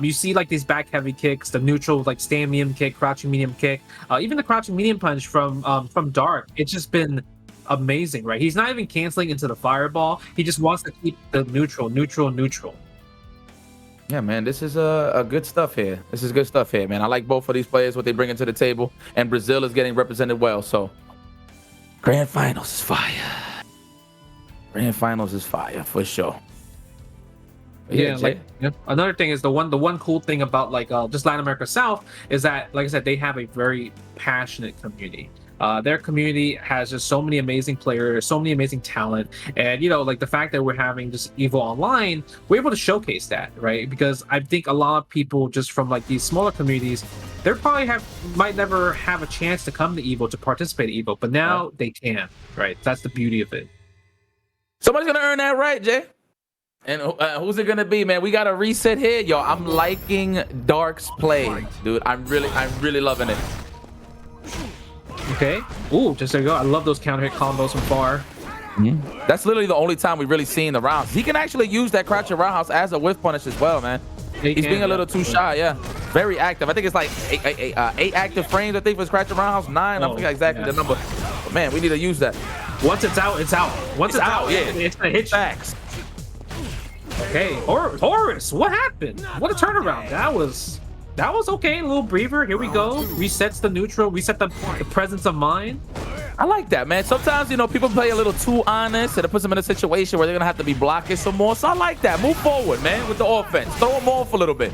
You see like these back heavy kicks, the neutral like stand medium kick, crouching medium kick, even the crouching medium punch from Dark. It's just been amazing, right? He's not even canceling into the fireball. He just wants to keep the neutral. Yeah, man, this is a good stuff here. This is good stuff here, man. I like both of these players, what they bring into the table, and Brazil is getting represented well. So, grand finals is fire. Grand finals is fire for sure. Another thing is the one cool thing about like just Latin America South is that, like I said, they have a very passionate community. Their community has just so many amazing players, so many amazing talent, and like the fact that we're having just EVO Online, we're able to showcase that, right? Because I think a lot of people just from like these smaller communities, they probably might never have a chance to come to EVO to participate in EVO, but now they can, right? That's the beauty of it. Somebody's gonna earn that right, Jay. And who's it gonna be, man? We got a reset here, yo. I'm liking Dark's play, dude. I'm really loving it. Okay. Ooh, just there you go. I love those counter hit combos from far. That's literally the only time we've really seen the rounds. He can actually use that crouching roundhouse as a whiff punish as well, man. He's being a little too shy, yeah. Very active. I think it's like eight active frames, I think, for his crouching roundhouse. 9. I forget exactly the number. But man, we need to use that. Once it's out, it's out. Once it's out, yeah. It's gonna hit facts. Okay, Horus, what happened? What a turnaround. That was okay. A little breather. Here we go. Resets the neutral. Reset the presence of mind. I like that, man. Sometimes, people play a little too honest, and it puts them in a situation where they're gonna have to be blocking some more. So I like that. Move forward, man, with the offense. Throw them off a little bit.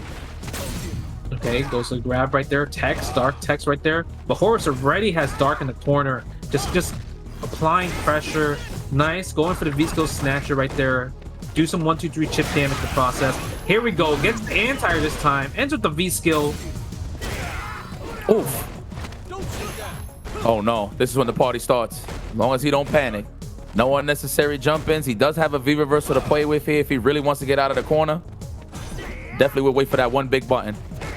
Okay, goes to the grab right there. Dark text right there. But Horus already has Dark in the corner. Just applying pressure. Nice. Going for the V-skill snatcher right there. Do some 1-2-3 chip damage in the process. Here we go. Gets the anti this time. Ends with the V skill. Oof. Oh no. This is when the party starts. As long as he don't panic. No unnecessary jump ins. He does have a V reversal to play with here if he really wants to get out of the corner. Definitely would wait for that one big button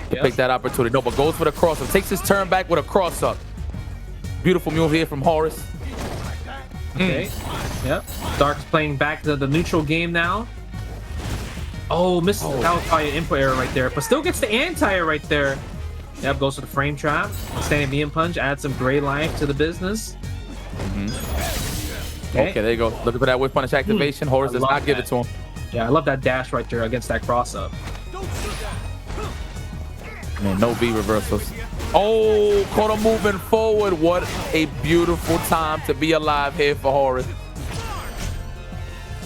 to pick that opportunity. No, but goes for the cross up. Takes his turn back with a cross up. Beautiful move here from Horus. Okay. Yep. Dark's playing back to the neutral game now. Oh, misses. That was probably an input error right there, but still gets the anti right there. Yep, goes to the frame trap. Standing medium punch, adds some gray life to the business. Okay, there you go. Looking for that whip punish activation. Horus does not give it to him. Yeah, I love that dash right there against that cross up. Man, no V reversals. Oh, caught him moving forward. What a beautiful time to be alive here for Horus.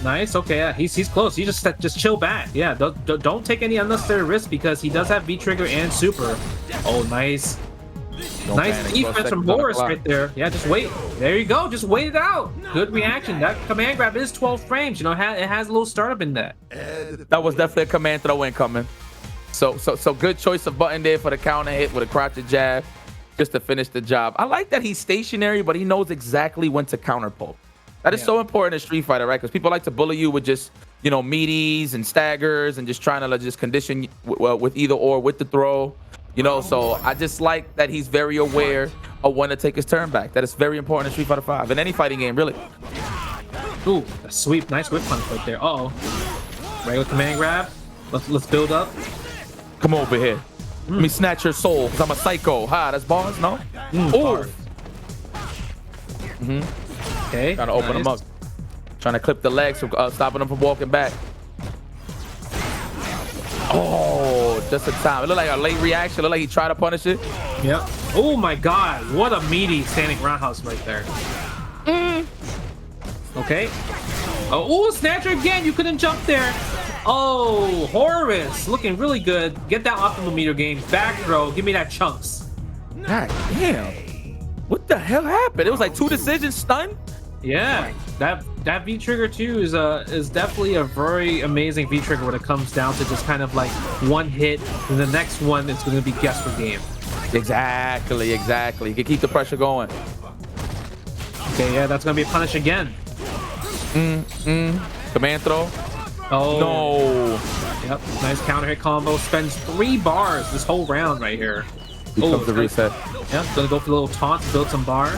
Nice. Okay, yeah, he's close. He just chill back. Yeah, don't take any unnecessary risks because he does have V trigger and super. Oh, nice. Nice defense from Horus right there. Yeah, just wait. There you go. Just wait it out. Good reaction. That command grab is 12 frames. It has a little startup in that. That was definitely a command throw incoming. So good choice of button there for the counter hit with a crouching jab just to finish the job. I like that he's stationary, but he knows exactly when to counter poke. That is so important in Street Fighter, right? Because people like to bully you with just, meaties and staggers and just trying to just condition with either or with the throw. So I just like that he's very aware of when to take his turn back. That is very important in Street Fighter 5, in any fighting game, really. Ooh, a sweep. Nice whip punch right there. Uh-oh. Regular command grab. Let's build up. Come over here. Let me snatch your soul, because I'm a psycho. Ha, that's bars, no? Ooh. Okay. Trying to open him up. Trying to clip the legs, stopping him from walking back. Oh, just in time. It looked like a late reaction. It looked like he tried to punish it. Yep. Oh my God. What a meaty standing roundhouse right there. Okay. Oh, snatcher again. You couldn't jump there. Oh, Horus looking really good. Get that optimal meter gain. Back throw. Give me that chunks. God damn. What the hell happened? It was like 2 decisions stun. Yeah, that V trigger too is definitely a very amazing V trigger when it comes down to just kind of like one hit, and the next one is going to be guess for game. Exactly. You can keep the pressure going. Okay, yeah, that's going to be a punish again. Command throw. Oh no. Yep, nice counter hit combo. Spends 3 bars this whole round right here. Comes the reset. Yeah, gonna go for the little taunt to build some bar.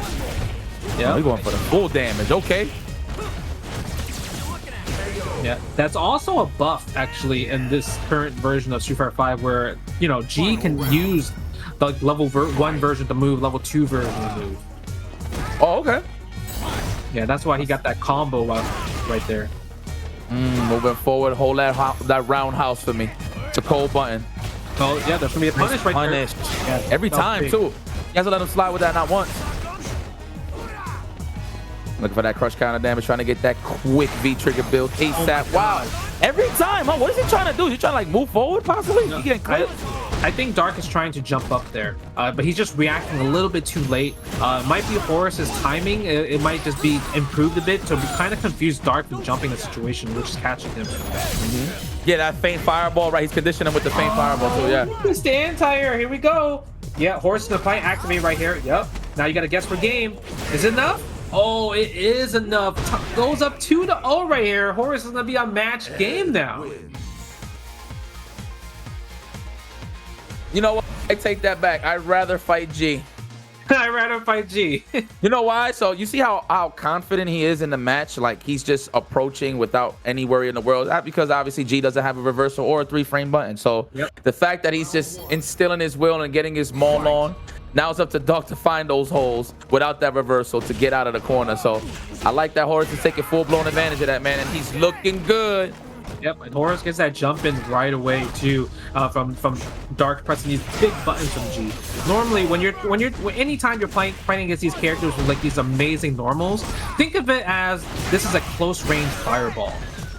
Yeah, we're going for the full damage. Okay. Yeah, that's also a buff actually in this current version of Street Fighter 5, where G can use the level 1 version to move, level 2 version to move. Oh, okay. Yeah, that's why he got that combo right there. Moving forward, hold that roundhouse for me. It's a cold button. Oh yeah, there's gonna be a punish right there. Yeah, every time too. You have to let him slide with that, not once. Looking for that crush counter damage, trying to get that quick V trigger build ASAP. Wow, every time, huh? What is he trying to do? Is he trying to like move forward possibly? He getting clipped? I think Dark is trying to jump up there, but he's just reacting a little bit too late. It might be Horus's timing. It might just be improved a bit to kind of confuse Dark from jumping the situation, which is catching him. Yeah, that faint fireball, right? He's conditioning him with the faint fireball too, yeah. It's the anti-air. Here we go. Yeah, Horus is gonna fight, activate right here. Yep. Now you gotta guess for game. Is it enough? Oh, it is enough. Goes up 2-0 right here. Horus is gonna be a match game now. You know what? I take that back. I'd rather fight G. I'd rather fight G. You know why? So you see how confident he is in the match? Like he's just approaching without any worry in the world. That because obviously G doesn't have a reversal or a 3-frame button. So the fact that he's just instilling his will and getting his maul on, now it's up to Doc to find those holes without that reversal to get out of the corner. So I like that Horus is taking full-blown advantage of that, man, and he's looking good. Yep, and Horus gets that jump in right away too, from Dark pressing these big buttons from G. Normally, anytime you're fighting against these characters with like these amazing normals, think of it as this is a close range fireball.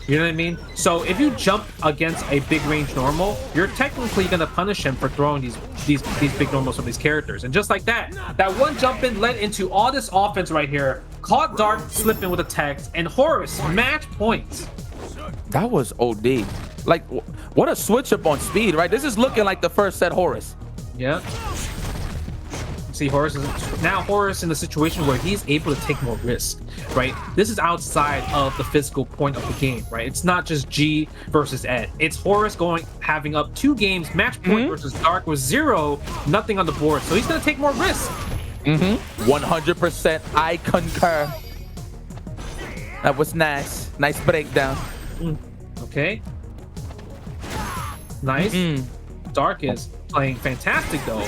You know what I mean? So if you jump against a big range normal, you're technically gonna punish him for throwing these big normals from these characters. And just like that one jump in led into all this offense right here. Caught Dark slipping with a text, and Horus match points. That was OD. Like, what a switch up on speed, right? This is looking like the first set Horus. Yeah. See, Horus in a situation where he's able to take more risk, right? This is outside of the physical point of the game, right? It's not just G versus Ed. It's Horus having up 2 games, match point versus Dark with 0, nothing on the board. So he's gonna take more risk. 100%. I concur. That was nice. Nice breakdown. Okay. Nice. Dark is playing fantastic though.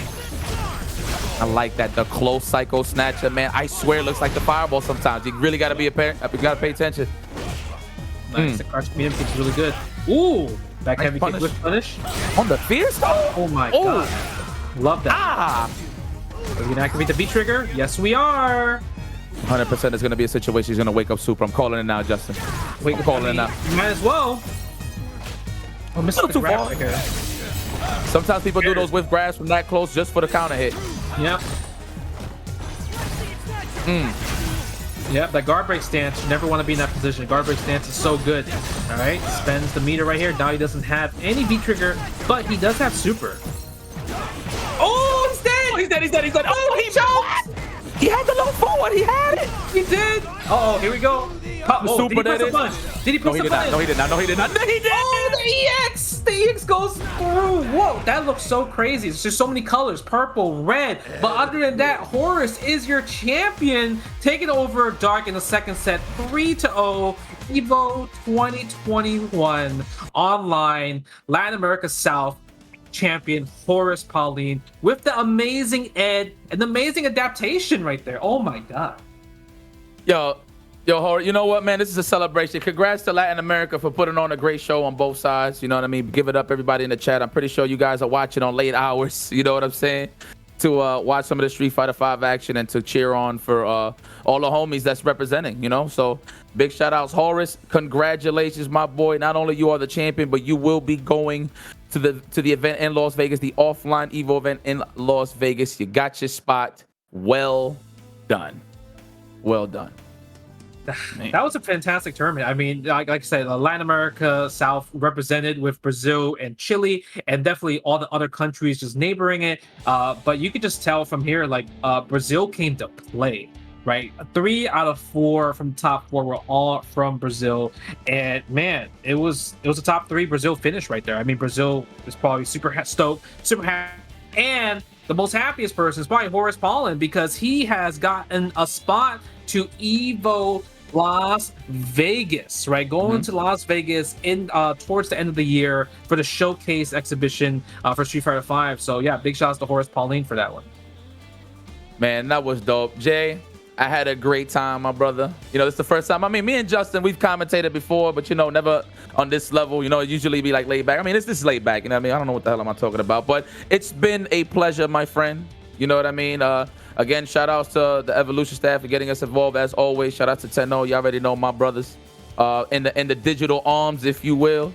I like that. The close psycho snatcher, man. I swear it looks like the fireball sometimes. You really got to be you got to pay attention. Nice. The crouch medium kick's really good. Ooh. Back nice heavy kick with punish. On the fierce though? Oh my god. Love that. Ah. Are we gonna activate the V trigger? Yes, we are. 100% is going to be a situation he's going to wake up super. I'm calling it now, Justin. I'm calling it now. You might as well. Oh, missed the grab right here. Sometimes people do those whiff grabs from that close just for the counter hit. Yep. Yep, that guard break stance, you never want to be in that position. Guard break stance is so good. All right, spends the meter right here. Now he doesn't have any V trigger, but he does have super. Oh, he's dead! Oh, he's dead. Oh, he choked! He had the low forward. He had it. He did. Uh oh, here we go. Super did he press a punch? Did he press a punch? No, he did not. No, he did not. No, he did. Oh, the EX! The EX goes through. Whoa, that looks so crazy. It's just so many colors, purple, red. But other than that, Horus is your champion, taking over Dark in the second set, 3-0. EVO 2021 online, Latin America South champion Horus Pauline with the amazing Ed and the amazing adaptation right there. Oh my god. Yo, Horus, you know what, man? This is a celebration. Congrats to Latin America for putting on a great show on both sides. You know what I mean? Give it up, everybody in the chat. I'm pretty sure you guys are watching on late hours. You know what I'm saying? To watch some of the Street Fighter 5 action and to cheer on for all the homies that's representing, you know? So big shout outs, Horus. Congratulations, my boy. Not only you are the champion, but you will be going to the event in Las Vegas, the offline EVO event in Las Vegas. You got your spot. Well done. Well done. That was a fantastic tournament. I mean, like I said, Latin America South represented with Brazil and Chile, and definitely all the other countries just neighboring it. But you could just tell from here, like Brazil came to play, right? 3 out of 4 from the top 4 were all from Brazil, and man, it was a top 3 Brazil finish right there. I mean, Brazil is probably super stoked, super happy, and the most happiest person is probably Horus Pauline because he has gotten a spot to EVO Las Vegas, right? Going to Las Vegas in towards the end of the year for the showcase exhibition for Street Fighter 5. So yeah, big shout out to Horace Pauline for that one. Man, that was dope. Jay, I had a great time, my brother. You know, this is the first time. I mean, me and Justin, we've commentated before, but you know, never on this level. You know, it usually be like laid back. I mean, this is laid back. You know what I mean? I don't know what the hell am I talking about, but it's been a pleasure, my friend. You know what I mean? Again, shout outs to the Evolution staff for getting us involved as always. Shout out to Tenno. You already know my brothers in the digital arms, if you will.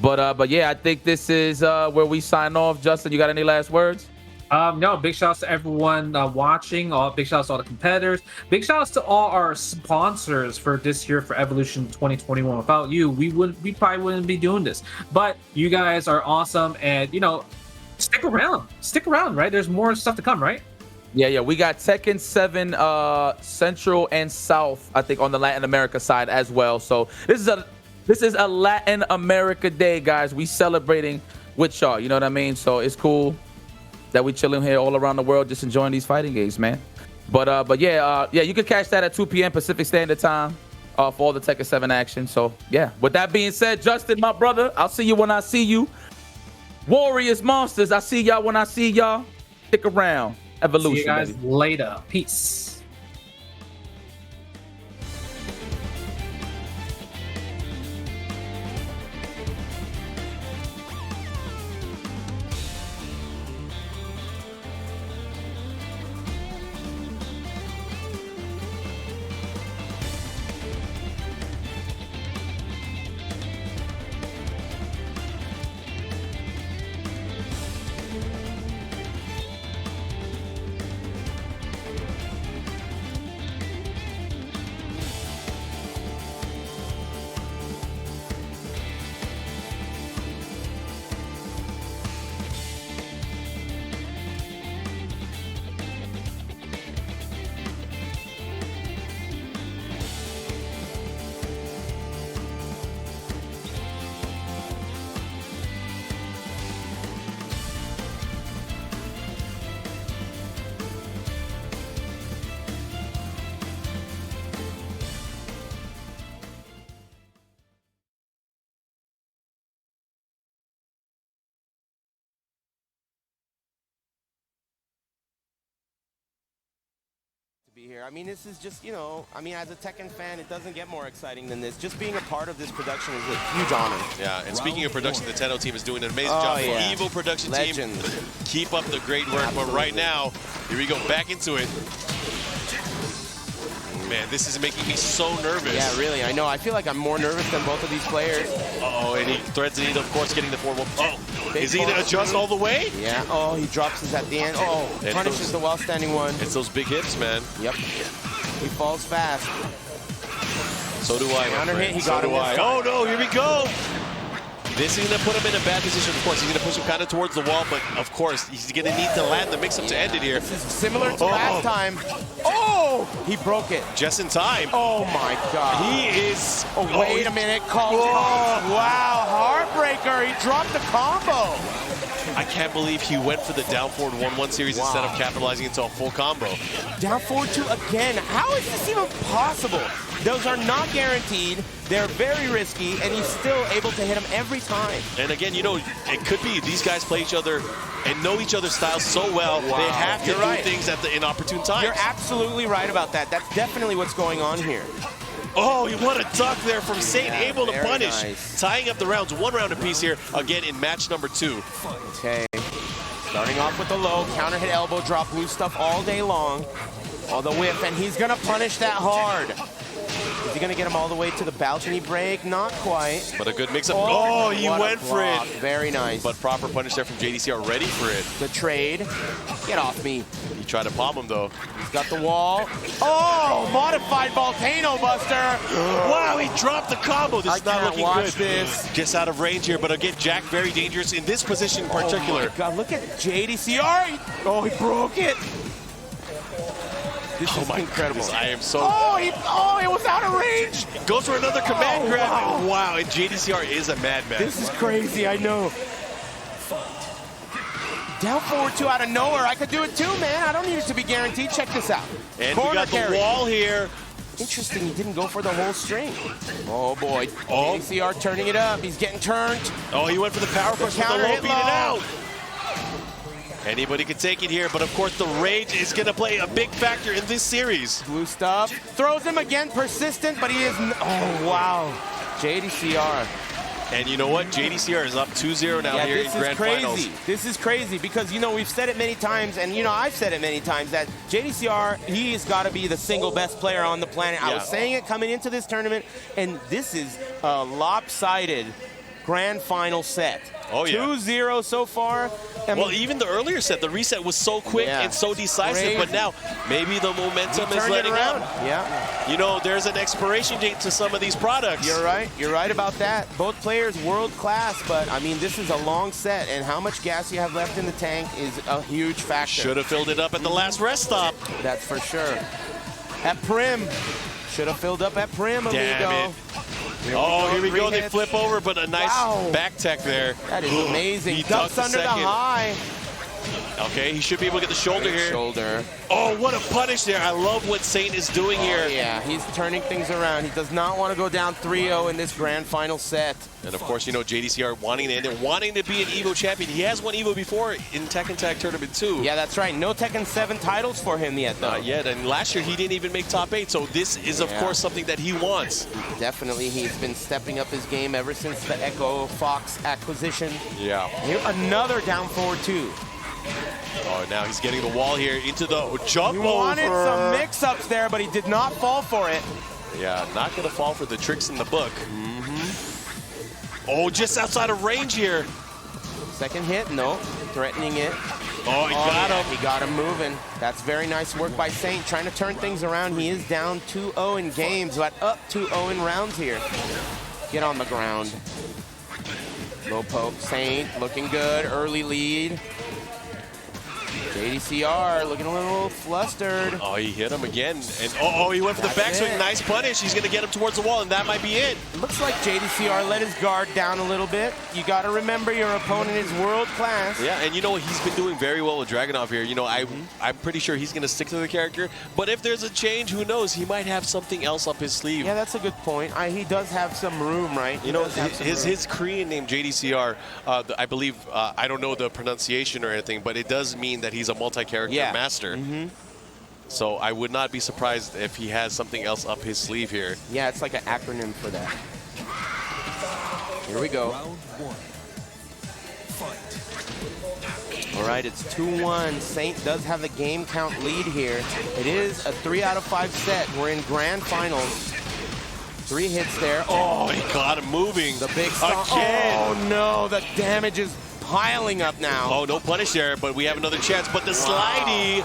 But yeah, I think this is where we sign off. Justin, you got any last words? No, big shouts to everyone watching. Big shouts to all the competitors. Big shouts to all our sponsors for this year for Evolution 2021. Without you, we probably wouldn't be doing this. But you guys are awesome, and you know, stick around, right? There's more stuff to come, right? Yeah. We got Tekken 7 Central and South, I think, on the Latin America side as well. So this is a Latin America day, guys. We celebrating with y'all. You know what I mean? So it's cool that we chilling here all around the world, just enjoying these fighting games, man. But yeah, you can catch that at 2 p.m. Pacific Standard Time for all the Tekken 7 action. So yeah, with that being said, Justin, my brother, I'll see you when I see you. Warriors, monsters, I see y'all when I see y'all. Stick around. Evolution, See you guys baby. later. Peace. Be here. I mean, this is just, you know, I mean, as a Tekken fan, it doesn't get more exciting than this. Just being a part of this production is a huge honor. Yeah, and speaking of production, the Tenno team is doing an amazing job. Yeah. EVO production Legend. team, keep up the great work. Absolutely. But right now, here we go, back into it. Man, this is making me so nervous. Yeah, really, I know. I feel like I'm more nervous than both of these players. Uh-oh, and he threads it, of course, getting the forward. Oh, Big is he going to adjust all the way? Yeah, oh, he drops his at the end. Oh, punishes the well-standing one. It's those big hips, man. Yep. He falls fast. So do I, Counter hit, he so got him do I. this time. Oh, no, here we go. This is going to put him in a bad position, of course. He's going to push him kind of towards the wall, but of course, he's going to need to land the mix-up to end it here. This is similar to last time. Oh, he broke it. Just in time. Oh, my God. He is... Oh, wait a minute. Wow, heartbreaker. He dropped the combo. I can't believe he went for the down forward 1-1 series instead of capitalizing into a full combo. Down forward 2 again. How is this even possible? Those are not guaranteed. They're very risky, and he's still able to hit them every time. And again, you know, it could be these guys play each other and know each other's styles so well, they have to do things at the inopportune times. You're absolutely right about that. That's definitely what's going on here. Oh, he won a duck there from Saint, able to punish. Nice. Tying up the rounds, 1 round apiece here, again in match number 2. Okay, starting off with the low, counter hit, elbow drop, blue stuff all day long. Oh, the whiff, and he's gonna punish that hard. Is he gonna get him all the way to the balcony break? Not quite. But a good mix-up. Oh, he went for it. Very nice. But proper punish there from JDCR, ready for it. The trade. Get off me. He tried to palm him, though. He's got the wall. Oh, modified volcano buster. Wow, he dropped the combo. This is not looking good. This. Just out of range here, but again, Jack very dangerous in this position in particular. Oh my God, look at JDCR. Oh, he broke it. This is incredible. Goodness, I am so... Oh, it was out of range. Goes for another command grab. Wow, and JDCR is a madman. This is crazy, I know. Down forward 2 out of nowhere. I could do it too, man. I don't need it to be guaranteed. Check this out. And Corner we got carry. the wall here. Interesting, he didn't go for the whole string. Oh boy, Oh. ACR turning it up. He's getting turned. Oh, he went for the power push with the counter low, hit beat it low. out. Anybody can take it here, but of course the rage is going to play a big factor in this series. Blue stuff. Throws him again, persistent, but he is... Oh, wow. JDCR. And you know what? JDCR is up 2-0 now here in Grand Finals. This is crazy because, you know, we've said it many times, and, you know, I've said it many times, that JDCR, he's got to be the single best player on the planet. I was saying it coming into this tournament, and this is a lopsided Grand Final set. Oh, yeah. 2-0 so far. I Well, mean, even the earlier set, the reset was so quick Yeah. and so decisive, Crazy. but now maybe the momentum is turned it letting around. up. Yeah. You know, there's an expiration date to some of these products. You're right. You're right about that. Both players world class, but I mean, this is a long set, and how much gas you have left in the tank is a huge factor. Should have filled it up at the last rest stop. That's for sure. At Prim. Should have filled up at Prim, amigo. Damn it. Oh, here we go. They flip over, but a nice Wow. back tech there. That is amazing. He Ducks ducked under the second. high. Okay, he should be able to get the shoulder Great here. shoulder. Oh, what a punish there. I love what Saint is doing here. Yeah, he's turning things around. He does not want to go down 3-0 in this grand final set. And of course, you know, JDCR wanting to end it, wanting to be an EVO champion. He has won EVO before in Tekken Tag Tournament 2. Yeah, that's right. No Tekken 7 titles for him yet, though. Not yet, and last year he didn't even make top 8, so this is, of course, something that he wants. Definitely, he's been stepping up his game ever since the Echo Fox acquisition. Yeah. Here, another down forward two. Oh, now he's getting the wall here into the jump He wanted over. some mix-ups there, but he did not fall for it. Yeah, not going to fall for the tricks in the book. Oh, just outside of range here. Second hit, no, threatening it. Oh, he got yeah, him. He got him moving. That's very nice work by Saint, trying to turn things around. He is down 2-0 in games, but up 2-0 in rounds here. Get on the ground. Low poke, Saint looking good, early lead. JDCR looking a little flustered. Oh, he hit him again. And oh, he went for the That's backswing. it. Nice punish. He's going to get him towards the wall, and that might be it. Looks like JDCR let his guard down a little bit. You got to remember your opponent is world class. Yeah, and you know, he's been doing very well with Dragunov here. You know, I'm pretty sure he's going to stick to the character. But if there's a change, who knows? He might have something else up his sleeve. Yeah, that's a good point. He does have some room, right? You know, his Korean name, JDCR, I believe, I don't know the pronunciation or anything, but it does mean that he's a multi-character master. So I would not be surprised if he has something else up his sleeve here. Yeah, it's like an acronym for that. Here we go. All right, it's 2-1. Saint does have the game count lead here. It is a 3 out of 5 set. We're in grand finals. 3 hits there. Oh, he got him moving. The big stomp. Again. Oh no, the damage is piling up now. Oh, no punish there, but we have another chance. But the slidey.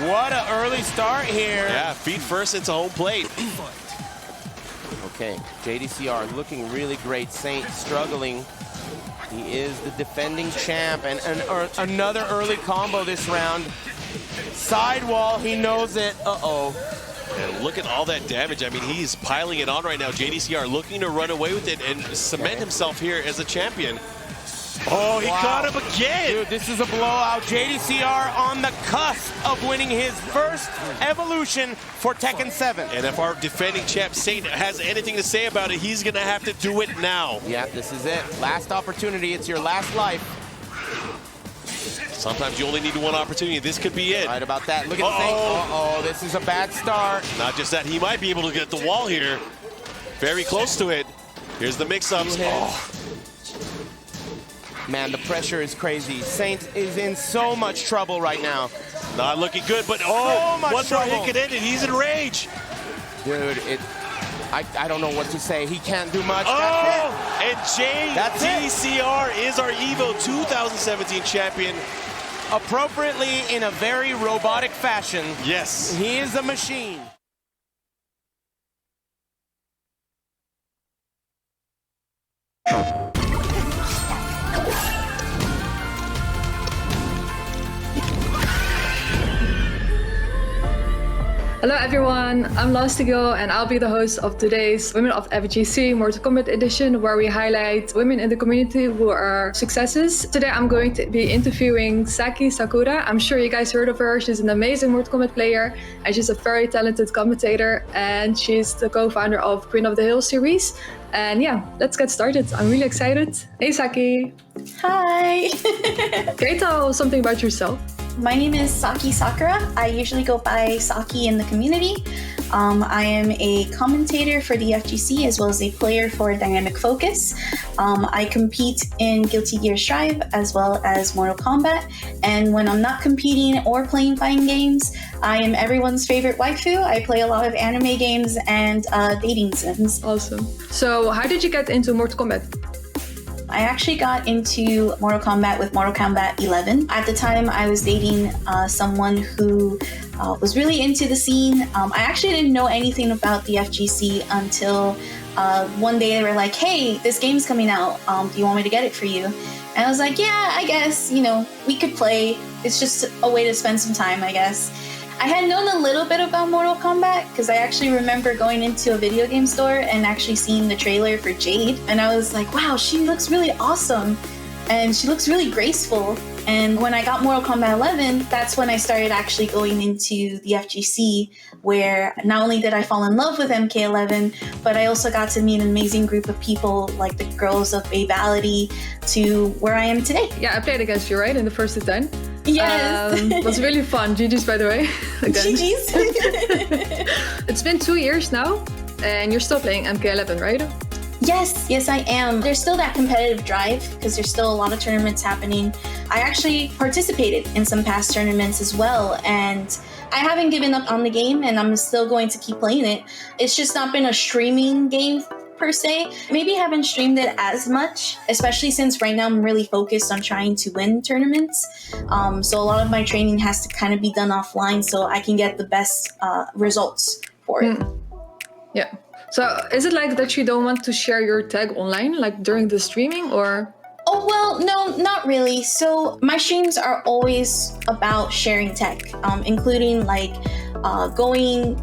What an early start here. Yeah, feet first into home plate. Okay, JDCR looking really great. Saint struggling. He is the defending champ, and another early combo this round. Sidewall, he knows it. Uh-oh. And look at all that damage. I mean, he's piling it on right now. JDCR looking to run away with it and cement himself here as a champion. Oh, he caught him again. Dude, this is a blowout. JDCR on the cusp of winning his first evolution for Tekken 7. And if our defending champ Saint has anything to say about it, he's going to have to do it now. Yeah, this is it. Last opportunity. It's your last life. Sometimes you only need one opportunity. This could be it. Right about that. Look at Saint. Uh-oh, this is a bad start. Not just that, he might be able to get the wall here. Very close to it. Here's the mix-ups. Oh. Man, the pressure is crazy. Saint is in so much trouble right now. Not looking good, but much one more trouble. hit could end it. He's in rage. Dude, I don't know what to say. He can't do much. Oh, and That's JDCR is our EVO 2017 champion. Appropriately in a very robotic fashion. Yes. He is a machine. Hello everyone, I'm Lastigo and I'll be the host of today's Women of FGC Mortal Kombat edition, where we highlight women in the community who are successes. Today I'm going to be interviewing Saki Sakura. I'm sure you guys heard of her. She's an amazing Mortal Kombat player and she's a very talented commentator, and she's the co-founder of Queen of the Hill series. And yeah, let's get started. I'm really excited. Hey Saki. Hi. Can you tell something about yourself? My name is Saki Sakura. I usually go by Saki in the community. I am a commentator for the FGC as well as a player for Dynamic Focus. I compete in Guilty Gear Strive as well as Mortal Kombat. And when I'm not competing or playing fighting games, I am everyone's favorite waifu. I play a lot of anime games and dating sims. Awesome. So how did you get into Mortal Kombat? I actually got into Mortal Kombat with Mortal Kombat 11. At the time, I was dating someone who was really into the scene. I actually didn't know anything about the FGC until one day they were like, hey, this game's coming out. Do you want me to get it for you? And I was like, yeah, I guess, we could play. It's just a way to spend some time, I guess. I had known a little bit about Mortal Kombat because I actually remember going into a video game store and actually seeing the trailer for Jade. And I was like, wow, she looks really awesome. And she looks really graceful. And when I got Mortal Kombat 11, that's when I started actually going into the FGC, where not only did I fall in love with MK11, but I also got to meet an amazing group of people like the girls of Babality to where I am today. Yeah, I played against you, right, in the first to 10? Yes. It was really fun. GG's, by the way. GG's. It's been 2 years now, and you're still playing MK11, right? Yes, I am. There's still that competitive drive because there's still a lot of tournaments happening. I actually participated in some past tournaments as well, and I haven't given up on the game, and I'm still going to keep playing it. It's just not been a streaming game per se. Maybe haven't streamed it as much, especially since right now I'm really focused on trying to win tournaments. So a lot of my training has to kind of be done offline so I can get the best results for it. Yeah. So is it like that you don't want to share your tag online, like during the streaming, or? Oh, well, no, not really. So my streams are always about sharing tech, including like going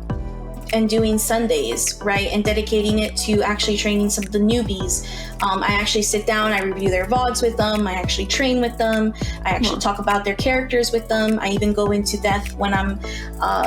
and doing Sundays, right? And dedicating it to actually training some of the newbies. I actually sit down, I review their VODs with them, I actually train with them, I actually talk about their characters with them. I even go into depth when I'm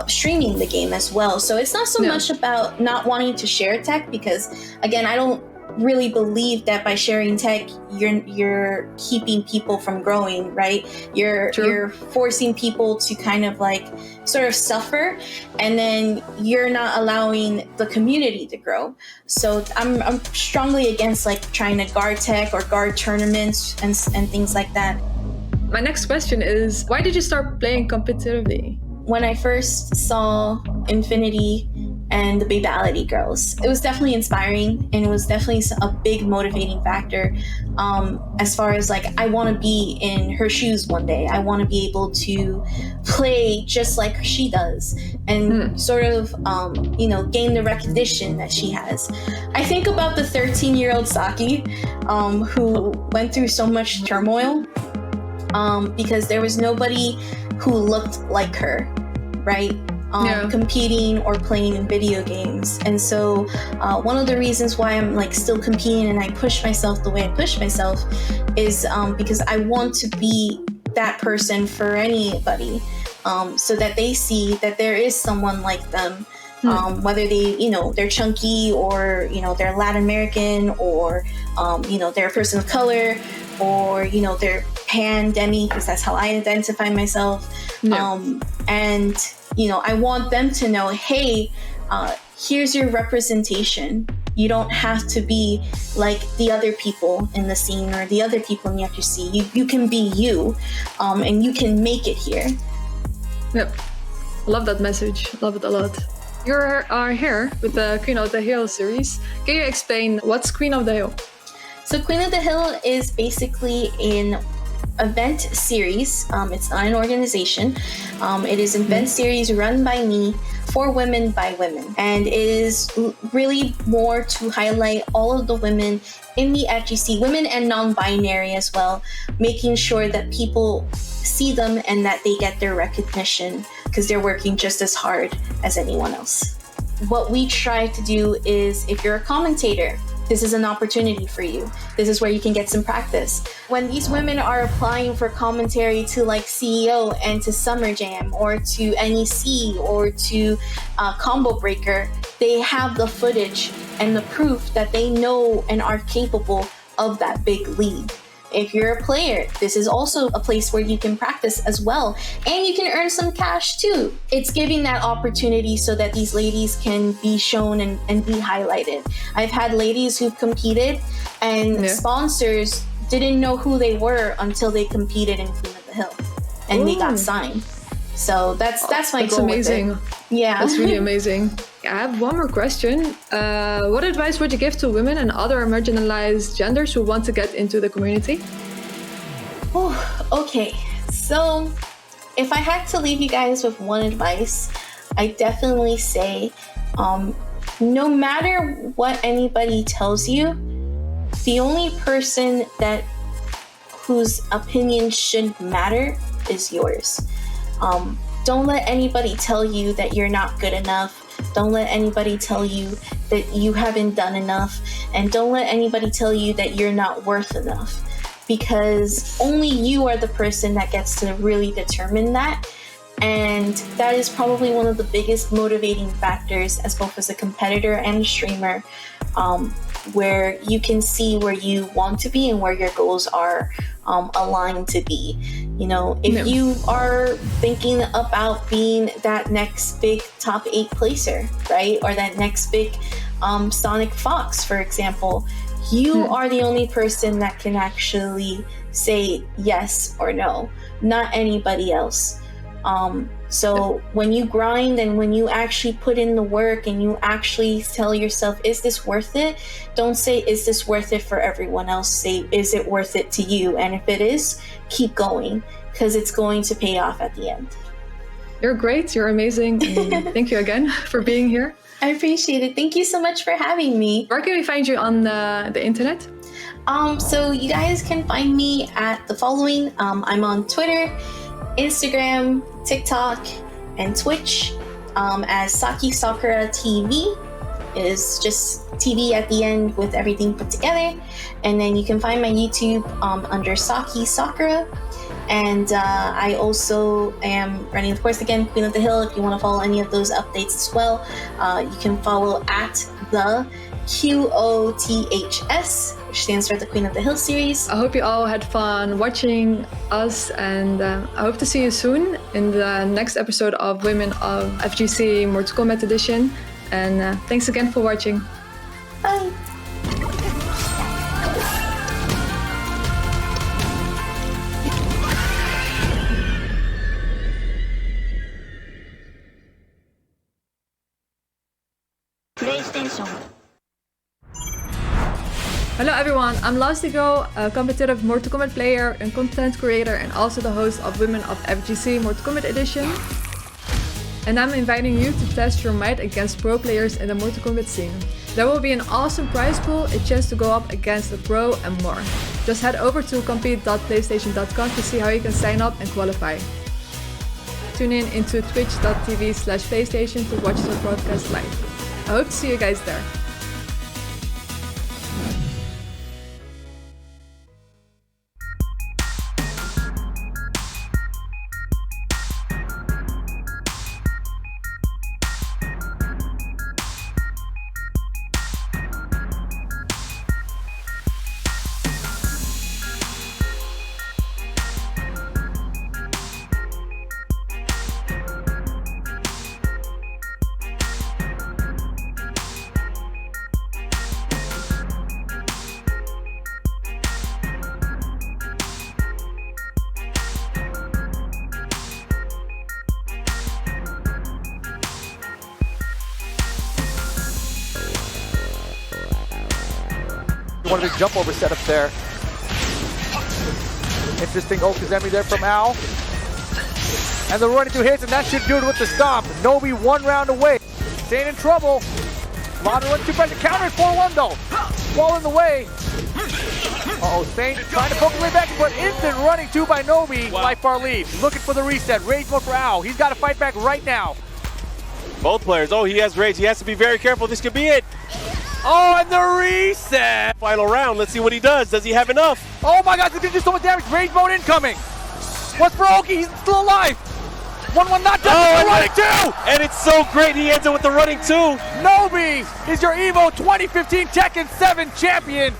streaming the game as well. So it's not so much about not wanting to share tech, because again, I don't really believe that by sharing tech you're keeping people from growing, right? You're forcing people to kind of like sort of suffer, and then you're not allowing the community to grow. So I'm strongly against like trying to guard tech or guard tournaments and things like that. My next question is, why did you start playing competitively? When I first saw Infinity and the Babality girls, it was definitely inspiring, and it was definitely a big motivating factor as far as like, I want to be in her shoes one day. I want to be able to play just like she does and sort of gain the recognition that she has. I think about the 13-year-old Saki who went through so much turmoil because there was nobody who looked like her, right? Competing or playing in video games. And so one of the reasons why I'm like still competing and I push myself the way I push myself is because I want to be that person for anybody, so that they see that there is someone like them, whether they're chunky or they're Latin American or they're a person of color, or they're pan demi, because that's how I identify myself. And I want them to know, hey, here's your representation. You don't have to be like the other people in the scene or the other people in the FGC. You can be you, and you can make it here. Yep. Love that message. Love it a lot. You are here with the Queen of the Hill series. Can you explain what's Queen of the Hill? So Queen of the Hill is basically an event series. It's not an organization. It is an event series run by me for women by women. And it is really more to highlight all of the women in the FGC, women and non-binary as well, making sure that people see them and that they get their recognition because they're working just as hard as anyone else. What we try to do is, if you're a commentator, this is an opportunity for you. This is where you can get some practice. When these women are applying for commentary to like CEO and to Summer Jam or to NEC or to Combo Breaker, they have the footage and the proof that they know and are capable of that big league. If you're a player, this is also a place where you can practice as well. And you can earn some cash too. It's giving that opportunity so that these ladies can be shown and be highlighted. I've had ladies who've competed and sponsors didn't know who they were until they competed in Queen of the Hill and they got signed. So that's my goal. That's amazing. With it. Yeah. That's really amazing. I have one more question. What advice would you give to women and other marginalized genders who want to get into the community? Oh, okay. So if I had to leave you guys with one advice, I definitely say, no matter what anybody tells you, the only person whose opinion should matter is yours. Don't let anybody tell you that you're not good enough. Don't let anybody tell you that you haven't done enough. And don't let anybody tell you that you're not worth enough. Because only you are the person that gets to really determine that. And that is probably one of the biggest motivating factors as both as a competitor and a streamer, where you can see where you want to be and where your goals are aligned to be. You know, if you are thinking about being that next big top 8 placer, right? Or that next big Sonic Fox, for example, you are the only person that can actually say yes or no, not anybody else. So when you grind and when you actually put in the work and you actually tell yourself, is this worth it? Don't say, is this worth it for everyone else? Say, is it worth it to you? And if it is, keep going, because it's going to pay off at the end. You're great. You're amazing. Thank you again for being here. I appreciate it. Thank you so much for having me. Where can we find you on the internet? So you guys can find me at the following. I'm on Twitter, Instagram, TikTok, and Twitch as Saki Sakura TV. It is just TV at the end with everything put together. And then you can find my YouTube under Saki Sakura. And I also am running, of course, again, Queen of the Hill. If you want to follow any of those updates as well, you can follow at the QOTHS, which stands for the Queen of the Hill series. I hope you all had fun watching us, and I hope to see you soon in the next episode of Women of FGC Mortal Kombat Edition. And thanks again for watching. Bye. Hello everyone, I'm Lastigo, a competitive Mortal Kombat player and content creator and also the host of Women of FGC Mortal Kombat Edition. And I'm inviting you to test your might against pro players in the Mortal Kombat scene. There will be an awesome prize pool, a chance to go up against a pro and more. Just head over to compete.playstation.com to see how you can sign up and qualify. Tune in into twitch.tv/playstation to watch the broadcast live. I hope to see you guys there. One of his jump over setups there. Interesting Okazemi there from Al. And the running two hits, and that should do it with the stomp. Nobi 1 round away. Staying in trouble. Lana run two pressure, countering 4-1 though. Ball in the way. Uh-oh, Saint trying to poke his way back, but instant running two by Nobi. Life bar lead. Looking for the reset. Rage mode for Al. He's got to fight back right now. Both players. Oh, he has rage. He has to be very careful. This could be it. Oh, and the reset. Final round. Let's see what he does. Does he have enough? Oh my God, this could do so much damage. Rage mode incoming. What's for Oki? He's still alive. 1-1 not done. Oh, The running two. And it's so great. He ends it with the running two. Nobi is your EVO 2015 Tekken 7 champion.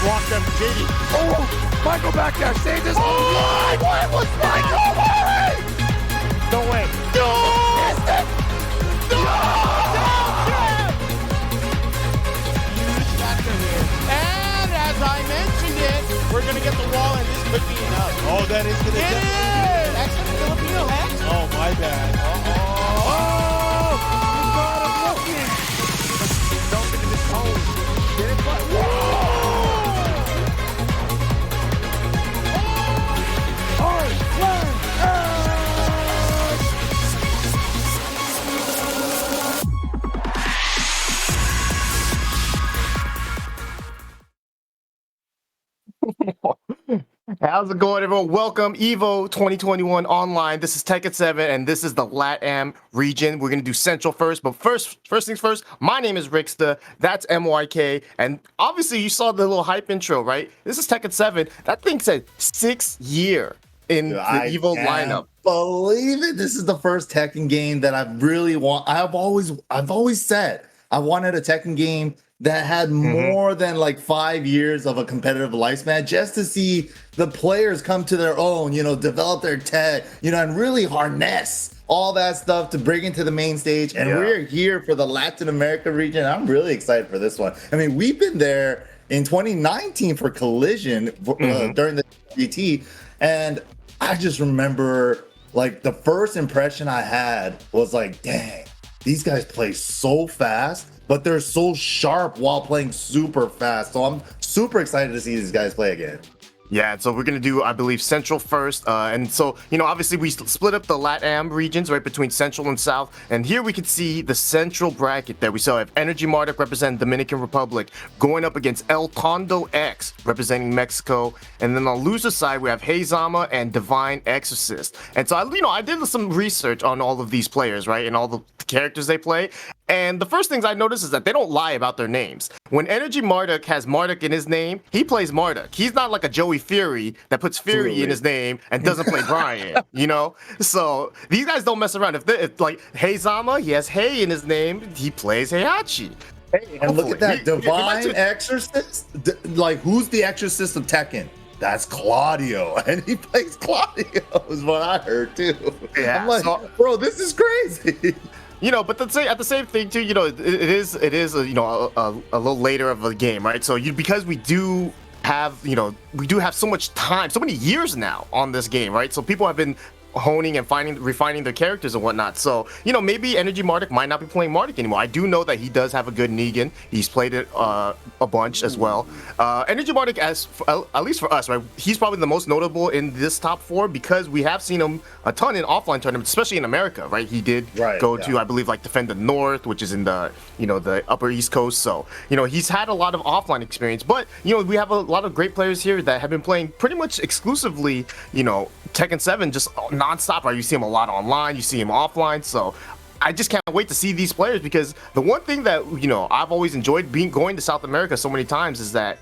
block them. JD. Oh, Michael backdash. Save this. Oh, what was Michael wearing? No way. Huge factor here. And as I mentioned it, we're gonna get the wall, and this could be enough. Oh, that is going to It is! That's the Filipino X. Oh, my bad. Oh, you got him looking. Don't get this home. Get it, but How's it going, everyone? Welcome, EVO 2021 Online. This is Tekken 7, and this is the LATAM region. We're going to do Central first, but first things first, my name is Ricksta. That's MYK, and obviously you saw the little hype intro, right? This is Tekken 7. That thing said 6th year in the EVO lineup. Believe it. This is the first Tekken game that I really want. I've always said I wanted a Tekken game that had more than like 5 years of a competitive lifespan, just to see the players come to their own, develop their tech, and really harness all that stuff to bring into the main stage. And we're here for the Latin America region. I'm really excited for this one. I mean, we've been there in 2019 for Collision during the GT, and I just remember like the first impression I had was like, dang, these guys play so fast, but they're so sharp while playing super fast. So I'm super excited to see these guys play again. Yeah, so we're going to do, I believe, Central first. And so, obviously we split up the LATAM regions, right, between Central and South. And here we can see the Central bracket that we saw. Have Energy Marduk representing Dominican Republic going up against El Tondo X representing Mexico. And then on the loser side, we have Heizama and Divine Exorcist. And so, I did some research on all of these players, right, and all the characters they play. And the first things I noticed is that they don't lie about their names. When Energy Marduk has Marduk in his name, he plays Marduk. He's not like a Joey Fury that puts Fury in his name and doesn't play Brian, So these guys don't mess around. If like Heizama, he has Hei in his name, he plays Heihachi. Hey, and look at that, Divine Exorcist. Like, who's the Exorcist of Tekken? That's Claudio, and he plays Claudio, is what I heard too. Yeah, I'm like, bro, this is crazy. But at the same thing too, it is a little later of a game, right? So because we do have so much time, so many years now on this game, right? So people have been honing and refining their characters and whatnot. So maybe Energy Marduk might not be playing Marduk anymore. I do know that he does have a good Negan. He's played it a bunch as well. Energy Marduk, at least for us, right, he's probably the most notable in this top 4 because we have seen him a ton in offline tournaments, especially in America, right? He did go to, I believe, like defend the North, which is in the the upper East Coast. So he's had a lot of offline experience. But we have a lot of great players here that have been playing pretty much exclusively Tekken 7 just non-stop, right? You see him a lot online, you see him offline. So I just can't wait to see these players, because the one thing that I've always enjoyed going to South America so many times is that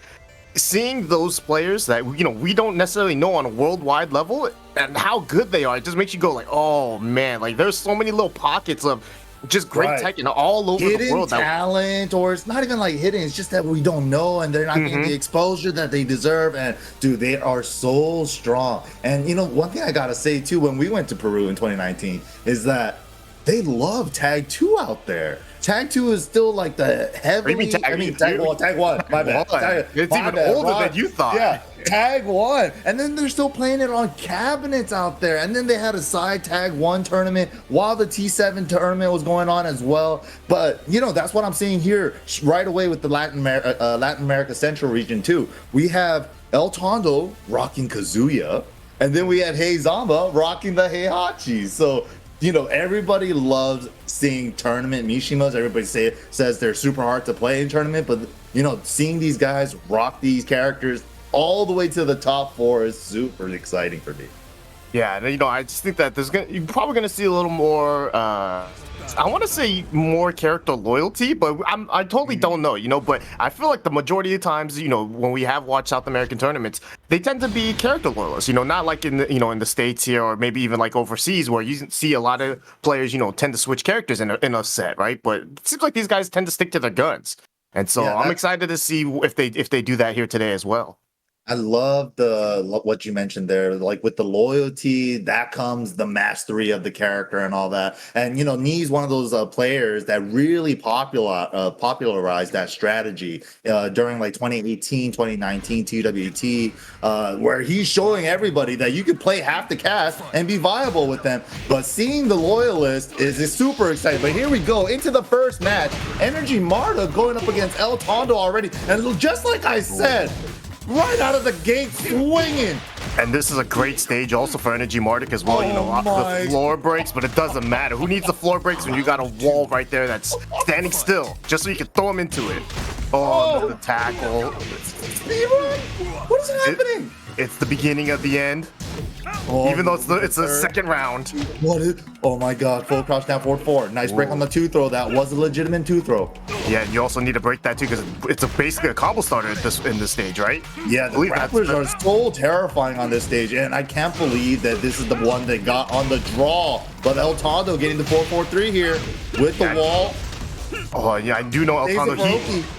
seeing those players that we don't necessarily know on a worldwide level and how good they are. It just makes you go like, oh man, like there's so many little pockets of just great Tekken all over the world. Talent, or it's not even like hidden. It's just that we don't know, and they're not getting the exposure that they deserve. And dude, they are so strong. And one thing I gotta say too, when we went to Peru in 2019, is that they love Tag 2 out there. Tag 2 is still like the heavily. Tag 1. My bad. It's even older than you thought. Yeah, Tag 1. And then they're still playing it on cabinets out there. And then they had a side Tag 1 tournament while the T7 tournament was going on as well. But that's what I'm seeing here right away with the Latin America Central region too. We have El Tondo rocking Kazuya, and then we had Heizama rocking the Heihachi. So everybody loves seeing tournament Mishimas. Everybody says they're super hard to play in tournament, but seeing these guys rock these characters all the way to the top 4 is super exciting for me. Yeah, I just think that you're probably gonna see a little more. I want to say more character loyalty, but I totally don't know, But I feel like the majority of the times, when we have watched South American tournaments, they tend to be character loyalists. Not like in the in the States here, or maybe even like overseas, where you see a lot of players, tend to switch characters in a set, right? But it seems like these guys tend to stick to their guns. And so Yeah, I'm excited to see if they do that here today as well. I love what you mentioned there. Like with the loyalty, that comes the mastery of the character and all that. And Knee's one of those players that really popularized that strategy during like 2018, 2019 TWT, where he's showing everybody that you could play half the cast and be viable with them. But seeing the loyalist is super exciting. But here we go into the first match. Energy Marta going up against El Tondo already, and just like I said, right out of the gate swinging. And this is a great stage also for Energy Martic as well. The floor breaks, but it doesn't matter. Who needs the floor breaks when you got a wall right there that's standing still, just so you can throw him into it? Oh, the tackle. Speedrun? What is happening? It's the beginning of the end. Even though it's the second round. Oh my god, full crouch down forward 4. Nice break on the 2-throw. That was a legitimate 2-throw. Yeah, you also need to break that too because it's basically a combo starter in this stage, right? Yeah, the grapplers are so terrifying on this stage, and I can't believe that this is the one that got on the draw. But El Tondo getting the 4-4-3 here with the wall. Oh yeah, I do know El Tondo.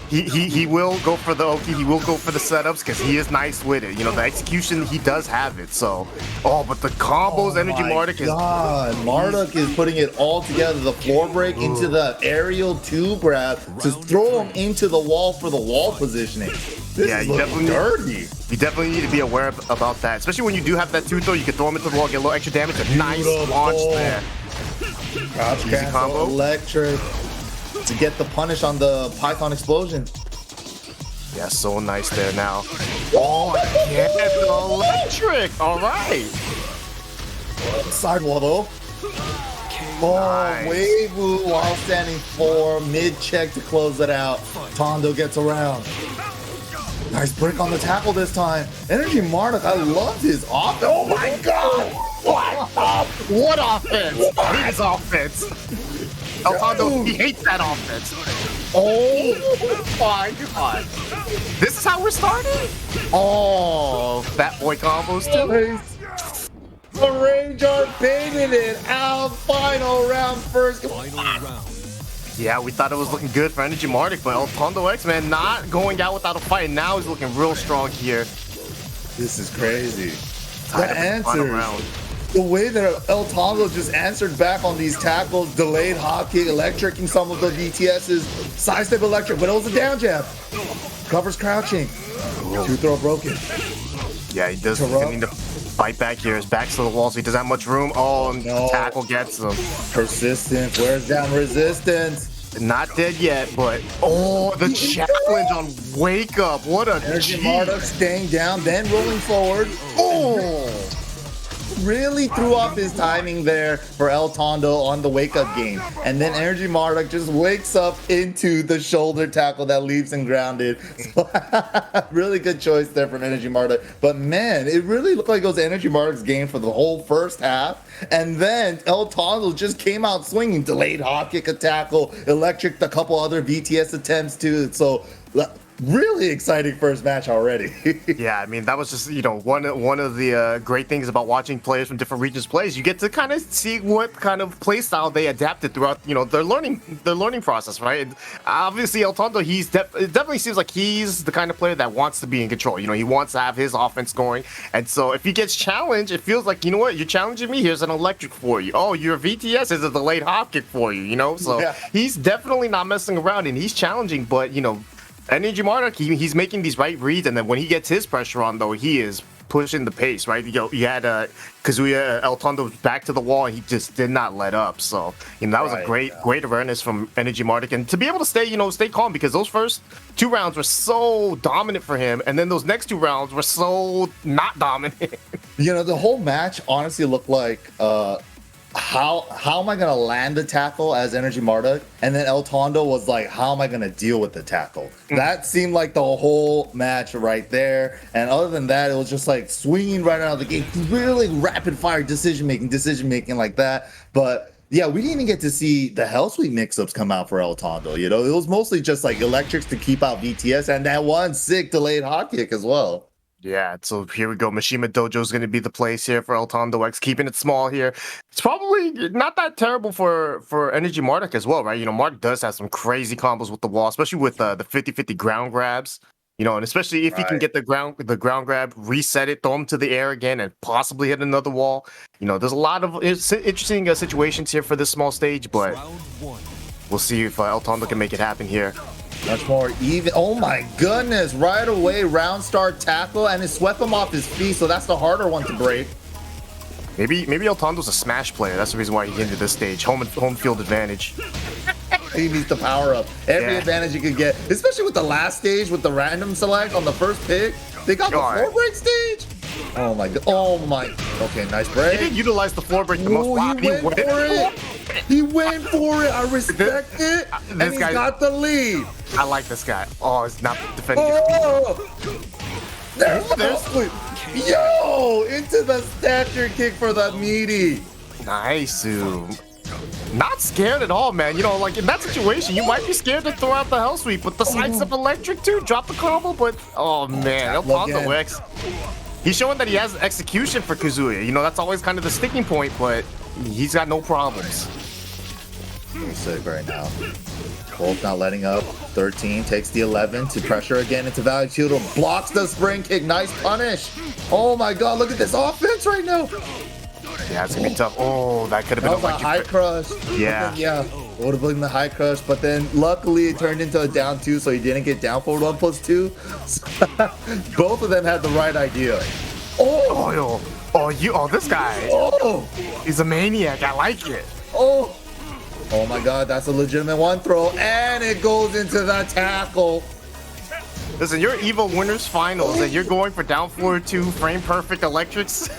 He will go for the Oki. He will go for the setups because he is nice with it. The execution, he does have it. So, but the combos, Energy Martic is. Martic is putting it all together. The floor break into the aerial 2 grab to throw him into the wall for the wall positioning. This is dirty. You definitely need to be aware about that, especially when you do have that 2-throw. You can throw him into the wall, get a little extra damage. A nice launch there. Crouch cancel, electric. To get the punish on the Python explosion. Yeah, so nice there now. Oh, yeah, the electric. All right. Sidewall though. Wave move while standing 4. Mid check to close it out. Tondo gets around. Nice break on the tackle this time. Energy Martic, I love his offense. Oh my god! What offense? His offense. El Tondo, he hates that offense. Oh my god. This is how we're starting? Oh, Fat Boy combos too. The Ranger baited it out. Final round first. Yeah, we thought it was looking good for Energy Martic, but El Tondo X-Man not going out without a fight. And now he's looking real strong here. This is crazy. The answers. The way that El Tondo just answered back on these tackles, delayed hop kick, electricing some of the DTSs, sidestep electric, but it was a down jab. Covers crouching. 2-throw broken. Yeah, he does need to fight back here. His back's to the wall, so he doesn't have much room. Oh, no. Tackle gets him. Persistence. Where's down resistance? Not dead yet, but the challenge on Wake Up. What a Energy Martic staying down, then rolling forward. Really threw off his timing there for El Tondo on the wake-up game. And then Energy Martic just wakes up into the shoulder tackle that leaves him grounded. So, really good choice there from Energy Martic. But man, it really looked like it was Energy Martic's game for the whole first half. And then El Tondo just came out swinging. Delayed hop kick, a tackle, electric, a couple other VTS attempts too. So really exciting first match already. Yeah, I mean, that was just, one of the great things about watching players from different regions play is you get to kind of see what kind of play style they adapted throughout, their learning process, right? And obviously, El Tondo, it definitely seems like he's the kind of player that wants to be in control. He wants to have his offense going. And so if he gets challenged, it feels like, you're challenging me, here's an electric for you. Oh, your VTS is a delayed hop kick for you, So he's definitely not messing around, and he's challenging, but, Energy Martic, he's making these right reads, and then when he gets his pressure on, though, he is pushing the pace, right? You had Kazuya El Tondo back to the wall, and he just did not let up. So, that was a great awareness from Energy Martic, and to be able to stay calm, because those first 2 rounds were so dominant for him, and then those next 2 rounds were so not dominant. The whole match honestly looked like how am I gonna land the tackle as Energy Martic? And then El Tondo was like, how am I gonna deal with the tackle? That seemed like the whole match right there. And other than that, it was just like swinging right out of the gate, really rapid fire decision making like that. But yeah, we didn't even get to see the Hell Sweep mix-ups come out for El Tondo. It was mostly just like electrics to keep out VTS and that one sick delayed hot kick as well. Yeah, so here we go. Mishima Dojo is going to be the place here for Eltondo X, keeping it small here. It's probably not that terrible for Energy Marduk as well, right? You know, Marduk does have some crazy combos with the wall, especially with the 50-50 ground grabs. You know, and especially if he can get the ground grab, reset it, throw him to the air again, and possibly hit another wall. You know, there's a lot of interesting situations here for this small stage, but we'll see if Eltondo can make it happen here. Much more even. Oh my goodness! Right away, round start tackle, and it swept him off his feet. So that's the harder one to break. Maybe Eltondo's a Smash player. That's the reason why he entered this stage. Home field advantage. He needs to power up every advantage he could get, especially with the last stage with the random select on the first pick. They got the floor break stage. Oh my god! Oh my! Okay, nice break. He didn't utilize the floor break the most. Wow, he went for it. He went for it. I respect it. And he's got the lead. I like this guy. Oh, he's not defending. Yo, into the stature kick for the meaty. Nice, not scared at all, man. You know, like in that situation, you might be scared to throw out the hell sweep, but the sidestep electric too, drop the combo, but oh man, Eltondo X. He's showing that he has execution for Kazuya. You know, that's always kind of the sticking point, but he's got no problems. He's sick right now. Bolt not letting up. 13 takes the 11 to pressure again into Value Shield. Blocks the spring kick. Nice punish. Oh my god, look at this offense right now. Yeah, it's gonna be tough. Oh, that could have been a high crush. Yeah. Yeah. Would have been the high crush, but then luckily it turned into a down 2, so he didn't get down for 1+2. Both of them had the right idea. Oh, this guy. Oh, he's a maniac. I like it. Oh my god, that's a legitimate one throw, and it goes into the tackle. Listen, you're EVO Winners Finals, and you're going for down 4-2 frame perfect electrics.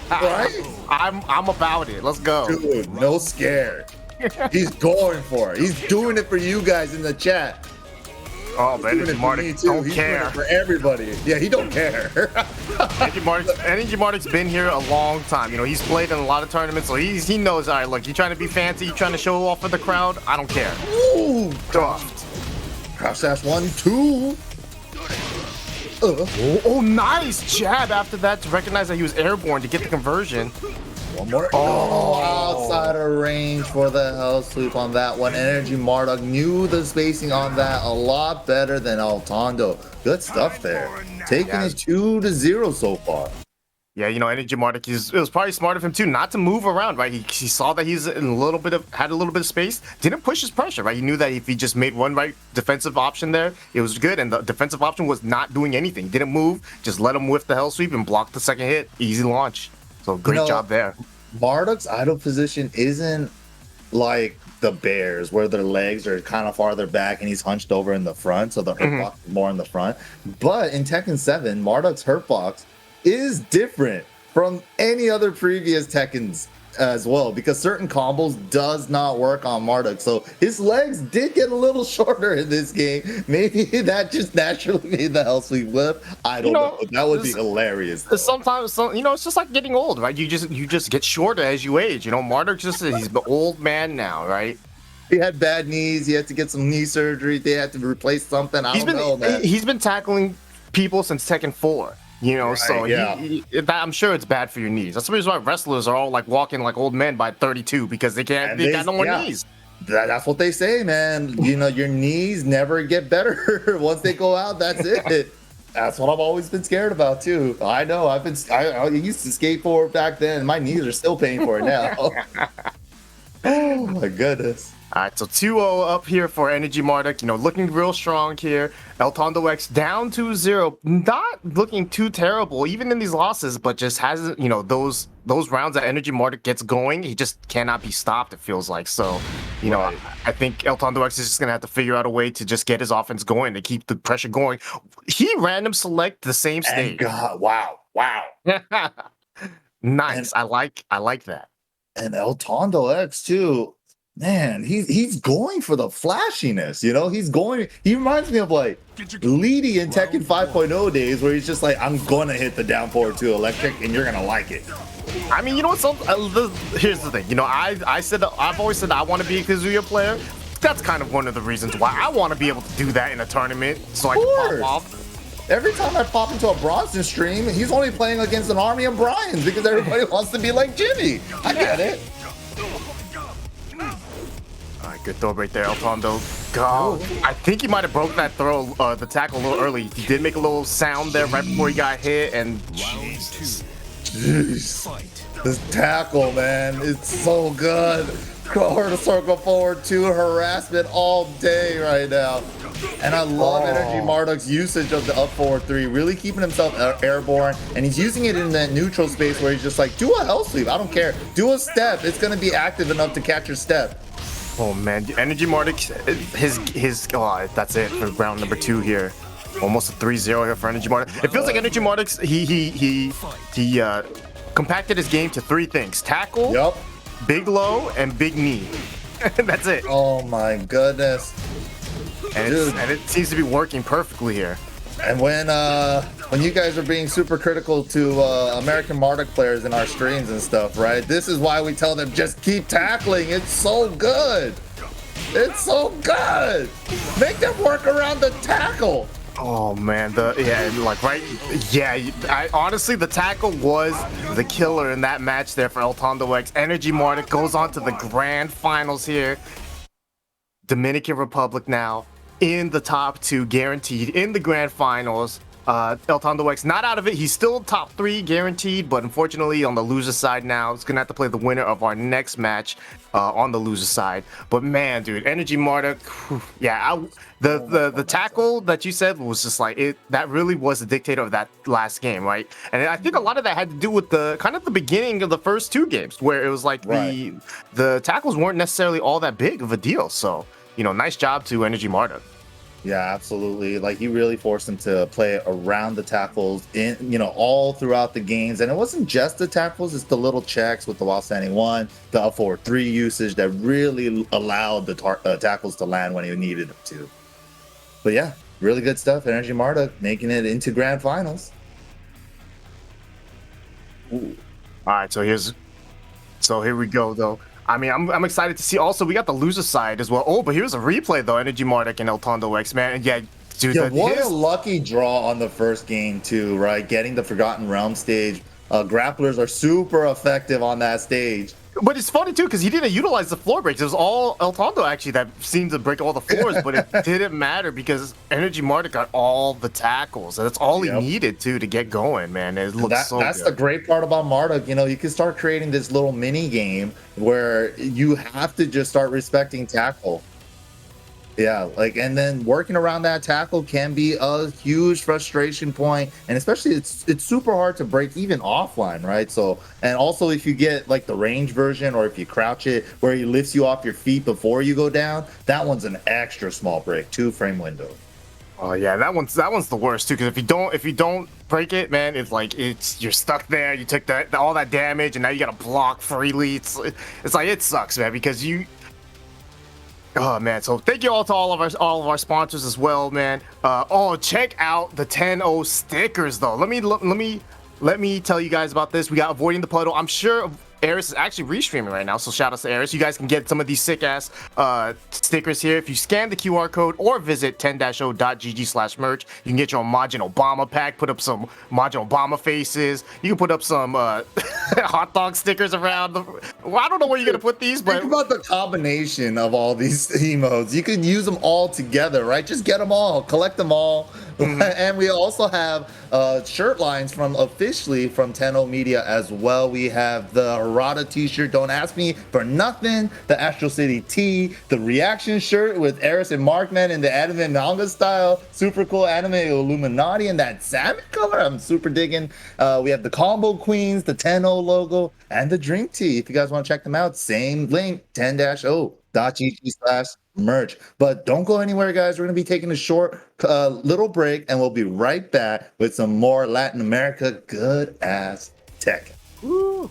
Right? I'm about it. Let's go. Dude, no scare. He's going for it. He's doing it for you guys in the chat. Oh, but Energy Marduk don't care. Doing it for everybody. Yeah, he don't care. Energy Marduk's been here a long time. You know, he's played in a lot of tournaments, so he knows. All right, look, you trying to be fancy, you trying to show off for the crowd. I don't care. Ooh, soft. Crouch dash 1, 2. Oh, nice jab after that to recognize that he was airborne to get the conversion. One more. Outside of range for the hell sweep on that one. Energy Marduk knew the spacing on that a lot better than Eltondo. Good stuff there. Taking it 2-0 so far. Yeah, you know, Energy Marduk, it was probably smart of him too not to move around, right? He saw that he's had a little bit of space, didn't push his pressure, right? He knew that if he just made one right defensive option there, it was good, and the defensive option was not doing anything. Didn't move, just let him whiff the hell sweep and block the second hit. Easy launch. So great job there. Marduk's idle position isn't like the Bears, where their legs are kind of farther back and he's hunched over in the front, so the hurt box is more in the front. But in Tekken 7, Marduk's hurt box is different from any other previous Tekkens as well, because certain combos does not work on Marduk. So his legs did get a little shorter in this game. Maybe that just naturally made the hell sweep whip. I don't know. That would be hilarious. Sometimes, you know, it's just like getting old, right? You just get shorter as you age. You know, Marduk he's an old man now, right? He had bad knees. He had to get some knee surgery. They had to replace something. I don't know, man. He's been tackling people since Tekken 4. You know, so I'm sure it's bad for your knees. That's the reason why wrestlers are all like walking like old men by 32, because they got no more knees. That's what they say, man. You know, your knees never get better. Once they go out, that's it. That's what I've always been scared about too. I know. I used to skateboard back then. My knees are still paying for it now. Oh my goodness. All right, so 2-0 up here for Energy Marduk. You know, looking real strong here. Eltondo X down 2-0. Not looking too terrible, even in these losses, but just hasn't, you know, those rounds that Energy Marduk gets going, he just cannot be stopped, it feels like. So, you know, I think Eltondo X is just going to have to figure out a way to just get his offense going, to keep the pressure going. He random select the same stage. God, wow. Nice. I like that. And Eltondo X too. Man, he's going for the flashiness, you know? He reminds me of like Leedy in Tekken 5.0 days, where he's just like, I'm gonna hit the down forward 2 electric and you're gonna like it. I mean, you know what? Here's the thing. You know, I've always said I want to be a Kazuya player. That's kind of one of the reasons why I want to be able to do that in a tournament, so I can pop off. Every time I pop into a Bronson stream, he's only playing against an army of Bryans because everybody wants to be like Jimmy. I get it. All right, good throw right there, Eltondo. God, I think he might have broke that throw, the tackle a little early. He did make a little sound there right before he got hit, and jeez. This tackle, man, it's so good. Quarter circle forward 2 harassment all day right now. And I love Energy Marduk's usage of the up forward 3, really keeping himself airborne, and he's using it in that neutral space where he's just like, do a hell sweep, I don't care. Do a step, it's gonna be active enough to catch your step. oh man, Energy Marduk, that's it for round number 2 here. Almost a 3-0 here for Energy Marduk. It feels like Energy Marduk's, he compacted his game to 3 things: tackle, big low, and big knee. That's it. Oh my goodness. And it seems to be working perfectly here. And when you guys are being super critical to American Marduk players in our streams and stuff, right? This is why we tell them just keep tackling. It's so good. It's so good. Make them work around the tackle. Oh man, honestly, the tackle was the killer in that match there for Eltondo X. Energy Marduk goes on to the grand finals here. Dominican Republic now in the top 2, guaranteed in the grand finals. Eltondo X not out of it. He's still top 3 guaranteed, but unfortunately on the loser side now, he's gonna have to play the winner of our next match on the loser side. But man, dude, Energy Marduk, the tackle that you said was just like it. That really was the dictator of that last game, right? And I think a lot of that had to do with the kind of the beginning of the first 2 games, where it was like the tackles weren't necessarily all that big of a deal. So nice job to Energy Marduk. Yeah, absolutely. Like, he really forced him to play around the tackles all throughout the games. And it wasn't just the tackles, it's the little checks with the while standing 1, the up forward 3 usage that really allowed the tackles to land when he needed them to. But yeah, really good stuff. Energy Marduk making it into grand finals. Ooh. All right, so here we go though. I mean, I'm excited to see. Also, we got the loser side as well. Oh, but here's a replay though. Energy Marduk and Eltondo X, man. And yeah, dude. Yeah, what a lucky draw on the first game too, right? Getting the Forgotten Realm stage. Grapplers are super effective on that stage. But it's funny too, because he didn't utilize the floor breaks. It was all Eltondo actually that seemed to break all the floors, but it didn't matter because Energy Marduk got all the tackles. And that's all he needed to get going, man. It looks so That's good. the great part about Marduk. You can start creating this little mini game where you have to just start respecting tackle. Yeah, and then working around that tackle can be a huge frustration point, and especially it's super hard to break even offline, right? So, and also if you get like the range version, or if you crouch it where he lifts you off your feet before you go down, that one's an extra small break, 2-frame window. Oh yeah, that one's the worst too, because if you don't break it, man, it's like you're stuck there. You took all that damage, and now you gotta block freely. It's like it sucks, man, because you. Oh man, so thank you all to all of our sponsors as well, man. Check out the 10-0 stickers though. Let me tell you guys about this. We got Avoiding the Puddle. I'm sure Eris is actually restreaming right now, so shout out to Eris. You guys can get some of these sick ass stickers here if you scan the QR code or visit 10-0.gg/merch. You can get your own Majin Obama pack, put up some Majin Obama faces. You can put up some hot dog stickers around. I don't know where you're gonna put these, but think about the combination of all these emotes. You could use them all together, right? Just get them all, collect them all. And we also have shirt lines officially from 10-0 Media as well. We have the Harada t-shirt, don't ask me for nothing, the Astral City tee, the reaction shirt with Eris and Markman in the anime manga style, super cool anime Illuminati in that salmon color, I'm super digging. We have the Combo Queens, the 10-0 logo, and the drink tee. If you guys want to check them out, same link, 10-0.gg/merch. But don't go anywhere, guys. We're going to be taking a short little break, and we'll be right back with some more Latin America good ass tech. Woo.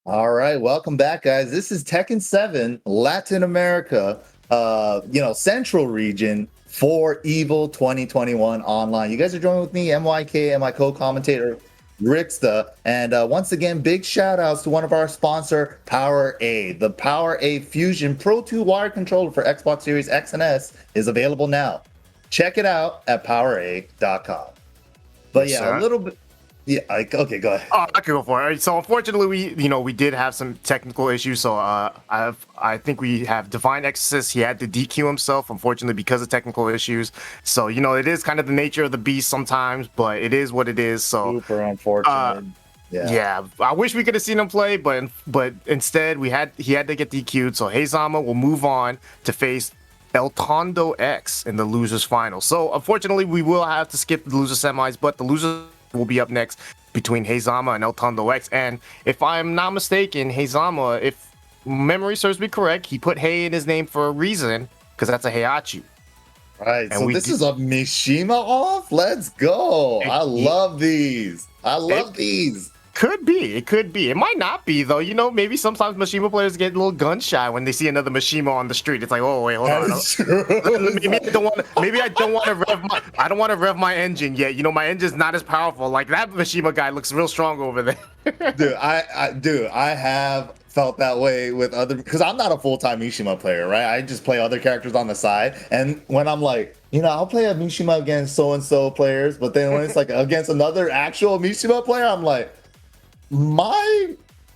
All right, welcome back, guys. This is Tekken 7 Latin America, Central region for EVO 2021 online. You guys are joining with me, MYK, and my co-commentator Rixta. And once again, big shout outs to one of our sponsor, Power A. The Power A Fusion Pro 2 wire controller for Xbox Series X and S is available now. Check it out at powera.com. But yeah, a little bit. Yeah, okay, go ahead. Oh, I can go for it. All right, so unfortunately, we did have some technical issues. So I think we have Divine Exorcist. He had to DQ himself, unfortunately, because of technical issues. So it is kind of the nature of the beast sometimes, but it is what it is. So super unfortunate. Yeah, I wish we could have seen him play, but instead he had to get DQ'd. So Heizama will move on to face El Tondo X in the losers final. So unfortunately, we will have to skip the loser semis, but the losers will be up next between Heizama and El Tondo X. And if I'm not mistaken, Heizama, if memory serves me correct, he put Hei in his name for a reason, because that's a Heihachi. Right, and so this is a Mishima off? Let's go. I love these. These. It could be. It might not be, though. Maybe sometimes Mishima players get a little gun shy when they see another Mishima on the street. It's like, oh wait, hold on. Maybe I don't want to rev my engine yet. My engine's not as powerful. Like that Mishima guy looks real strong over there. Dude, I have felt that way with other, because I'm not a full-time Mishima player, right? I just play other characters on the side, and when I'm like, I'll play a Mishima against so-and-so players, but then when it's like against another actual Mishima player, I'm like, my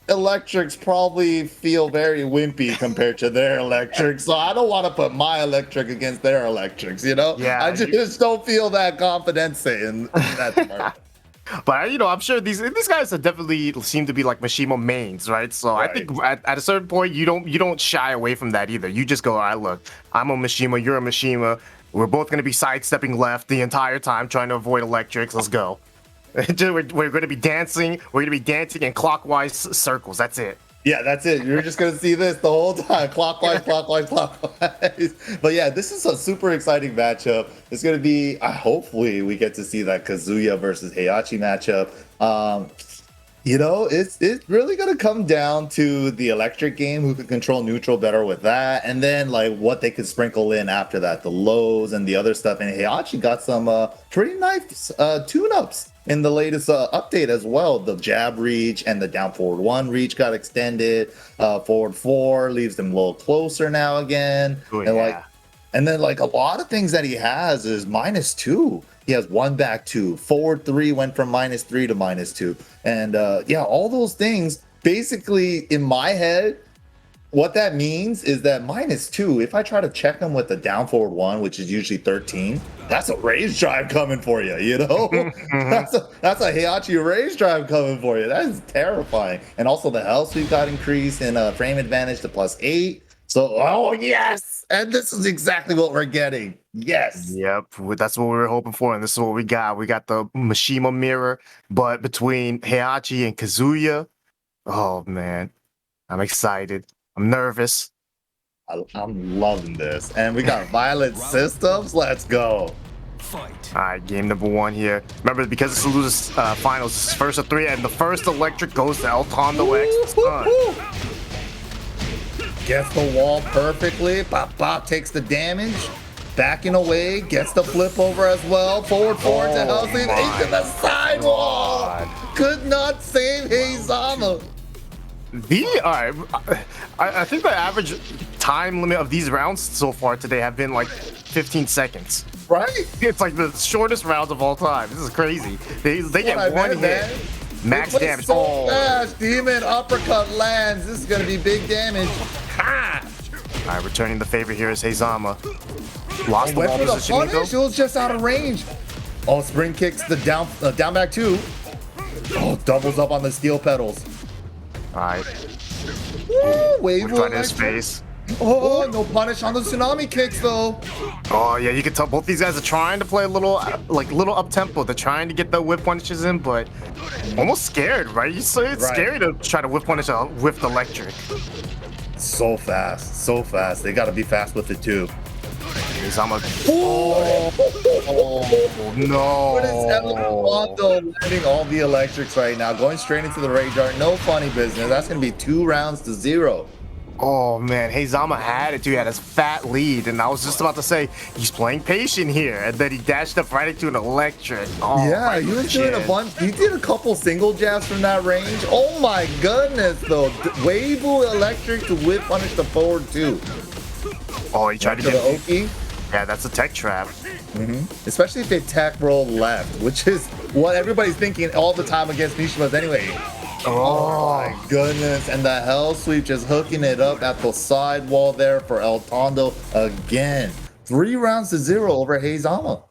electrics probably feel very wimpy compared to their electrics, so I don't want to put my electric against their electrics, Yeah, I just don't feel that confidence in that part. But I'm sure these guys definitely seem to be like Mishima mains, right? So right. I think at a certain point you don't shy away from that either. You just go, all right, look, I'm a Mishima, you're a Mishima. We're both gonna be sidestepping left the entire time, trying to avoid electrics. Let's go. We're going to be dancing. We're going to be dancing in clockwise circles. That's it. Yeah, that's it. You're just going to see this the whole time. Clockwise. But yeah, this is a super exciting matchup. It's going to be, hopefully we get to see that Kazuya versus Heihachi matchup. It's really going to come down to the electric game, who can control neutral better with that, and then like what they could sprinkle in after that, the lows and the other stuff. And Heihachi got some pretty nice tune-ups in the latest update as well. The jab reach and the down forward 1 reach got extended. Forward 4 leaves them a little closer now again. Ooh, and then a lot of things that he has is -2. He has 1 back 2. Forward 3 went from -3 to -2. And all those things, basically in my head, what that means is that -2, if I try to check him with the down forward 1, which is usually 13, that's a rage drive coming for you, That's a Heihachi rage drive coming for you. That is terrifying. And also the health sweep got increased in frame advantage to +8. So, oh yes! And this is exactly what we're getting. Yes. Yep, that's what we were hoping for, and this is what we got. We got the Mishima mirror, but between Heihachi and Kazuya, oh man, I'm excited. I'm nervous. I'm loving this. And we got Violent Systems. Let's go. All right, game number 1 here. Remember, because it's the losers finals, it's first of 3, and the first electric goes to El Tondo X. Gets the wall perfectly. Bop takes the damage. Backing away, gets the flip over as well. Forward to Helsing into the sidewall. Could not save Heizama. I think the average time limit of these rounds so far today have been like 15 seconds. Right? It's like the shortest rounds of all time. This is crazy. They get one hit. Max damage. So fast. Demon uppercut lands. This is going to be big damage. Ha! All right, returning the favor here is Heizama. Lost the wall positioning, though. It was just out of range. Oh, spring kicks the down back 2. Oh, doubles up on the steel pedals. All right. Wave right in his face. Oh, no punish on the tsunami kicks though. Oh yeah, you can tell both these guys are trying to play a little up tempo. They're trying to get the whip punishes in, but almost scared, right? It's scary to try to whip punish a whiffed electric. So fast. They got to be fast with it too. Heizama. Oh, no. What is Eltondo landing all the electrics right now? Going straight into the Rage Art. No funny business. That's going to be 2 rounds to 0. Oh man, Heizama had it too. He had his fat lead, and I was just about to say he's playing patient here, and then he dashed up right into an electric. Oh, yeah, he was doing a bunch. He did a couple single jabs from that range. Oh my goodness, though. Weibo electric to whip punish the forward two. Oh, he tried to get the Oki. Yeah, that's a tech trap. Especially if they tech roll left, which is what everybody's thinking all the time against Mishimas anyway. Oh my goodness, and the Hell Sweep just hooking it up at the side wall there for Eltondo again. 3 rounds to 0 over Heizama.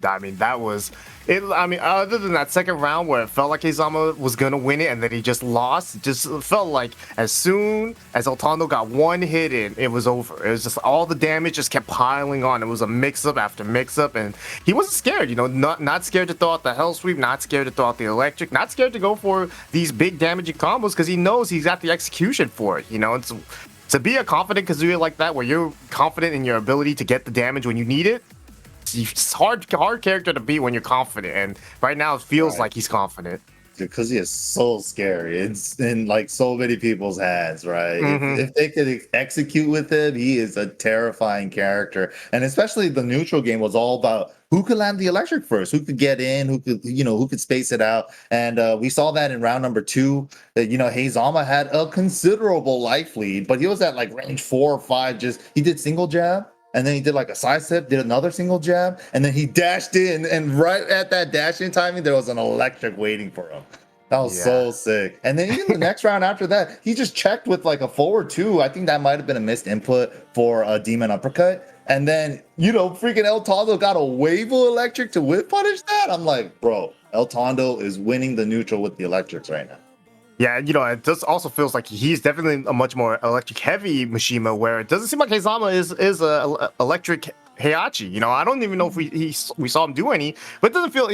I mean, that was it. I mean, other than that second round where it felt like Heizama was gonna win it and then he just lost, it just felt like as soon as Eltondo got one hit in, it was over. It was just all the damage just kept piling on. It was a mix-up after mix-up, and he wasn't scared. You know, not scared to throw out the Hell Sweep, not scared to throw out the electric, not scared to go for these big damaging combos because he knows he's got the execution for it. You know, it's to be a confident Kazuya like that, where you're confident in your ability to get the damage when you need it. It's hard character to be when you're confident, and right now it feels like he's confident. Because he is so scary. It's in like so many people's hands, right? If they could execute with him, he is a terrifying character. And especially the neutral game was all about who could land the electric first, who could get in, who could space it out. And we saw that in round number 2. That Heizama had a considerable life lead, but he was at like range 4 or 5. He did single jab. And then he did like a side step, did another single jab, and then he dashed in. And right at that dash in timing, there was an electric waiting for him. That was so sick. And then even the next round after that, he just checked with like a forward 2. I think that might have been a missed input for a demon uppercut. And then, freaking Eltondo got a Weibo electric to whip punish that. I'm like, bro, Eltondo is winning the neutral with the electrics right now. Yeah, it just also feels like he's definitely a much more electric heavy Mishima, where it doesn't seem like Heizama is a electric Heihachi. I don't even know if we saw him do any, but it doesn't feel,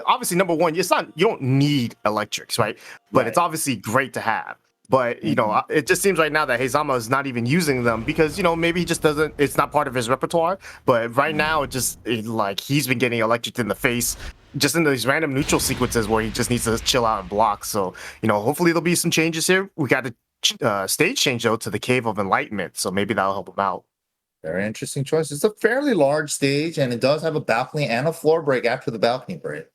obviously number one, you don't need electrics, right? But it's obviously great to have. But, it just seems right now that Heizama is not even using them because, maybe he just doesn't, it's not part of his repertoire. But right now, like he's been getting electric in the face just in these random neutral sequences where he just needs to chill out and block. So, hopefully there'll be some changes here. We got a stage change, though, to the Cave of Enlightenment. So maybe that'll help him out. Very interesting choice. It's a fairly large stage, and it does have a balcony and a floor break after the balcony break.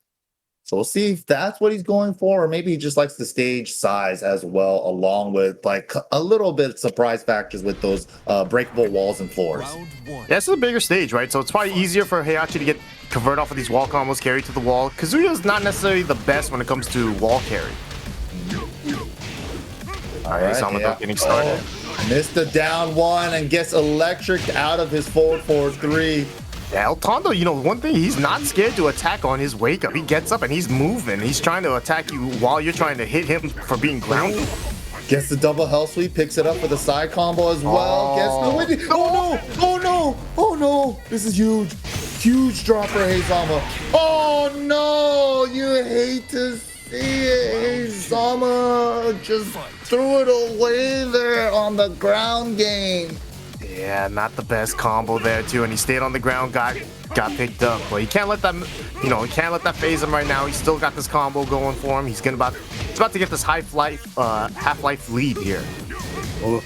So we'll see if that's what he's going for, or maybe he just likes the stage size as well, along with like a little bit of surprise factors with those breakable walls and floors. Yeah, it's a bigger stage, right? So it's probably easier for Heihachi to get convert off of these wall combos, carry to the wall. Kazuya is not necessarily the best when it comes to wall carry. All right, Heizama getting started. Missed the down 1 and gets electric out of his forward 3. Yeah, Eltondo, one thing, he's not scared to attack on his wake up. He gets up and he's moving. He's trying to attack you while you're trying to hit him for being grounded. Gets the double hell sweep, picks it up for the side combo as well. Gets the Oh no! This is huge. Huge drop for Heizama. Oh no! You hate to see it. Heizama just threw it away there on the ground game. Yeah, not the best combo there too, and he stayed on the ground, got picked up. But he can't let that, he can't let that phase him right now. He's still got this combo going for him. He's about to get this half-life lead here. Oh,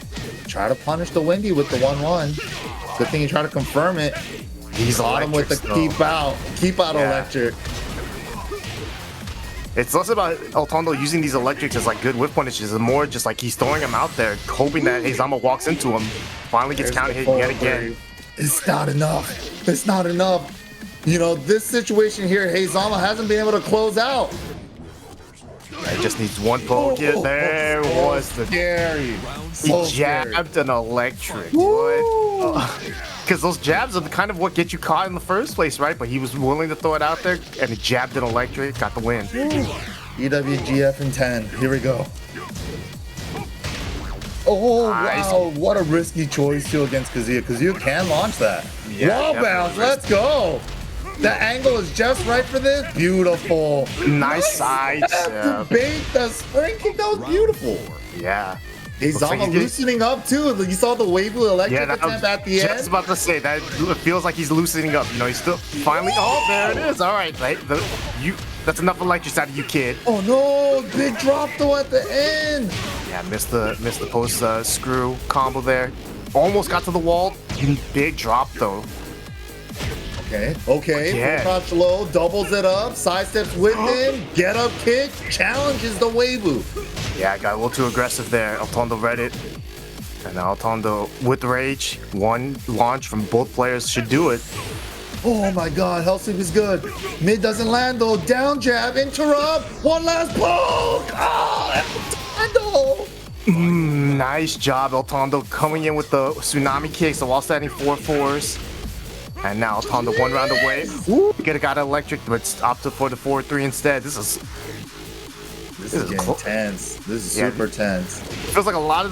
try to punish the Windy with the 1-1. Good thing he tried to confirm it. He's got him with the keep out electric. It's less about Eltondo using these electrics as like good whip punishes, and more just like he's throwing them out there, hoping that Heizama walks into him, finally gets counter hit yet again. It's not enough. It's not enough. This situation here, Heizama hasn't been able to close out. He just needs one poke here. There was the scary. He jabbed an electric. What? Because those jabs are kind of what get you caught in the first place, right? But he was willing to throw it out there, and he jabbed an electric, got the win. EWGF in 10. Here we go. Oh, nice. Wow. What a risky choice, too, against Kazuya. Kazuya can launch that. Wall bounce. Let's go. The angle is just right for this. Beautiful. Nice side. To bait the spring kick. That was beautiful. Yeah. Izama loosening up too. You saw the Weibo electric attempt at the end. Just about to say that it feels like he's loosening up. You know, he's still finally. Oh, there it is. All right, that's enough electrics out of you, kid. Oh no, big drop though at the end. Yeah, missed the post screw combo there. Almost got to the wall. Big drop though. Okay. Yeah. Crouch low, doubles it up, sidesteps with him, get up kick, challenges the Weibo. Yeah, I got a little too aggressive there. Altondo read it. And now Altondo with rage. One launch from both players should do it. Oh my god, Hell Sweep is good. Mid doesn't land though. Down jab, interrupt. One last poke. Altondo. Nice job, Altondo coming in with the tsunami kick. So while standing 4-4s. And now Altondo 1 round away. Ooh, could have got electric, but opted for the 4-3 instead. This is getting tense. This is super tense. Feels like a lot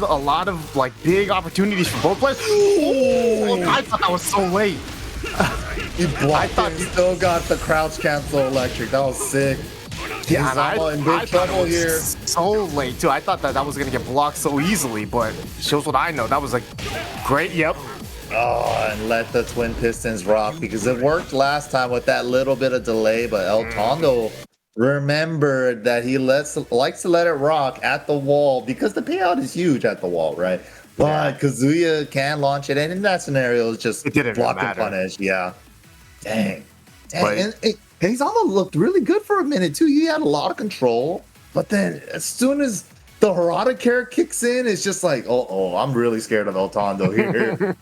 of like big opportunities for both players. Ooh, I thought that was so late. He blocked it, still got the crouch cancel electric. That was sick. Yeah, Izama in big trouble here. So late too. I thought that was gonna get blocked so easily, but shows what I know. That was like great. Yep. Oh, and let the twin pistons rock because it worked last time with that little bit of delay, but Altondo remembered that he likes to let it rock at the wall because the payout is huge at the wall, right? But Kazuya can launch it, and in that scenario, it's just block and punish. Yeah. Dang. And Izama looked really good for a minute too. He had a lot of control, but then as soon as the Harada carry kicks in, it's just like, oh, I'm really scared of Altondo here.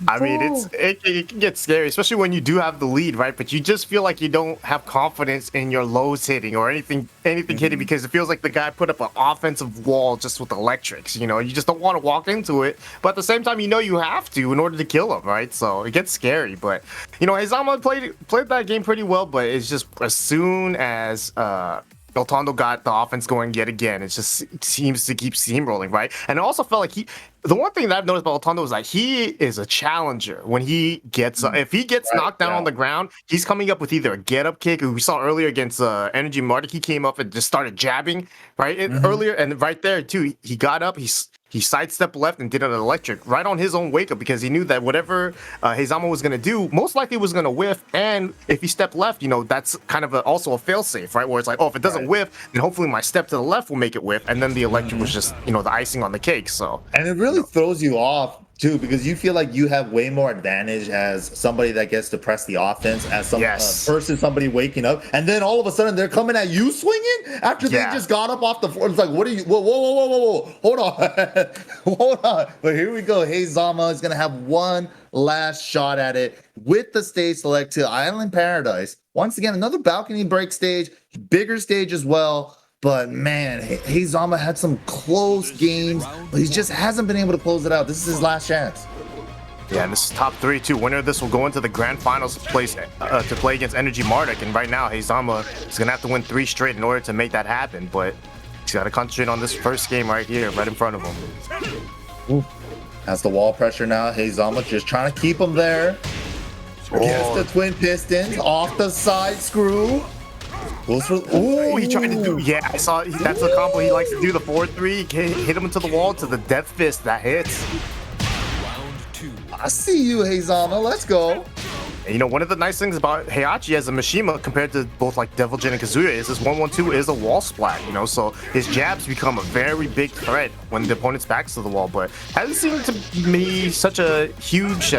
I mean, it can get scary, especially when you do have the lead, right? But you just feel like you don't have confidence in your lows hitting or anything hitting because it feels like the guy put up an offensive wall just with electrics. You know, you just don't want to walk into it, but at the same time, you know you have to in order to kill him, right? So it gets scary. But you know, Izama played that game pretty well, but it's just as soon as Altondo got the offense going yet again, it just seems to keep steamrolling, right? And it also felt like the one thing that I've noticed about Altondo is like he is a challenger when he gets if he gets knocked down on the ground, he's coming up with either a get up kick. We saw earlier against Energy Martic, he came up and just started jabbing right earlier, and right there too, he got up, he sidestepped left and did an electric right on his own wake up because he knew that whatever Izama was going to do, most likely was going to whiff. And if he stepped left, you know, that's kind of also a fail safe, right? Where it's like, oh, if it doesn't whiff, then hopefully my step to the left will make it whiff. And then the electric was just, you know, the icing on the cake. So, and it really throws you off too, because you feel like you have way more advantage as somebody that gets to press the offense as some versus somebody waking up, and then all of a sudden they're coming at you swinging after they just got up off the floor. It's like, what are you? Whoa! Hold on, hold on. But here we go. Izama is gonna have one last shot at it with the stage select to Island Paradise. Once again, another balcony break stage, bigger stage as well. But man, Izama had some close games, but he just hasn't been able to close it out. This is his last chance. Yeah, and this is top 3 too. Winner of this will go into the grand finals to play against Energy Martic. And right now, Izama is gonna have to win 3 straight in order to make that happen. But he's got to concentrate on this first game right here, right in front of him. Ooh. Has the wall pressure now. Izama just trying to keep him there. Gets the twin pistons off the side screw. Oh, he tried to do. Yeah, I saw. That's a combo he likes to do. The 4-3, hit him into the wall to the death fist. That hits. I see you, Izama. Let's go. And you know, one of the nice things about Heihachi as a Mishima compared to both like Devil Jin and Kazuya is this 1-1-2 is a wall splat, you know, so his jabs become a very big threat when the opponent's back's to the wall, but hasn't seemed to be such a huge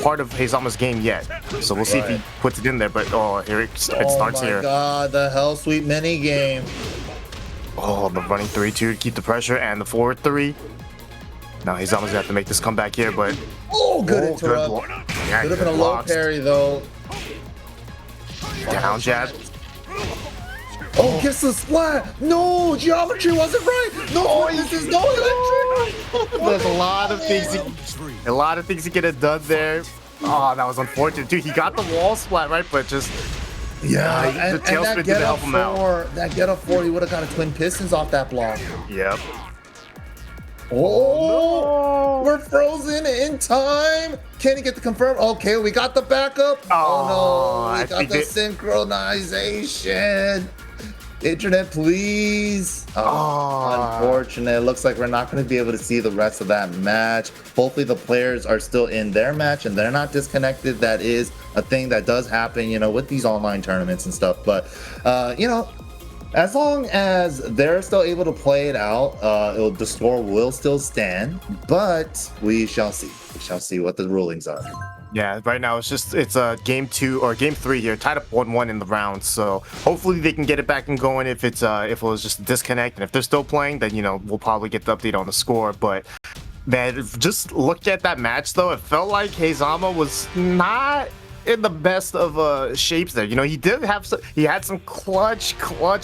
part of Izama's game yet. So we'll see if he puts it in there, but here it starts here. Oh my god, the Hell Sweep mini game. Oh, the running 3-2 to keep the pressure and the 4-3. Now Izama's gonna have to make this comeback here, but good interrupt. Yeah, could have been a low parry though. Down jab. Oh, gets the splat. No, geometry wasn't right. No, this is no electric. There's a lot of things he could have done there. Oh, that was unfortunate too. He got the wall splat right, but just and the tail spin didn't help him out. That get up 4, he would have got a twin pistons off that block. Yep. Oh, no. We're frozen in time. Can he get the confirm? Okay, we got the backup. Oh no, we got the synchronization. Internet, please. Unfortunate. It looks like we're not going to be able to see the rest of that match. Hopefully the players are still in their match and they're not disconnected. That is a thing that does happen, you know, with these online tournaments and stuff. But, you know, as long as they're still able to play it out, the score will still stand. But we shall see. We shall see what the rulings are. Yeah, right now it's game 2 or game 3 here, tied up 1-1 in the round. So hopefully they can get it back and going if it was just a disconnect. And if they're still playing, then, you know, we'll probably get the update on the score. But man, just look at that match though. It felt like Heizama was not in the best of shapes there. You know, he had some clutch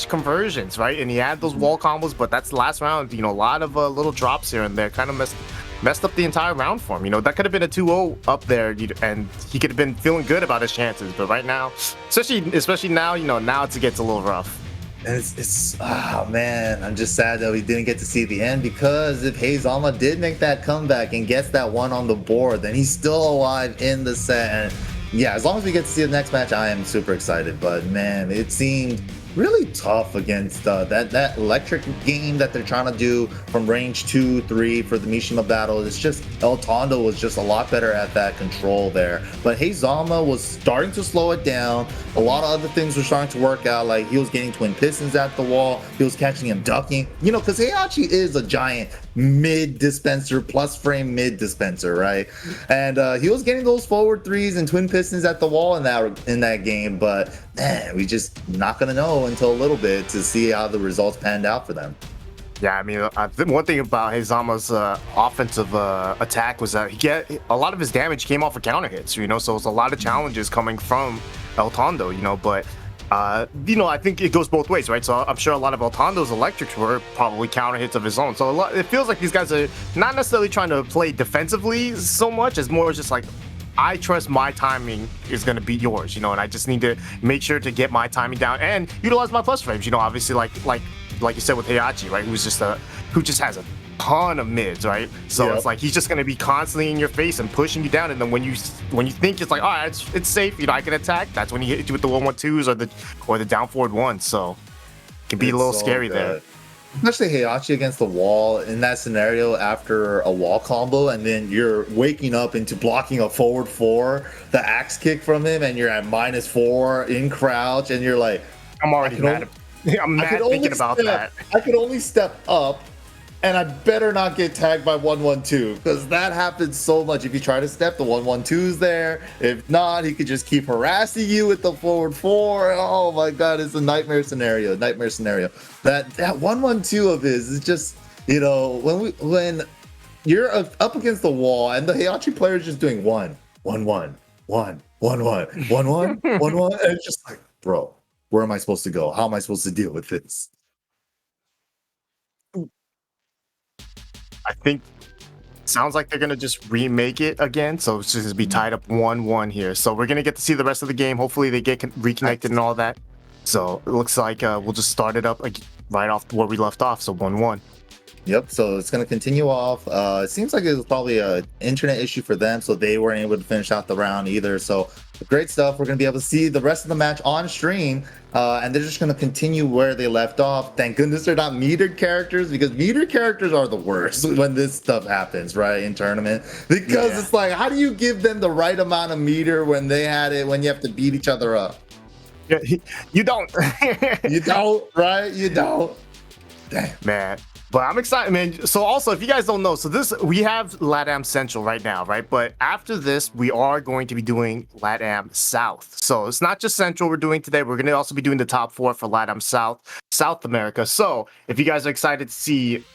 conversions, right? And he had those wall combos, but that's the last round. You know, a lot of little drops here and there, kind of messed up the entire round for him. You know, that could have been a 2-0 up there, and he could have been feeling good about his chances. But right now, especially now, you know, now it gets a little rough. And it's oh man, I'm just sad that we didn't get to see the end, because if Heizama did make that comeback and gets that one on the board, then he's still alive in the set. And yeah, as long as we get to see the next match, I am super excited. But man, it seemed really tough against that electric game that they're trying to do from range 2-3 for the Mishima battle. It's just El Tondo was just a lot better at that control there, but Heizama was starting to slow it down. A lot of other things were starting to work out, like he was getting twin pistons at the wall, he was catching him ducking, you know, because Heihachi is a giant mid dispenser, plus frame mid dispenser, right? And he was getting those forward threes and twin pistons at the wall in that game. But man, we just not gonna know until a little bit to see how the results panned out for them. Yeah, I mean, one thing about Heizama's offensive attack was that a lot of his damage came off of counter hits, you know, so it's a lot of challenges coming from El Tondo, you know, but you know, I think it goes both ways, right? So I'm sure a lot of El Tondo's electrics were probably counter hits of his own. So it feels like these guys are not necessarily trying to play defensively so much, as more just like, I trust my timing is going to beat yours, you know, and I just need to make sure to get my timing down and utilize my plus frames, you know, obviously like you said with Heihachi, right? Who just has a ton of mids, right? So It's like he's just going to be constantly in your face and pushing you down, and then when you think it's like, all right, it's safe, you know, I can attack, that's when he hits you with the 1-1-2s or the down forward ones. So it can be a little scary there. Especially Heihachi against the wall in that scenario after a wall combo, and then you're waking up into blocking a forward 4, the axe kick from him, and you're at -4 in crouch, and you're like, I'm already mad. I'm mad thinking about that. I could only step up, and I better not get tagged by 1-1-2, because that happens so much. If you try to step, the 1-1-2's there. If not, he could just keep harassing you with the forward 4. Oh my god, it's a nightmare scenario. That 1-1-2 of his is just, you know, when you're up against the wall and the Heihachi player is just doing 1-1-1, 1-1, 1-1, 1-1, 1-1, and it's just like, bro, where am I supposed to go? How am I supposed to deal with this? I think sounds like they're gonna just remake it again, so it's just gonna be tied up 1-1 here. So we're gonna get to see the rest of the game. Hopefully they get reconnected and all that. So it looks like we'll just start it up right off where we left off. So 1-1. Yep, so it's going to continue off. It seems like it was probably an internet issue for them, so they weren't able to finish out the round either. So great stuff. We're going to be able to see the rest of the match on stream, and they're just going to continue where they left off. Thank goodness they're not metered characters, because metered characters are the worst when this stuff happens, right, in tournament. Because it's like, how do you give them the right amount of meter when they had it, when you have to beat each other up? Yeah, you don't. You don't, right? You don't. Damn. Man. But I'm excited, man. So also, if you guys don't know, so we have LATAM Central right now, right? But after this, we are going to be doing LATAM South. So it's not just Central we're doing today. We're going to also be doing the top 4 for LATAM South America. So if you guys are excited to see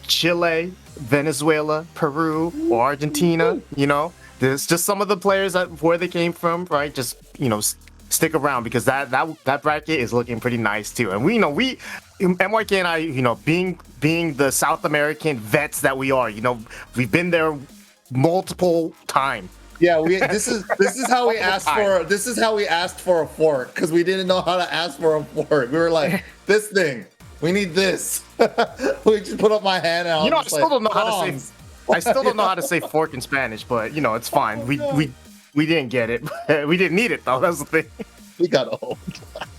Chile, Venezuela, Peru, or Argentina, you know, there's just some of the players where they came from, right? Just, you know, stick around, because that bracket is looking pretty nice too. And we MYK and I, you know, being the South American vets that we are, you know, we've been there multiple times. Yeah, this is how we asked for a fork, because we didn't know how to ask for a fork. We were like, this thing, we need this. We just put up my hand and I still don't know how to say. I still don't know how to say fork in Spanish, but you know, it's fine. We didn't get it. We didn't need it though. That's the thing. we got old.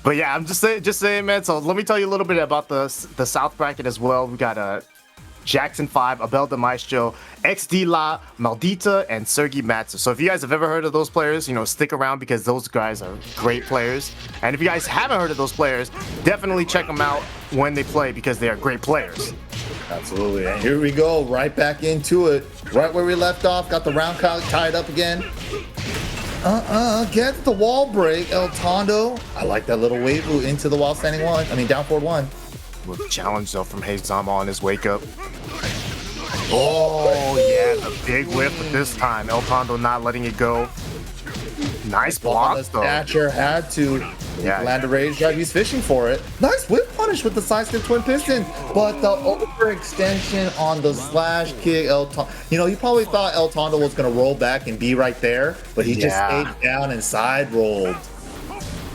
But yeah, I'm just saying, man. So let me tell you a little bit about the South bracket as well. We got Jackson 5, Abel de Maestro, XD La, Maldita, and Sergey Matsu. So if you guys have ever heard of those players, you know, stick around because those guys are great players. And if you guys haven't heard of those players, definitely check them out when they play because they are great players. Absolutely. And here we go, right back into it. Right where we left off, got the round tied up again. Gets the wall break, El Tondo. I like that little wave into the wall standing one. I mean, down forward one. With the challenge though from Heizama on his wake up. Oh yeah, the big whiff, but this time El Tondo not letting it go. Nice block though. Thatcher had to land a rage drive. He's fishing for it. Nice whip punish with the sidestep twin piston, but the overextension on the slash kick. You know, he probably thought El Tondo was gonna roll back and be right there, but he just stayed down and side rolled.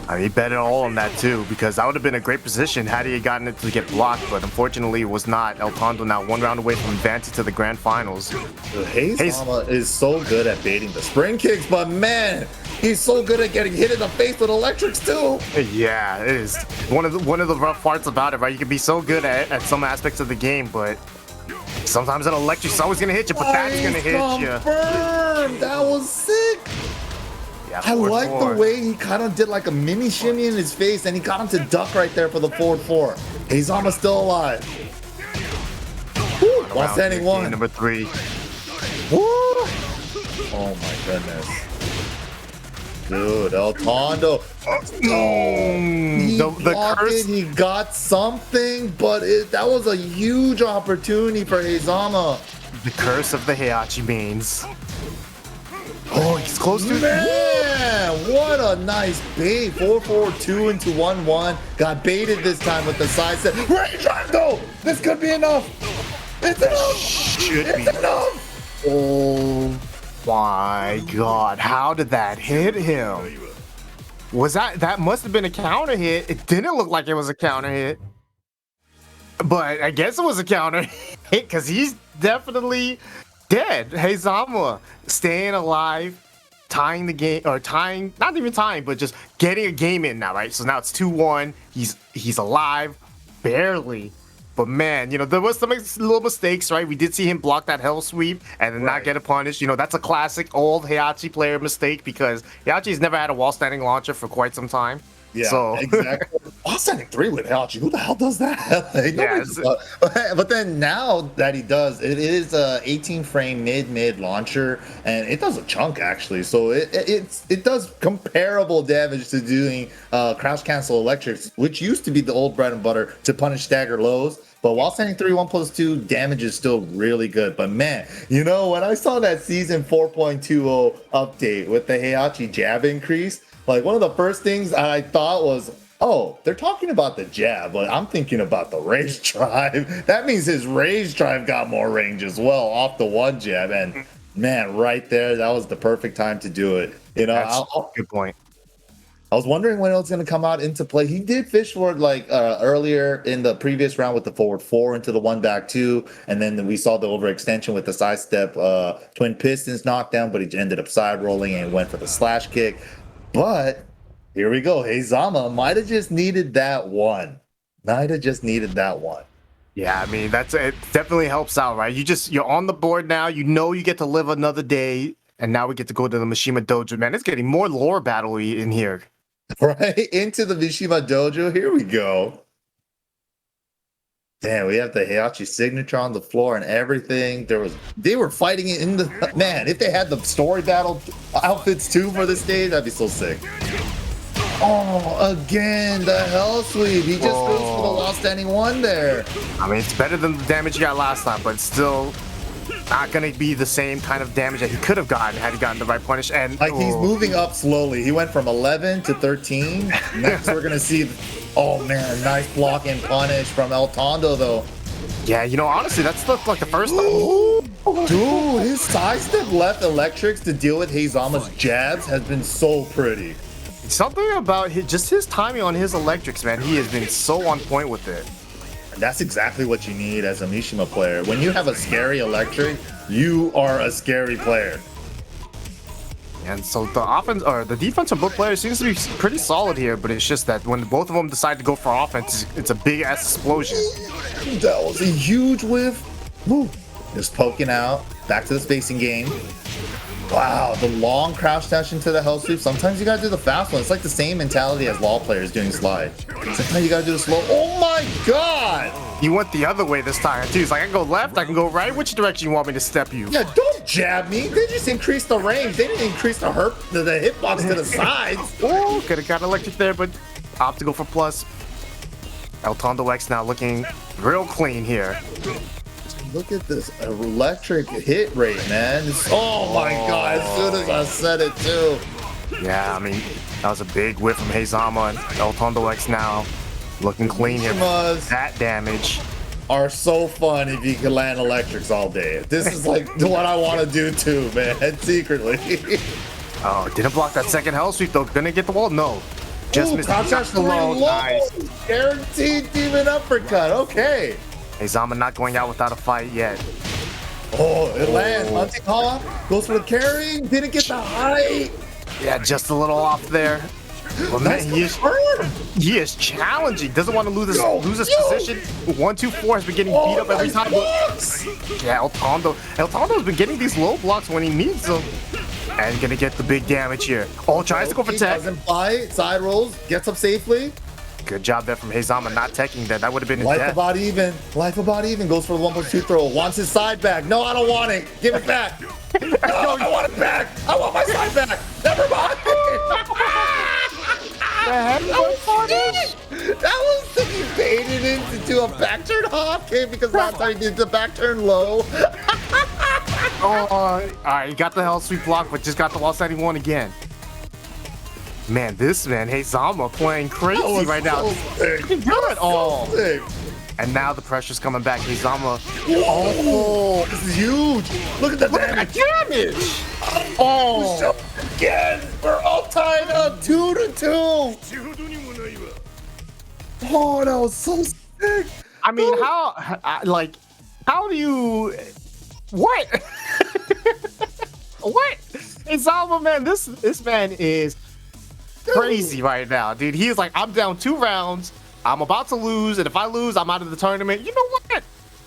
I mean, he bet it all on that too, because that would have been a great position had he gotten it to get blocked, but unfortunately it was not. El Tondo now one round away from advancing to the grand finals. Heizama is so good at baiting the spring kicks, but man, he's so good at getting hit in the face with electrics too. Yeah, it is one of the rough parts about it, right? You can be so good at some aspects of the game, but sometimes an electric's always gonna hit you, but that's gonna hit you. That was sick. Yeah, I like the way he kind of did like a mini shimmy in his face, and he got him to duck right there for the forward 4. Heizama's still alive. While standing one. Number 3. Woo! Oh my goodness. Dude, El Tondo. He blocked it, he got something, but that was a huge opportunity for Heizama. The curse of the Heihachi mains. Oh, he's close to it. Man, what a nice bait. 4-4-2 into 1-1. Got baited this time with the side step. Rage drive though. This could be enough. It's enough. It's enough. Oh my god. How did that hit him? Was that must have been a counter hit. It didn't look like it was a counter hit. But I guess it was a counter hit because he's definitely dead. Heizama staying alive, tying the game, or tying, not even tying, but just getting a game in now, right? So now it's 2-1. He's alive, barely. But man, you know, there was some little mistakes, right? We did see him block that hell sweep and then not get a punish. You know, that's a classic old Heihachi player mistake because Heihachi's never had a wall standing launcher for quite some time. Yeah, so. Exactly. Wall standing 3 with Heihachi. Who the hell does that? But then now that he does, it is a 18 frame mid launcher, and it does a chunk actually. So it does comparable damage to doing crouch cancel electrics, which used to be the old bread and butter to punish stagger lows. But while standing 3, 1+2, damage is still really good. But man, you know, when I saw that season 4.20 update with the Heihachi jab increase, like one of the first things I thought was, oh, they're talking about the jab, but I'm thinking about the rage drive. That means his rage drive got more range as well off the one jab. And man, right there, that was the perfect time to do it. You know, good point. I was wondering when it was going to come out into play. He did fish for it like earlier in the previous round with the forward 4 into the 1 back 2, and then we saw the overextension with the side step twin pistons knockdown, but he ended up side rolling and went for the slash kick. But here we go. Heizama might have just needed that one. Yeah, I mean, it definitely helps out, right? You're on the board now. You know you get to live another day, and now we get to go to the Mishima Dojo. Man, it's getting more lore battle-y in here. Right into the Mishima Dojo. Here we go. Damn, we have the Heihachi signature on the floor and everything. They were fighting it in the man. If they had the story battle outfits too for this stage, that'd be so sick. Oh, again the hell sweep. He just goes for the while standing 1 there. I mean, it's better than the damage he got last time, but it's still not gonna be the same kind of damage that he could have gotten had he gotten the right punish. And like he's moving up slowly. He went from 11 to 13. Next we're gonna see. Oh man, nice block and punish from El Tondo though. Yeah, you know, honestly, that's like the first time. Dude, his sidestep left electrics to deal with Heizama's jabs has been so pretty. Something about his timing on his electrics, man. He has been so on point with it. And that's exactly what you need as a Mishima player. When you have a scary electric, you are a scary player. And so the offense or the defense of both players seems to be pretty solid here, but it's just that when both of them decide to go for offense, it's a big ass explosion. That was a huge whiff. Woo. Just poking out. Back to the spacing game. Wow, the long crouch dash into the hell sweep. Sometimes you gotta do the fast one. It's like the same mentality as LoL players doing slide. Sometimes you gotta do the slow. Oh my god! You went the other way this time too. It's like I can go left, I can go right. Which direction you want me to step you? Yeah, don't jab me. They just increased the range. They didn't increase the hitbox to the sides. Oh, could have got electric there, but opt to go for plus. El Tondo X now looking real clean here. Look at this electric hit rate, man. Oh my god, as soon as I said it too. Yeah, I mean, that was a big whiff from Heizama and El Tondo X now looking clean here. That damage. Are so fun if you can land electrics all day. This is like what I want to do too, man, secretly. Oh, didn't block that second hell sweep though. Gonna get the wall? No. Just missed just alone. Nice. Guaranteed demon uppercut. Okay. Heizama not going out without a fight yet. Oh, it lands. Hunting Hawk goes for the carry. Didn't get the height. Yeah, just a little off there. Well, man, he is challenging. Doesn't want to lose his position. 1-2-4 has been getting beat up every time. Yeah, El Tondo's been getting these low blocks when he needs them. And gonna get the big damage here. Oh, tries to go for tech. Doesn't fight. Side rolls. Gets up safely. Good job there from Heizama not teching that. That would have been his Life death. about even. Life about even. Goes for the 1+2 throw. Wants his side back. No, I don't want it. Give it back. No, I want it back. I want my side back. Never mind. That was he baited it to do a back turn hop kick because last time he did the back turn low. All right, he got the hell sweep block, but just got the wall setting one again. Man, Heizama playing crazy right now. Good at all. And now the pressure's coming back. Heizama. Oh, this is huge. Look at the damage. Oh, again, we're all tied up 2-2. Oh, that was so sick. I mean, how do you, what? What? Heizama, man, this man is crazy right now, dude. He is like, I'm down 2 rounds. I'm about to lose, and if I lose, I'm out of the tournament. You know what?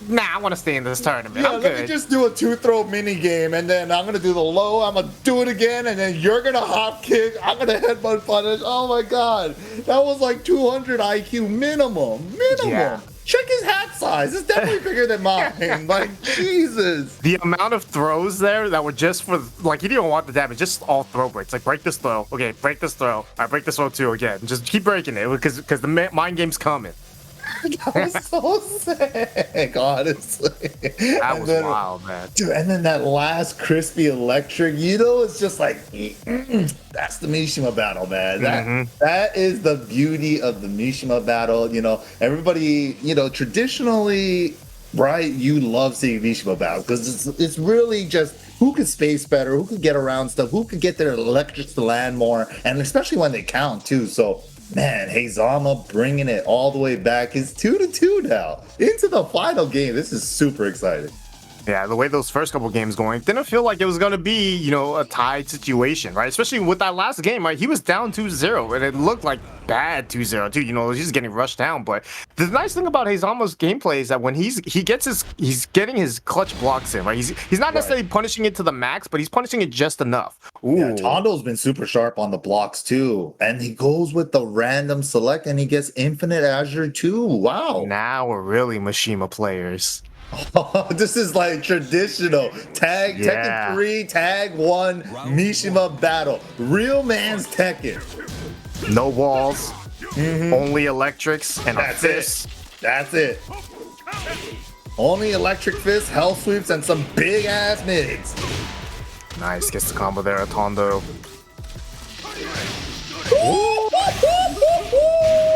Nah, I want to stay in this tournament. Yeah, I'm let good. me just do a 2-throw mini game, and then I'm gonna do the low. I'm gonna do it again, and then you're gonna hop kick. I'm gonna headbutt punish. Oh my god, that was like 200 IQ minimum. Yeah. Check his hat size. It's definitely bigger than mine. Like, Jesus. The amount of throws there that were just for, like, he didn't want the damage, just all throw breaks. Like, break this throw. Okay, break this throw. All right, break this throw too again. Just keep breaking it because the mind game's coming. That was so sick, honestly. That was wild, man. Dude, and then that last crispy electric, it's just like, that's the Mishima battle, man. That is the beauty of the Mishima battle. Everybody, traditionally, right, you love seeing Mishima battles because it's really just who could space better, who could get around stuff, who could get their electrics to land more, and especially when they count, too. So, man, Heizama bringing it all the way back. It's 2-2 now into the final game. This is super exciting. Yeah, the way those first couple games going, didn't feel like it was going to be, a tied situation, right? Especially with that last game, right? He was down 2-0, and it looked like bad 2-0 too. He's just getting rushed down. But the nice thing about Heizama's gameplay is that when he's getting his clutch blocks in, right? He's not necessarily punishing it to the max, but he's punishing it just enough. Ooh. Yeah, Tondo's been super sharp on the blocks too, and he goes with the random select, and he gets infinite Azure too. Wow! Now we're really Mishima players. Oh, this is like traditional Tekken 3, Tag 1, Mishima battle. Real man's Tekken. No walls, only electrics and a fist. That's it. Only electric fist, hell sweeps, and some big ass mids. Nice, gets the combo there, Tondo.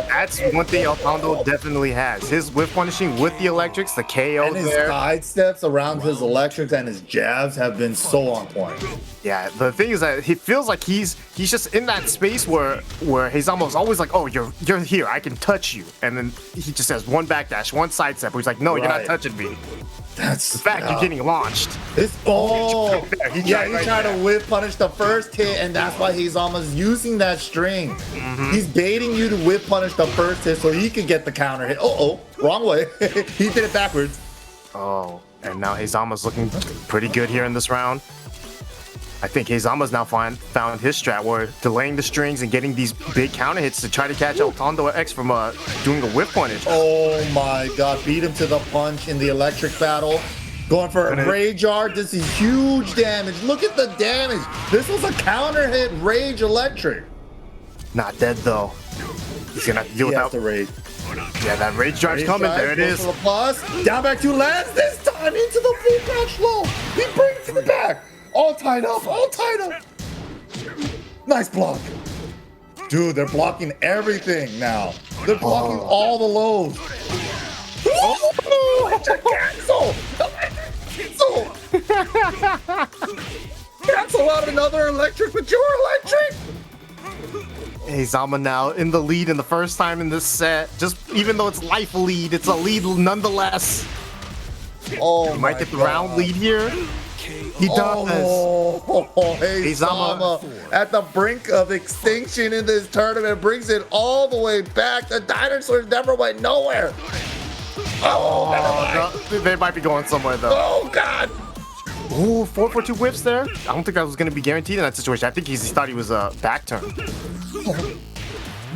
That's one thing El Tondo definitely has. His whiff punishing with the electrics, the KO and his there. side steps around his electrics and his jabs have been so on point. Yeah, the thing is that he feels like he's just in that space where Heizama's always like, oh, you're here, I can touch you. And then he just has one backdash, one side step where he's like, no, you're not touching me. That's In fact, you're getting launched. He's right trying there. to whip punish the first hit, and that's why he's almost using that string. He's baiting you to whip punish the first hit so he can get the counter hit. Wrong way. He did it backwards. Oh, and now Heizama's looking pretty good here in this round. I think Heizama's now found his strat where delaying the strings and getting these big counter hits to try to catch Altondo X from doing a whip punish. Oh my god, beat him to the punch in the electric battle. Going for a Rage Art. This is huge damage. Look at the damage. This was a counter hit Rage Electric. Not dead though. He's gonna have to deal with the Rage. Yeah, that Rage Drive's coming. There it is. For the plus. Down back to lands this time into the full crouch low. He brings it back. All tied up. All tied up. Nice block. Dude, they're blocking everything now. They're blocking all the lows. Cancel! Cancel out another electric with your electric! Heizama now in the lead in the first time in this set. Just even though it's life lead, it's a lead nonetheless. Oh, he might get the round lead here. He does. Heizama at the brink of extinction in this tournament brings it all the way back. The dinosaurs never went nowhere. They might be going somewhere though. Oh god. Ooh, 4-4-2 whips there. I don't think that was going to be guaranteed in that situation. I think he thought he was a back turn.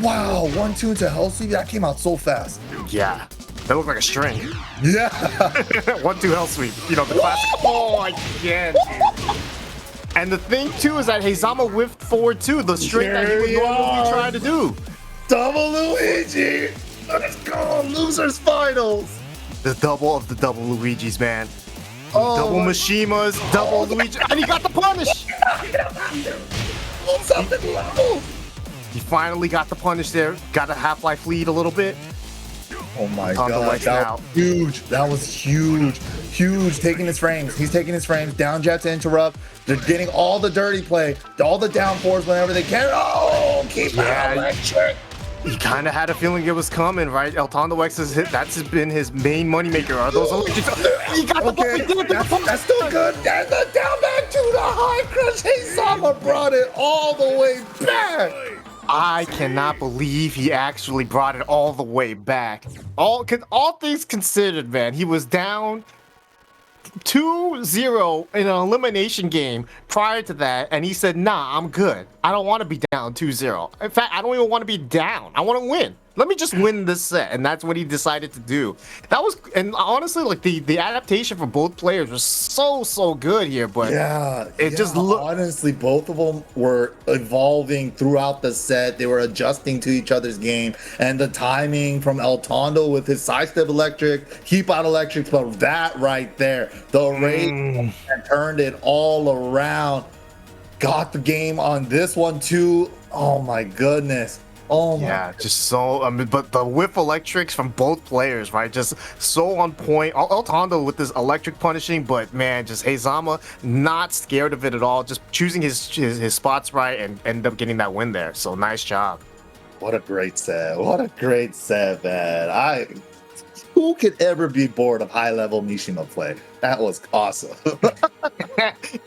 Wow, 1-2 into Hell Sweep. That came out so fast. Yeah. That looked like a string. Yeah. 1-2 Hell Sweep. You know, the classic. Oh, again. And the thing, too, is that Heizama whiffed forward, too. The string that he would normally be trying to do. Double Luigi. Let's go. Losers finals. The double of the double Luigis, man. Double Mishimas, double Luigi. And he got the punish. Something level. He finally got the punish there. Got a Half-Life lead a little bit. Oh my god, that was huge. That was huge. Huge, taking his frames. He's taking his frames. Down jet to interrupt. They're getting all the dirty play, all the down fours whenever they can. Oh, keep that electric. He kind of had a feeling it was coming, right? Altondo X's hit, that's been his main moneymaker. Are those electric? He got the that's still good. And the down back to the high crush. Heizama brought it all the way back. I cannot believe he actually brought it all the way back. All things considered, man, he was down 2-0 in an elimination game prior to that, and he said, nah, I'm good. I don't want to be down 2-0. In fact, I don't even want to be down. I want to win. Let me just win this set, and that's what he decided to do. That was, and honestly, like the adaptation for both players was so good here. But it just looked. Honestly, both of them were evolving throughout the set. They were adjusting to each other's game, and the timing from Altondo with his sidestep electric, keep out electric, but that right there, the rage that turned it all around. Got the game on this one too. Oh my goodness. Oh my. Yeah, just so. I mean, but the whiff electrics from both players, right? Just so on point. Altondo with this electric punishing, but man, just Heizama not scared of it at all. Just choosing his spots right and end up getting that win there. So nice job. What a great set. What a great set, man. Who could ever be bored of high-level Mishima play? That was awesome.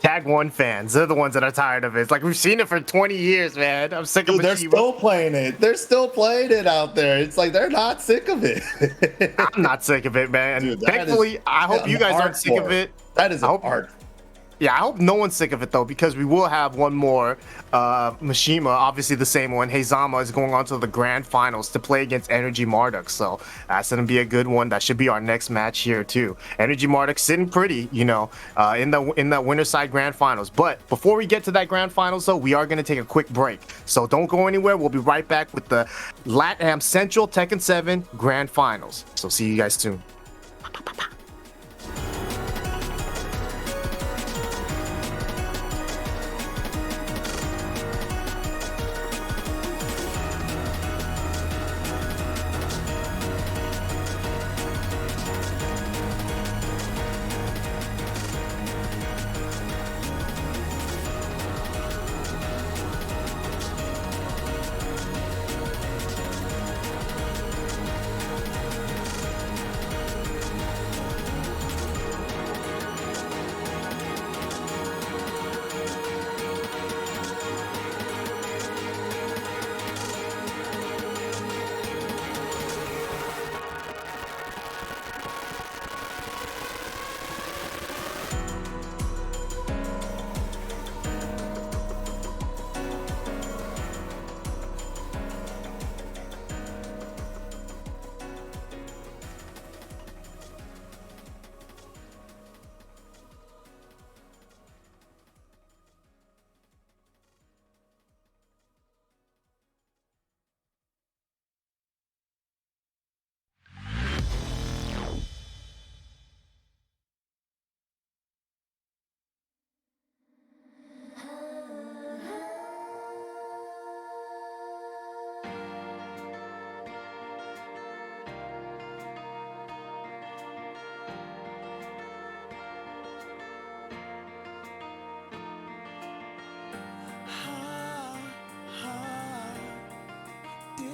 Tag 1 fans, they're the ones that are tired of it. It's like we've seen it for 20 years, man. I'm sick of it. They're still playing it. They're still playing it out there. It's like they're not sick of it. I'm not sick of it, man. Dude, thankfully, I hope you guys aren't sick of it. That is an art. Yeah, I hope no one's sick of it, though, because we will have one more Mishima, obviously the same one. Heizama is going on to the grand finals to play against Energy Marduk, so that's going to be a good one. That should be our next match here, too. Energy Marduk sitting pretty, you know, in the winner side grand finals. But before we get to that grand finals, though, we are going to take a quick break. So don't go anywhere. We'll be right back with the LATAM Central Tekken 7 grand finals. So see you guys soon.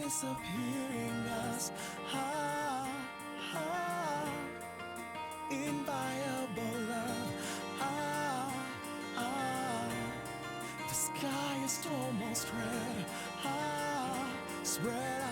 disappearing us. Inviolable love. The sky is almost red. Spread out.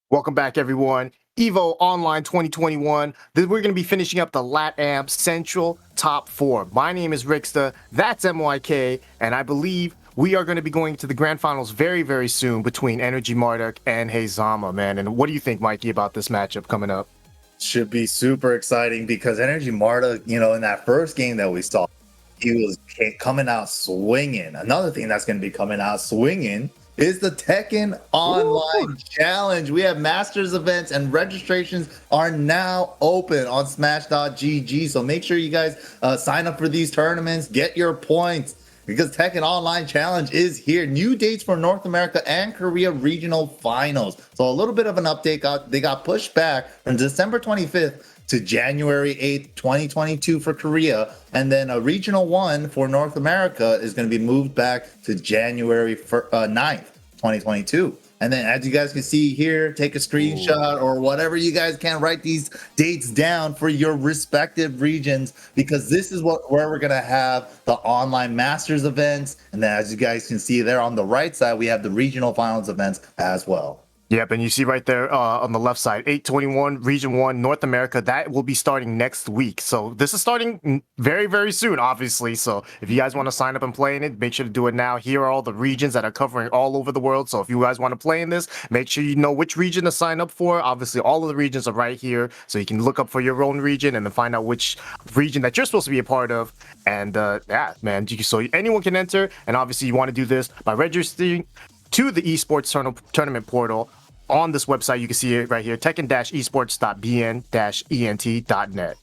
Welcome back, everyone. EVO Online 2021. We're going to be finishing up the LATAM Central Top 4. My name is Ricksta. That's MYK. And I believe we are going to be going to the grand finals very, very soon between Energy Marduk and Hazama, man. And what do you think, Mikey, about this matchup coming up? Should be super exciting because Energy Marduk, in that first game that we saw, he was coming out swinging. Another thing that's going to be coming out swinging is the Tekken Online Challenge. We have Masters events and registrations are now open on Smash.gg. So make sure you guys sign up for these tournaments, get your points, because Tekken Online Challenge is here. New dates for North America and Korea regional finals. So a little bit of an update. They got pushed back from December 25th to January 8th, 2022 for Korea. And then a regional one for North America is going to be moved back to January 9th, 2022. And then as you guys can see here, take a screenshot or whatever you guys can, write these dates down for your respective regions, because this is where we're going to have the online masters events. And then as you guys can see there on the right side, we have the regional finals events as well. Yep, and you see right there on the left side, 821 Region 1 North America, that will be starting next week. So this is starting very, very soon, obviously. So if you guys want to sign up and play in it, make sure to do it now. Here are all the regions that are covering all over the world. So if you guys want to play in this, make sure you know which region to sign up for. Obviously, all of the regions are right here. So you can look up for your own region and then find out which region that you're supposed to be a part of. And yeah, man, so anyone can enter. And obviously, you want to do this by registering to the esports tournament portal. On this website, you can see it right here, tekken-esports.bn-ent.net.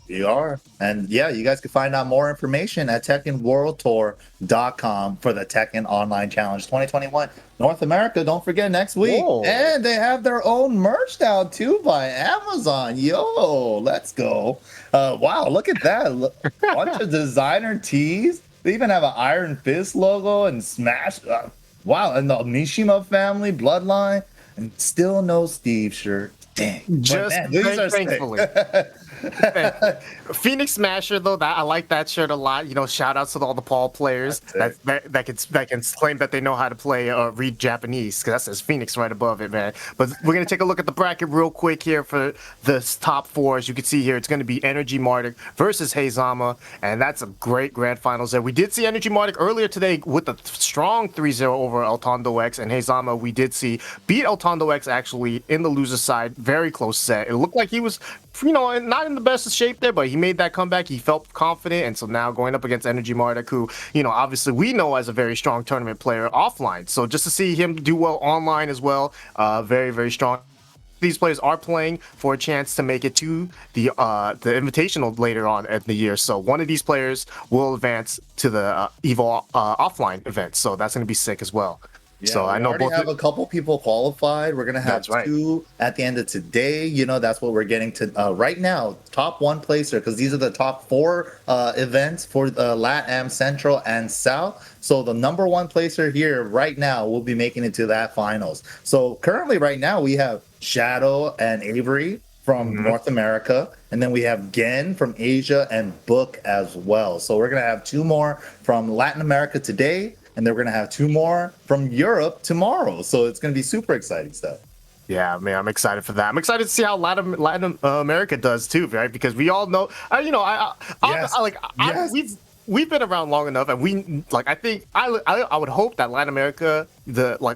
You are. And yeah, you guys can find out more information at TekkenWorldTour.com for the Tekken Online Challenge 2021. North America, don't forget, next week. Whoa. And they have their own merch out too by Amazon. Yo, let's go. Wow, look at that. Bunch of designer tees. They even have an Iron Fist logo and Smash. Wow, and the Mishima family bloodline, and still no Steve shirt. Dang. Just thankfully. Phoenix Smasher though, that I like that shirt a lot. You know, shout outs to all the Paul players that can claim that they know how to play read Japanese, because that says Phoenix right above it, man. But we're gonna take a look at the bracket real quick here for the top 4. As you can see here, it's gonna be Energy Martic versus Heizama, and that's a great grand finals there. We did see Energy Martic earlier today with a strong 3-0 over Altondo X, and Heizama we did see beat Altondo X actually in the loser side. Very close set. It looked like he was, you know, not in the best of shape there, but he made that comeback. He felt confident, and so now going up against Energy Martic, who, you know, obviously we know as a very strong tournament player offline. So just to see him do well online as well, very, very strong. These players are playing for a chance to make it to the Invitational later on in the year. So one of these players will advance to the EVO offline event. So that's going to be sick as well. Yeah, so I know already both have a couple people qualified. We're gonna have That's 2 at the end of today. You know, that's what we're getting to right now. Top 1 placer, because these are the top 4 events for LATAM Central and South. So the number 1 placer here right now will be making it to that finals. So currently, right now, we have Shadow and Avery from North America, and then we have Gen from Asia and Book as well. So we're gonna have 2 more from Latin America today, and then we're going to have 2 more from Europe tomorrow. So it's going to be super exciting stuff. Yeah, man, I'm excited for that. I'm excited to see how Latin America does too, right? Because we all know, you know, we've been around long enough, and we like. I think I would hope that Latin America,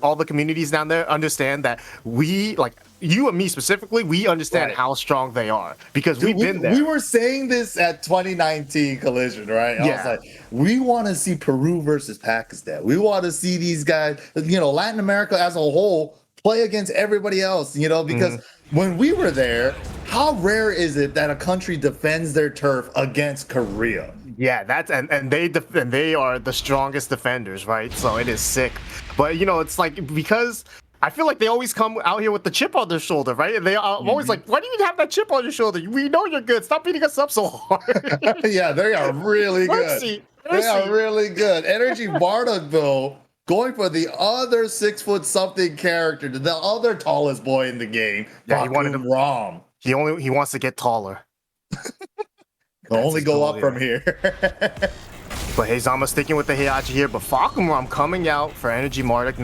all the communities down there, understand that we, like you and me specifically, we understand how strong they are, because we've been there. We were saying this at 2019 Collision, right? I was like, we want to see Peru versus Pakistan. We want to see these guys, you know, Latin America as a whole play against everybody else, you know, because when we were there, how rare is it that a country defends their turf against Korea? Yeah, that's and they are the strongest defenders, right? So it is sick. But you know, it's like, because I feel like they always come out here with the chip on their shoulder, right? And they are always like, why do you have that chip on your shoulder? We know you're good. Stop beating us up so hard. Yeah, they are really good. They are really good. Energy Bardock, though, going for the other 6-foot-something character, the other tallest boy in the game. Yeah, he wanted to Rom. He wants to get taller. Only go up from here. But Heizama sticking with the Heihachi here, but Falconrom coming out for Energy Martic.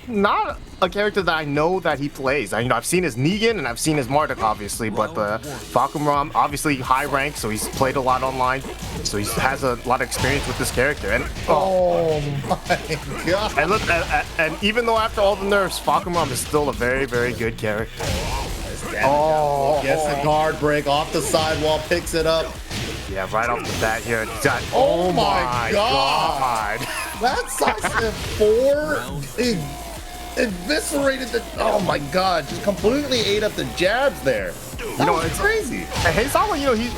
Not a character that I know that he plays. You know, I've seen his Negan and I've seen his Martic, obviously, but Falconrom, obviously high rank, so he's played a lot online, so he has a lot of experience with this character. And oh my god! And look, and even though after all the nerfs, Falconrom is still a very, very good character. Gets the guard break off the sidewall, picks it up. Yeah, right off the bat here. Oh my god! That Sidestep 4 eviscerated the. Oh my god! Just completely ate up the jabs there. You know, it's crazy. And Heizama, you know, he's.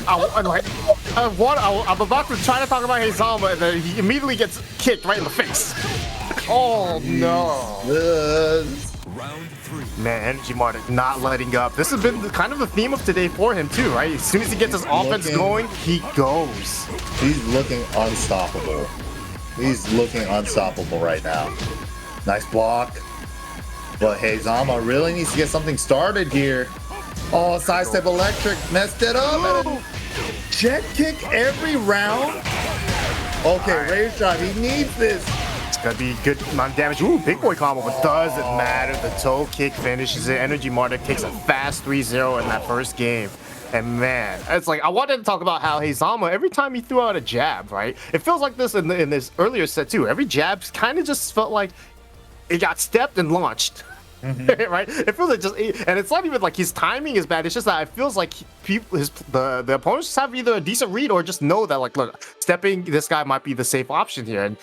I'm about to try to talk about Heizama, and then he immediately gets kicked right in the face. Oh no! Man, Energy Martic not letting up. This has been kind of the theme of today for him too, right? As soon as he gets his offense going, he goes. He's looking unstoppable. He's looking unstoppable right now. Nice block. But Heizama really needs to get something started here. Oh, sidestep electric messed it up. And jet kick every round. Okay, rage drive. He needs this. It's gonna be good amount of damage. Ooh, big boy combo, but doesn't matter. The toe kick finishes it. Energy Martic takes a fast 3-0 in that first game. And man, it's like, I wanted to talk about how Heizama, every time he threw out a jab, right? It feels like this in this earlier set too. Every jab kind of just felt like it got stepped and launched. Right? It feels like just, and it's not even like his timing is bad. It's just that it feels like the opponents just have either a decent read or just know that, like, look, stepping this guy might be the safe option here. And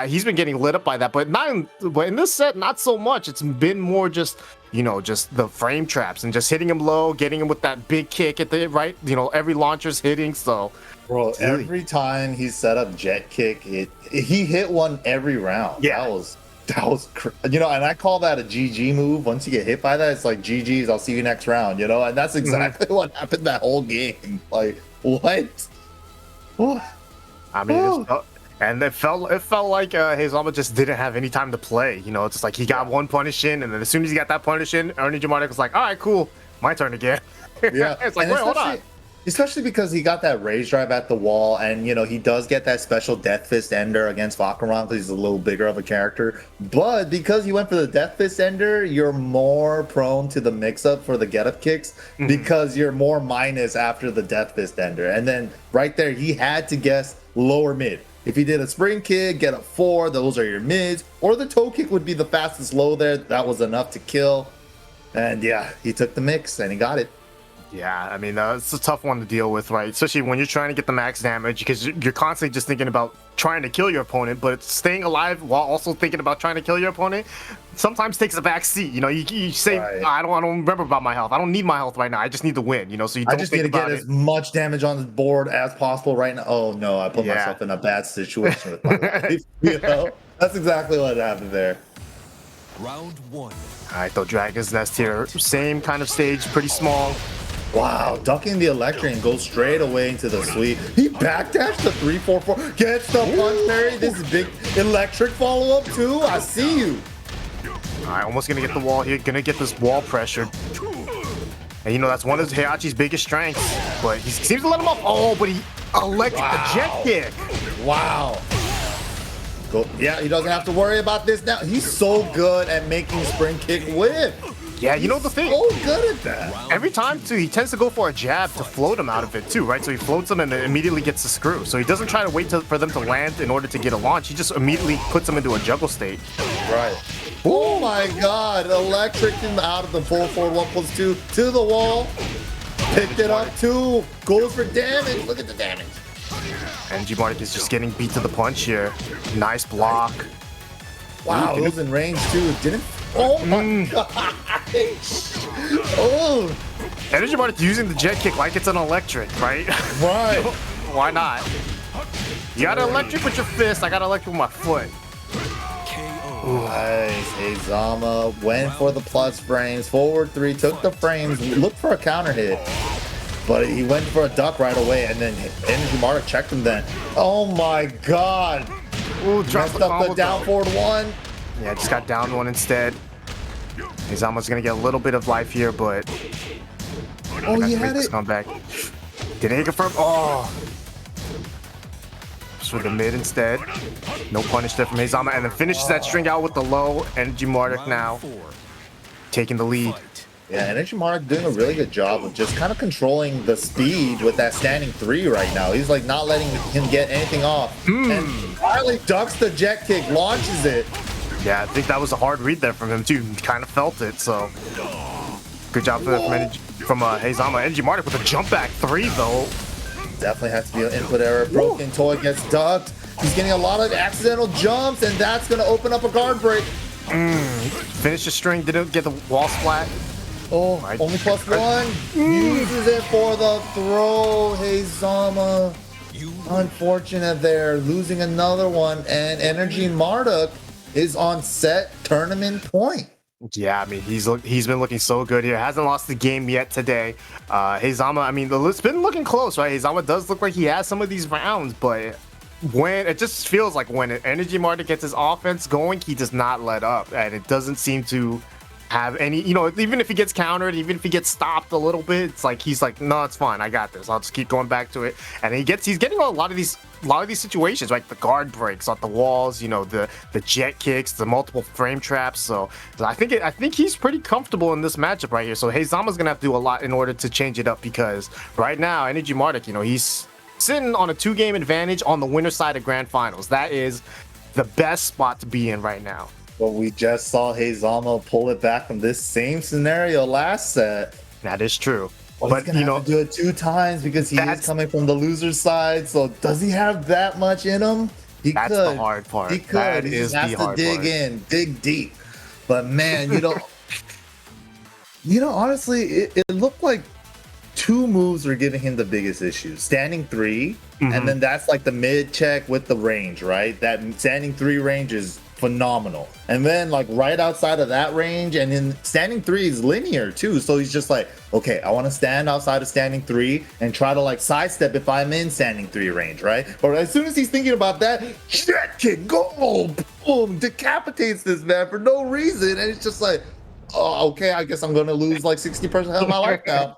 he's been getting lit up by that, but in this set, not so much. It's been more just, you know, just the frame traps and just hitting him low, getting him with that big kick at the right, you know, every launcher's hitting. So, bro, every time he set up jet kick, he hit one every round. Yeah, that was you know, and I call that a GG move. Once you get hit by that, it's like GG's. I'll see you next round. You know, and that's exactly what happened that whole game. Like, what? I mean, And it felt like Hazama just didn't have any time to play. You know, it's just like he got one punish in, and then as soon as he got that punish in, Energy Martic was like, all right, cool, my turn again. Yeah, it's like, wait, hold on. Especially because he got that rage drive at the wall, and you know he does get that special Death Fist Ender against Vakaran because he's a little bigger of a character. But because you went for the Death Fist Ender, you're more prone to the mix-up for the get-up kicks because you're more minus after the Death Fist Ender. And then right there, he had to guess lower mid. If he did a spring kick, get up 4, those are your mids, or the toe kick would be the fastest low there. That was enough to kill. And yeah, he took the mix and he got it. Yeah, I mean, it's a tough one to deal with, right? Especially when you're trying to get the max damage because you're constantly just thinking about trying to kill your opponent, but staying alive while also thinking about trying to kill your opponent sometimes takes a back seat. You know, you say, I don't remember about my health. I don't need my health right now. I just need to win, you know, so you don't I just need to get as much damage on the board as possible right now. Oh no, I put myself in a bad situation with my life. You know, that's exactly what happened there. Round 1. All right, though, Dragon's Nest here. Same kind of stage, pretty small. Wow, ducking the electric and goes straight away into the sweep. He backdashed the 3-4-4, gets the punch parry. This is big electric follow-up too. I see you. All right, almost gonna get the wall here. Gonna get this wall pressured. And you know, that's one of Heihachi's biggest strengths. But he seems to let him off. Oh, but he electric the jet kick. Wow. Yeah, he doesn't have to worry about this now. He's so good at making spring kick whip. Yeah, you know the thing. So good at that. Every time, too, he tends to go for a jab to float him out of it, too, right? So he floats him and then immediately gets the screw. So he doesn't try to wait for them to land in order to get a launch. He just immediately puts them into a juggle state. Right. Oh my god. Electric him out of the 4-4-1+2 to the wall. Picked it up, too. Goes for damage. Look at the damage. Energy Martic is just getting beat to the punch here. Nice block. Wow, it was in range, too. Didn't... Oh my god. Oh. Energy Martic using the jet kick like it's an electric, right? Right. Why not? You got an electric with your fist. I got electric with my foot. Nice. Hazama went for the plus frames. Forward 3, took the frames, looked for a counter hit. But he went for a duck right away, and then Energy Martic checked him then. Oh my god. Ooh, dropped up the down forward 1. Yeah, just got down 1 instead. Hazama's gonna get a little bit of life here, but oh, he had it. Come back. Didn't hit confirm. Oh, just with the mid instead. No punish there from Hazama, and then finishes that string out with the low. Energy Martic now taking the lead. Yeah, Energy Martic doing a really good job of just kind of controlling the speed with that standing 3 right now. He's like not letting him get anything off. And finally ducks the jet kick, launches it. Yeah, I think that was a hard read there from him too. He kind of felt it, so good job from Hazama. Energy Martic with a jump back 3 though. Definitely has to be an input error. Broken toy gets ducked. He's getting a lot of accidental jumps, and that's going to open up a guard break. Finish the string, didn't get the wall splat. Oh, only +1. Uses it for the throw. Hazama. Unfortunate there. Losing another one. And Energy Martic is on set tournament point. Yeah, I mean, he's been looking so good here. Hasn't lost the game yet today. Hazama, I mean, it's been looking close, right? Hazama does look like he has some of these rounds, but when it just feels like when Energy Martic gets his offense going, he does not let up, and it doesn't seem to have any, you know, even if he gets countered, even if he gets stopped a little bit, it's like he's like, no, it's fine, I got this, I'll just keep going back to it. And he's getting a lot of these situations, like the guard breaks off the walls, you know, the jet kicks, the multiple frame traps. So I think he's pretty comfortable in this matchup right here. So Hazama's gonna have to do a lot in order to change it up, because right now Energy Martic, you know, he's sitting on a 2-game advantage on the winner side of Grand Finals. That is the best spot to be in right now. But we just saw Hazama pull it back from this same scenario last set. That is true. Well, but you know, do it 2 times because he is coming from the loser's side. So does he have that much in him? That's could. The hard part. He could. He just has to dig deep. But man, you know, honestly, it looked like 2 moves were giving him the biggest issues. Standing 3, and then that's like the mid check with the range, right? That standing 3 range is phenomenal. And then like right outside of that range, and then standing 3 is linear too. So he's just like, okay, I want to stand outside of standing 3 and try to like sidestep if I'm in standing 3 range, right? But as soon as he's thinking about that, jet kick, go, boom, decapitates this man for no reason. And it's just like, oh, okay, I guess I'm gonna lose like 60% of my life now.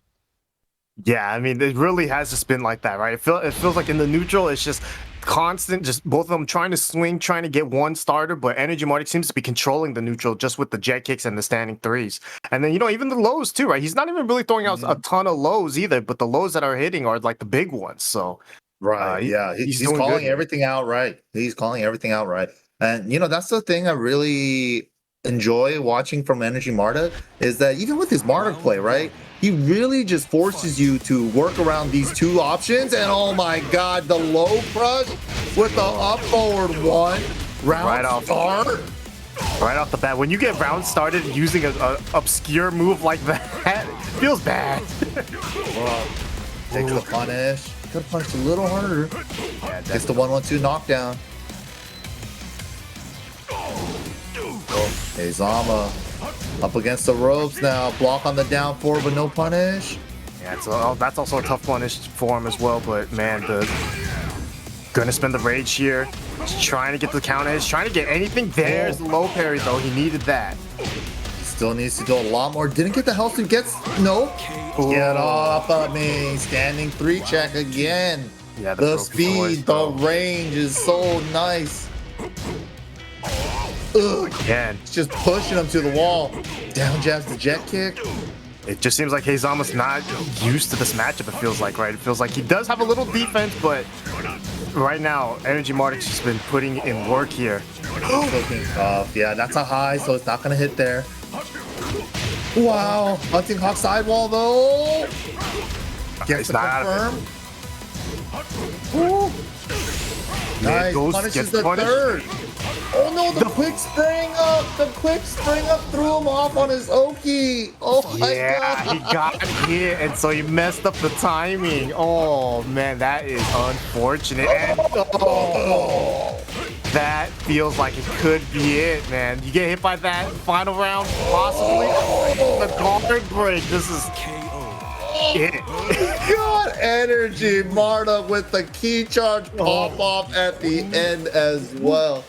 Yeah, I mean, it really has just been like that, right? It feels like in the neutral, it's just constant, just both of them trying to swing, trying to get one starter, but Energy Martic seems to be controlling the neutral just with the jet kicks and the standing 3s. And then, you know, even the lows too, right? He's not even really throwing out a ton of lows either, but the lows that are hitting are like the big ones. So, right, yeah, he's calling everything out right. He's calling everything out right. And, you know, that's the thing I really enjoy watching from Energy Marta is that even with his Marta play, right? He really just forces you to work around these two options. And oh my god, the low crush with the up forward one. Round start. Right off the bat. When you get round started using a obscure move like that, it feels bad. Well, takes the punish. Could have punched a little harder. Yeah, gets the 1-1-2 knockdown. Hey, Zama up against the ropes now. Block on the down forward, but no punish. Yeah, that's also a tough punish for him as well. But man, gonna spend the rage here. He's trying to get the counter. He's trying to get anything. There's the low parry though. He needed that. Still needs to do a lot more. Didn't get the health to get. No. Get off of me. Standing 3 check again. Yeah, the speed, the range is so nice. Again. It's just pushing him to the wall. Down jabs the jet kick. It just seems like Heizama's not used to this matchup, it feels like, right? It feels like he does have a little defense, but right now, Energy Martic's just been putting in work here. Looking tough. Yeah, that's a high, so it's not going to hit there. Wow. Hunting Hawk sidewall, though. Gets the confirm. Nice. Punishes the third. Oh no, the quick spring up! The quick spring up threw him off on his Oki! Oh my god! Yeah, he got hit, and so he messed up the timing. Oh man, that is unfortunate. And, that feels like it could be it, man. You get hit by that final round, possibly. The guard break. This is it. God, Energy Marta with the key charge pop off at the end as well.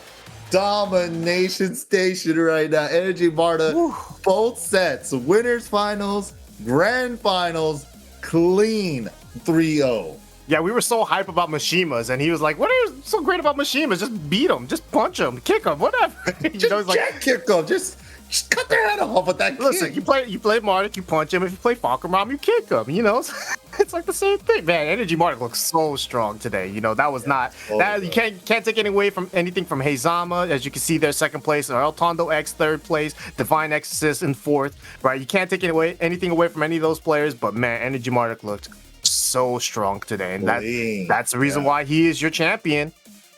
Domination station right now. Energy Marta, both sets, winners finals, grand finals, clean 3-0. Yeah, we were so hype about Mishimas, and he was like, what is so great about Mishimas? Just beat him, just punch him, kick him, whatever. Just kick him, just cut their head off with that Listen, kick. you play Martic, you punch him. If you play Falkenraum, you kick him, you know? It's like the same thing, man. Energy Martic looks so strong today. You know, that was not that you can't take anything from Heizama. As you can see there, second place, El Tondo X third place, Divine Exorcist in fourth, right? You can't take anything away from any of those players, but man, Energy Martic looked so strong today. And that's the reason why he is your champion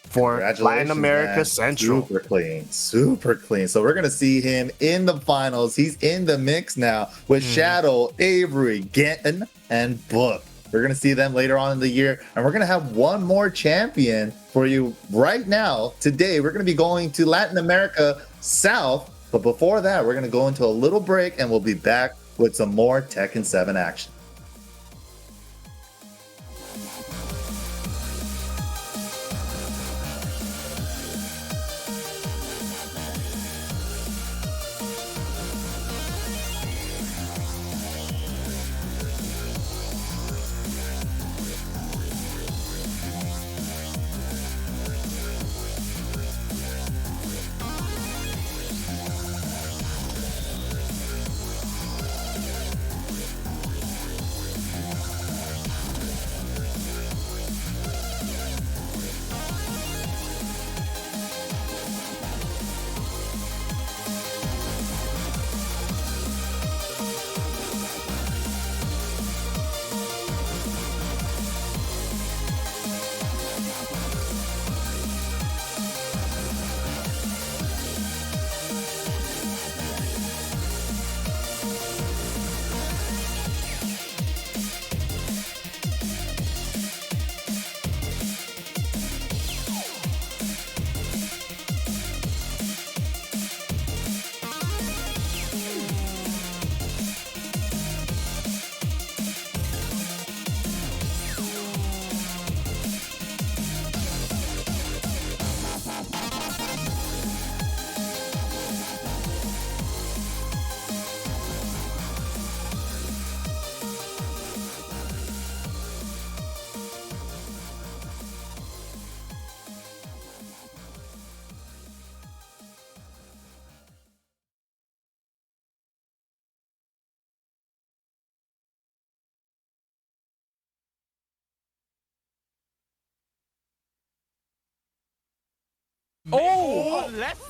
for Latin America, man. Central. Super clean, super clean. So we're gonna see him in the finals. He's in the mix now with Shadow, Avery, Genton, and Book. We're gonna see them later on in the year, and we're gonna have one more champion for you right now. Today, we're gonna be going to Latin America South, but before that, we're gonna go into a little break, and we'll be back with some more Tekken 7 action.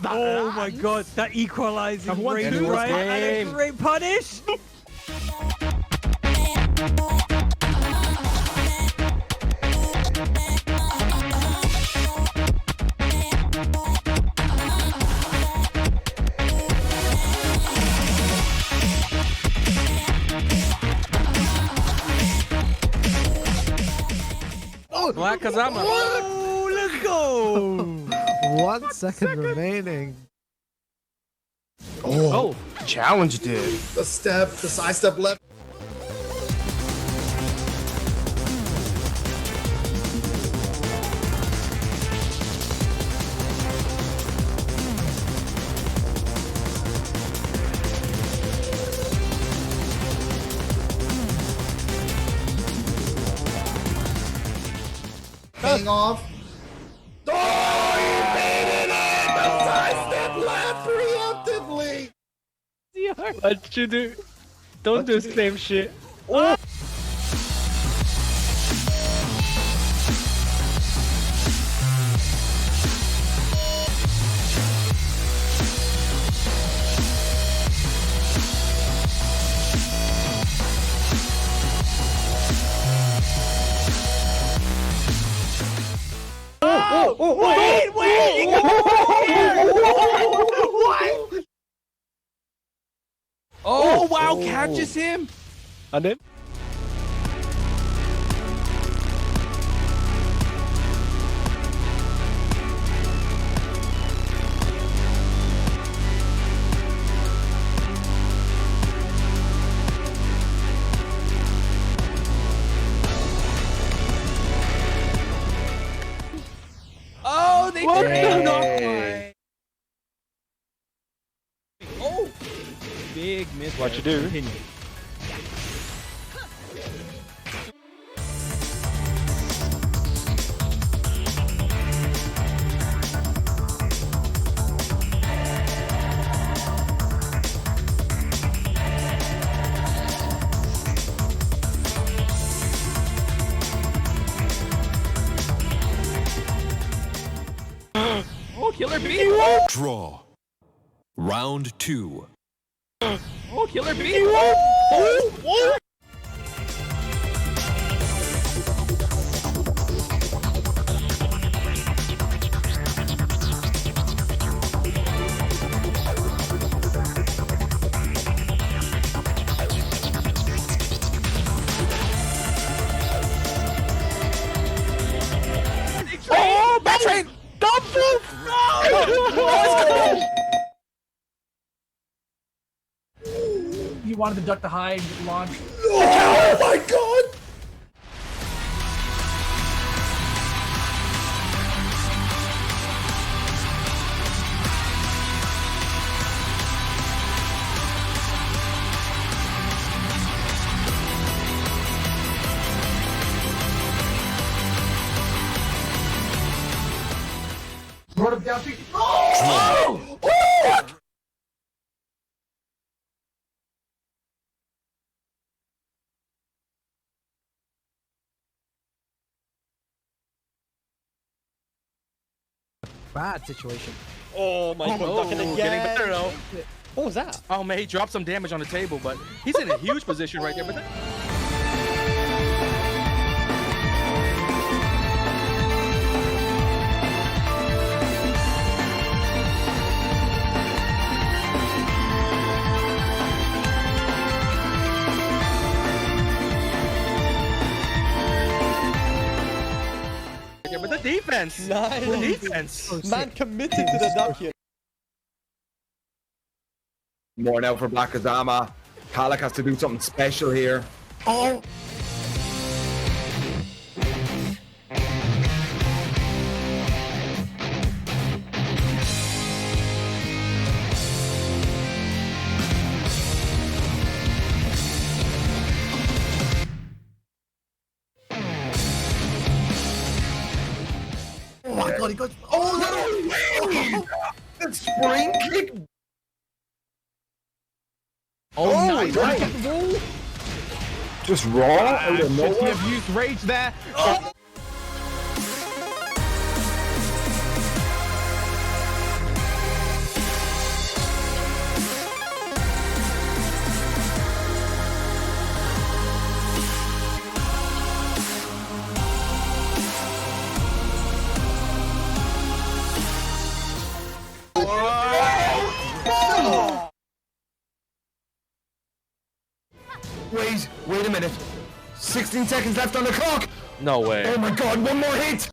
Oh my god, that equalizing range, right? And a great punish. Black Kazama. Oh, let's go. 1 second remaining. Oh, challenged it. The side step left. Hang off. Oh, he made it in! The side step left preemptively! What you do? Don't do the same shit. Oh. Wait! What? Oh, wow, catches him. And then? Oh, they did not play. Oh, big miss. What you do? Continue. Oh, Killer B. Draw. Round 2. Oh, Killer B. Oh, back train! Don't move! You wanted to duck the high launch. Oh my god! Brought him down to. Oh! Oh! Bad situation. Oh my god, ducking again. Getting better though. What was that? Oh man, he dropped some damage on the table, but he's in a huge position right there. But but the defense. Nice. The defense. Man committed to the duck here. More now for Black Kazama. Kalak has to do something special here. Oh! Oh my god, he goes. Oh no! That spring kick. Oh, nice. Just raw out of You nowhere. have used rage there. Wait a minute. 16 seconds left on the clock. No way. Oh my god, one more hit.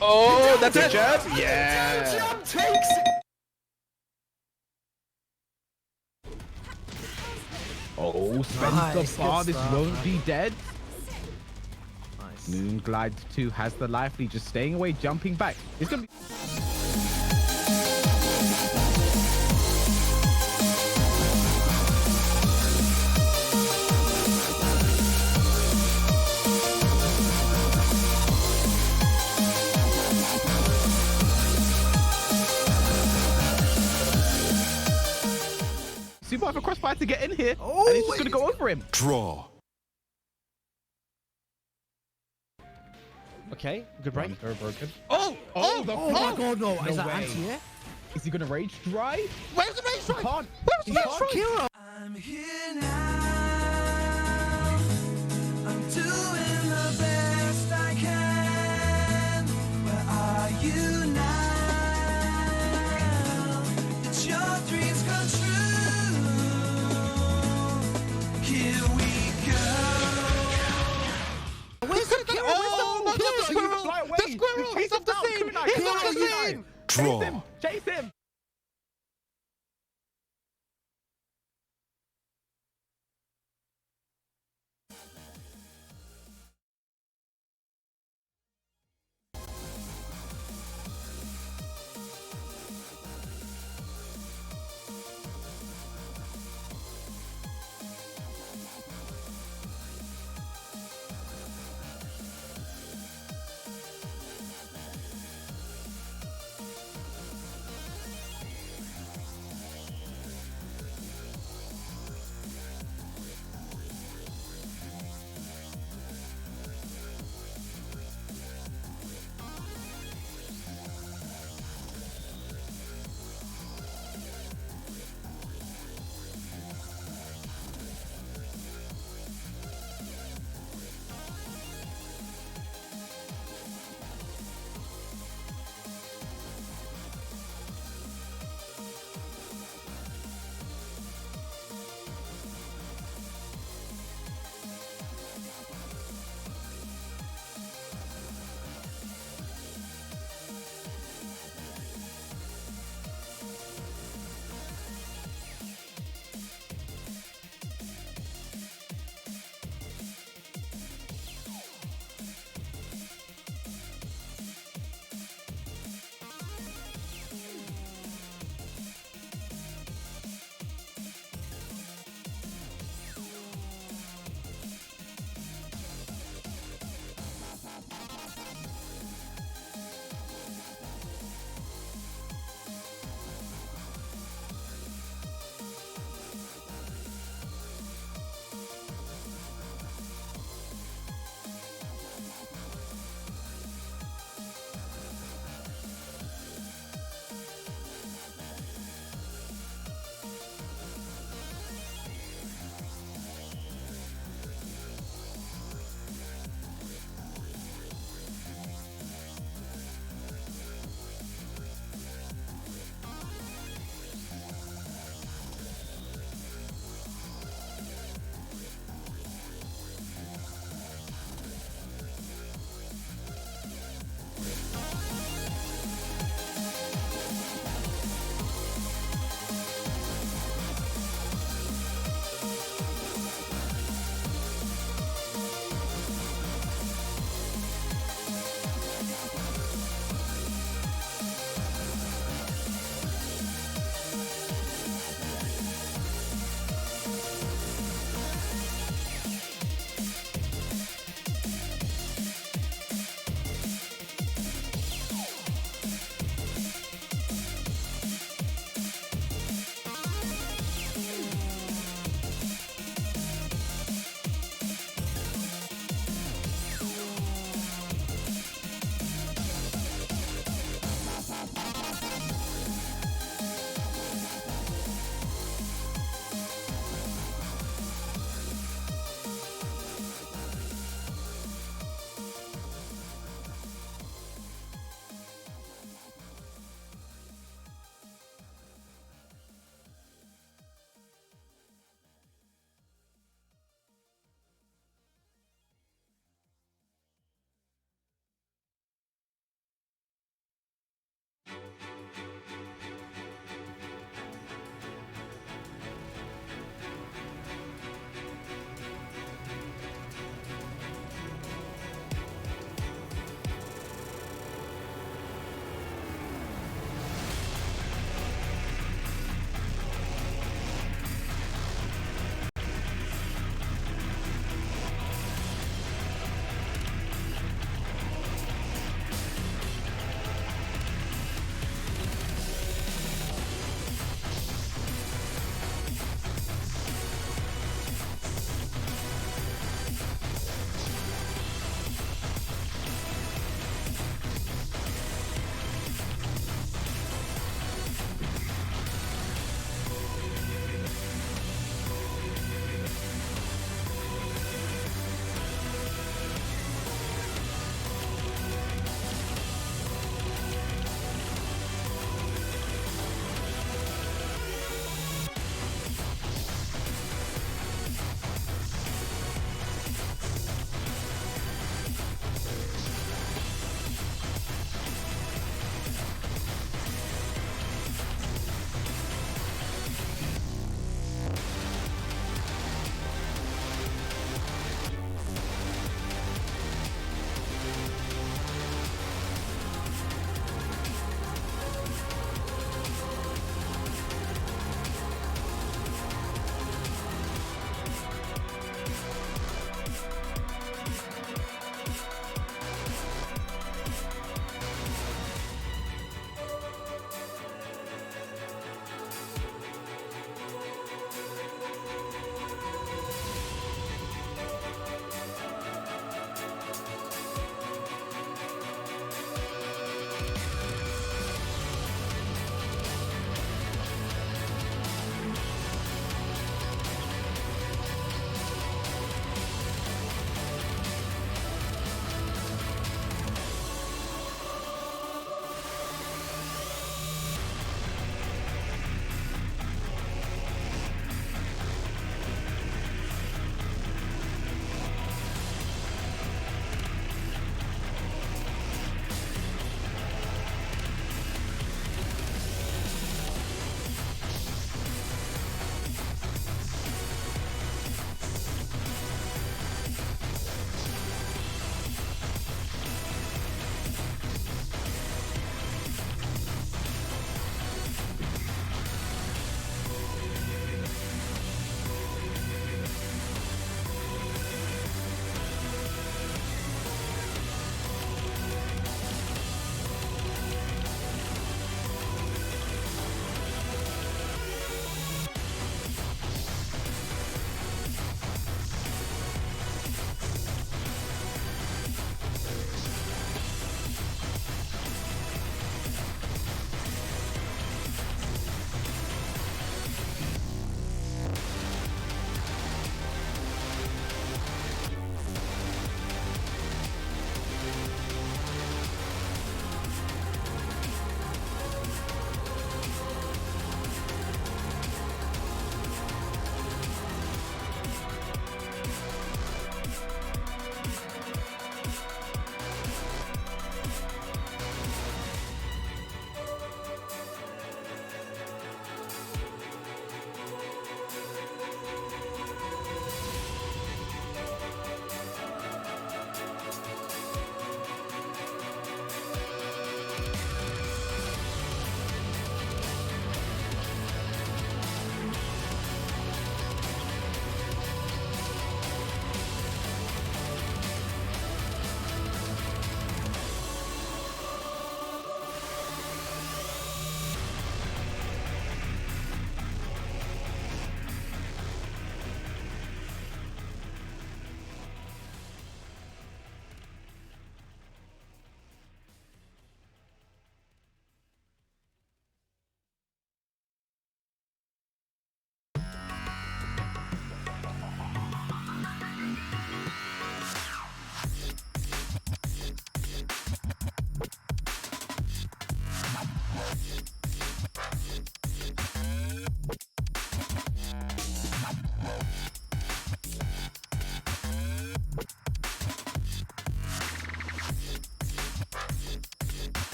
Oh, that's it. Jab? Yeah. Jab takes it. Oh, spends the bar. This won't be dead. Nice. Moonglide 2 has the life lead, just staying away, jumping back. It's gonna be. Super have a crossfire to get in here, and it's just gonna go over him. Draw. Okay, good break. Very broken. Oh my god, no. Is that way. anti-air? Is he gonna rage drive? Where's the rage He drive? can't. Where's the He rage can't. drive? Kira. I'm here now. I'm doing the best I can. Where are you now? It's your dreams come true. Here we go. Where's the Kira? Oh, the squirrel! The squirrel! He's off the scene! He's off the scene! Draw. Chase him!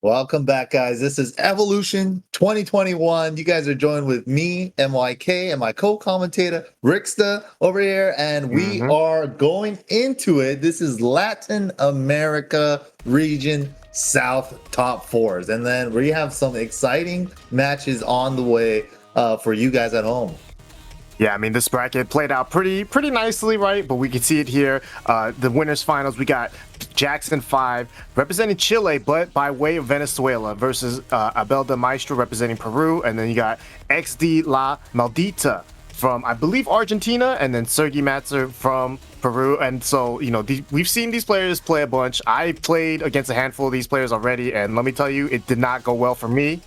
Welcome back, guys. This is Evolution 2021. You guys are joined with me, MYK, and my co-commentator, Ricksta, over here, and we are going into it. This is Latin America region South top fours, and then we have some exciting matches on the way for you guys at home. Yeah, I mean, this bracket played out pretty nicely, right? But we can see it here. The winners finals, we got Jackson 5 representing Chile, but by way of Venezuela versus Abel de Maestro representing Peru. And then you got XD La Maldita from, I believe, Argentina, and then Sergi Matzer from Peru. And so, you know, we've seen these players play a bunch. I played against a handful of these players already, and let me tell you, it did not go well for me.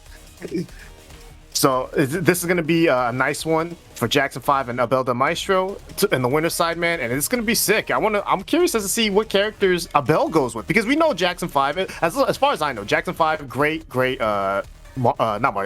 So this is going to be a nice one for Jackson 5 and Abel de Maestro in the winner's side, man, and it's going to be sick. I'm curious as to see what characters Abel goes with, because we know Jackson 5, as far as I know, Jackson 5, great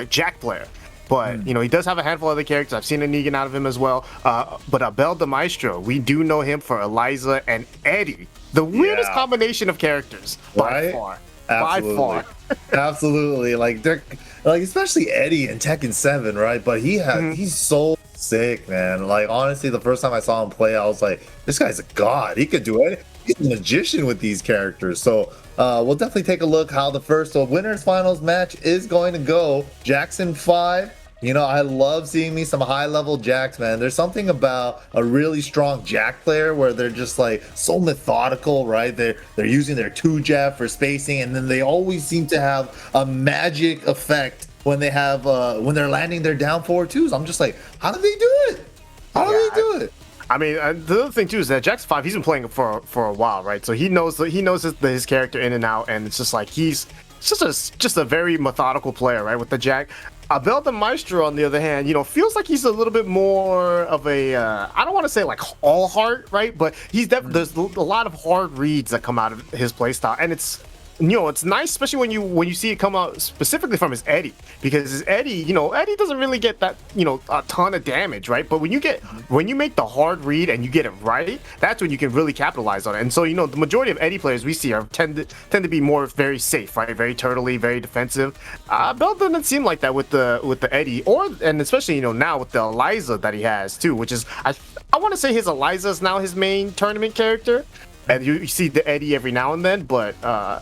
Jack player. But, you know, he does have a handful of other characters. I've seen a Negan out of him as well. But Abel de Maestro, we do know him for Eliza and Eddie. The weirdest combination of characters by far. Absolutely. By far. Absolutely. Like, they're like, especially Eddie in Tekken 7, right? But he's so sick, man. Like, honestly, the first time I saw him play, I was like, this guy's a god. He could do anything. He's a magician with these characters. So we'll definitely take a look how the first winners finals match is going to go. Jackson 5. You know, I love seeing me some high-level Jacks, man. There's something about a really strong Jack player where they're just like so methodical, right? They're using their 2-jab for spacing, and then they always seem to have a magic effect when they have when they're landing their down forward twos. I'm just like, how do they do it? How do they do it? I mean, the other thing too is that Jackson 5, he's been playing for a while, right? So he knows his character in and out, and it's just like he's just a very methodical player, right? With the Jack. Abel de Maestro, on the other hand, you know, feels like he's a little bit more of a, I don't want to say like all heart, right? But he's there's a lot of hard reads that come out of his playstyle, and it's, you know, it's nice, especially when you see it come out specifically from his Eddie, because his Eddie, you know, Eddie doesn't really get that, you know, a ton of damage, right? But when you make the hard read and you get it right, that's when you can really capitalize on it. And so, you know, the majority of Eddie players we see tend to be more very safe, right? Very turtley, very defensive. Bell doesn't seem like that with the Eddie, and especially, you know, now with the Eliza that he has too, which is I want to say his Eliza is now his main tournament character. And you see the Eddie every now and then, but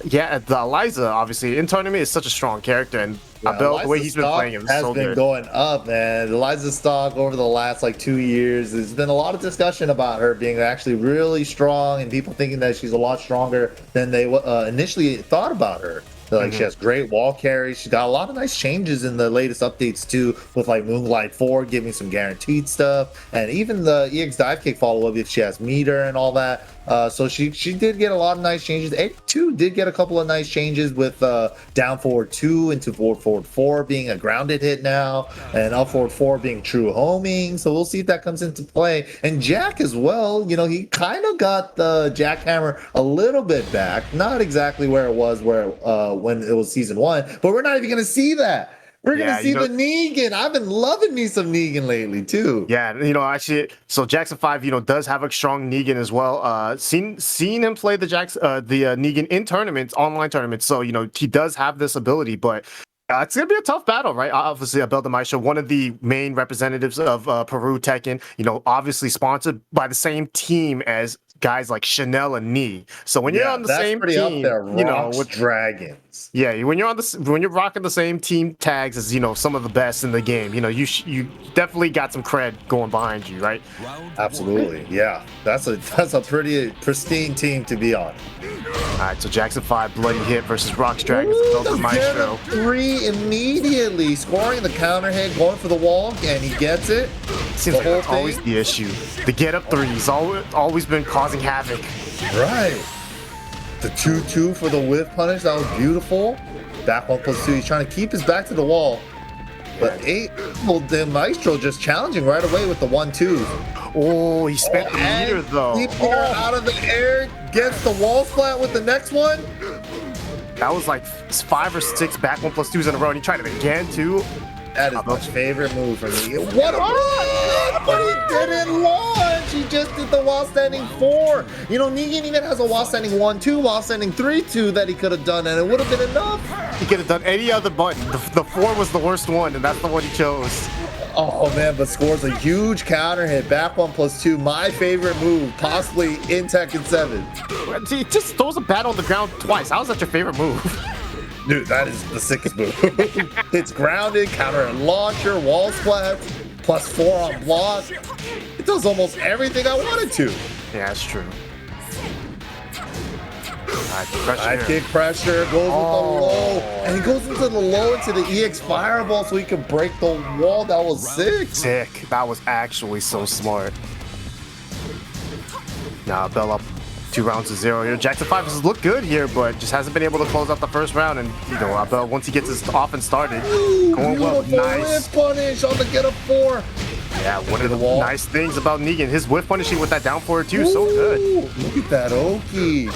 yeah, the Eliza obviously in tournament is such a strong character, and Abel, the way he's been playing him has so been good. going up, man. Eliza's stock over the last like 2 years, there's been a lot of discussion about her being actually really strong, and people thinking that she's a lot stronger than they initially thought about her. Like, she has great wall carry. She's got a lot of nice changes in the latest updates too, with like Moonlight 4 giving some guaranteed stuff, and even the EX dive kick follow-up if she has meter and all that. So she did get a lot of nice changes. 82 did get a couple of nice changes with down forward 2 into forward 4 being a grounded hit now, and up forward 4 being true homing. So we'll see if that comes into play. And Jack as well, you know, he kind of got the jackhammer a little bit back, not exactly where it was when it was season 1, but we're not even gonna see that. We're gonna see the Negan. I've been loving me some Negan lately too. Yeah, you know, actually, so Jackson 5, you know, does have a strong Negan as well. Seen him play the Negan in tournaments, online tournaments. So, you know, he does have this ability, but it's gonna be a tough battle, right? Obviously, Abel de Maestro, one of the main representatives of Peru Tekken, you know, obviously sponsored by the same team as guys like Chanel and Nee. So when you're on the same team, you know, with Dragons. Yeah, when you're rocking the same team tags as, you know, some of the best in the game, you know, you definitely got some cred going behind you, right? Absolutely, yeah. That's a pretty pristine team to be on. All right, so Jackson 5 bloody hit versus Rocks Dragons. Maestro 3 immediately scoring the counter hit, going for the wall, and he gets it. Seems like that's always the issue. The get up threes always been causing havoc. Right. The 2-2 for the whiff punish, that was beautiful. Back 1+2, he's trying to keep his back to the wall. But the Maestro just challenging right away with the 1-2. Oh, he spent the meter though. He out of the air, gets the wall splat with the next one. That was like 5 or 6 back 1+2s in a row, and he tried it again too. That is my favorite move from me. What a move! But he didn't launch. He just did the while standing 4. You know, Negan even has a while standing 1-2, while standing 3-2 that he could have done, and it would have been enough. He could have done any other button. The 4 was the worst one, and that's the one he chose. Oh man, but scores a huge counter hit. Back 1+2, my favorite move, possibly in Tekken 7. He just throws a bat on the ground twice. How is that your favorite move? Dude, that is the sickest move. It's grounded, counter and launcher, wall splat, +4 on block. It does almost everything I wanted to. Yeah, that's true. High kick pressure, goes with the low, and he goes into the low into the EX fireball so he can break the wall. That was sick. Sick. That was actually so smart. Nah, Bell up 2 rounds to 0 here. Jackson 5 has looked good here, but just hasn't been able to close out the first round. And you know, Bell, once he gets his offense started, going well. Nice whiff punish on the get up 4. Yeah, one of the nice things about Negan, his whiff punishing with that down forward too, so good. Look at that Oki.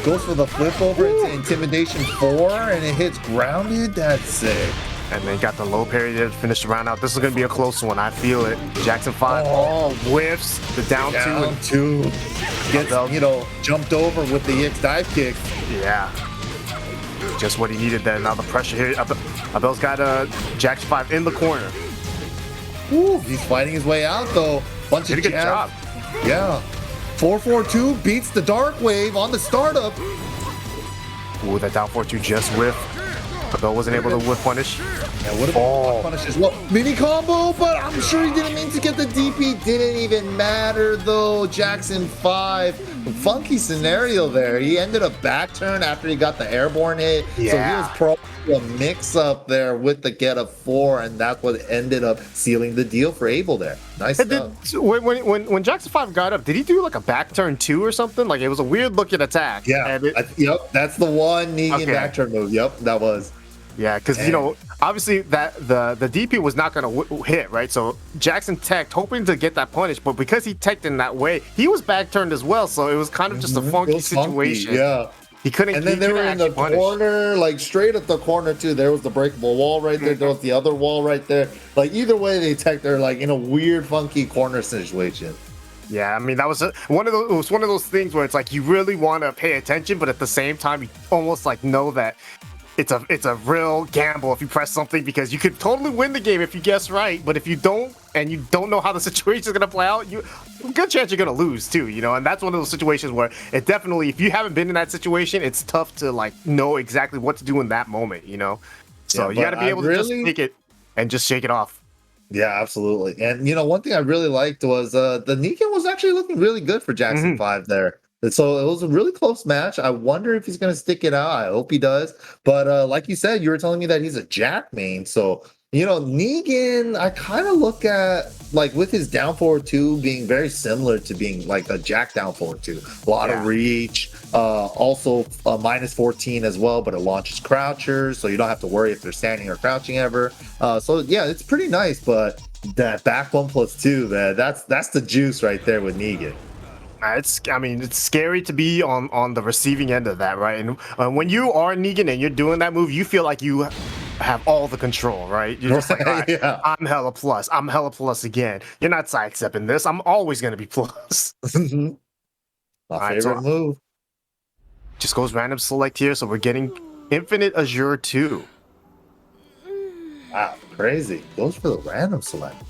Goes for the flip over into intimidation 4, and it hits grounded. That's sick. And then got the low parry to finish the round out. This is going to be a close one. I feel it. Jackson 5 whiffs the down 2. Gets, you know, jumped over with the EX dive kick. Yeah. Just what he needed there. Now the pressure here. Abel's got Jackson 5 in the corner. Ooh, he's fighting his way out, though. Bunch of Did a good job. Yeah. 4-4-2 beats the Dark Wave on the startup. Ooh, that down 4-2 just whiffed. Abel wasn't able to whiff punish. Yeah, what about punish as well? Mini combo, but I'm sure he didn't mean to get the DP. Didn't even matter, though. Jackson 5. Funky scenario there. He ended up back turn after he got the airborne hit. Yeah. So he was probably a mix-up there with the get up 4, and that's what ended up sealing the deal for Abel there. Nice stuff. When Jackson 5 got up, did he do like a back turn 2 or something? Like it was a weird looking attack. Yeah. Yep, that's the one Negan back turn move. Yep, that was. Yeah, because you know, obviously that the DP was not going to hit, right? So Jackson teched, hoping to get that punish, but because he teched in that way, he was back turned as well. So it was kind of just a funky situation. Yeah. He couldn't. And then they were in the corner, like straight at the corner too. There was the breakable wall right there. There was the other wall right there. Like either way, they teched. They're like in a weird, funky corner situation. Yeah, I mean that was one of those. It was one of those things where it's like you really want to pay attention, but at the same time, you almost like know that it's a real gamble if you press something, because you could totally win the game if you guess right, but if you don't and you don't know how the situation is gonna play out, good chance you're gonna lose too, you know. And that's one of those situations where it definitely, if you haven't been in that situation, it's tough to like know exactly what to do in that moment, you know. So you got to be able to just take it and just shake it off. Yeah, absolutely. And you know, one thing I really liked was the Negan was actually looking really good for Jackson 5 there. And so it was a really close match. I wonder if he's going to stick it out. I hope he does. But like you said, you were telling me that he's a Jack main. So, you know, Negan, I kind of look at, like, with his down forward 2 being very similar to being like a Jack down forward 2. A lot of reach. Also minus 14 as well, but it launches crouchers, so you don't have to worry if they're standing or crouching ever. So, yeah, it's pretty nice. But that back 1+2, man, that's the juice right there with Negan. I mean, it's scary to be on the receiving end of that, right? And when you are Negan and you're doing that move, you feel like you have all the control, right? You're just like, right, I'm hella plus. I'm hella plus again. You're not sidestepping this. I'm always going to be plus. My favorite move. Just goes random select here, so we're getting Infinite Azure 2. Wow, crazy. Goes for the random select.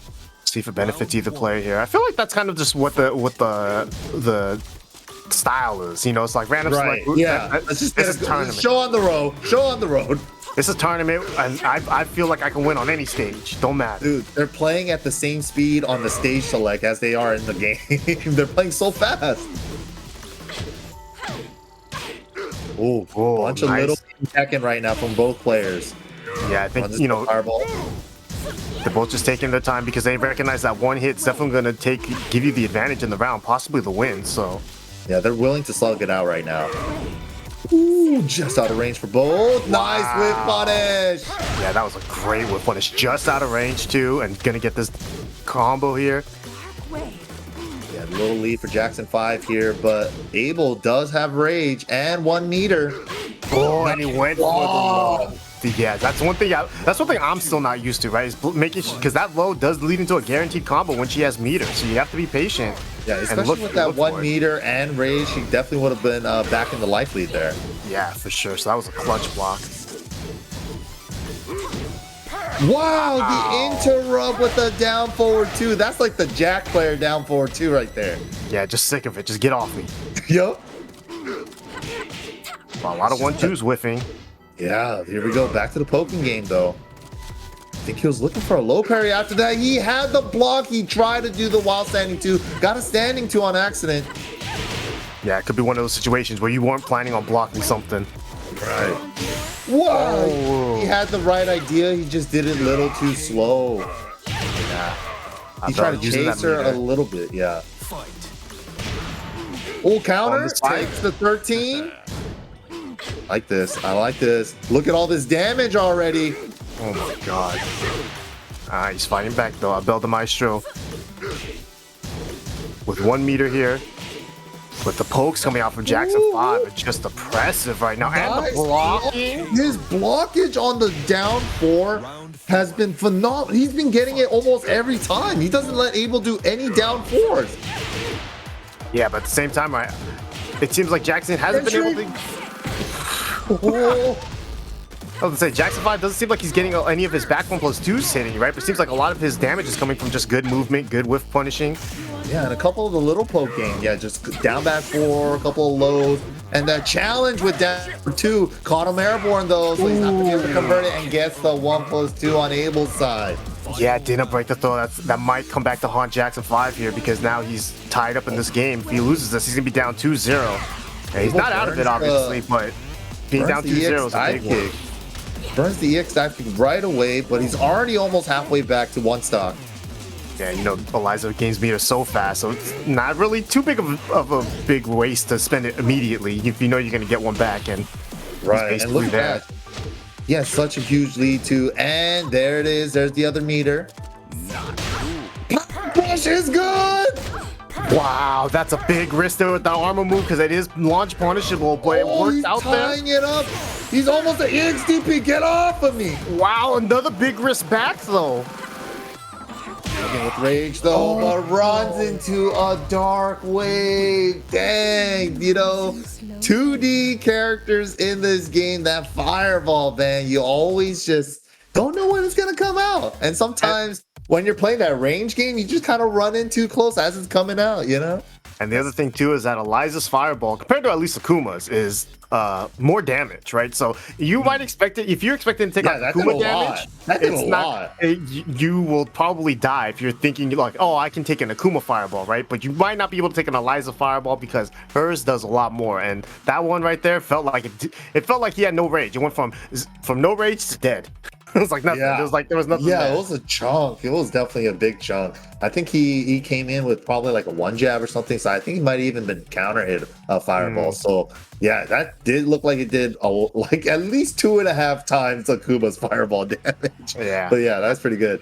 See if it benefits either player here. I feel like that's kind of just what the style is. You know, it's like random select. Yeah, this is tournament. Show on the road. Show on the road. This is tournament, and I feel like I can win on any stage. Don't matter. Dude, they're playing at the same speed on the stage select as they are in the game. They're playing so fast. Ooh, bunch of little Tekken right now from both players. Yeah, I think, you know, fireball. They're both just taking their time because they recognize that one hit's definitely going to give you the advantage in the round, possibly the win. So, yeah, they're willing to slug it out right now. Ooh, just out of range for both. Wow. Nice whip punish. Yeah, that was a great whip punish. Just out of range too, and going to get this combo here. Yeah, a little lead for Jackson 5 here, but Abel does have rage and 1 meter. Oh, and he went for the Yeah, that's one thing. That's one thing I'm still not used to, right? Is making because that low does lead into a guaranteed combo when she has meter, so you have to be patient. Yeah, especially with that 1 meter and rage, she definitely would have been back in the life lead there. Yeah, for sure. So that was a clutch block. Wow, the interrupt with the down forward 2. That's like the Jack player down forward 2 right there. Yeah, just sick of it. Just get off me. Yup. Wow, a lot of 1-2s whiffing. Yeah, here we go. Back to the poking game, though. I think he was looking for a low parry after that. He had the block. He tried to do the wild standing 2. Got a standing 2 on accident. Yeah, it could be one of those situations where you weren't planning on blocking something. Right. Whoa! He had the right idea. He just did it a little too slow. Yeah. He tried to chase her a little bit. Yeah. Oh, counter. Takes the 13. Like this. I like this. Look at all this damage already. Oh my god. He's fighting back though. Abel the Maestro. With 1 meter here. With the pokes coming out from Jackson 5, it's just oppressive right now. And the blocking. His blockage on the down 4 has been phenomenal. He's been getting it almost every time. He doesn't let Abel do any down 4s. Yeah, but at the same time, right, it seems like Jackson hasn't been able to... I was gonna say, Jackson 5 doesn't seem like he's getting any of his back 1+2s hitting, right? But it seems like a lot of his damage is coming from just good movement, good whiff punishing. Yeah, and a couple of the little poke game. Yeah, just down back 4, a couple of lows. And that challenge with down 2 caught him airborne though, so he's not gonna be able to convert it and gets the 1+2 on Abel's side. Yeah, didn't break the throw. That might come back to haunt Jackson 5 here because now he's tied up in this game. If he loses this, he's gonna be down 2-0. And he's not out of it, obviously, but being down 2-0 is a big one. Burns the EX dive kick right away, but he's already almost halfway back to 1 stock. Yeah, you know, Eliza gains meter so fast, so it's not really too big of a big waste to spend it immediately if you know you're going to get one back. And right, and look at that. Yeah, such a huge lead too. And there it is. There's the other meter. Push is good. Wow, that's a big risk there with the armor move because it is launch punishable, but it worked out there. He's tying it up. He's almost an EXDP. Get off of me. Wow, another big risk back though. Again with rage though, but runs into a dark wave. Dang, you know, 2D characters in this game, that fireball, man, you always just don't know when it's gonna come out. And sometimes when you're playing that range game, you just kind of run in too close as it's coming out, you know? And the other thing too is that Eliza's fireball, compared to at least Akuma's, is more damage, right? So you might expect it, if you're expecting to take Akuma damage, it's not, you will probably die if you're thinking like, oh, I can take an Akuma fireball, right? But you might not be able to take an Eliza fireball because hers does a lot more. And that one right there felt like it felt like he had no rage. It went from no rage to dead. It was like nothing. Yeah. It was like there was nothing. Yeah, there. it was a chunk. It was definitely a big chunk. I think he came in with probably like a 1 jab or something. So I think he might have even been counter hit a fireball. So yeah, that did look like it did like at least 2.5 times Akuma's fireball damage. Yeah. But yeah, that's pretty good.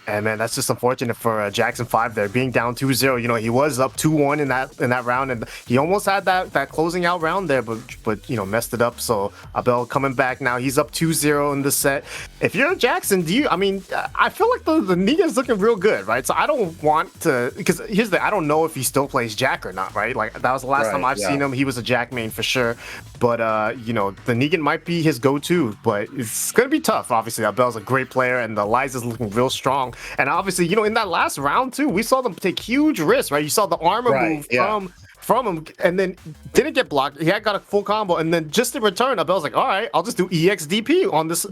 And man, that's just unfortunate for Jackson 5 there, being down 2-0. You know, he was up 2-1 in that round, and he almost had that closing out round there, but you know, messed it up. So Abel coming back now, he's up 2-0 in the set. If you're Jackson, I feel like the Negan's looking real good, right? So I don't want to, because here's the, I don't know if he still plays Jack or not, right? Like that was the last time I've seen him. He was a Jack main for sure, but you know, the Negan might be his go-to, but it's gonna be tough. Obviously, Abel's a great player, and the Eliza's looking real strong. And obviously, you know, in that last round too, we saw them take huge risks, right? You saw the armor move from him, and then didn't get blocked. He had got a full combo, and then just in return, Abel's like, all right, I'll just do EXDP on this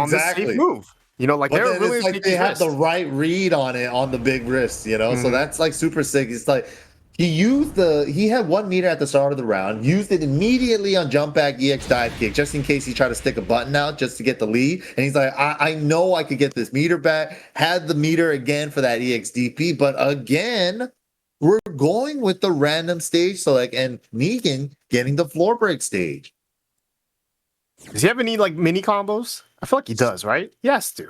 safe move. You know, like they're really like they have the right read on it on the big wrist, you know. So that's like super sick. It's like he had 1 meter at the start of the round, used it immediately on jump back EX dive kick, just in case he tried to stick a button out just to get the lead. And he's like, I know I could get this meter back. Had the meter again for that EX DP, but again, we're going with the random stage select and Negan getting the floor break stage. Does he have any like mini combos? I feel like he does, right? He has to.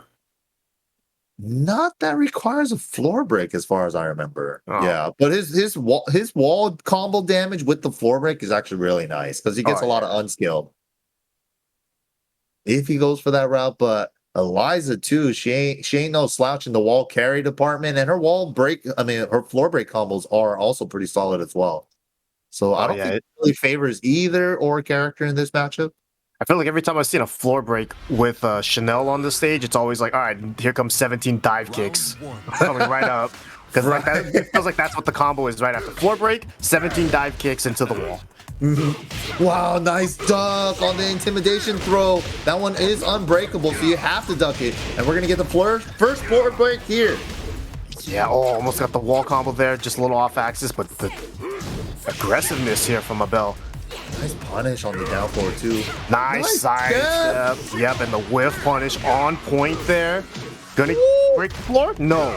Not that requires a floor break, as far as I remember. Yeah, but his wall combo damage with the floor break is actually really nice because he gets a lot of unskilled. if he goes for that route. But Eliza too, she ain't no slouch in the wall carry department, and her her floor break combos are also pretty solid as well. So I don't think it really favors either or character in this matchup. I feel like every time I've seen a floor break with Chanel on the stage, it's always like, all right, here comes 17 dive kicks coming right up. Because it feels like that's what the combo is right after floor break, 17 dive kicks into the wall. Wow, nice duck on the intimidation throw. That one is unbreakable, so you have to duck it. And we're going to get the first floor break here. Yeah, almost got the wall combo there, just a little off axis, but the aggressiveness here from Abel. Nice punish on the down forward too. Nice side step. Yep, and the whiff punish on point there. Gonna break the floor? No.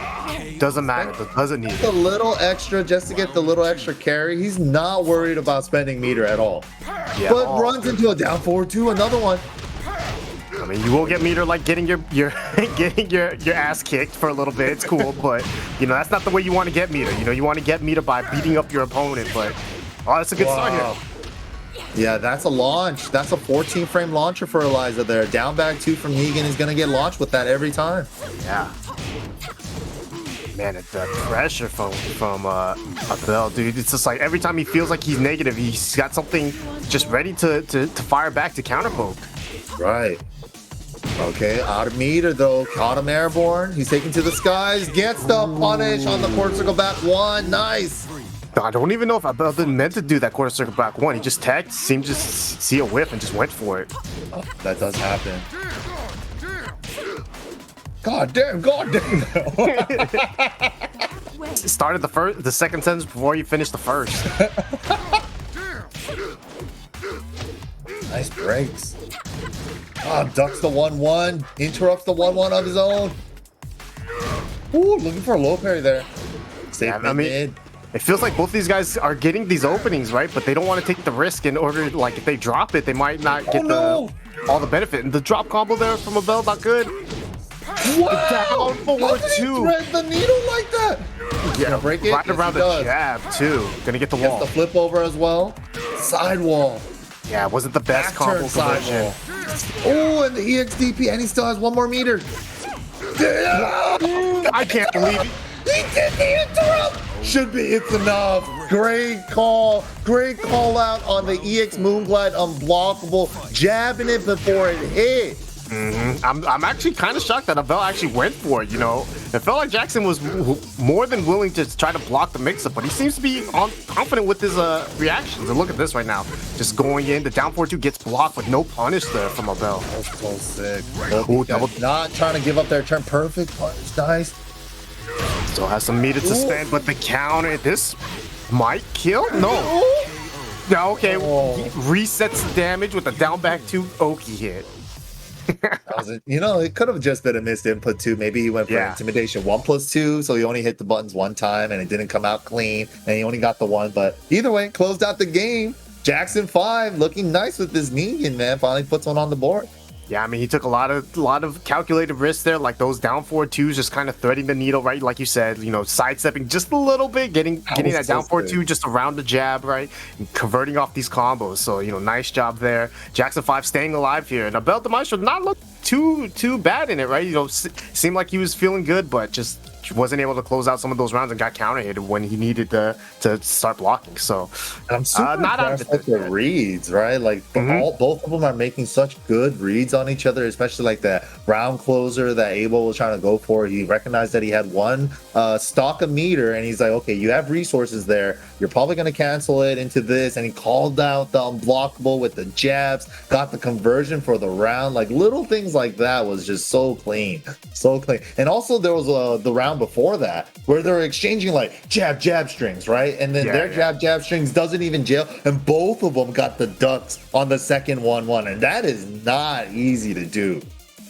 Doesn't matter. Doesn't need it. A little extra just to get the little extra carry. He's not worried about spending meter at all. Yeah, but runs into a down forward too. Another one. I mean, you will get meter like getting your getting your ass kicked for a little bit. It's cool, but you know that's not the way you want to get meter. You know, you want to get meter by beating up your opponent. But that's a good start here. Yeah, that's a launch. That's a 14 frame launcher for Eliza there. Down back 2 from Negan is going to get launched with that every time. Yeah. Man, the pressure from Abel, dude. It's just like every time he feels like he's negative, he's got something just ready to fire back to counter poke. Right. Okay, out of meter though. Caught him airborne. He's taken to the skies. Gets the punish on the quarter circle back 1. Nice. I don't even know if Abel didn't meant to do that quarter circle back 1. He just tagged, seemed to see a whiff and just went for it. Oh, that does happen. God damn. Started the second sentence before you finished the first. Nice breaks. Ducks the 1-1. Interrupts the 1-1 of his own. Ooh, looking for a low parry there. Safe mid. It feels like both these guys are getting these openings, right? But they don't want to take the risk in order, like, if they drop it, they might not get all the benefit. And the drop combo there from Abel, not good. Wow! Down forward 2. Thread the needle like that. Yeah, break it. right around the jab, too. Gonna get the wall. Gets the flip over as well. Side wall. Yeah, it wasn't the best combo position. Oh, and the EXDP, and he still has 1 more meter. I can't believe it. He did the interrupt. Should be, it's enough. Great call out on the EX Moonglide unblockable, jabbing it before it hit. I'm actually kind of shocked that Abel actually went for it, you know. It felt like Jackson was more than willing to try to block the mix-up, but he seems to be confident with his reactions. And look at this right now. Just going in, the down 4-2 gets blocked with no punish there from Abel. That's so sick. Not trying to give up their turn. Perfect punish, nice. Still has some meter to spend, but the counter, this might kill? No. No, okay. He resets the damage with a down back 2 Oki hit. You know, it could have just been a missed input too. Maybe he went for intimidation 1+2, so he only hit the buttons 1 time and it didn't come out clean, and he only got the 1. But either way, closed out the game. Jackson 5 looking nice with this Negan, man. Finally puts one on the board. Yeah, I mean, he took a lot of calculated risks there, like those down 4-2s, just kind of threading the needle, right? Like you said, you know, sidestepping just a little bit, getting that down 4-2 just around the jab, right? And converting off these combos. So, you know, nice job there. Jackson 5 staying alive here. And Abel Maestro not look too bad in it, right? You know, seemed like he was feeling good, but just wasn't able to close out some of those rounds and got counter hit when he needed to start blocking. So I'm super not out impressed with the reads, right? Like both of them are making such good reads on each other, especially like that round closer that Abel was trying to go for. He recognized that he had 1 stock of meter, and he's like, okay, you have resources there. You're probably going to cancel it into this, and he called out the unblockable with the jabs, got the conversion for the round. Like little things like that was just so clean. And also there was the round before that where they're exchanging like jab strings, right? And then their jab strings doesn't even jail, and both of them got the ducks on the second 1-1, and that is not easy to do.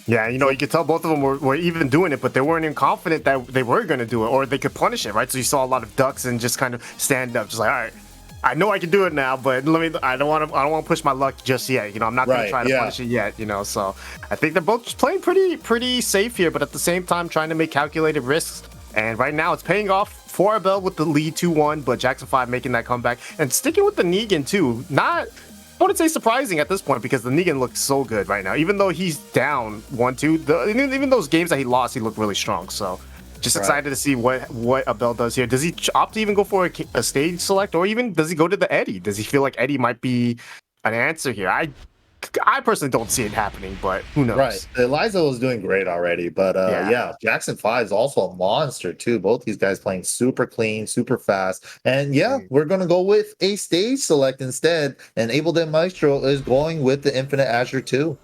Yeah, you know, you could tell both of them were even doing it, but they weren't even confident that they were going to do it or they could punish it, right? So you saw a lot of ducks and just kind of stand up, just like, all right, I know I can do it now, but I don't want to push my luck just yet. You know, I'm not going to try to punish it yet. You know, so I think they're both playing pretty safe here, but at the same time trying to make calculated risks. And right now it's paying off for Abel with the lead 2-1, but Jackson 5 making that comeback and sticking with the Negan too. Not wouldn't say surprising at this point because the Negan looks so good right now. Even though he's down 1-2, even those games that he lost, he looked really strong. So just excited to see what Abel does here. Does he opt to even go for a stage select, or even does he go to the Eddie? Does he feel like Eddie might be an answer here? I personally don't see it happening, but who knows? Right. Eliza was doing great already, but yeah, Jackson 5 is also a monster too. Both these guys playing super clean, super fast. And yeah, we're going to go with a stage select instead. And Ableton Maestro is going with the Infinite Azure 2.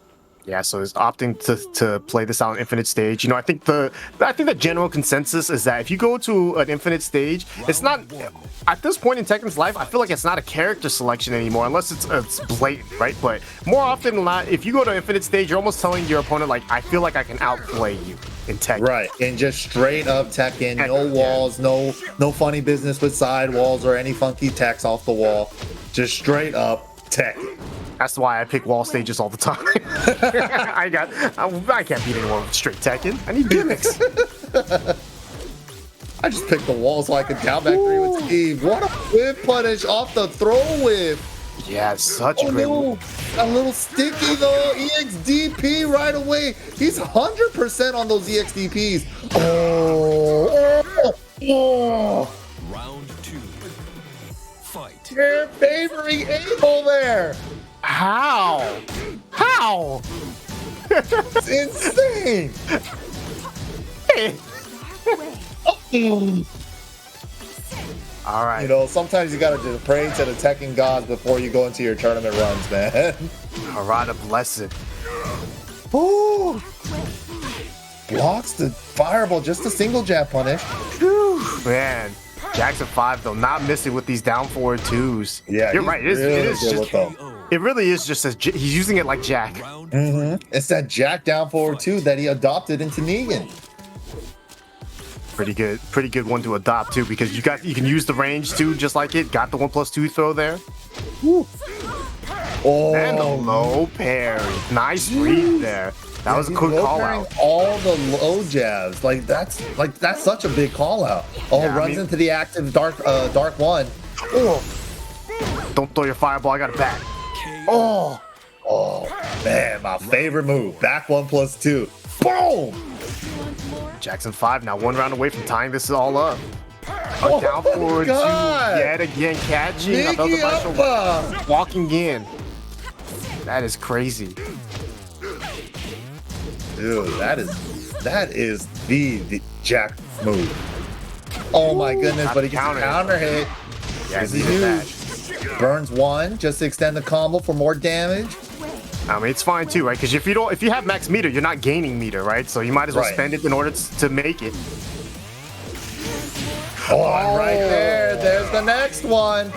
Yeah, so he's opting to play this out on Infinite Stage. You know, I think the general consensus is that if you go to an Infinite Stage, it's not at this point in Tekken's life. I feel like it's not a character selection anymore, unless it's blatant, right? But more often than not, if you go to Infinite Stage, you're almost telling your opponent like, I feel like I can outplay you in Tekken. Right, and just straight up Tekken, no walls, no funny business with side walls or any funky text off the wall. Just straight up Tekken. That's why I pick wall stages all the time. I can't beat anyone with straight Tekken. I need gimmicks. I just picked the wall so I could down back 3 with Steve. What a whip punish off the throw whip. Yeah, such a great a little sticky though. EXDP right away. He's 100% on those EXDPs. Oh. Round 2. Fight. You're favoring Abel there. How? It's insane. All right. You know, sometimes you gotta just pray to the Tekken gods before you go into your tournament runs, man. Harada blessed. Ooh. Blocks the fireball, just a single jab punish. Whew, man. Jackson 5 though, not missing with these down forward 2s. Yeah, you're right. It really is just as he's using it like Jack. It's that Jack down forward 2 that he adopted into Negan. Pretty good one to adopt too, because you can use the range too, just like it. Got the 1+2 throw there. Woo. Oh, and the low parry. Nice read there. That was a quick call out. All the low jabs, that's such a big call out. Oh, yeah, runs into the active dark one. Oh, don't throw your fireball. I got it back. Oh, man, my favorite move. Back 1+2. Boom. Jackson 5 now 1 round away from tying this all up. Down forward 2 yet again, catching. Walking in. That is crazy. Dude, that is the Jack move. Oh my goodness, but he gets a counter hit. Yeah, he huge. Burns 1 just to extend the combo for more damage. I mean, it's fine too, right? Because if you have max meter, you're not gaining meter, right? So you might as well spend it in order to make it. Oh, right there. There's the next one.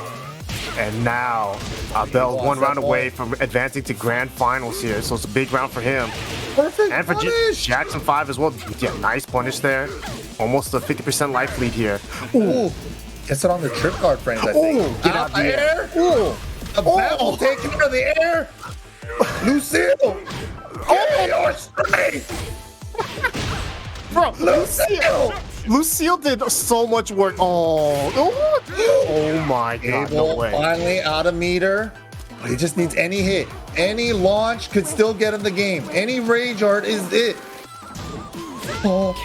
And now, Abel 1 round away from advancing to grand finals here. So it's a big round for him. Perfect and for Jackson 5 as well. Yeah, nice punish there. Almost a 50% life lead here. Ooh. Gets it on the trip guard frames, I think. Ooh, get out the air. Ooh. The battle taking out of the air. Lucille. Oh, your strength. Bro, Lucille did so much work. Oh my God, no way. Finally out of meter. He just needs any hit. Any launch could still get him the game. Any rage art is it.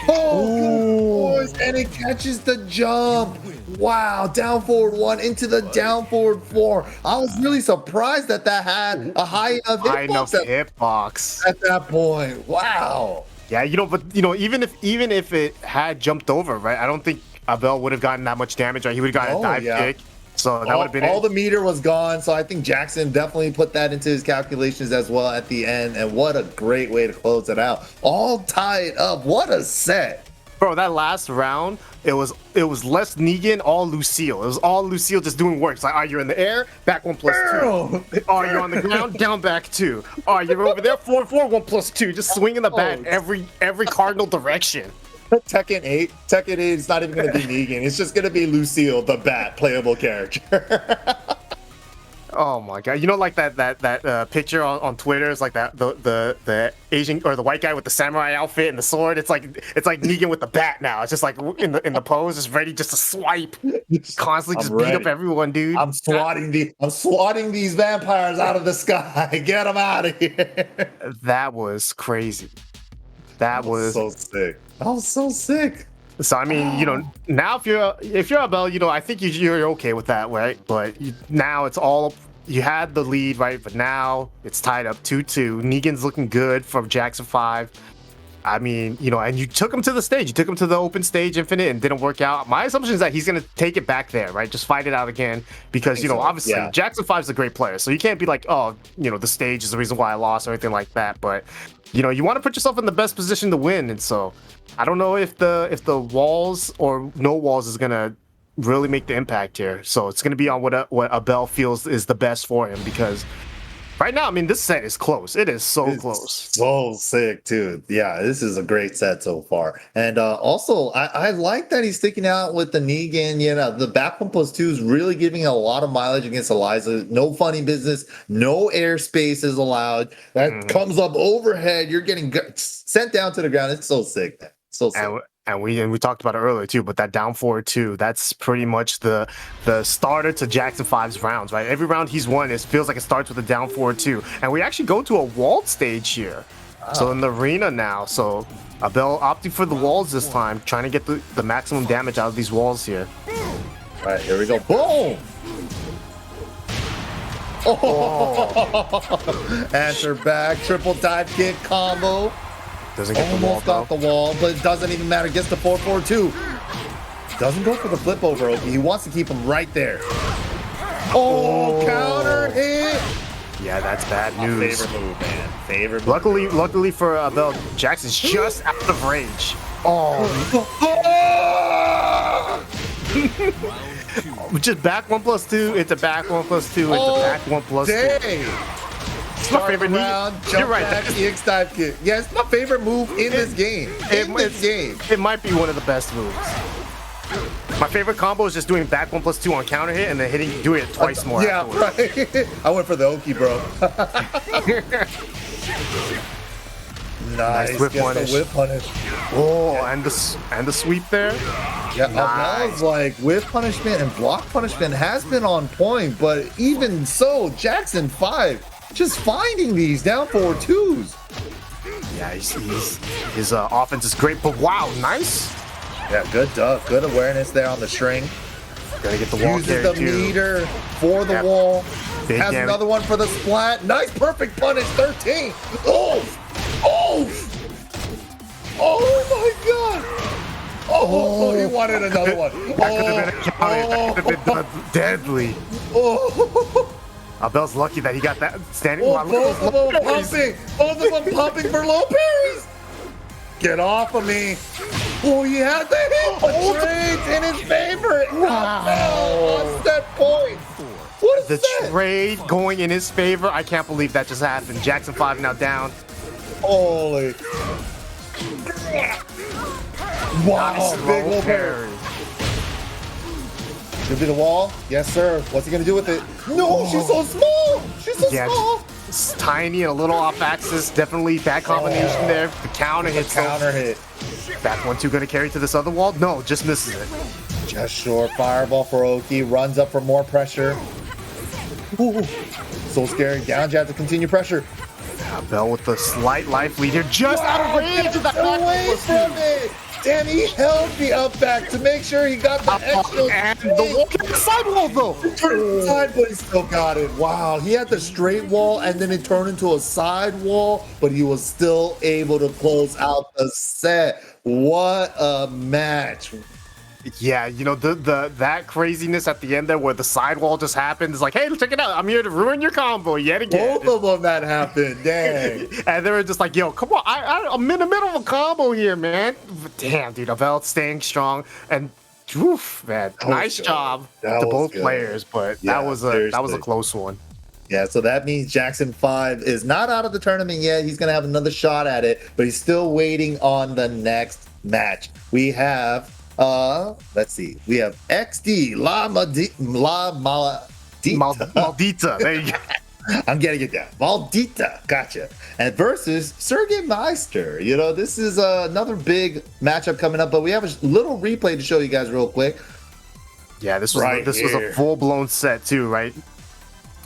Boys, and it catches the jump. Wow, down forward 1 into the down forward 4. I was really surprised that had a high enough hitbox at that point. Wow. Yeah, even if it had jumped over, right? I don't think Abel would have gotten that much damage, right? He would have gotten a dive kick. So that would have been all the meter was gone. So I think Jackson definitely put that into his calculations as well at the end. And what a great way to close it out. All tied up. What a set. Bro, that last round, it was less Negan, all Lucille. It was all Lucille just doing work. It's like, you're in the air, back 1+2. You're on the ground, down back 2. You're over there, 4-4, 1+2. Just swinging the bat every cardinal direction. Tekken 8 is not even going to be Negan. It's just going to be Lucille, the bat, playable character. Oh my god! You know, like that picture on Twitter is like that the Asian or the white guy with the samurai outfit and the sword. It's like Negan with the bat now. It's just like in the pose, just ready just to swipe, constantly just beat up everyone, dude. I'm swatting these vampires out of the sky. Get them out of here. That was crazy. That was so sick. That was so sick. So I mean, you know, now if you're Abel, you know, I think you're okay with that, right? But now it's all you had the lead, right? But now it's tied up 2-2. Negan's looking good from Jackson 5. I mean, you know, and you took him to the stage. You took him to the open stage, Infinite, and didn't work out. My assumption is that he's gonna take it back there, right? Just fight it out again, because you know, obviously Jackson 5 is a great player, so you can't be like, oh, you know, the stage is the reason why I lost or anything like that. But you know, you want to put yourself in the best position to win, and so I don't know if the walls or no walls is gonna really make the impact here. So it's gonna be on what Abel feels is the best for him, because right now, I mean, this set is close. It is so close. So sick, too. Yeah, this is a great set so far. And also, I like that he's sticking out with the Negan. You know, the back 1+2 is really giving a lot of mileage against Eliza. No funny business. No airspace is allowed. That comes up overhead. You're getting sent down to the ground. It's so sick, man. So sick. And we talked about it earlier too, but that down 4-2, that's pretty much the starter to Jackson 5's rounds, right? Every round he's won, it feels like it starts with a down 4-2. And we actually go to a walled stage here. So in the arena now. So Abel opting for the walls this time, trying to get the maximum damage out of these walls here. All right, here we go. Boom! Oh. Answer back, triple dive kick combo. Doesn't get almost the wall, got the wall, but it doesn't even matter. Gets the 4-4-2. Doesn't go for the flip over, Oki. He wants to keep him right there. Oh, counter hit. Yeah, that's bad news. Favorite move, man. Favorite move. Luckily for Abel, Jackson's just out of range. Just back 1+2 into back 1+2 into back 1+2. It's my favorite round. You're right. EX dive kick. Yeah, it's my favorite move in this game. It might be one of the best moves. My favorite combo is just doing back 1+2 on counter hit and then doing it twice more. Yeah, afterwards. Right. I went for the Oki, bro. Nice whip punish. Whip punish. Oh, yeah. and the sweep there. Yeah, Abel's like whip punishment and block punishment has been on point, but even so, Jackson 5 just finding these down 4-2s. Yeah, his offense is great, but wow, nice. Yeah, good duck, good awareness there on the string. Gotta get the wall uses the meter for the wall. Big has another one for the splat. Nice, perfect punish. 13. Oh, my God. Oh, he wanted another one. That could have been deadly. Abel's lucky that he got that standing. Both of them pumping. Both of them pumping for low parries. Get off of me. Oh, he had the hit. The trade's in his favor. Wow. On set point. What is the that? Trade going in his favor? I can't believe that just happened. Jackson 5 now down. Holy. Wow. Nice Big low parry. Should be the wall. Yes, sir. What's he going to do with it? No, she's so small. She's so small. It's tiny and a little off axis. Definitely bad combination there. The counter hit. Back 1-2 going to carry to this other wall? No, just misses it. Just short. Fireball for Oki. Runs up for more pressure. Ooh. So scary. Down jab to continue pressure. Abel with the slight life lead here. Just out of range. Away from it. And he held the up back to make sure he got the extra. And the side wall, though. Turned inside, but he still got it. Wow. He had the straight wall, and then it turned into a side wall, but he was still able to close out the set. What a match. Yeah, you know, that craziness at the end there where the sidewall just happened is like, hey, check it out. I'm here to ruin your combo yet again. Both of them that happened. Dang. And they were just like, yo, come on. I'm in the middle of a combo here, man. Damn, dude. Abel staying strong. And, oof, man, nice job to both players. But that was a close one. Yeah, so that means Jackson 5 is not out of the tournament yet. He's going to have another shot at it, but he's still waiting on the next match. We have... let's see. We have XD Maldita. There you go. I'm getting it down. Maldita. Gotcha. And versus Sergey Meister. You know, this is another big matchup coming up, but we have a little replay to show you guys real quick. Yeah, this was a full-blown set too, right?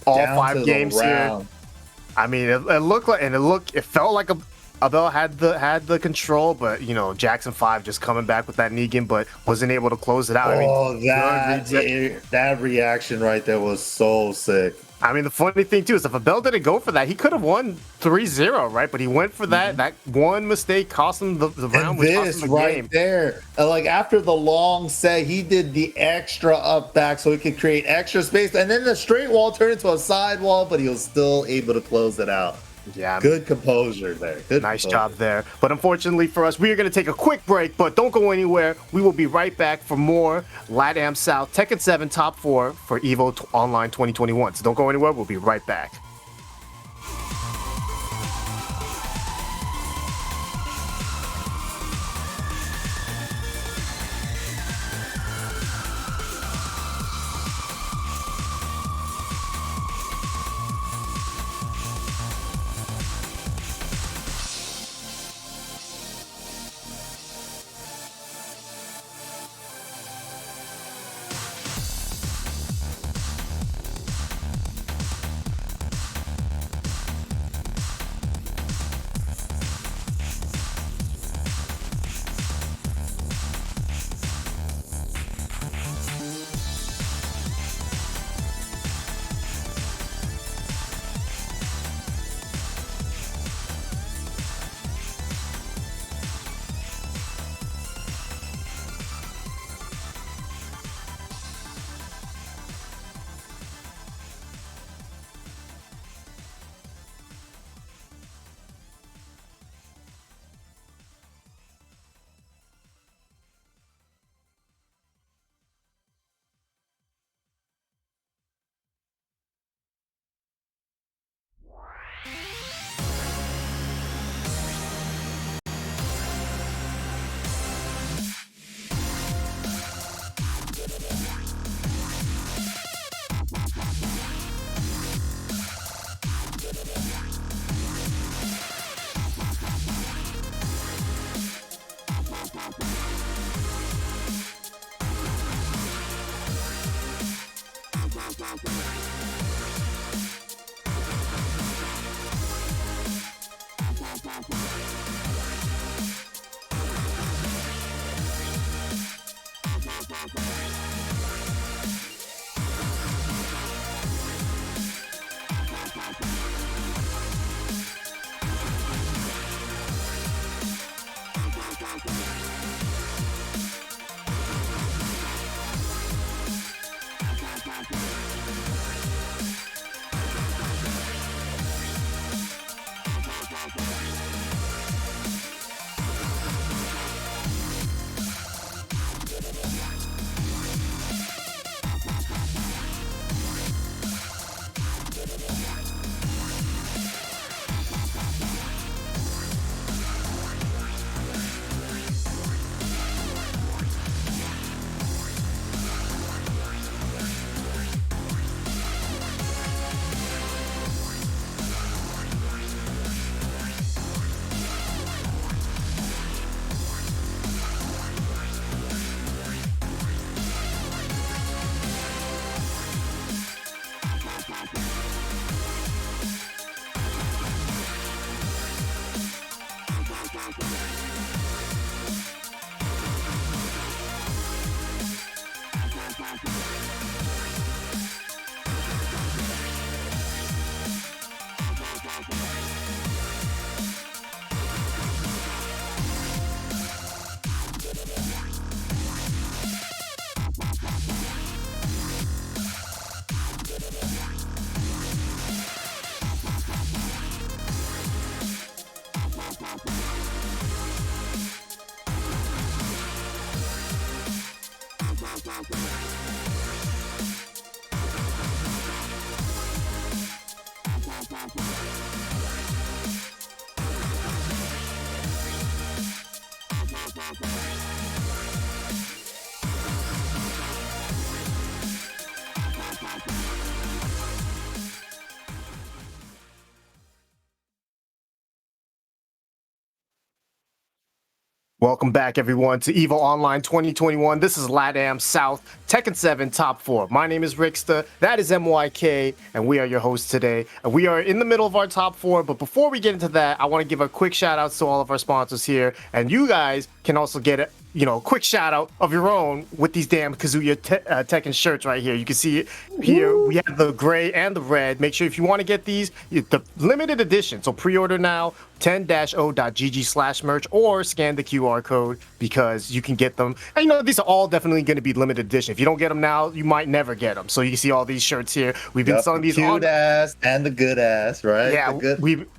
All Down 5 games here. I mean, it looked like, and it felt like Abel had the control, but you know, Jackson 5 just coming back with that Negan, but wasn't able to close it out. Oh, that reaction right there was so sick. I mean, the funny thing too is if Abel didn't go for that, he could have won 3-0, right? But he went for that. That one mistake cost him the round. And this right there, like after the long set, he did the extra up back so he could create extra space, and then the straight wall turned into a side wall, but he was still able to close it out. Yeah, good composure there. Nice job there. But unfortunately for us, we are going to take a quick break, but don't go anywhere. We will be right back for more LATAM South Tekken 7 Top 4 for EVO Online 2021. So don't go anywhere. We'll be right back. Welcome back, everyone, to EVO Online 2021. This is LATAM South Tekken 7 Top 4. My name is Ricksta, that is MYK, and we are your hosts today. We are in the middle of our Top 4, but before we get into that, I want to give a quick shout-out to all of our sponsors here, and you guys can also get a quick shout-out of your own with these damn Kazuya Tekken shirts right here. You can see it here. We have the gray and the red. Make sure if you want to get these, the limited edition, so pre-order now, 10-o.gg/merch, or scan the QR code because you can get them. And these are all definitely going to be limited edition. If you don't get them now, you might never get them. So you can see all these shirts here. We've been selling these cute ass and the good ass, right? Yeah,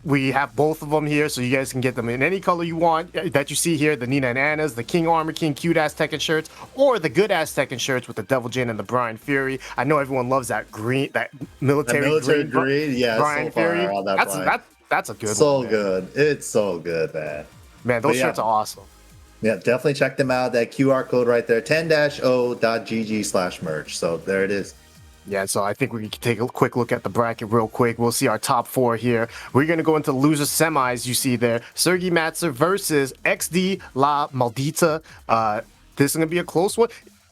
we have both of them here, so you guys can get them in any color you want that you see here. The Nina and Anna's, the King Armor King cute ass Tekken shirts, or the good ass Tekken shirts with the Devil Jin and the Brian Fury. I know everyone loves that green, that military green. Yeah, Brian so far, Fury. That's a good one. So good. It's so good, man. Man, those shirts are awesome. Yeah, definitely check them out. That QR code right there, 10-o.gg/merch. So there it is. Yeah, so I think we can take a quick look at the bracket real quick. We'll see our top 4 here. We're going to go into loser semis, you see there. Sergey Matzer versus XD La Maldita. This is going to be a close one.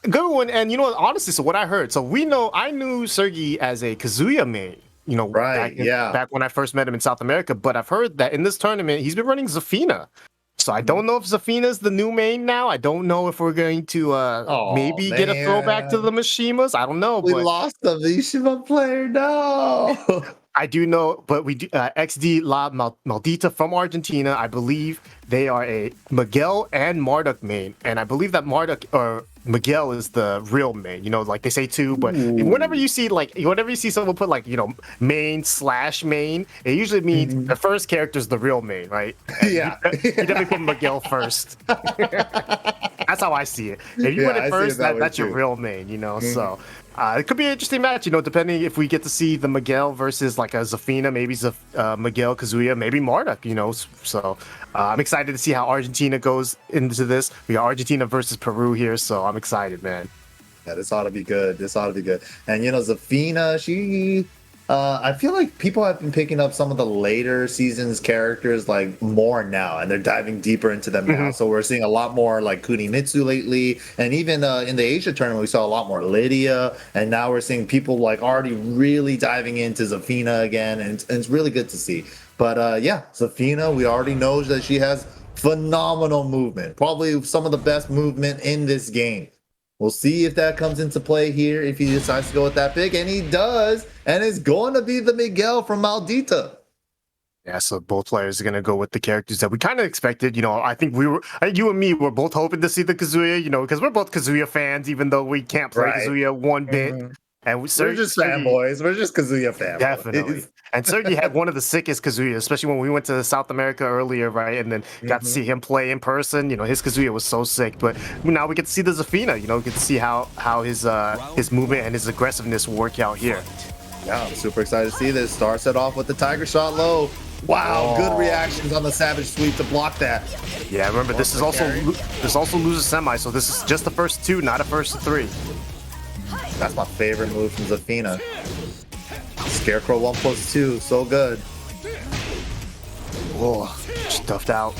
Good one. And honestly, so what I heard, I knew Sergey as a Kazuya main. Back when I first met him in South America, but I've heard that in this tournament he's been running Zafina. So I don't know if Zafina's the new main now. I don't know if we're going to maybe get a throwback to the Mishimas. I don't know. We lost the Mishima player. No. I do know, but we do XD La Maldita from Argentina. I believe they are a Miguel and Marduk main, and I believe that Marduk or Miguel is the real main. Like they say too, but whenever you see someone put main/main, it usually means the first character is the real main, right? Yeah, you definitely put Miguel first. That's how I see it. If you put it first, that's your real main. So. It could be an interesting match, depending if we get to see the Miguel versus like a Zafina, maybe Miguel, Kazuya, maybe Marduk, So I'm excited to see how Argentina goes into this. We got Argentina versus Peru here, so I'm excited, man. Yeah, this ought to be good. And Zafina, she... I feel like people have been picking up some of the later seasons characters more now, and they're diving deeper into them now. So we're seeing a lot more like Kunimitsu lately, and even in the Asia tournament we saw a lot more Lydia, and now we're seeing people already really diving into Zafina again, and it's really good to see. But Zafina, we already know that she has phenomenal movement, probably some of the best movement in this game. We'll see if that comes into play here, if he decides to go with that pick, and he does, and it's going to be the Miguel from Maldita. Yeah, so both players are going to go with the characters that we kind of expected. I think you and me were both hoping to see the Kazuya, because we're both Kazuya fans, even though we can't play Kazuya one bit. And we're just fanboys. We're just Kazuya fanboys. Definitely. And Sergey had one of the sickest Kazuya, especially when we went to South America earlier, right? And then got to see him play in person. His Kazuya was so sick. But now we get to see the Zafina. Get to see how his movement and his aggressiveness will work out here. Yeah, I'm super excited to see this. Starts it off with the Tiger Shot low. Wow, good reactions on the Savage Sweep to block that. Yeah, remember this is also loser semi, so this is just the first 2, not a first 3. That's my favorite move from Zafina. Scarecrow 1+2, so good. Whoa, stuffed out.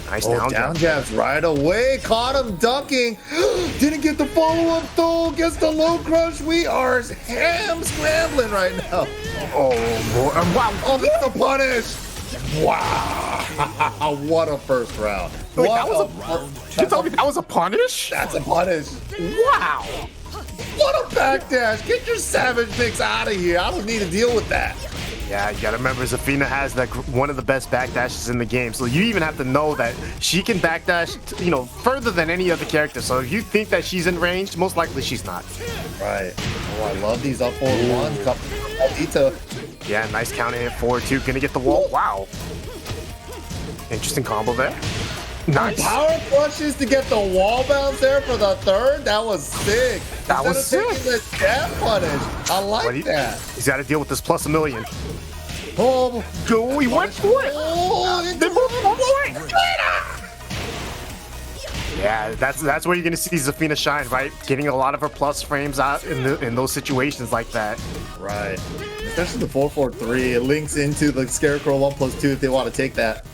Nice down jabs right away. Caught him ducking. Didn't get the follow-up though. Gets the low crush. We are ham scrambling right now. Oh, boy. Wow. Oh, that's the punish. Wow. What a first round. Wait, you told me that was a punish? That's a punish. Wow. What a backdash. Get your Savage mix out of here. I don't need to deal with that. Yeah, you gotta remember Zafina has one of the best backdashes in the game. So you even have to know that she can backdash, further than any other character. So if you think that she's in range, most likely she's not. Right. Oh, I love these up forward ones. Maldita. Yeah, nice counter hit forward too. Gonna get the wall. Wow. Interesting combo there. Nice. Power flushes to get the wall bounce there for the third. That was sick. That was sick. The jab punish. I like that. He's got to deal with this plus $1 million. Oh, go. He went for it. Oh, they both went for it. Yeah, that's where you're gonna see Zafina shine, right? Getting a lot of her plus frames out in those situations like that. Right. Especially the 4-4-3. It links into the Scarecrow 1+2 if they want to take that.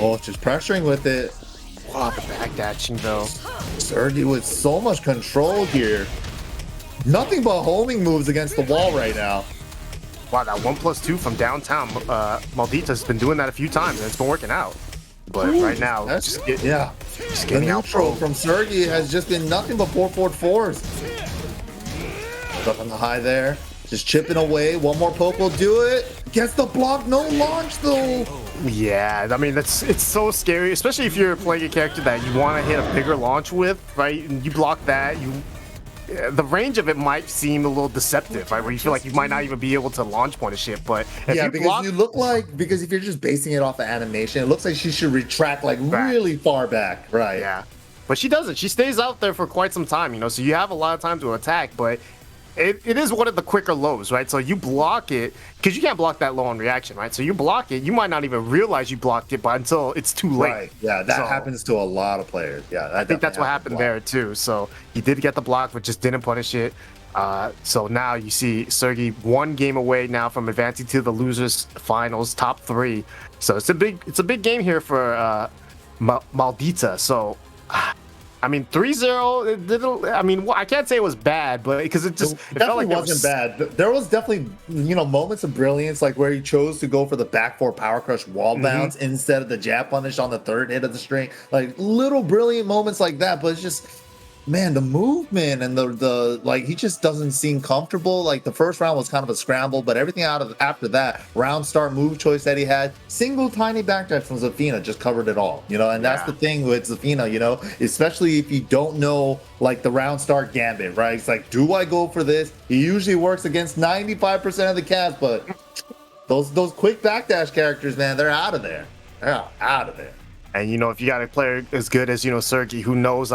Oh, just pressuring with it. Wow, the backdashing though. Sergi with so much control here. Nothing but homing moves against the wall right now. Wow, that 1+2 from downtown. Maldita's been doing that a few times and it's been working out. But right now, just the neutral from Sergi has just been nothing but 4-4-4s. Up on the high there, just chipping away. One more poke will do it. Gets the block, no launch though. Yeah, I mean it's so scary, especially if you're playing a character that you want to hit a bigger launch with, right? And you block that, the range of it might seem a little deceptive, right? Where you feel like you might not even be able to launch point a shit. But if yeah, you because block, you look like, because if you're just basing it off of animation, it looks like she should retract like really far back, right? Yeah, but she doesn't. She stays out there for quite some time, you know. So you have a lot of time to attack, but it is one of the quicker lows, right? So you block it because you can't block that low on reaction, right? So you block it, you might not even realize you blocked it, but until it's too late. Right. Yeah, that happens to a lot of players. Yeah, I think that's what happened there too. So he did get the block, but just didn't punish it. So now you see Sergi one game away now from advancing to the losers finals, top 3. So it's a big game here for Maldita. So. I mean, 3-0. I mean, I can't say it was bad, but because it felt like wasn't bad. There was definitely, moments of brilliance, like where he chose to go for the back 4 power crush wall bounce instead of the jab punish on the 3rd hit of the string. Like little brilliant moments like that, but it's just, man, the movement and the like, he just doesn't seem comfortable. Like the first round was kind of a scramble, but everything after that round start move choice that he had, single tiny backdash from Zafina just covered it all, and that's the thing with Zafina, especially if you don't know like the round start gambit, right? It's like, do I go for this? He usually works against 95% of the cast, but those quick backdash characters, man, they're out of there. They're out of there. And if you got a player as good as Sergi, who knows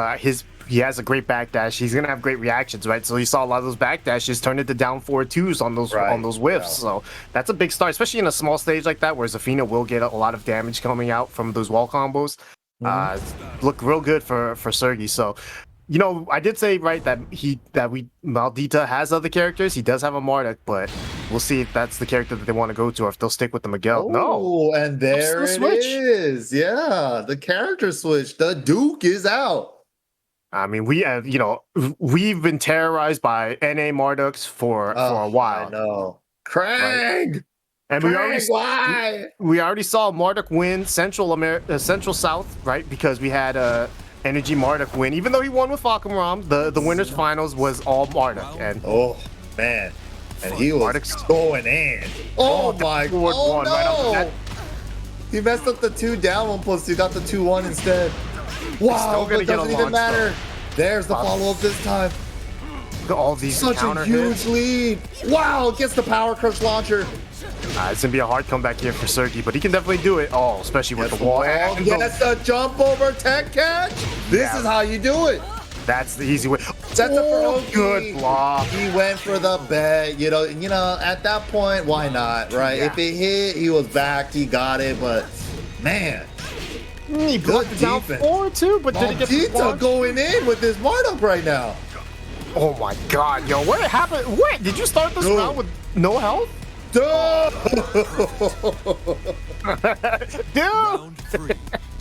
he has a great backdash, he's gonna have great reactions, right? So you saw a lot of those backdashes turn into down 4-2s on those whiffs. So that's a big start, especially in a small stage like that, where Zafina will get a lot of damage coming out from those wall combos. Look real good for Sergi. So I did say right that Maldita has other characters. He does have a Marduk, but we'll see if that's the character that they want to go to, or if they'll stick with the Miguel. Oh, and there it is. Yeah, the character switch. The Duke is out. I mean, we have, we've been terrorized by NA Marduks for a while. I know. Craig! Right? And Craig, we already saw Marduk win Central South, right? Because we had Energy Marduk win, even though he won with Falcon the winners finals was all Marduk. And oh man, and he was going in. Oh my god! Oh no! Right, he messed up the 2 down 1+2, got the 2-1 instead. Wow, but it doesn't even matter. There's the follow-up this time. All these such a huge lead. Wow, gets the power crush launcher. It's gonna be a hard comeback here for Sergi, but he can definitely do it. Oh, especially with the wall. Yes, the jump over tech catch. This is how you do it. That's the easy way. That's a good block. He went for the bet. At that point, why not, right? If it hit, he was backed. He got it, but man. He blocked it down 4 too, but did he get the going in with this Marduk right now? Oh my god, yo, what happened? What? Did you start this round with no health? Dude!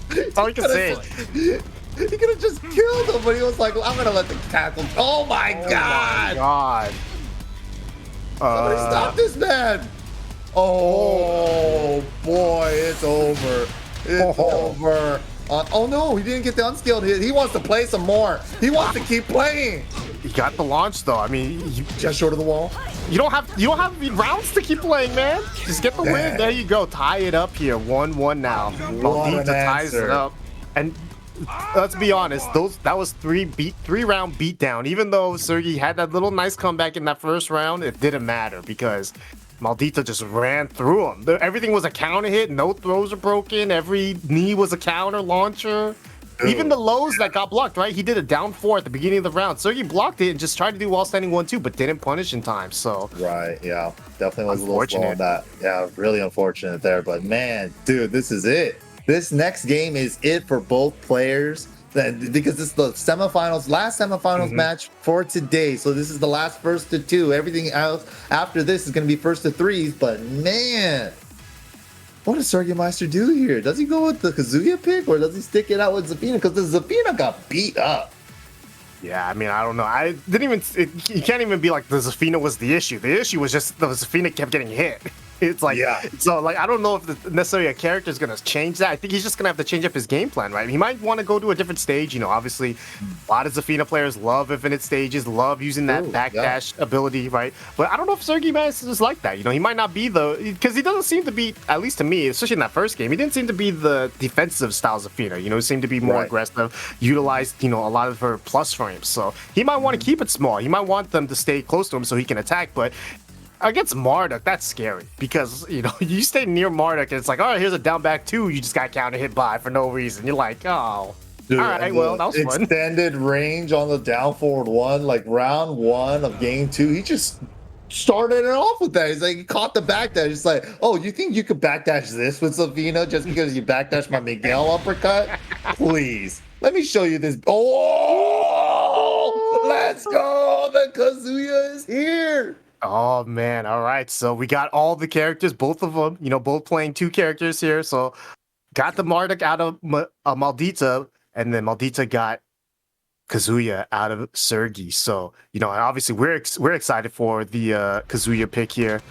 That's all you can say. He could have just killed him, but he was like, I'm gonna let the tackle. Oh my god! My god. Somebody stop this man! Oh boy, it's over. It's over. Oh no, he didn't get the unskilled hit. He wants to play some more. He wants to keep playing. He got the launch though. I mean, just short of the wall. You don't have rounds to keep playing, man. Just get the win. There you go. Tie it up here. 1-1 now. Maldita ties it up. And let's be honest, that was 3-round beatdown. Even though Sergi had that little nice comeback in that first round, it didn't matter because Maldita just ran through him. Everything was a counter hit. No throws are broken. Every knee was a counter launcher. Even the lows that got blocked, right? He did a down 4 at the beginning of the round. Sergi blocked it and just tried to do wall standing 1-2, but didn't punish in time. So right, yeah, definitely was a little slow on that. Yeah, really unfortunate there. But man, dude, this is it. This next game is it for both players. Because this is the semifinals, last semifinals match for today. So this is the last first to 2. Everything else after this is going to be first to 3s. But man, What does Sergey Meister do here? Does he go with the Kazuya pick or does he stick it out with Zafina? Because the Zafina got beat up. Yeah, I mean, I don't know. I didn't even. You can't even be like the Zafina was the issue. The issue was just the Zafina kept getting hit. It's like, yeah. So like, I don't know if necessarily a character is gonna change that. I think he's just gonna have to change up his game plan, right? He might want to go to a different stage. You know, obviously, a lot of Zafina players love infinite stages, love using that backdash ability, right? But I don't know if Sergey Meister is like that. You know, he might not be because he doesn't seem to be, at least to me, especially in that first game, he didn't seem to be the defensive style Zafina. You know, he seemed to be more aggressive, utilized, you know, a lot of her plus frames. So he might want to keep it small. He might want them to stay close to him so he can attack, but against Marduk, that's scary because, you know, you stay near Marduk and it's like, all right, here's a down back 2 you just got counter hit by for no reason. You're like, oh, dude, all right, well, that was fun. Extended range on the down forward 1, like round 1 of game 2, he just started it off with that. He's like, he caught the backdash. It's like, oh, you think you could backdash this with Zafina just because you backdash my Miguel uppercut? Please, let me show you this. Oh, let's go. The Kazuya is here. Oh man, all right. So we got all the characters, both of them, you know, both playing 2 characters here. So got the Marduk out of Maldita, and then Maldita got Kazuya out of Sergi. So, you know, obviously we're excited for the Kazuya pick here.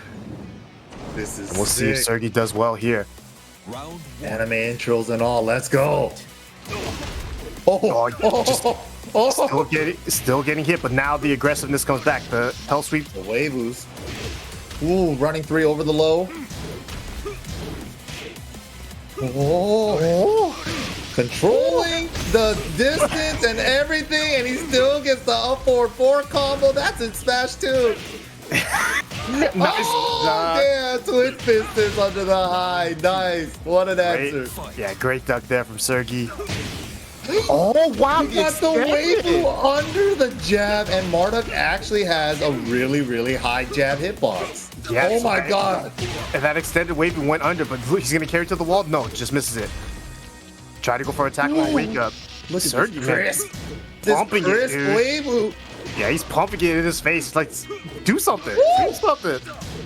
This is we'll see if Sergi does well here. Anime intros and all. Let's go. Still getting hit, but now the aggressiveness comes back. The hell sweep. The Waivus. Ooh, running 3 over the low. Oh, controlling the distance and everything, and he still gets the up forward 4 combo. That's in Smash 2. Nice. Yeah, twin fisters under the high. Nice. What an answer. Yeah, great duck there from Sergi. Oh wow! He got the Weifu under the jab, and Marduk actually has a really high jab hitbox. Yeah, oh my god! And that extended wave went under, but he's gonna carry it to the wall. No, just misses it. Try to go for attack on wake up. Look at Sergi, this crisp, Weifu. Yeah, he's pumping it in his face. He's like, do something. Do something.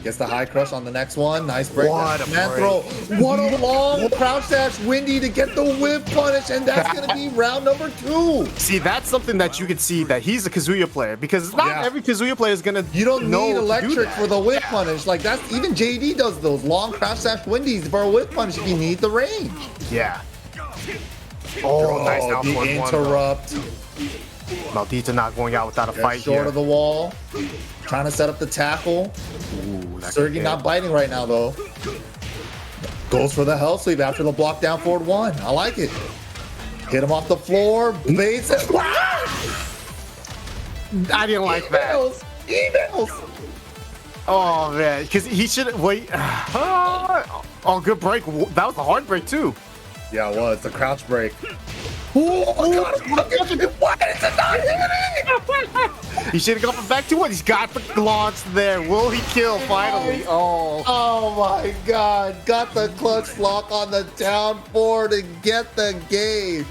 Gets the high crush on the next one. Nice break. What a man throw. What a long crouch dash windy to get the whip punish, and that's going to be round number 2. See, that's something that you can see that he's a Kazuya player because not every Kazuya player is going to. You don't need electric for the whip punish. Like that's even JD does those long crouch dash windies for a whip punish if you need the range. Yeah. Oh, nice down the interrupt. Maldita not going out without a fight short here. of the wall. Trying to set up the tackle. Sergi not biting right now, though. Goes for the hell sweep after the block down forward 1. I like it. Hit him off the floor. Baits it. I didn't like that. Emails. Oh, man. Because he should wait. Oh, good break. That was a hard break, too. Yeah, it was. The crouch break. Oh, God. Why is it not hitting? He should have gone for back to what? He's got the launch there. Will he kill finally? Oh my God. Got the clutch block on the down 4 to get the game.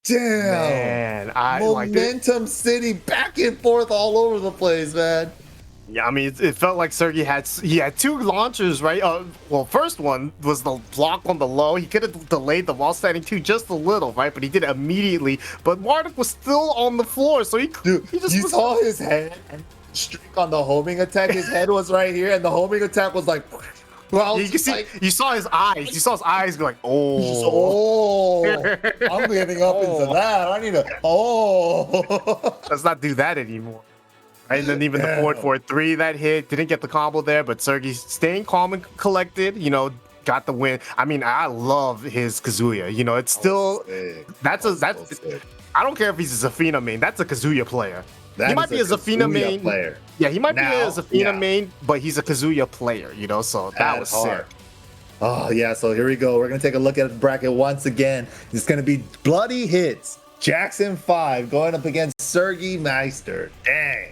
Damn. Man, Momentum City back and forth all over the place, man. Yeah, I mean, it felt like Sergi had 2 launchers, right? Well, first one was the block on the low. He could have delayed the wall standing 2 just a little, right? But he did it immediately. But Marduk was still on the floor, so he just you saw his head and streak on the homing attack. His head was right here, and the homing attack was like. Well, you can see, you saw his eyes. You saw his eyes go like, oh. I'm getting up into that. I need to. Let's not do that anymore. Right, and then even the forward 4-3 that hit, didn't get the combo there, but Sergi staying calm and collected, you know, got the win. I mean, I love his Kazuya. You know, it's still that's I don't care if he's a Zafina main. That's a Kazuya player. He might be a Zafina main player. Yeah, he might be a Zafina main, but he's a Kazuya player. You know, so that was sick. Oh yeah, so here we go. We're gonna take a look at the bracket once again. It's gonna be bloody hits. Jackson 5 going up against Sergi Meister. Dang.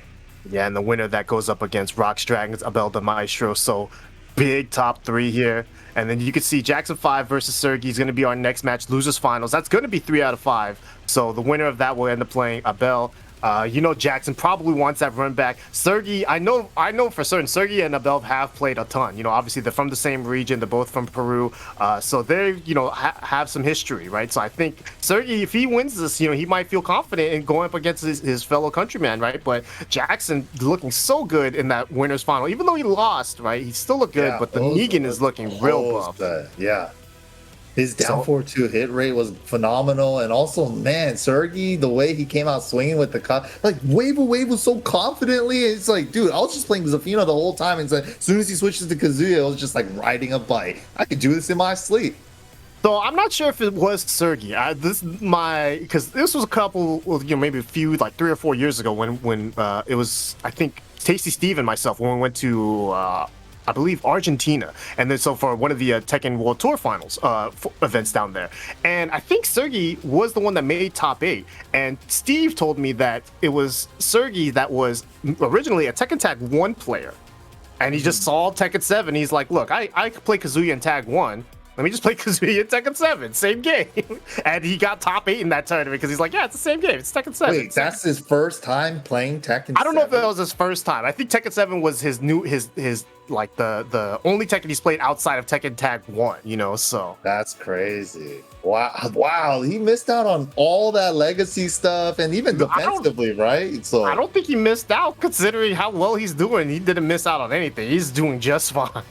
Yeah, and the winner that goes up against Rocks Dragons, Abel de Maestro. So big top 3 here. And then you can see Jackson 5 versus Sergi is going to be our next match, losers finals. That's going to be 3 out of 5. So the winner of that will end up playing Abel You know, Jackson probably wants that run back. Sergi, I know for certain, Sergi and Abel have played a ton. You know, obviously they're from the same region. They're both from Peru. So they, you know, have some history, right? So I think Sergi, if he wins this, you know, he might feel confident in going up against his fellow countryman, right? But Jackson looking so good in that winners final. Even though he lost, right? He still looked good, but the Negan is looking real buff. Yeah. His down 4-2 hit rate was phenomenal, and also, man, Sergi, the way he came out swinging with the cut, like wave was so confidently. It's like, dude, I was just playing Zafina the whole time, and so, as soon as he switches to Kazuya, it was just like riding a bike. I could do this in my sleep. So I'm not sure if it was Sergi. Because this was a couple, you know, maybe a few, like 3 or 4 years ago when it was, I think, Tasty Steve and myself when we went to. I believe Argentina, and then so for one of the Tekken World Tour Finals events down there, and I think Sergi was the one that made top 8. And Steve told me that it was Sergi that was originally a Tekken Tag 1 player, and he just saw Tekken 7. He's like, "Look, I could play Kazuya in Tag 1. Let me just play Kazuya in Tekken 7, same game." And he got top 8 in that tournament because he's like, "Yeah, it's the same game. It's Tekken 7." Wait, that's his first time playing Tekken 7? I don't know if that was his first time. I think Tekken 7 was his like the only Tekken he's played outside of Tekken Tag 1, you know, so. That's crazy. Wow, he missed out on all that legacy stuff and even defensively, right? So I don't think he missed out considering how well he's doing. He didn't miss out on anything. He's doing just fine.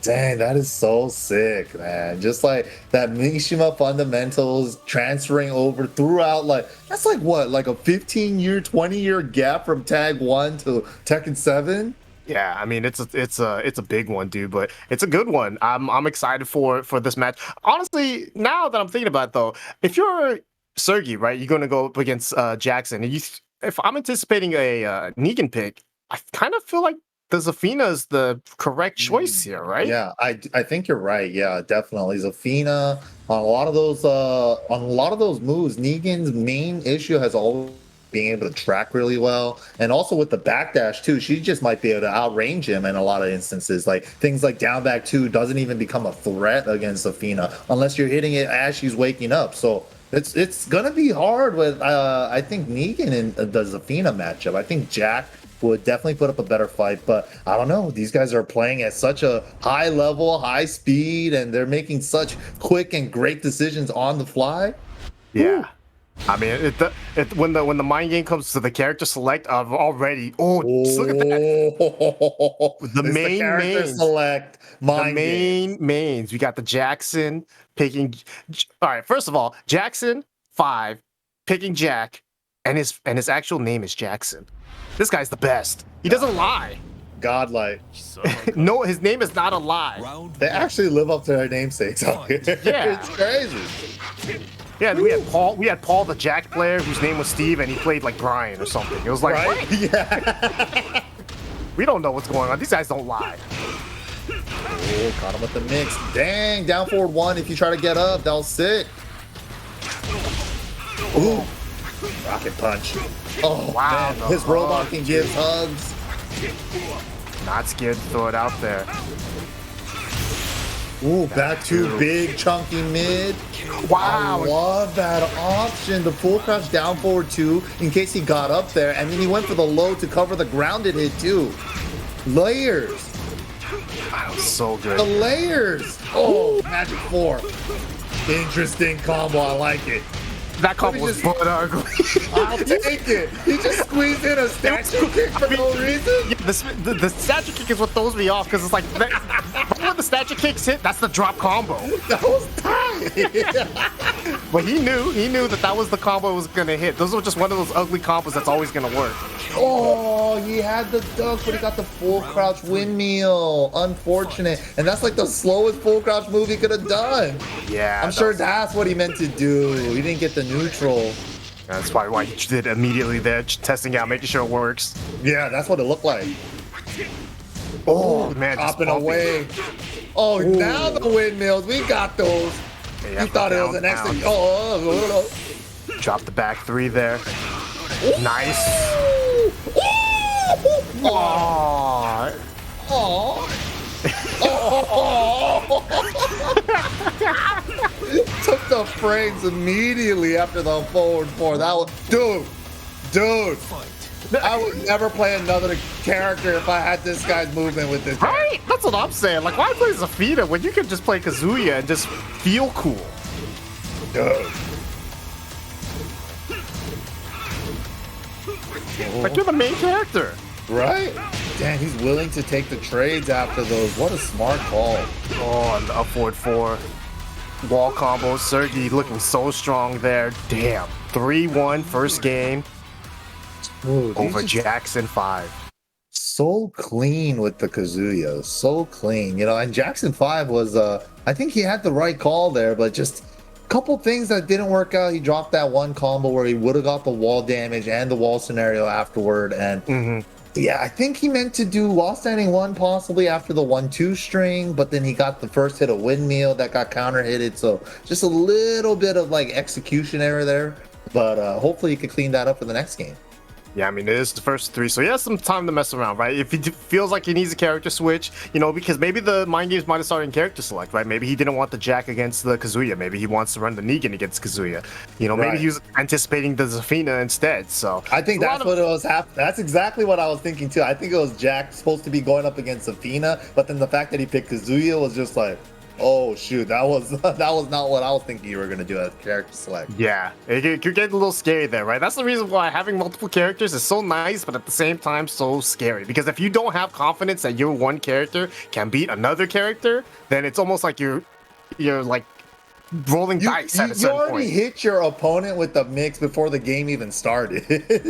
Dang, that is so sick, man. Just like that Mishima fundamentals transferring over throughout, like, that's like what, like a 15-year, 20-year gap from Tag 1 to Tekken 7? Yeah, I mean it's a big one, dude, but it's a good one. I'm excited for this match. Honestly, now that I'm thinking about it, though, if you're Sergi, right, you're gonna go up against Jackson, and if I'm anticipating a Negan pick, I kind of feel like the Zafina is the correct choice here, right? Yeah, I think you're right. Yeah, definitely. Zafina on a lot of those moves, Negan's main issue has always being able to track really well, and also with the backdash too, she just might be able to outrange him in a lot of instances. Like things like down back 2 doesn't even become a threat against Zafina unless you're hitting it as she's waking up. So it's gonna be hard with I think Negan in the Zafina matchup. I think Jack would definitely put up a better fight, but I don't know. These guys are playing at such a high level, high speed, and they're making such quick and great decisions on the fly. Yeah. I mean, when the mind game comes to the character select, I've already look at that. The main mains. We got the Jackson picking. All right, first of all, Jackson 5 picking Jack, and his actual name is Jackson. This guy's the best. He doesn't lie. Godlike. No, his name is not a lie. They actually live up to their namesakes out here. Yeah. It's crazy. Yeah, we had Paul the Jack player whose name was Steve and he played like Brian or something. It was like, right? Yeah. We don't know what's going on. These guys don't lie. Oh, caught him with the mix. Dang, down forward 1 if you try to get up. That was sick. Ooh. Rocket punch. Oh, wow. Man. His robot can give hugs. Not scared to throw it out there. Ooh, back to big chunky mid. Wow. I love that option. The full crouch down forward 2 in case he got up there. And then he went for the low to cover the grounded hit too. Layers. That was so good. The layers. Oh, magic 4. Interesting combo. I like it. That combo was butt ugly. I'll take it. He just squeezed in a statue kick for no reason. Yeah, the statue kick is what throws me off because it's like when the statue kicks hit, that's the drop combo. That was tight. But he knew that was the combo was gonna hit. Those were just one of those ugly combos that's always gonna work. Oh, he had the duck, but he got the full crouch windmill. Unfortunate. And that's like the slowest full crouch move he could have done. Yeah. I'm sure that's what he meant to do. He didn't get the neutral. That's probably why he did immediately there, testing out, making sure it works. Yeah, that's what it looked like. Oh, man. Hopping away. Oh, ooh. Now the windmills. We got those. Yeah, you thought it was an extra. Oh. Drop the back 3 there. Ooh. Nice. Aww. Aww. Took the frames immediately after the forward four. That was, dude. I would never play another character if I had this guy's movement with this. Right? That's what I'm saying. Like, why play Zafina when you can just play Kazuya and just feel cool? Dude. Like, you're the main character. Right? Damn, he's willing to take the trades after those. What a smart call. Oh, and the up forward four. Wall combo. Sergi looking so strong there. Damn. 3-1 first game. Dude, over Jackson 5. So clean with the Kazuya. So clean. You know, and Jackson 5 was, I think he had the right call there, but just a couple things that didn't work out. He dropped that one combo where he would have got the wall damage and the wall scenario afterward. And yeah, I think he meant to do wall standing 1 possibly after the 1-2 string, but then he got the first hit of windmill that got counter hitted. So just a little bit of like execution error there, but hopefully he could clean that up for the next game. Yeah, I mean, it is the first 3, so he has some time to mess around, right? If he feels like he needs a character switch, you know, because maybe the mind games might have started in character select, right? Maybe he didn't want the Jack against the Kazuya. Maybe he wants to run the Negan against Kazuya. You know, maybe he was anticipating the Zafina instead, so. I think that's what it was happening. That's exactly what I was thinking, too. I think it was Jack supposed to be going up against Zafina, but then the fact that he picked Kazuya was just like, oh shoot, that was not what I was thinking you were gonna do as character select. Yeah, it could get a little scary there, right? That's the reason why having multiple characters is so nice, but at the same time so scary. Because if you don't have confidence that your one character can beat another character, then it's almost like you're like rolling dice at a certain point. You already hit your opponent with the mix before the game even started.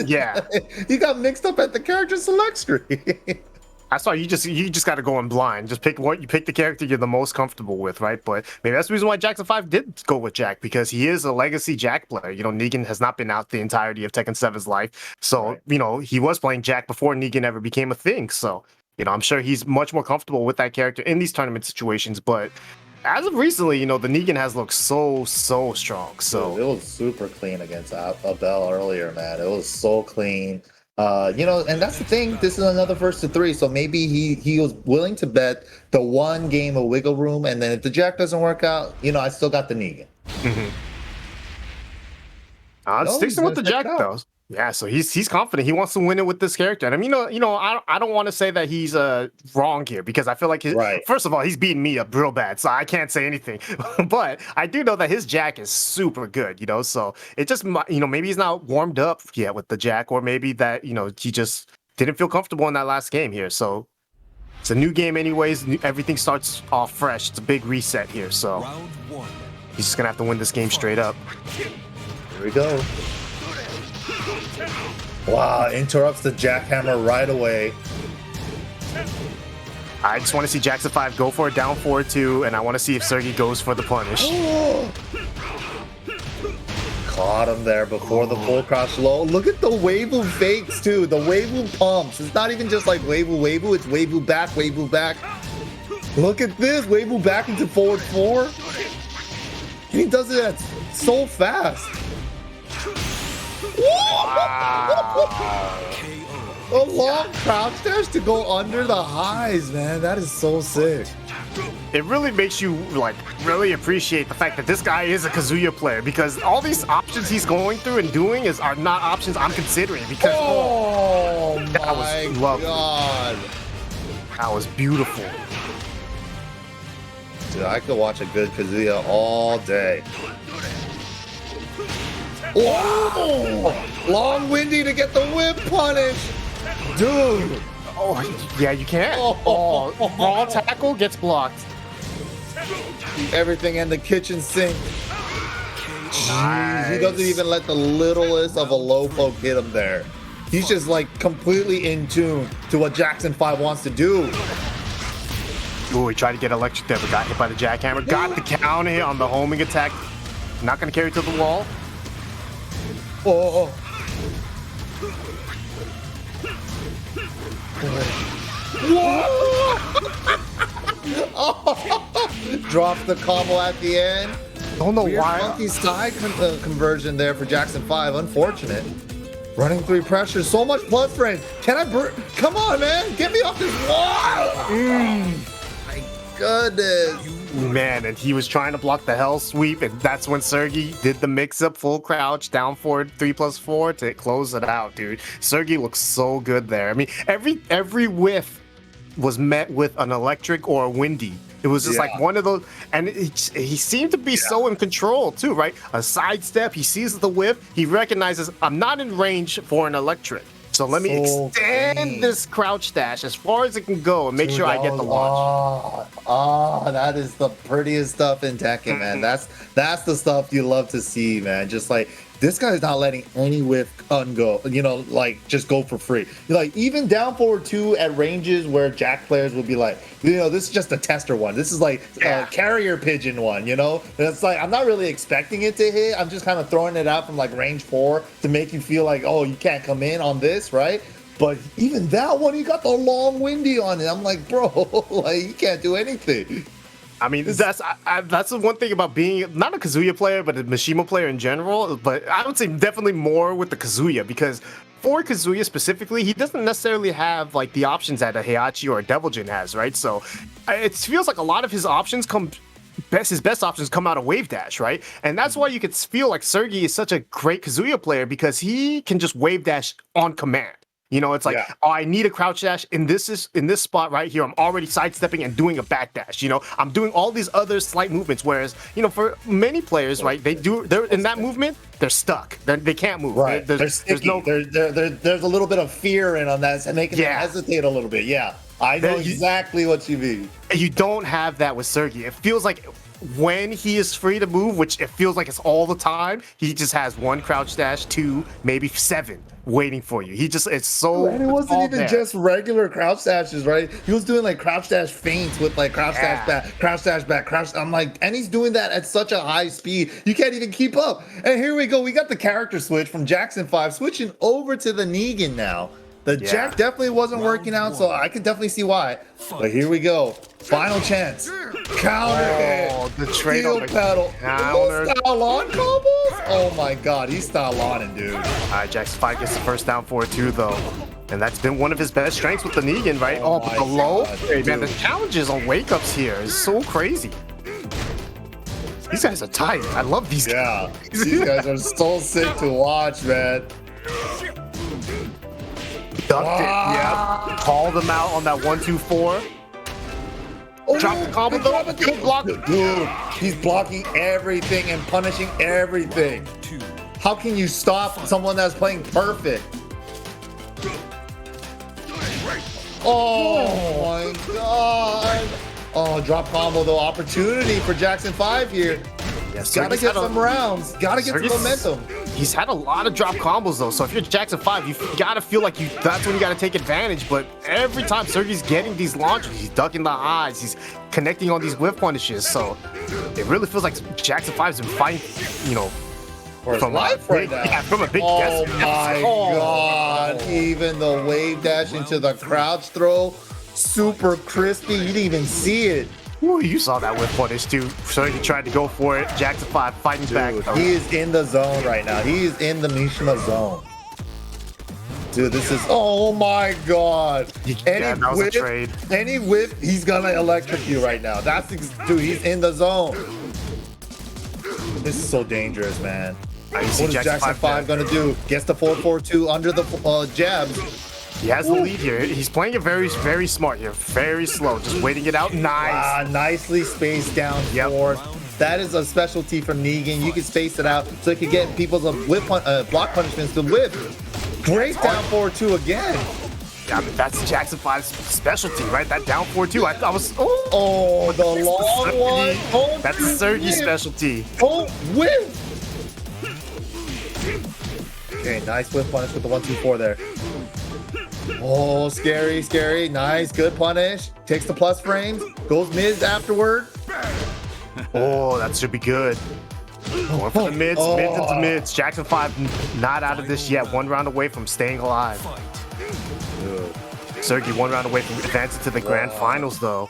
Yeah, you got mixed up at the character select screen. That's why you just got to go in blind. Just pick the character you're the most comfortable with, right? But maybe that's the reason why Jackson 5 did go with Jack, because he is a legacy Jack player. You know, Negan has not been out the entirety of Tekken 7's life, so you know he was playing Jack before Negan ever became a thing. So you know, I'm sure he's much more comfortable with that character in these tournament situations. But as of recently, you know, the Negan has looked so strong. So it was super clean against Abel earlier, man. It was so clean. You know, and that's the thing. This is another 1st-to-3, so maybe he was willing to bet the 1 game of wiggle room, and then if the Jack doesn't work out, you know, I still got the Negan. Sticks with the Jack though. Yeah, so he's confident. He wants to win it with this character. And I mean, you know, I don't want to say that he's wrong here, because I feel like first of all, he's beating me up real bad, so I can't say anything. But I do know that his Jack is super good, you know. So it just, you know, maybe he's not warmed up yet with the Jack, or maybe that, you know, he just didn't feel comfortable in that last game here. So it's a new game anyways. Everything starts off fresh. It's a big reset here. So he's just gonna have to win this game straight up. Here we go. Wow, interrupts the jackhammer right away. I just want to see Jackson 5 go for a down 4-2, and I want to see if Sergi goes for the punish. Caught him there before the full crouch low. Look at the Weibu fakes, too. The Weibu pumps. It's not even just like Weibu. It's Weibu back, Weibu back. Look at this. Weibu back into forward 4. And he does it so fast. Wow. A long crouch dash to go under the highs, man. That is so sick. It really makes you like really appreciate the fact that this guy is a Kazuya player, because all these options he's going through and doing are not options I'm considering. Because that was lovely. God. That was beautiful. Dude, I could watch a good Kazuya all day. Oh, long windy to get the whip punish, dude. Oh, yeah, you can't. Oh, raw tackle gets blocked. Everything in the kitchen sink. Jeez, he doesn't even let the littlest of a low poke hit him there. He's just like completely in tune to what Jackson 5 wants to do. Ooh, he tried to get electric there, but got hit by the jackhammer. Got the counter hit on the homing attack. Not going to carry to the wall. Oh. Drops the combo at the end. Don't know Weird why. Funky side conversion there for Jackson 5. Unfortunate. Running 3 pressure. So much plus frame. Can I come on, man. Get me off this wall. My goodness. Man, and he was trying to block the hell sweep, and that's when Sergey did the mix-up full crouch, down forward 3+4 to close it out, dude. Sergey looks so good there. I mean, every whiff was met with an electric or a windy. It was just like one of those, and he seemed to be so in control too, right? A sidestep, he sees the whiff, he recognizes I'm not in range for an electric. So let me extend this crouch dash as far as it can go and make sure I get the launch. That is the prettiest stuff in Tekken, man. That's the stuff you love to see, man. Just like this guy's not letting any whiff go, you know, like just go for free. Like even down forward 2 at ranges where Jack players would be like, you know, this is just a tester one. This is like a carrier pigeon one, you know? And it's like, I'm not really expecting it to hit. I'm just kind of throwing it out from like range 4 to make you feel like, oh, you can't come in on this, right? But even that one, he got the long windy on it. I'm like, bro, like you can't do anything. I mean, that's the one thing about being not a Kazuya player, but a Mishima player in general. But I would say definitely more with the Kazuya, because for Kazuya specifically, he doesn't necessarily have like the options that a Heihachi or a Devil Jin has, right? So it feels like a lot of his options his best options come out of Wave Dash, right? And that's why you could feel like Sergey is such a great Kazuya player, because he can just Wave Dash on command. You know, it's like, oh, I need a crouch dash in this spot right here. I'm already sidestepping and doing a back dash. You know, I'm doing all these other slight movements. Whereas, you know, for many players, right, they're in that movement, they're stuck. They can't move. Right. They're sticky. There's a little bit of fear in on that, and making them hesitate a little bit. Yeah, I know exactly what you mean. You don't have that with Sergey. It feels like when he is free to move, which it feels like it's all the time, he just has 1 crouch dash, 2, maybe 7 waiting for you. It's so. And it wasn't even just regular crouch dashes, right? He was doing like crouch dash feints with like crouch dash back, crouch dash back, crouch. I'm like, and he's doing that at such a high speed, you can't even keep up. And here we go. We got the character switch from Jackson 5 switching over to the Negan now. The Jack definitely wasn't working out, so I can definitely see why. But here we go. Final chance. Counter hit. The trade Steel on the pedal. counter. Style on combos? Oh my god, he's style on, dude. All right, Jackson 5 gets the first down for it too, though. And that's been one of his best strengths with the Negan, right? Oh, but the low. Man, the challenges on wake-ups here is so crazy. These guys are tight. I love these guys. Yeah, these guys are so sick to watch, man. Ducked it, Called them out on that 1-2-4. Drop the combo though. Good block. Dude, he's blocking everything and punishing everything. How can you stop someone that's playing perfect? Oh my god. Oh, drop combo though. Opportunity for Jackson 5 here. Yes, gotta get some rounds. Gotta get some momentum. He's had a lot of drop combos though, so if you're Jackson 5, you gotta feel like that's when you gotta take advantage. But every time Sergey's getting these launches, he's ducking the eyes, he's connecting on these whip punishes. So it really feels like Jackson 5's been fighting, you know, from life right now. Yeah, from a big Oh my god! Even the wave dash into the crouch throw, super crispy. You didn't even see it. Ooh, you saw that whip punish too. Sergey tried to go for it. Jackson 5 fighting back. He is in the zone right now. He is in the Mishima zone. Dude, this is, oh my god. That was a trade. Any whip, he's gonna electric you right now. Dude, he's in the zone. This is so dangerous, man. What is Jackson 5 gonna do? Gets the 4-4-2 under the jabs. He has the lead here. He's playing it very, very smart here. Very slow. Just waiting it out. Nice. Nicely spaced down forward. That is a specialty from Negan. You can space it out so it can get people's block punishments to whip. Great down forward 2 again. Yeah, I mean, that's Jackson 5's specialty, right? That down 4-2. I was. Oh, the long one. Oh, that's Sergey's specialty. Oh, whip. Okay, nice whip punish with the 1-2-4 there. Oh, scary, scary. Nice, good punish. Takes the plus frames. Goes mid afterward. Oh, that should be good. Going for the mids, mids into mids. Jackson 5 not out of this yet. 1 round away from staying alive. Sergey 1 round away from advancing to the grand finals, though.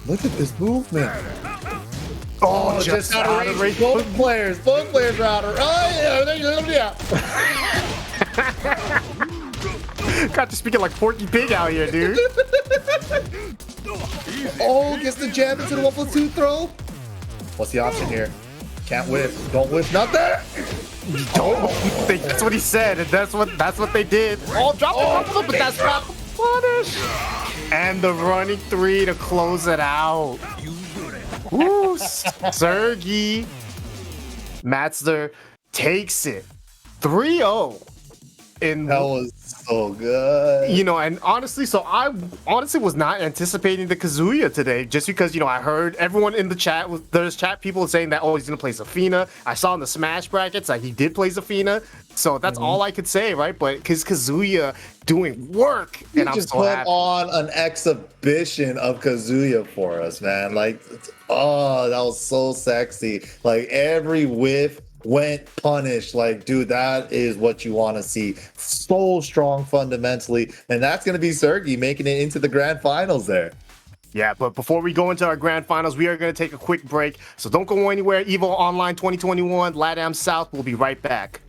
Look at this movement. Oh, just out of range. Both players are out of range. Oh, yeah. Got you speaking like Porky Pig out here, dude. Oh, gets the jab into the 1+2 throw. What's the option here? Can't whiff. Don't whiff nothing. Don't think that's what he said, and that's what they did. Oh, drop it, but that's not the punish. And the running 3 to close it out. Woo, Sergey Matzler takes it 3-0. And that was so good. You know, and honestly, so I honestly was not anticipating the Kazuya today, just because, you know, I heard everyone in the chat, there's chat people saying that, oh, he's going to play Zafina. I saw in the Smash brackets that he did play Zafina. So that's all I could say, right? But because Kazuya doing work, and I'm just so put happy. on an exhibition of Kazuya for us, man. Like, oh, that was so sexy. Like, every whiff went punished. Like, dude, that is what you want to see. So strong fundamentally, and that's going to be Sergey making it into the grand finals there. Yeah, but before we go into our grand finals, we are going to take a quick break. So don't go anywhere. EVO Online 2021, LATAM South. We'll be right back.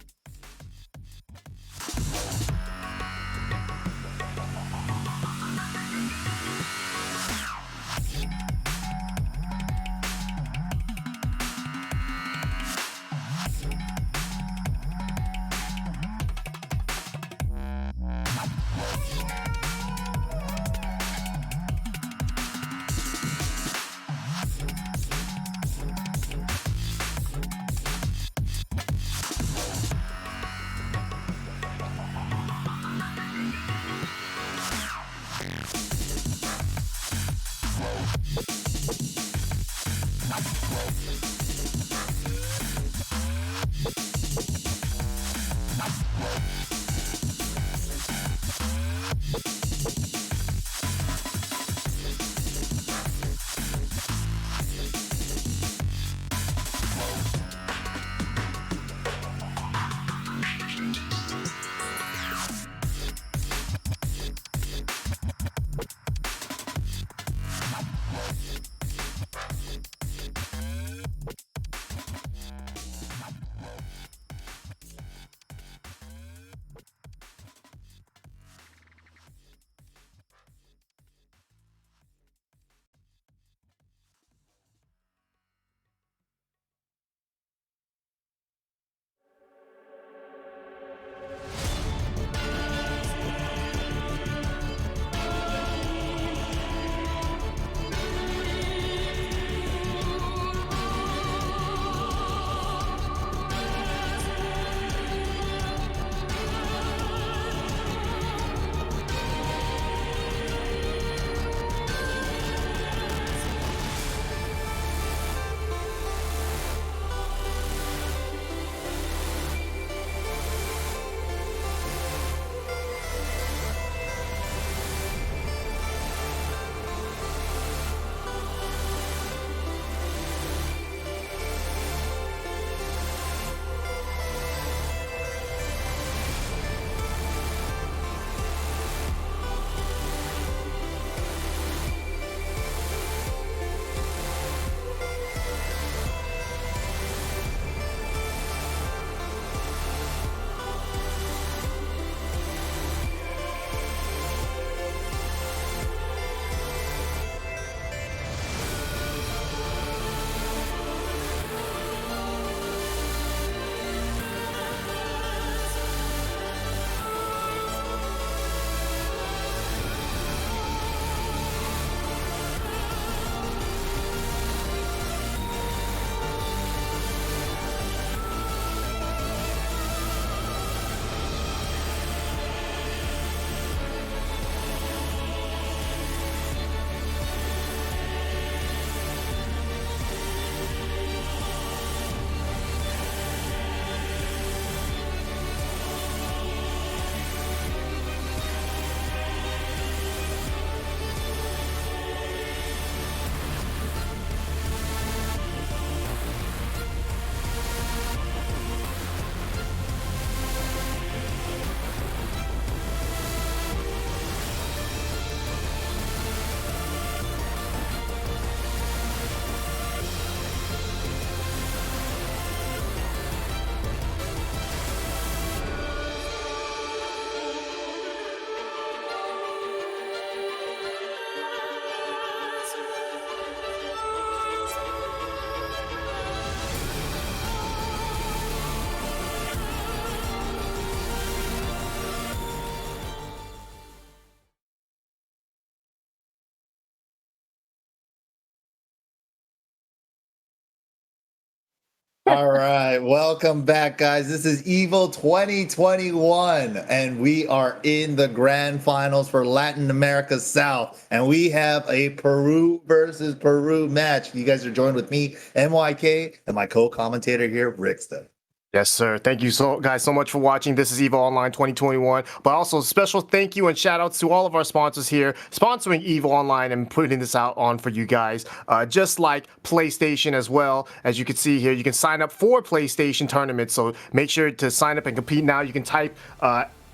All right, welcome back, guys. This is EVO 2021, and we are in the grand finals for Latin America South, and we have a Peru versus Peru match. You guys are joined with me, MYK, and my co-commentator here, Rickster. Yes, sir. Thank you guys so much for watching. This is EVO Online 2021. But also special thank you and shout outs to all of our sponsors here sponsoring EVO Online and putting this out on for you guys. Just like PlayStation as well. As you can see here, you can sign up for PlayStation tournaments. So make sure to sign up and compete now. You can type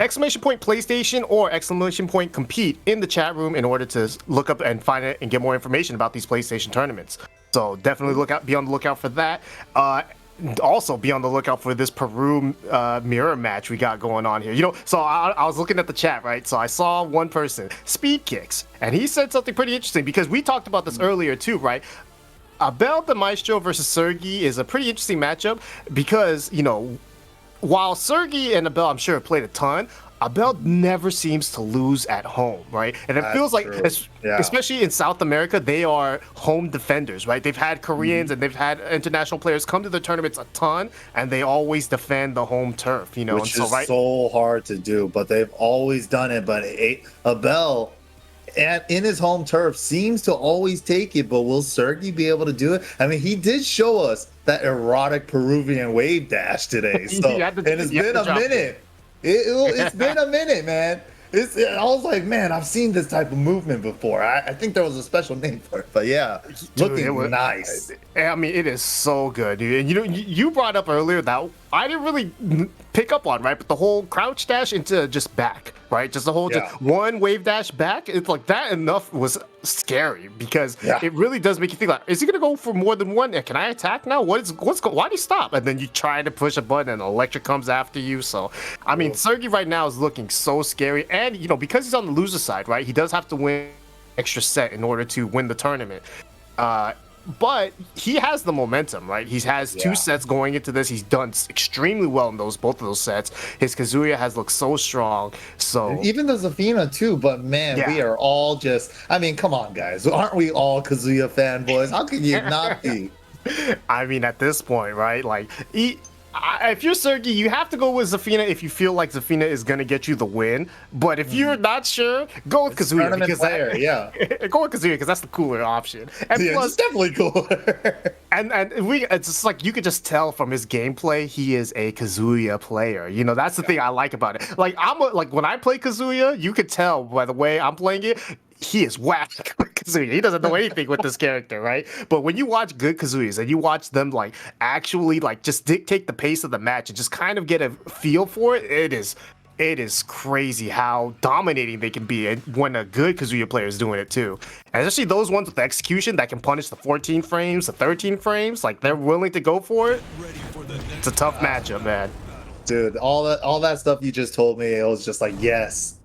exclamation point PlayStation or exclamation point compete in the chat room in order to look up and find it and get more information about these PlayStation tournaments. So definitely be on the lookout for that. Also be on the lookout for this Peru mirror match we got going on here. You know, so I was looking at the chat, right? So I saw one person, Speed Kicks, and he said something pretty interesting because we talked about this earlier too, right? Abel the Maestro versus Sergi is a pretty interesting matchup because, you know, while Sergi and Abel, I'm sure, have played a ton, Abel never seems to lose at home, right? And it feels like, especially in South America, they are home defenders, right? They've had Koreans and they've had international players come to the tournaments a ton, and they always defend the home turf, you know? Which is so hard to do, but they've always done it. But Abel, in his home turf, seems to always take it, but will Sergi be able to do it? I mean, he did show us that erotic Peruvian wave dash today, so and it's been a minute. It's been a minute, man. I was like, man, I've seen this type of movement before. I think there was a special name for it, but yeah, looking nice. I mean, it is so good, dude. And you know, you brought up earlier that I didn't really pick up on, right? But the whole crouch dash into just back, right? Just the whole just one wave dash back. It's like that enough was scary because it really does make you think like, is he gonna go for more than one? Can I attack now? Why do you stop? And then you try to push a button and electric comes after you. So I mean, Sergi right now is looking so scary, and you know, because he's on the loser side, right? He does have to win extra set in order to win the tournament. But he has the momentum, right? He has 2 sets going into this. He's done extremely well in both of those sets. His Kazuya has looked so strong. So even the Zafina too, but man, we are all just, I mean, come on, guys. Aren't we all Kazuya fanboys? How can you not be? I mean, at this point, right? Like, if you're Sergi, you have to go with Zafina if you feel like Zafina is going to get you the win. But if you're not sure, go with Kazuya. Because go with Kazuya because that's the cooler option. And plus, it's definitely cooler. and it's just like you could just tell from his gameplay, he is a Kazuya player. You know, that's the thing I like about it. Like like when I play Kazuya, you could tell by the way I'm playing it. He is whack Kazuya. He doesn't know anything with this character, right? But when you watch good Kazuyas and you watch them like actually like just dictate the pace of the match and just kind of get a feel for it, it is crazy how dominating they can be when a good Kazuya player is doing it too. And especially those ones with the execution that can punish the 14 frames, the 13 frames, like they're willing to go for it. It's a tough matchup, man. Dude, all that stuff you just told me, it was just like, yes,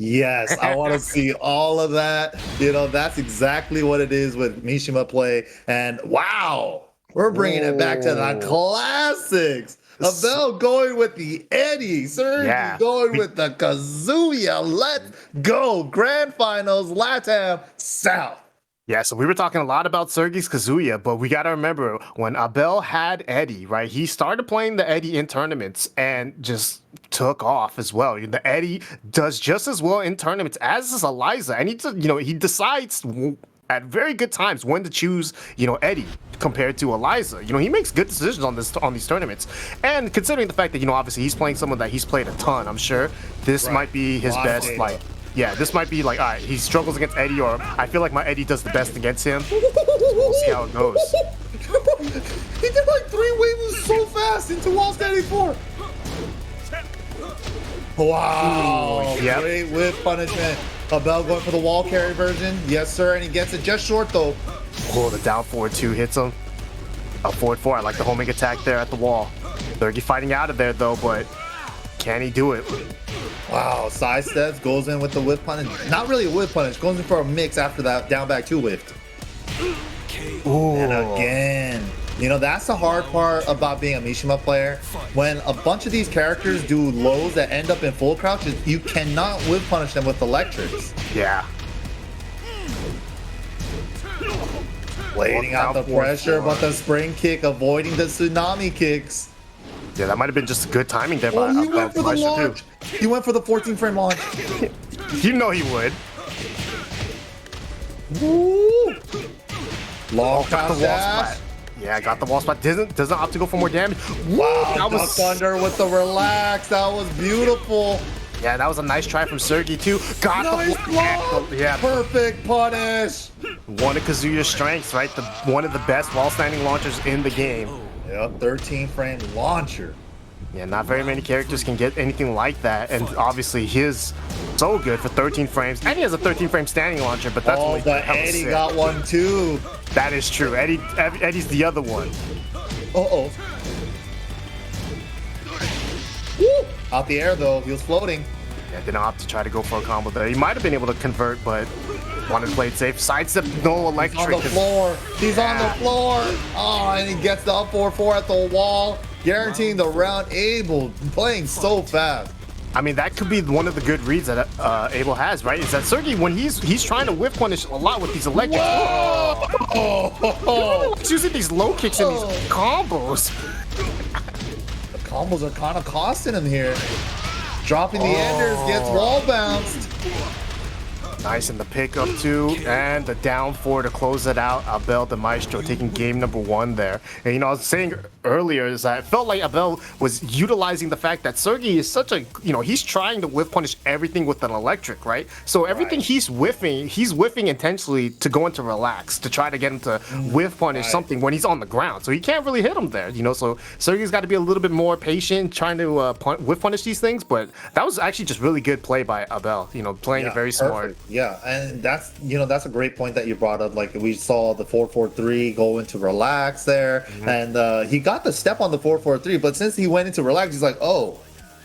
I want to see all of that. You know, that's exactly what it is with Mishima play. And wow, we're bringing it back to the classics. Abel going with the Eddie, Sergi going with the Kazuya. Let's go. Grand Finals, LATAM South. Yeah, so we were talking a lot about Sergi's Kazuya, but we got to remember when Abel had Eddie, right? He started playing the Eddie in tournaments and just took off as well. The Eddie does just as well in tournaments as is Eliza, and he decides at very good times when to choose, Eddie compared to Eliza. He makes good decisions on these tournaments. And considering the fact that, obviously he's playing someone that he's played a ton, I'm sure this might be his best, yeah, this might be like, all right, he struggles against Eddie, or I feel like my Eddie does the best against him. We'll see how it goes. He did like 3 waves so fast into wall standing 4. Wow, great whip punishment. Abel going for the wall carry version. Yes, sir, and he gets it just short though. Oh, the down forward 2 hits him. A forward 4, I like the homing attack there at the wall. Sergi fighting out of there though, but can he do it? Wow, side steps, goes in with the whip punish. Not really a whip punish, goes in for a mix after that down back 2 whipped. Ooh. And again, that's the hard part about being a Mishima player. When a bunch of these characters do lows that end up in full crouches, you cannot whip punish them with electrics. Yeah. Waiting out the pressure, but the spring kick avoiding the tsunami kicks. Yeah, that might have been just good timing there. Oh, he went for the launch. He went for the 14 frame launch. You know he would. Woo! Long got the wall dash. spot. Yeah, got the wall spot. Doesn't opt to go for more damage. Wow, that was thunder with the relax. That was beautiful. Yeah, that was a nice try from Sergi too. Got nice the block. Yeah, Perfect punish. One of Kazuya's strengths, right? One of the best wall standing launchers in the game. Yep, 13 frame launcher. Yeah, not very many characters can get anything like that, and obviously his so good for 13 frames. And he has a 13 frame standing launcher, but that's only but Eddie got one too. That is true. Eddie's the other one. Uh-oh. Woo! Out the air though, he was floating. Yeah, didn't opt to try to go for a combo there. He might have been able to convert, but wanted to play it safe. Sidestep, no electric. He's on the floor. He's on the floor. Oh, and he gets the up 4-4 at the wall, guaranteeing the round. Abel playing so fast. I mean, that could be one of the good reads that Abel has, right? Is that Sergi, when he's trying to whip punish a lot with these electrics. Whoa! He's using these low kicks and these combos. The combos are kind of costing him here. Dropping the enders, gets wall bounced. Nice in the pickup too, and the down 4 to close it out. Abel the Maestro taking game number 1 there. And you know, I was saying earlier is that I felt like Abel was utilizing the fact that Sergi is such a, you know, he's trying to whiff punish everything with an electric, right? So everything he's whiffing intentionally to go into relax, to try to get him to whiff punish something when he's on the ground. So he can't really hit him there, you know? So Sergi's got to be a little bit more patient trying to whiff punish these things, but that was actually just really good play by Abel, you know, playing it very smart. Yeah, and that's, you know, that's a great point that you brought up. Like, we saw the 4-4-3 go into relax there, and he got the step on the 4-4-3, but since he went into relax, he's like, oh,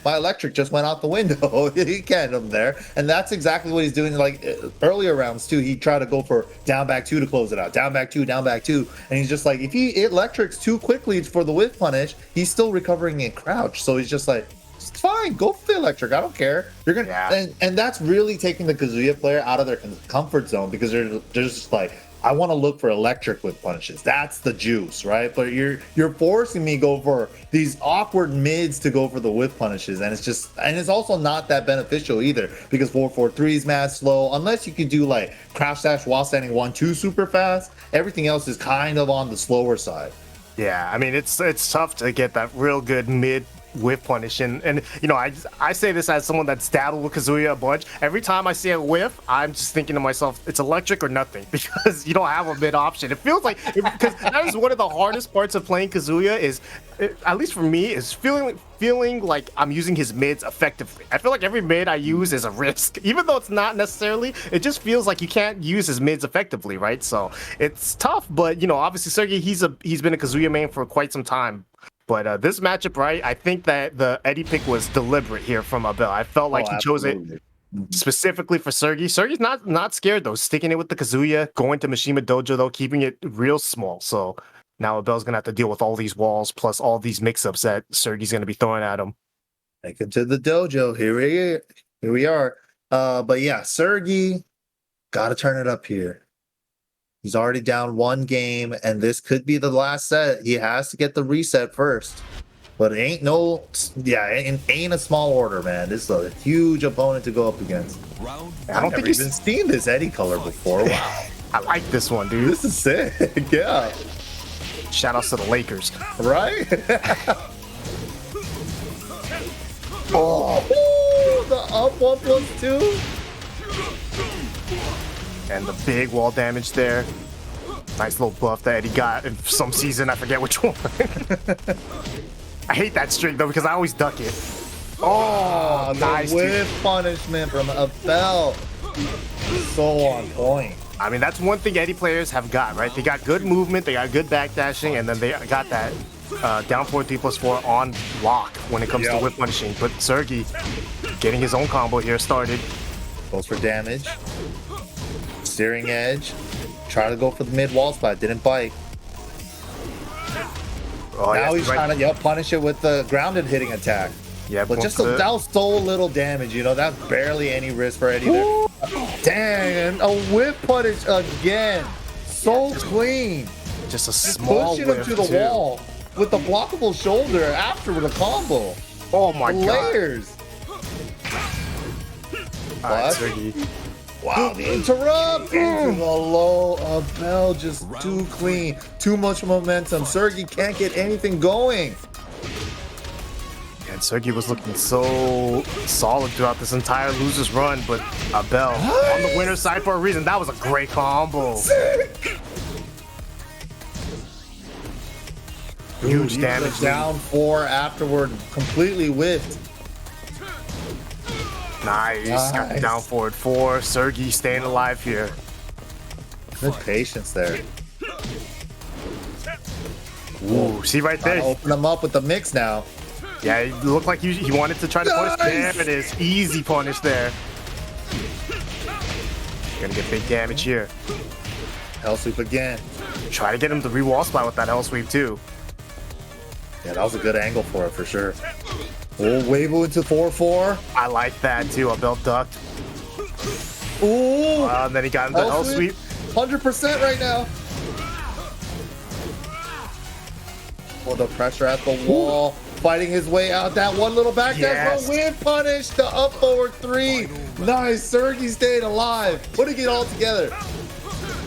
my electric just went out the window. He can't him there, and that's exactly what he's doing. Like earlier rounds too, he tried to go for down back 2 to close it out, down back 2, and he's just like, if he electrics too quickly for the whip punish, he's still recovering in crouch. So he's just like, it's fine, go for the electric, I don't care. You're gonna and that's really taking the Kazuya player out of their comfort zone, because they're just like, I want to look for electric with punishes. That's the juice, right? But you're forcing me to go for these awkward mids to go for the whip punishes, and it's also not that beneficial either, because 4-4-3 is mad slow. Unless you could do like crouch dash while standing 1-2 super fast, everything else is kind of on the slower side. Yeah, I mean, it's tough to get that real good mid whiff punish, and you know, I say this as someone that's dabbled with Kazuya a bunch. Every time I see a whiff, I'm just thinking to myself, it's electric or nothing, because you don't have a mid option. It feels like, because that is one of the hardest parts of playing Kazuya, is at least for me, is feeling like I'm using his mids effectively. I feel like every mid I use is a risk, even though it's not necessarily. It just feels like you can't use his mids effectively, right? So it's tough, but you know, obviously Sergi, he's been a Kazuya main for quite some time. But this matchup, right, I think that the Eddie pick was deliberate here from Abel. I felt like he chose it specifically for Sergi. Sergi's not scared, though, sticking it with the Kazuya, going to Mishima Dojo, though, keeping it real small. So now Abel's going to have to deal with all these walls, plus all these mix-ups that Sergi's going to be throwing at him. Take him to the dojo. Here we are. But yeah, Sergi, got to turn it up here. He's already down 1 game, and this could be the last set. He has to get the reset first. But it ain't a small order, man. This is a huge opponent to go up against. I don't think he's even seen this Eddie color before. Wow. I like this one, dude. This is sick. Yeah. Shout outs to the Lakers. Right? Oh, the up 1+2. And the big wall damage there. Nice little buff that Eddie got in some season. I forget which one. I hate that streak, though, because I always duck it. Oh, nice. Whip punishment from Abel. So on point. I mean, that's one thing Eddie players have got, right? They got good movement, they got good backdashing, and then they got that down 4 3+4 on lock when it comes to whip punishing. But Sergi getting his own combo here started. Goes for damage. Steering edge. Try to go for the mid wall spot. Didn't bite. Oh, now he's trying to punish it with the grounded hitting attack. Yeah, but just that was so little damage, you know. That's barely any risk for Eddie there. Dang, a whip punish again. so clean. Just a Just small pushing him whiff, to the too. wall with the blockable shoulder after with a combo. Oh my The god. layers. All right, What? Sergi. Wow, the interrupt into the low. Abel just too clean. Too much momentum. Sergi can't get anything going. And Sergi was looking so solid throughout this entire loser's run, but Abel on the winner's side for a reason. That was a great combo. Huge damage. Down 4 afterward, completely whiffed. Nice. Got the down forward 4. Sergi staying alive here. Good patience there. Ooh, see right there. Open him up with the mix now. Yeah, it looked like he wanted to try to punish. There it is. Easy punish there. Gonna get big damage here. Hell sweep again. Try to get him to re-wall splat with that hell sweep too. Yeah, that was a good angle for it for sure. Oh, Weibo into 4-4. I like that too. Abel ducked. Ooh. And then he got into the hell sweep. 100% right now. Oh, the pressure at the wall. Fighting his way out. That one little back dash, win punish. The up forward 3. Nice. Sergi stayed alive. Putting it all together.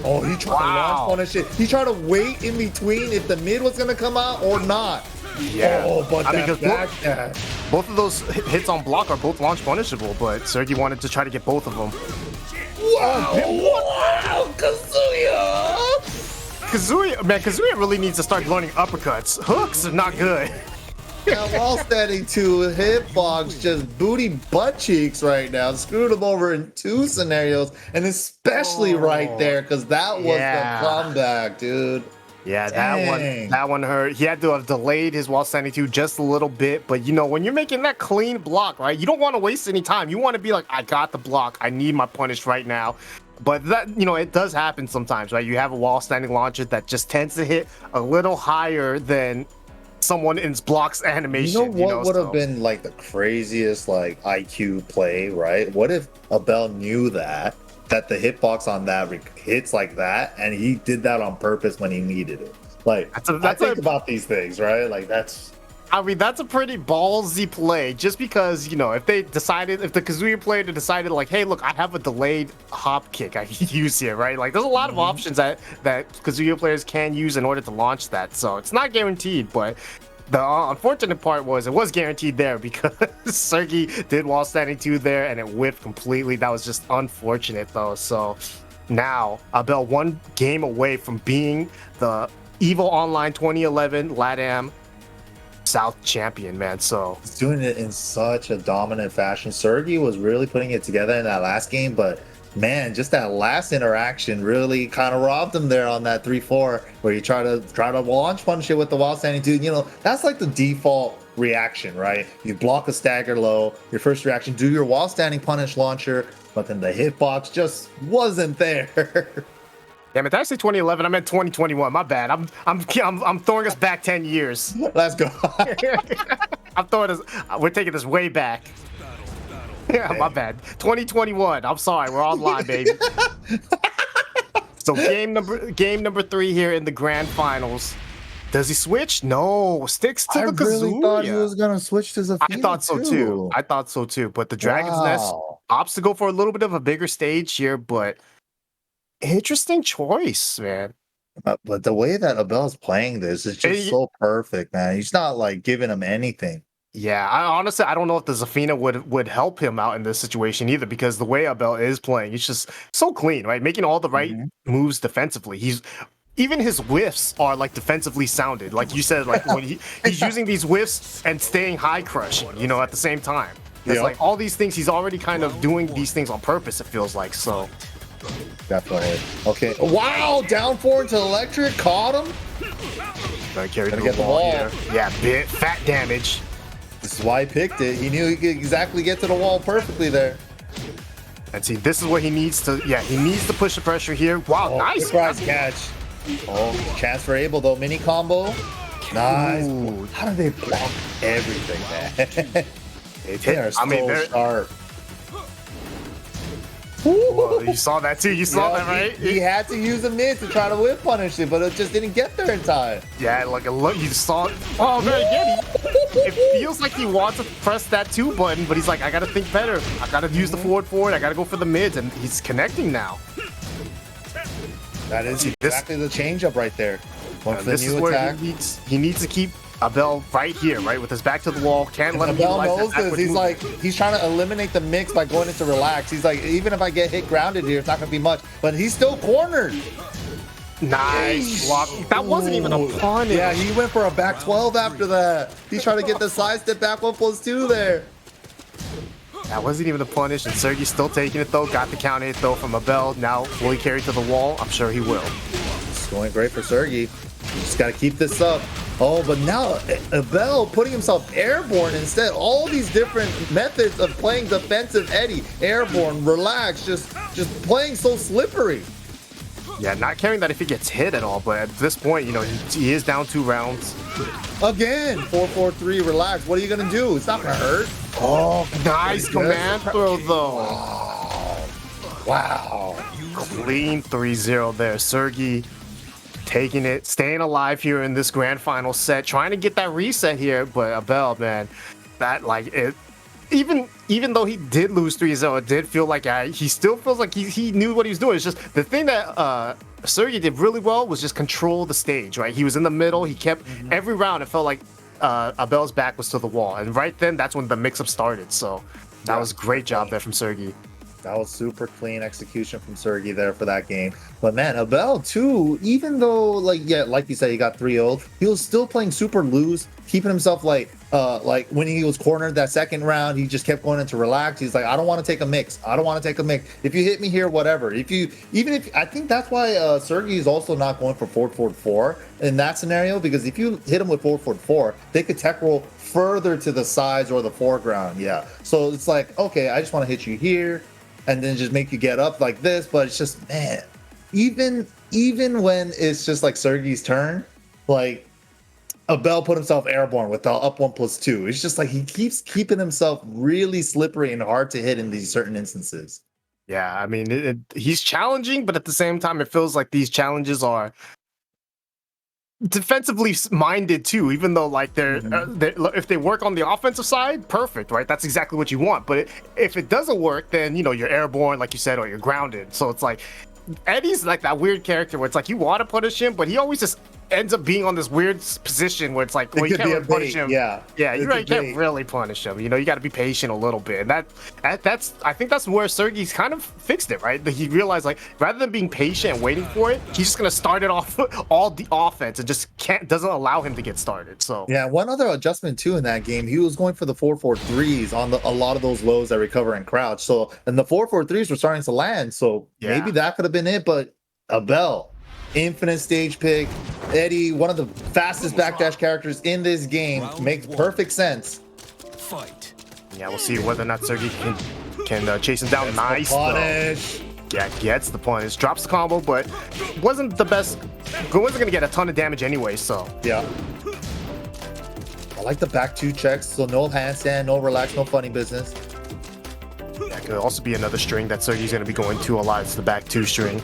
Oh, he tried to launch punish it. He tried to wait in between if the mid was going to come out or not. Yeah. Oh, but I mean, that back dash. Both of those hits on block are both launch punishable, but Sergi wanted to try to get both of them. Wow. Wow. Kazuya. Kazuya really needs to start learning uppercuts. Hooks are not good. Yeah, while standing 2, hitbox just booty butt cheeks right now. Screwed him over in 2 scenarios, and especially right there, because that was the comeback, dude. Yeah, Dang. that one hurt. He had to have delayed his while standing 2 just a little bit, but you know, when you're making that clean block, right, you don't want to waste any time. You want to be like, I got the block. I need my punish right now. But that, you know, it does happen sometimes, right? You have a wall standing launcher that just tends to hit a little higher than someone in blocks animation. You know what would have been like the craziest like IQ play, right? What if Abel knew that the hitbox on that hits like that, and he did that on purpose when he needed it? Like, I think about these things, right? Like, I mean, that's a pretty ballsy play, just because, you know, if the Kazuya player decided, like, hey, look, I have a delayed hop kick I can use here, right? Like, there's a lot of options that Kazuya players can use in order to launch that, so it's not guaranteed, but the unfortunate part was it was guaranteed there because Sergi did while standing 2 there, and it whiffed completely. That was just unfortunate, though, so now Abel 1 game away from being the EVO Online 2011 LATAM South champion, man. So he's doing it in such a dominant fashion. Sergi was really putting it together in that last game, but man, just that last interaction really kind of robbed him there on that 3-4, where you try to launch punish it with the while standing 2. You know, that's like the default reaction, right? You block a stagger low, your first reaction, do your while standing punish launcher, but then the hitbox just wasn't there. Damn it, did I say 2011? I meant 2021. My bad. I'm throwing us back 10 years. Let's go. We're taking this way back. Yeah, my bad. 2021. I'm sorry. We're online, baby. So game number 3 here in the grand finals. Does he switch? No, sticks to the Kazuya. I really thought he was gonna switch to Zafina. I thought so too. But the Dragon's Nest opts to go for a little bit of a bigger stage here, but interesting choice, man. But the way that Abel's playing this is just so perfect, man. He's not like giving him anything. Yeah, I don't know if the Zafina would help him out in this situation either, because the way Abel is playing, he's just so clean, right? Making all the right moves defensively. Even his whiffs are like defensively sounded. Like you said, like when he's using these whiffs and staying high crushing, you know, at the same time. It's like all these things, he's already kind of doing these things on purpose, it feels like, so. Definitely. Okay. Wow, down 4 into electric, caught him. Gonna carry the wall here. Yeah, fat damage. This is why he picked it. He knew he could exactly get to the wall perfectly there. And see, this is what he needs to, he needs to push the pressure here. Wow, nice. Surprise catch. Oh, chance for Abel though. Mini combo. Nice. Ooh. How do they block everything, man? They are so sharp. Whoa, you saw that too. You saw that, right? He had to use a mid to try to whip punish it, but it just didn't get there in time. Yeah, like a look, you saw it. Oh man, again, it feels like he wants to press that 2 button, but he's like, I gotta think better. I gotta use the forward. I gotta go for the mids, and he's connecting now. That is exactly the changeup right there. One for the new attack. He needs to keep Abel right here, right, with his back to the wall. Can't let him Abel utilize knows that this. He's like, he's trying to eliminate the mix by going into relax. He's like, even if I get hit grounded here, it's not gonna be much. But he's still cornered. Nice block. That wasn't even a punish. Yeah, he went for a back 12 after that. He's trying to get the side step back 1+2 there. That wasn't even a punish, and Sergey's still taking it though. Got the counter hit though from Abel. Now will he carry to the wall? I'm sure he will. It's going great for Sergey. Just got to keep this up. Oh, but now Abel putting himself airborne instead. All these different methods of playing defensive Eddie. Airborne, relax, just playing so slippery. Yeah, not caring that if he gets hit at all, but at this point, you know, he is down 2 rounds. Again, 4-4-3, relax. What are you going to do? It's not going to hurt. Oh, nice command throw, though. Wow. Clean 3-0 there. Sergey taking it, staying alive here in this grand final set, trying to get that reset here, but Abel, man, that, like, it, even though he did lose 3-0, it did feel like he still feels like he knew what he was doing. It's just the thing that Sergey did really well was just control the stage, right? He was in the middle. He kept every round. It felt like Abel's back was to the wall, and right then that's when the mix-up started. So that was a great job there from Sergey. That was super clean execution from Sergey there for that game. But man, Abel too, even though like you said, he got 3-0'd, he was still playing super loose, keeping himself like when he was cornered that second round, he just kept going into relax. He's like, I don't want to take a mix. I don't want to take a mix. If you hit me here, whatever. I think that's why Sergey is also not going for 4-4-4 in that scenario, because if you hit him with 4-4-4, they could tech roll further to the sides or the foreground. Yeah. So it's like, okay, I just want to hit you here and then just make you get up like this. But it's just, man, even when it's just like Sergey's turn, like Abel put himself airborne with the up 1+2. It's just like he keeps keeping himself really slippery and hard to hit in these certain instances. Yeah, I mean, he's challenging, but at the same time, it feels like these challenges are defensively minded too, even though like they're if they work on the offensive side, perfect, right? That's exactly what you want. But if it doesn't work, then you know you're airborne, like you said, or you're grounded. So it's like Eddie's like that weird character where it's like you want to punish him, but he always just ends up being on this weird position where it's like, well, you can't really punish him. Yeah, you can't really punish him. You know, you got to be patient a little bit. And that's I think that's where Sergey's kind of fixed it, right? That he realized like rather than being patient and waiting for it, he's just gonna start it off all the offense and just doesn't allow him to get started. So yeah, one other adjustment too in that game, he was going for the 4-4-3s on a lot of those lows that recover and crouch. So and the 4-4-3s were starting to land. So maybe that could have been it. But Abel, infinite stage pick. Eddie, one of the fastest backdash characters in this game, makes perfect sense. Fight. Yeah, we'll see whether or not Sergey can chase him down. Nice punish. Yeah, gets the punish, drops the combo, but wasn't the best. Wasn't gonna get a ton of damage anyway. So yeah, I like the back 2 checks. So no handstand, no relax, no funny business. That could also be another string that Sergey's gonna be going to a lot. It's the back 2 string.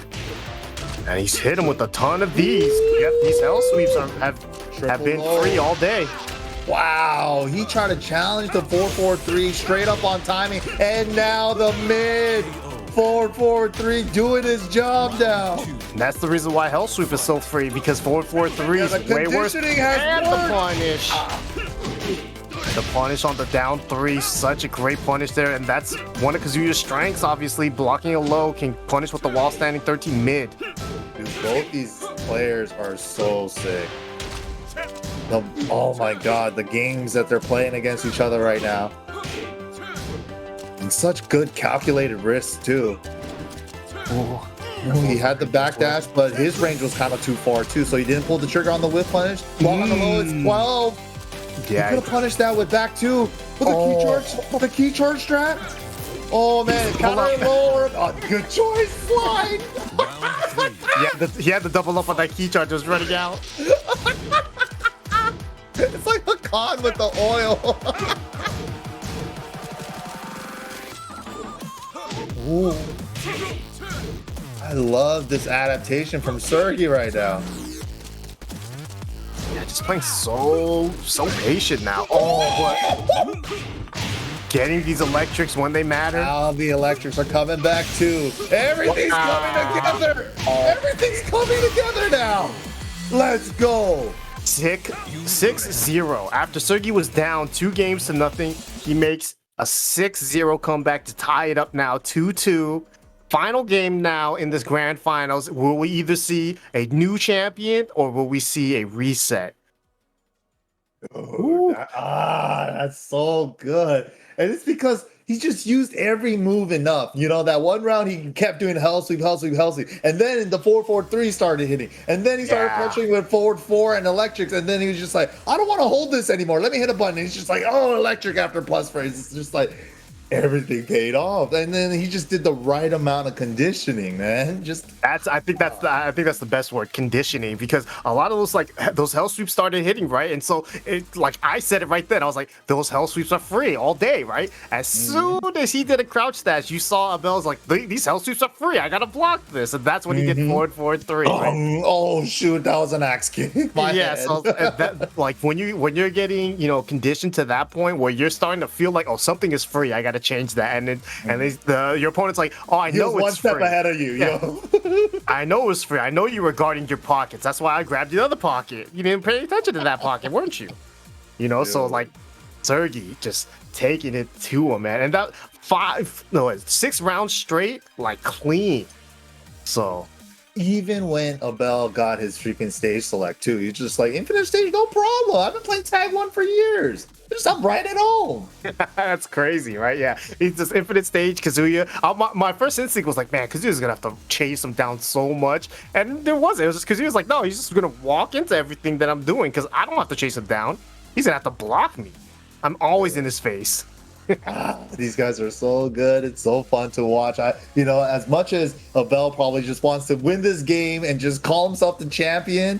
And he's hit him with a ton of these. Yep, these hell sweeps have been free all day. Wow, he tried to challenge the 4-4-3 straight up on timing, and now the mid 4-4-3 doing his job now. And that's the reason why Hell Sweep is so free, because 4-4-3 is way worse. And the punish. The punish on the down 3, such a great punish there, and that's one of Kazuya's strengths, obviously. Blocking a low, can punish with the wall standing 13 mid. Dude, both these players are so sick. Oh my god, the games that they're playing against each other right now. And such good calculated risks too. He had the backdash, but his range was kind of too far too, so he didn't pull the trigger on the whip punish. Block on the low, it's 12. Yeah, he could have punished that with back 2 with the key charge strat. Oh man, counter lower. Oh, good choice, slide. Yeah, he had to double up on that key charge. It was running out. It's like a con with the oil. Ooh. I love this adaptation from Sergi right now. Yeah, just playing so patient now. Oh, but getting these electrics when they matter. Now the electrics are coming back too. Everything's coming together. Everything's coming together now. Let's go. 6-0. After Sergi was down 2-0, he makes a 6-0 comeback to tie it up now 2-2. Final game now in this grand finals. Will we either see a new champion or will we see a reset? That's so good. And it's because he just used every move enough. You know, that one round he kept doing hell sweep. And then the 4-4-3 started hitting. And then he started punching with forward 4 and electrics. And then he was just like, I don't want to hold this anymore. Let me hit a button. And he's just like, oh, electric after plus phrase. It's just like everything paid off. And then he just did the right amount of conditioning, man. I think that's the best word, conditioning, because a lot of those hell sweeps started hitting, right? And so it, like I said it right then, I was like, those hell sweeps are free all day, right? As soon as he did a crouch stash, you saw Abel's like, these hell sweeps are free. I gotta block this, and that's when he did forward 3. Right? Oh shoot, that was an axe kick. So that, like when you're getting conditioned to that point where you're starting to feel like, oh, something is free, I gotta change that, and then your opponent's like, oh, I know it's free. One step ahead of you. I know it was free. I know you were guarding your pockets. That's why I grabbed the other pocket. You didn't pay attention to that pocket, weren't you? So like Sergi just taking it to him, man. And that 6 rounds straight, like clean. So even when Abel got his freaking stage select too, he's just like, infinite stage, no problem. I've been playing tag 1 for years. Just I'm right at home. That's crazy, right? Yeah, he's just infinite stage Kazuya. My first instinct was like, man, Kazuya's gonna have to chase him down so much, and there wasn't. It was just Kazuya was like, no, he's just gonna walk into everything that I'm doing because I don't have to chase him down. He's gonna have to block me. I'm always in his face. These guys are so good. It's so fun to watch. As much as Abel probably just wants to win this game and just call himself the champion,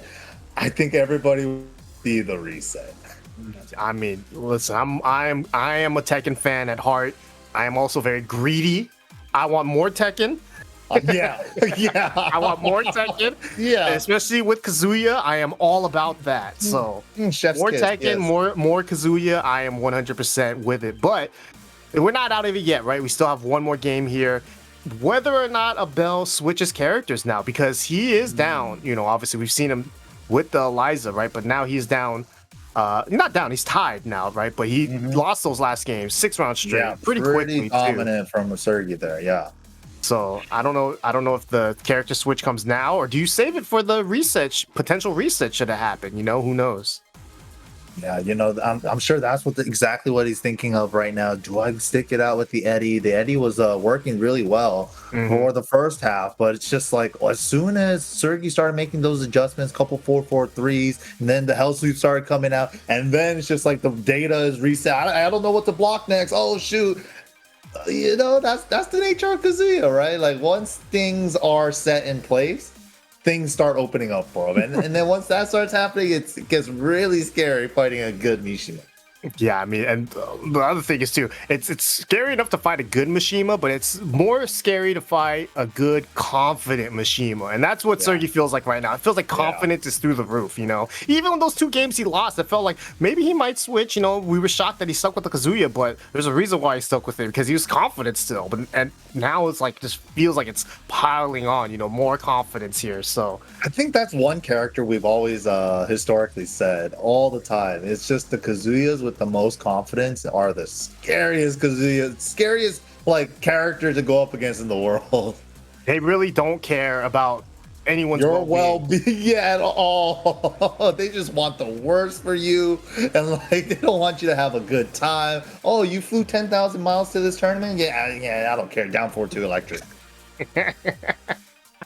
I think everybody will see the reset. I mean, listen, I am a Tekken fan at heart. I am also very greedy. I want more Tekken. Yeah. I want more Tekken. Yeah. Especially with Kazuya, I am all about that. So Chef's more kiss, Tekken, yes. more Kazuya. I am 100% with it. But we're not out of it yet, right? We still have one more game here. Whether or not Abel switches characters now, because he is down. Obviously we've seen him with the Eliza, right? But now he's down. Not down, he's tied now, right? But he lost those last games, 6 rounds straight, pretty quickly dominant from Sergi there, yeah. So I don't know if the character switch comes now, or do you save it for the reset? Potential reset should have happened. Who knows? Yeah, I'm sure that's exactly what he's thinking of right now. Do I stick it out with the Eddie? The Eddie was working really well for the first half, but it's just like as soon as Sergi started making those adjustments, couple 4-4-3s, and then the hell sweep started coming out, and then it's just like the data is reset. I don't know what to block next. Oh shoot. That's the nature of Kazuya, right? Like once things are set in place, things start opening up for him. And then once that starts happening, it gets really scary fighting a good Mishima. Yeah, I mean, and the other thing is too, it's scary enough to fight a good Mishima, but it's more scary to fight a good, confident Mishima, and that's what Sergi feels like right now. It feels like confidence is through the roof, Even with those 2 games he lost, it felt like maybe he might switch. We were shocked that he stuck with the Kazuya, but there's a reason why he stuck with it, because he was confident still. And now it's like just feels like it's piling on, more confidence here. So I think that's one character we've always historically said all the time. It's just the Kazuyas with the most confidence are the scariest character to go up against in the world. They really don't care about anyone's well-being at all. They just want the worst for you, and they don't want you to have a good time. Oh, you flew 10,000 miles to this tournament? Yeah, I don't care. Down 4-2 electric.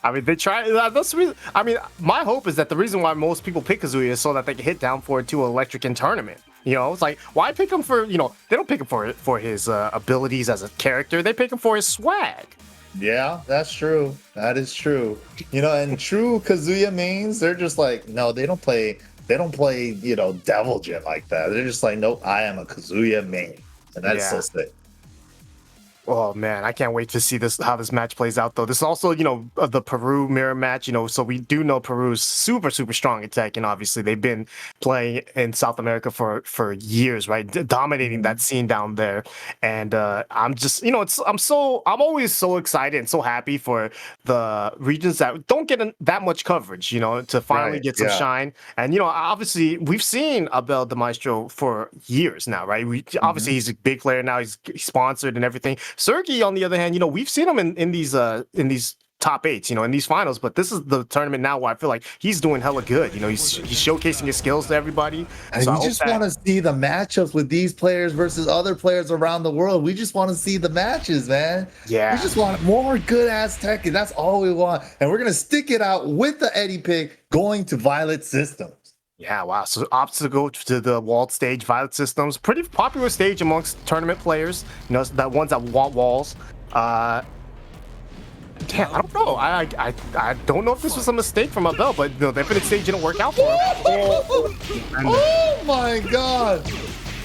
I mean, they try. That's the reason. I mean, my hope is that the reason why most people pick Kazuya is so that they can hit down 4-2 electric in tournament. It's like, why pick him for? They don't pick him for his abilities as a character. They pick him for his swag. Yeah, that's true. That is true. And true Kazuya mains, they're just like, no, they don't play, Devil Jin like that. They're just like, nope, I am a Kazuya main. And that's so sick. Oh man, I can't wait to see how this match plays out though. This is also, the Peru mirror match, so we do know Peru's super strong at Tekken. Obviously, they've been playing in South America for years, right? Dominating that scene down there. And I'm just, I'm always so excited and so happy for the regions that don't get that much coverage, to finally get some shine. And obviously we've seen Abel the Maestro for years now, right? Obviously he's a big player now, he's sponsored and everything. Sergey, on the other hand, we've seen him in these top eights, in these finals, but this is the tournament now where I feel like he's doing hella good. He's showcasing his skills to everybody. And so we just want to see the matchups with these players versus other players around the world. We just want to see the matches, man. Yeah. We just want more good ass Tekken. That's all we want. And we're gonna stick it out with the Eddie pick going to Violet Systems. Yeah, wow. So opts to go to the walled stage, Violet Systems. Pretty popular stage amongst tournament players. That ones that want walls. Damn, I don't know. I don't know if this was a mistake from Abel, but the infinite stage didn't work out for him. Oh my god.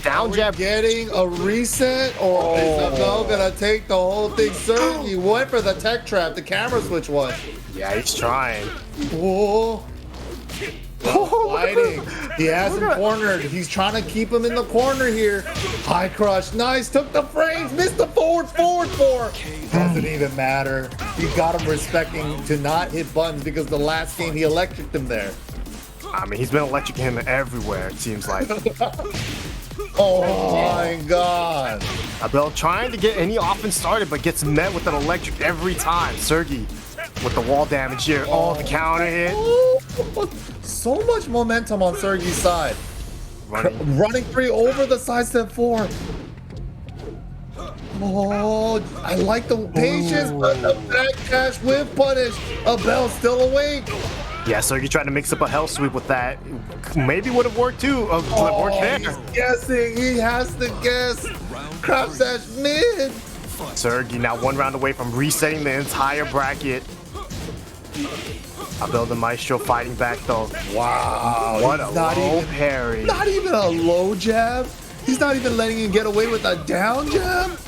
Down jab. Getting a reset, or is Abel gonna take the whole thing? Sir, he went for the tech trap, the camera switch one. Yeah, he's trying. Whoa. Fighting. He has him cornered. He's trying to keep him in the corner here. High crush. Nice. Took the frames. Missed the forward four. Doesn't even matter. He got him respecting to not hit buttons because the last game he electricked him there. I mean, he's been electric him everywhere, it seems like. Oh my god. Abel trying to get any offense started, but gets met with an electric every time. Sergey with the wall damage here. Oh, the counter hit. So much momentum on Sergey's side. Running free over the side step 4. Oh, I like the patience, but the backdash whip punish. Abel's still awake. Yeah, Sergey trying to mix up a hell sweep with that. Maybe would have worked too. He's guessing. He has to guess. Crop dash mid. Sergey now 1 round away from resetting the entire bracket. Abel the Maestro fighting back though. Wow, what a low parry. Not even a low jab. He's not even letting him get away with a down jab.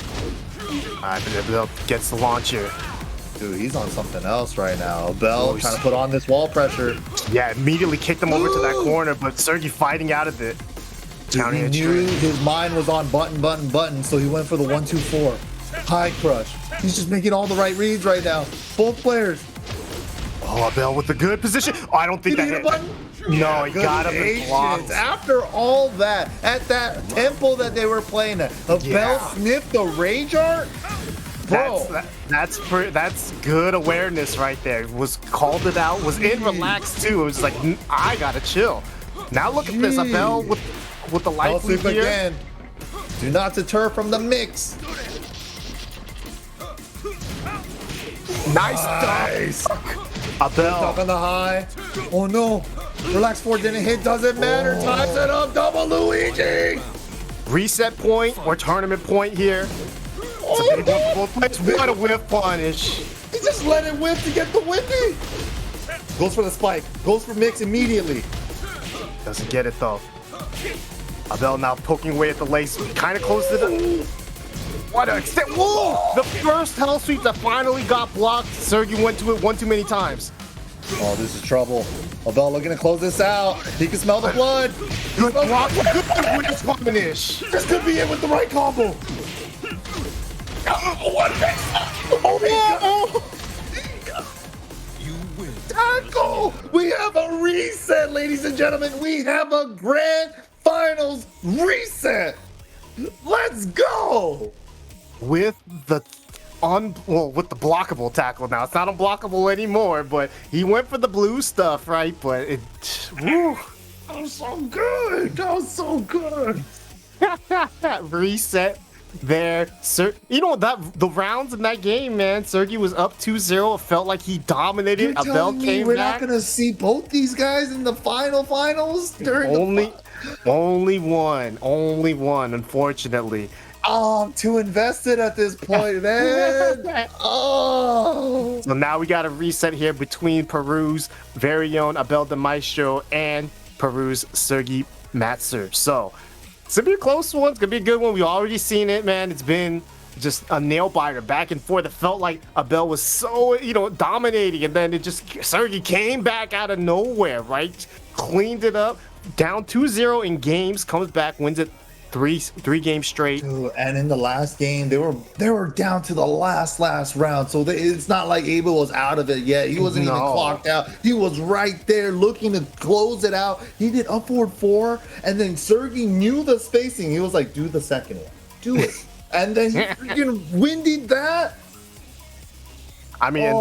Abel gets the launcher. Dude, he's on something else right now. Abel trying to put on this wall pressure. Yeah, immediately kicked him over to that corner, but Sergey fighting out of it. He knew his mind was on button, so he went for the 1-2-4. High crush. He's just making all the right reads right now. Both players. Oh, Abel with the good position. Oh, I don't think that hit. No, he got him and blocked. After all that, at that tempo that they were playing at, Abel sniffed the rage art. Bro, that's good awareness right there. Was called it out. Was in relaxed too. It was like I gotta chill. Now look at this, Abel with the life lead here. Again. Do not deter from the mix. Nice. Abel up on the high. Oh no. Relax 4 didn't hit. Doesn't matter. Ties it up. Double Luigi. Reset point or tournament point here. It's a big one for both players. What a whip punish. He just let it whip to get the whippy. Goes for the spike. Goes for mix immediately. Doesn't get it though. Abel now poking away at the lace. Kind of close to the... What a extent. Whoa! The first hell sweep that finally got blocked. Sergey went to it one too many times. Oh, this is trouble. Abel looking to close this out. He can smell the blood. Good block. Good whip punish. This could be it with the right combo. What You win. Tackle! We have a reset, ladies and gentlemen. We have a grand finals reset. Let's go! With the with the blockable tackle now. It's not unblockable anymore, but he went for the blue stuff, right? But it that was so good. That was so good. Reset there. You know that the rounds in that game, man. Sergey was up 2-0. It felt like he dominated. You're Abel telling me came we're back. not gonna see both these guys in the finals during only one, unfortunately. Oh, I'm too invested at this point, man. Oh. So now we got a reset here between Peru's very own Abel the Maestro and Peru's Sergey Matzer. So it's gonna be a close one. It's gonna be a good one. We've already seen it, man. It's been just a nail biter back and forth. It felt like Abel was so, dominating, and then it just Sergi came back out of nowhere, right? Cleaned it up, down 2-0 in games, comes back, wins it three games straight. Dude, and in the last game, they were down to the last round, so it's not like Abel was out of it yet. He wasn't even clocked out. He was right there looking to close it out. He did up forward 4, and then Sergi knew the spacing. He was like, do the second one, do it. And then he freaking windied that. I mean,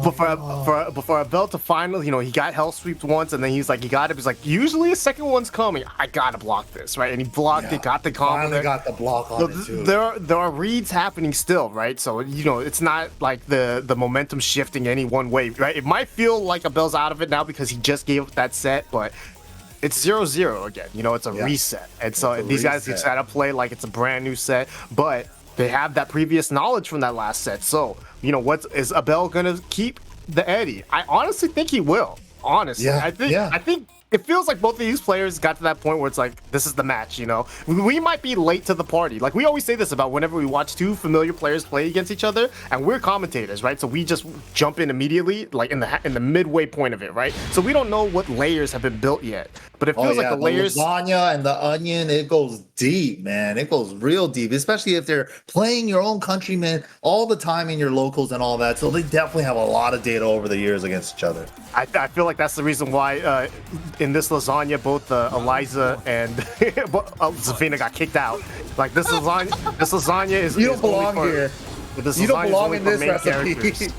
for Abel to finally, he got hell sweeped once, and then he got it. He's like, usually a second one's coming. I gotta block this, right? And he blocked it, got the combo. Finally got the block on it too. There are reads happening still, right? So it's not like the momentum shifting any one way, right? It might feel like Abel's out of it now because he just gave up that set, but it's 0-0 again. It's a reset, and so these guys just gotta play like it's a brand new set, but they have that previous knowledge from that last set. So, what is Abel gonna keep the Eddie? I honestly think he will. Honestly, I think it feels like both of these players got to that point where it's like, this is the match. We might be late to the party. Like, we always say this about whenever we watch two familiar players play against each other, and we're commentators, right? So we just jump in immediately, like in the midway point of it, right? So we don't know what layers have been built yet, but it feels like the layers. Lasagna and the onion, it goes deep, man. It goes real deep, especially if they're playing your own countrymen all the time in your locals and all that. So they definitely have a lot of data over the years against each other. I feel like that's the reason why in this lasagna, both Eliza and Zafina got kicked out. Like, this lasagna is. You don't belong here. You don't belong in this recipe.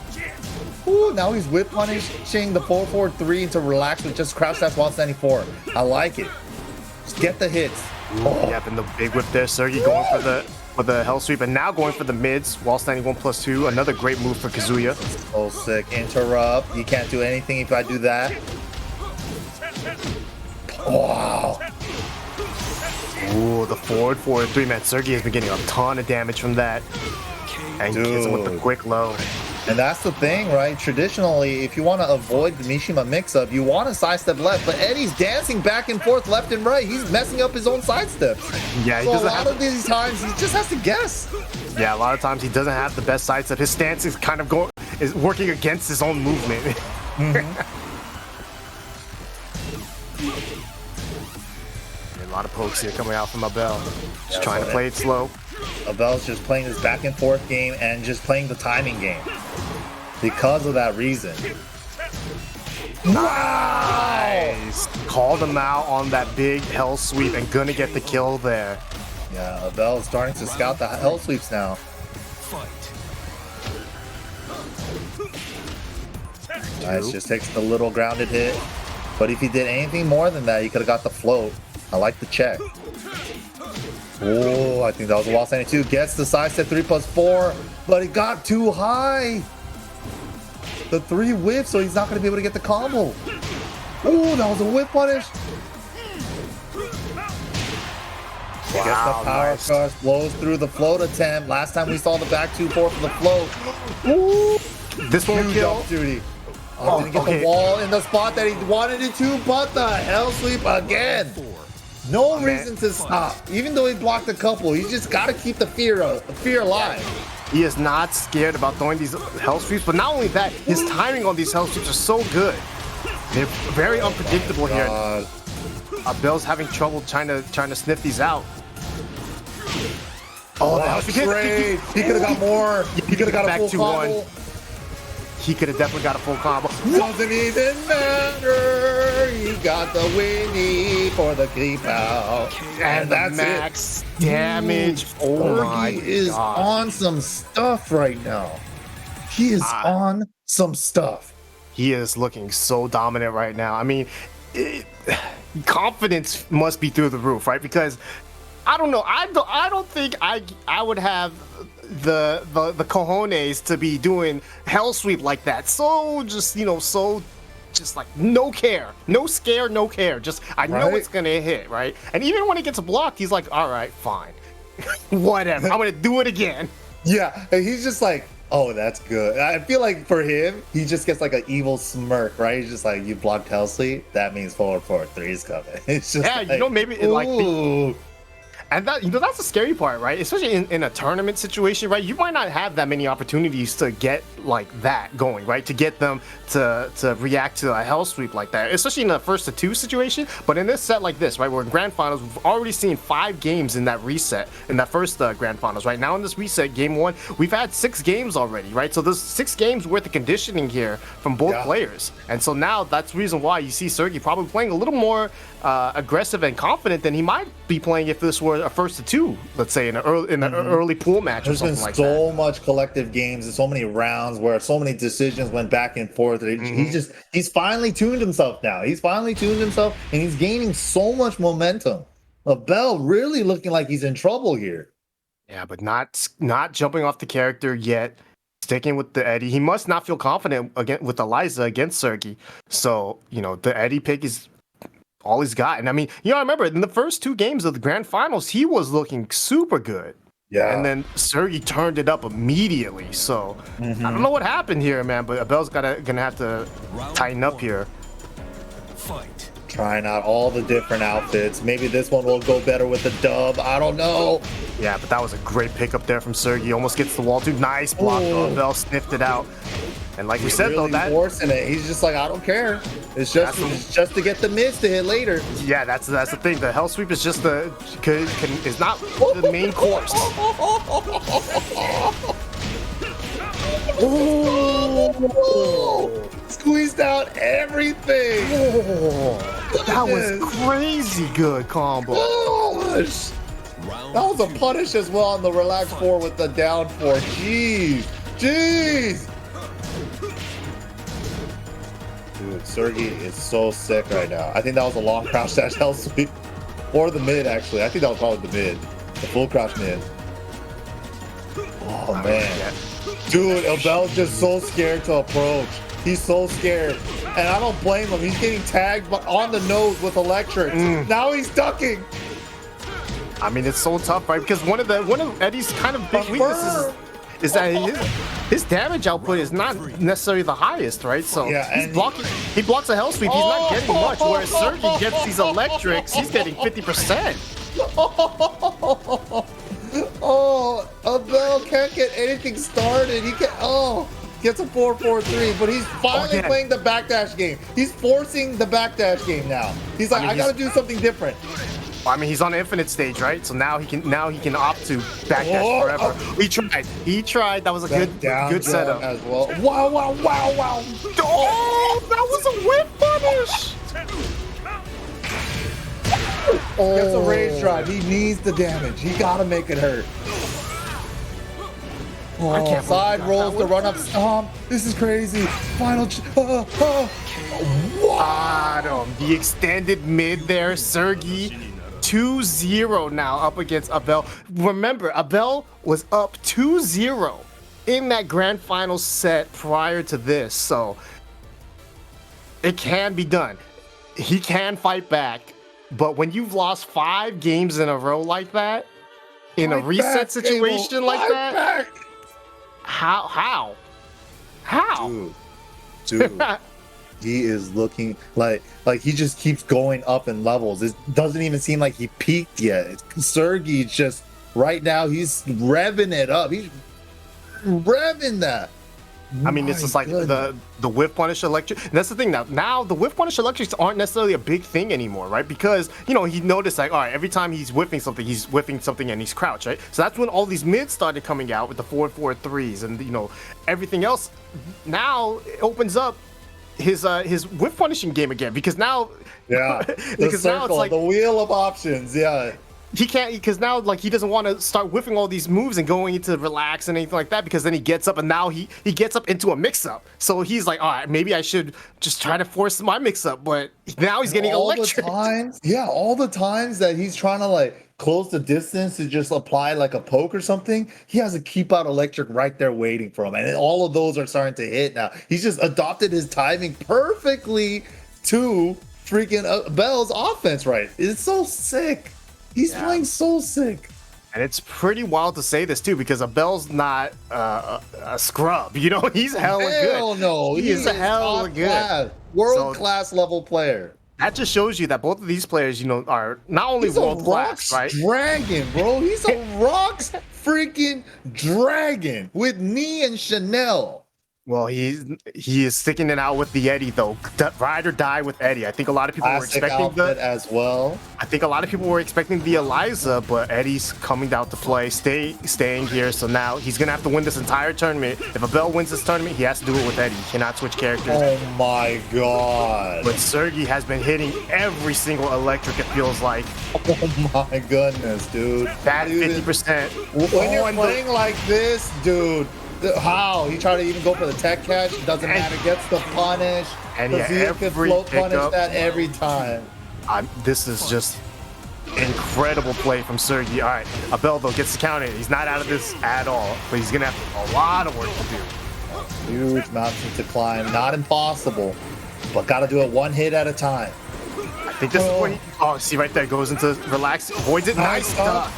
Ooh, now he's whip punishing the 4-4-3 into relax with just crouch dash while standing 4. I like it. Just get the hits. Yep, and the big whip there. Sergi going for the hell sweep, and now going for the mids while standing 1+2. Another great move for Kazuya. Oh, sick. Interrupt. You can't do anything if I do that. Wow. Ooh, the forward 3, man. Sergi has been getting a ton of damage from that. And hits him with the quick low. And that's the thing, right? Traditionally, if you want to avoid the Mishima mix-up, you want to sidestep left, but Eddie's dancing back and forth left and right. He's messing up his own sidesteps. Yeah, so a lot of these times, he just has to guess. Yeah, a lot of times he doesn't have the best sidestep. His stance is kind of working against his own movement. A lot of pokes here coming out from Abel. Just trying to play it slow. Abel's just playing his back and forth game and just playing the timing game because of that reason. Nice! Called him out on that big hell sweep and gonna get the kill there. Yeah, Abel's starting to scout the hell sweeps now. Nice, just takes the little grounded hit. But if he did anything more than that, he could have got the float. I like the check. Oh, I think that was a wall standing 2. Gets the sidestep 3+4, but it got too high. The 3 whip, so he's not going to be able to get the combo. Oh, that was a whip punish. Wow, gets the power crush, blows through the float attempt. Last time we saw the back 2-4 for the float. Ooh, this one kill. Duty. Oh, didn't get the wall in the spot that he wanted it to, but the hell sweep again. No reason to stop. Even though he blocked a couple, he's just got to keep the fear alive. He is not scared about throwing these hell sweeps, but not only that, his timing on these hell sweeps are so good. They're very unpredictable here. Abel's having trouble trying to sniff these out. Oh, that was great. He could have got more. He could have got a full combo. He could have definitely got a full combo. Doesn't even matter. He got the Winnie for the creep out. And that's max damage. Oh my God. He is on some stuff right now. He is on some stuff. He is looking so dominant right now. I mean, confidence must be through the roof, right? Because I don't know. I don't think I would have the cojones to be doing hell sweep like that. So just like no care, no scare, no care. Just I know it's gonna hit, right? And even when it gets blocked, he's like, all right, fine, whatever. I'm gonna do it again. Yeah, and he's just like, oh, that's good. I feel like for him, he just gets like an evil smirk, right? He's just like, you blocked hell sweep, that means 4-4-3 is coming. It's just maybe like. And that, that's the scary part, right? Especially in a tournament situation, right? You might not have that many opportunities to get like that going, right? To get them to react to a hell sweep like that, especially in the first to two situation. But in this set like this, right, we're in grand finals, we've already seen 5 games in that reset, in that first grand finals, right? Now in this reset, game 1, we've had 6 games already, right? So there's 6 games worth of conditioning here from both players. And so now that's the reason why you see Sergey probably playing a little more aggressive and confident than he might be playing if this were a first to two, let's say in an early pool match or something like that. There's been so much collective games and so many rounds where so many decisions went back and forth. He's finally tuned himself now. He's finally tuned himself and he's gaining so much momentum. Abel really looking like he's in trouble here. Yeah, but not jumping off the character yet. Sticking with the Eddie. He must not feel confident with Eliza against Sergey. So, the Eddie pick is all he's got. And I mean, I remember in the first 2 games of the grand finals, he was looking super good. Yeah. And then Sergey turned it up immediately. So I don't know what happened here, man, but Abel's gonna have to tighten up here. Fight. Trying out all the different outfits. Maybe this one will go better with the dub. I don't know. Yeah, but that was a great pick up there from Sergey. Almost gets the wall too. Nice block though. Abel sniffed it out. And like we said, really though, forcing it. He's just like, I don't care. It's just to get the miss to hit later. Yeah, that's the thing. The hell sweep is just is not the main course. Oh, squeezed out everything. That was crazy good combo. Gosh. That was a punish as well on the relax 4 with the down 4. Jeez. Dude, Sergey is so sick right now. I think that was a long crouch dash hell sweep. Or the mid, actually. I think that was probably the mid. The full crouch mid. Oh, man. Dude, Abel's just so scared to approach. He's so scared. And I don't blame him. He's getting tagged on the nose with electric. Now he's ducking. I mean, it's so tough, right? Because one of Eddie's kind of big weaknesses is that his damage output is not necessarily the highest, right? So he blocks a hell sweep. He's not getting much, whereas Sergey gets these electrics. He's getting 50%. Oh, Abel can't get anything started. He can't. Gets a 4-4-3, but he's finally playing the backdash game. He's forcing the backdash game now. He's like, I gotta do something different. I mean, he's on the infinite stage, right? So now he can opt to backdash forever. He tried. That was a good setup as well. Wow. Oh, that was a whip punish. Gets a rage drive. He needs the damage. He gotta make it hurt. Oh, side rolls the run up stomp. This is crazy. Final. Bottom. The extended mid there, Sergey. 2-0 now up against Abel. Remember, Abel was up 2-0 in that grand final set prior to this, so it can be done. He can fight back, but when you've lost 5 games in a row like that, in a reset situation like that, how? Dude. He is looking like he just keeps going up in levels. It doesn't even seem like he peaked yet. Sergey just right now he's revving it up. He's revving that. I mean, it's just like the whiff punish electric. And that's the thing now the whiff punish electrics aren't necessarily a big thing anymore, right? Because he noticed like, all right, every time he's whiffing something and he's crouched, right? So that's when all these mids started coming out with the 4-4-3s and everything else. Now it opens up his whiff punishing game again because now the circle, now it's like the wheel of options. He can't because now like he doesn't want to start whiffing all these moves and going into relax and anything like that because then he gets up and now he gets up into a mix-up. So he's like, all right, maybe I should just try to force my mix-up, but now he's getting electric. All the times that he's trying to like close the distance to just apply like a poke or something, he has a keep out electric right there waiting for him. And all of those are starting to hit now. He's just adopted his timing perfectly to freaking Abel's offense, right? It's so sick. He's playing so sick. And it's pretty wild to say this too because Abel's not a scrub. He's hella good. Hell no. He is hella good. World class level player. that just shows you that both of these players, you know, are not only He's a world class, rocks right? dragon, bro. He's a rocks freaking dragon with me and Chanel. Well, he is sticking it out with the Eddie though. Ride or die with Eddie. I think a lot of people were Classic expecting outfit as well. I think a lot of people were expecting the Eliza, but Eddie's coming out to play, staying here. So now he's gonna have to win this entire tournament. If Abel wins this tournament, he has to do it with Eddie. He cannot switch characters. Oh my god. But Sergi has been hitting every single electric, it feels like. Oh my goodness, dude. That Dude, 50%. When you're playing like this, dude, how? He tried to even go for the tech catch. It doesn't matter. Gets the punish. And yeah, Kazia can float punish that every time. This is just incredible play from Sergi. All right, Abel though gets the counter. He's not out of this at all, but he's gonna have a lot of work to do. Huge mountain to climb. Not impossible, but gotta do it one hit at a time. I think this is where he, see right there, goes into relax, avoids it. Nice stuff.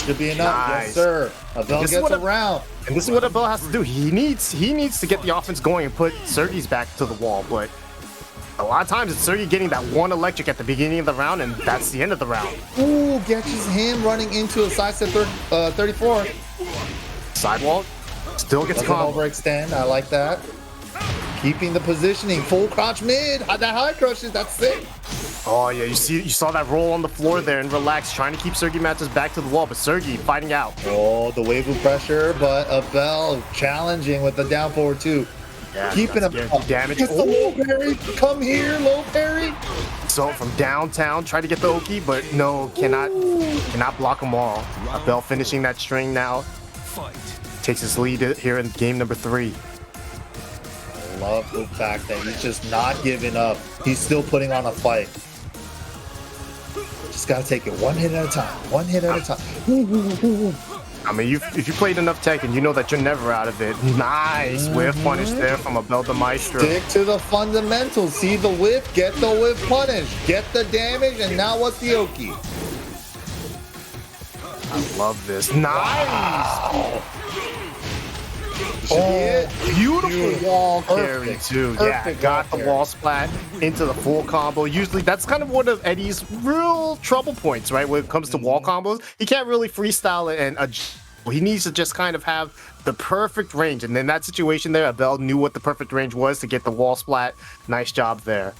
Should be enough. Nice. Yes, sir. Abel gets around. And this is what Abel has to do. He needs to get the offense going and put Sergi's back to the wall, but a lot of times it's Sergi getting that one electric at the beginning of the round, and that's the end of the round. Ooh, catches him running into a side step 34. Sidewalk still gets Doesn't combo. overextend. I like that. Keeping the positioning. Full crouch mid. That high crushes. That's sick. Oh yeah, you saw that roll on the floor there and relax, trying to keep Sergi Matos back to the wall, but Sergi fighting out. Oh, the wave of pressure, but Abel challenging with the down forward too. Yeah, keeping him damage. Gets the low parry. Come here, low parry. So from downtown, try to get the Oki, but no, cannot block them all. Abel finishing that string now. Takes his lead here in game number 3. I love the fact that he's just not giving up. He's still putting on a fight. Just gotta take it one hit at a time. One hit at a time. I mean, if you played enough Tekken, you know that you're never out of it. Nice whiff punish there from Abel the Maestro. Stick to the fundamentals. See the whip, get the whip punish, get the damage, and now what's the Oki? I love this. Nice! Wow. Beautiful wall carry Perfect. too. Perfect Got the wall wall splat into the full combo. Usually that's kind of one of Eddie's real trouble points, right? When it comes to wall combos, he can't really freestyle it and he needs to just kind of have the perfect range. And in that situation there, Abel knew what the perfect range was to get the wall splat. Nice job there.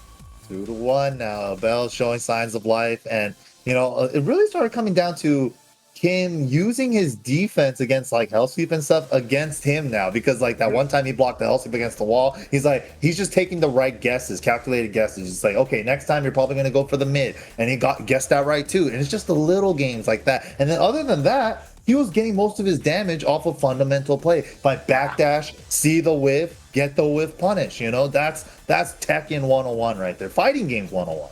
2-1 now. Abel's showing signs of life, and you know it really started coming down to him using his defense against like hell sweep and stuff against him now, because like that one time he blocked the hell sweep against the wall, he's just taking the right guesses, calculated guesses. He's like, okay, next time you're probably going to go for the mid, and he guessed that right too. And it's just the little games like that. And then other than that, he was getting most of his damage off of fundamental play by backdash, see the whiff, get the whiff punish. You know, that's Tekken 101 right there, fighting games 101.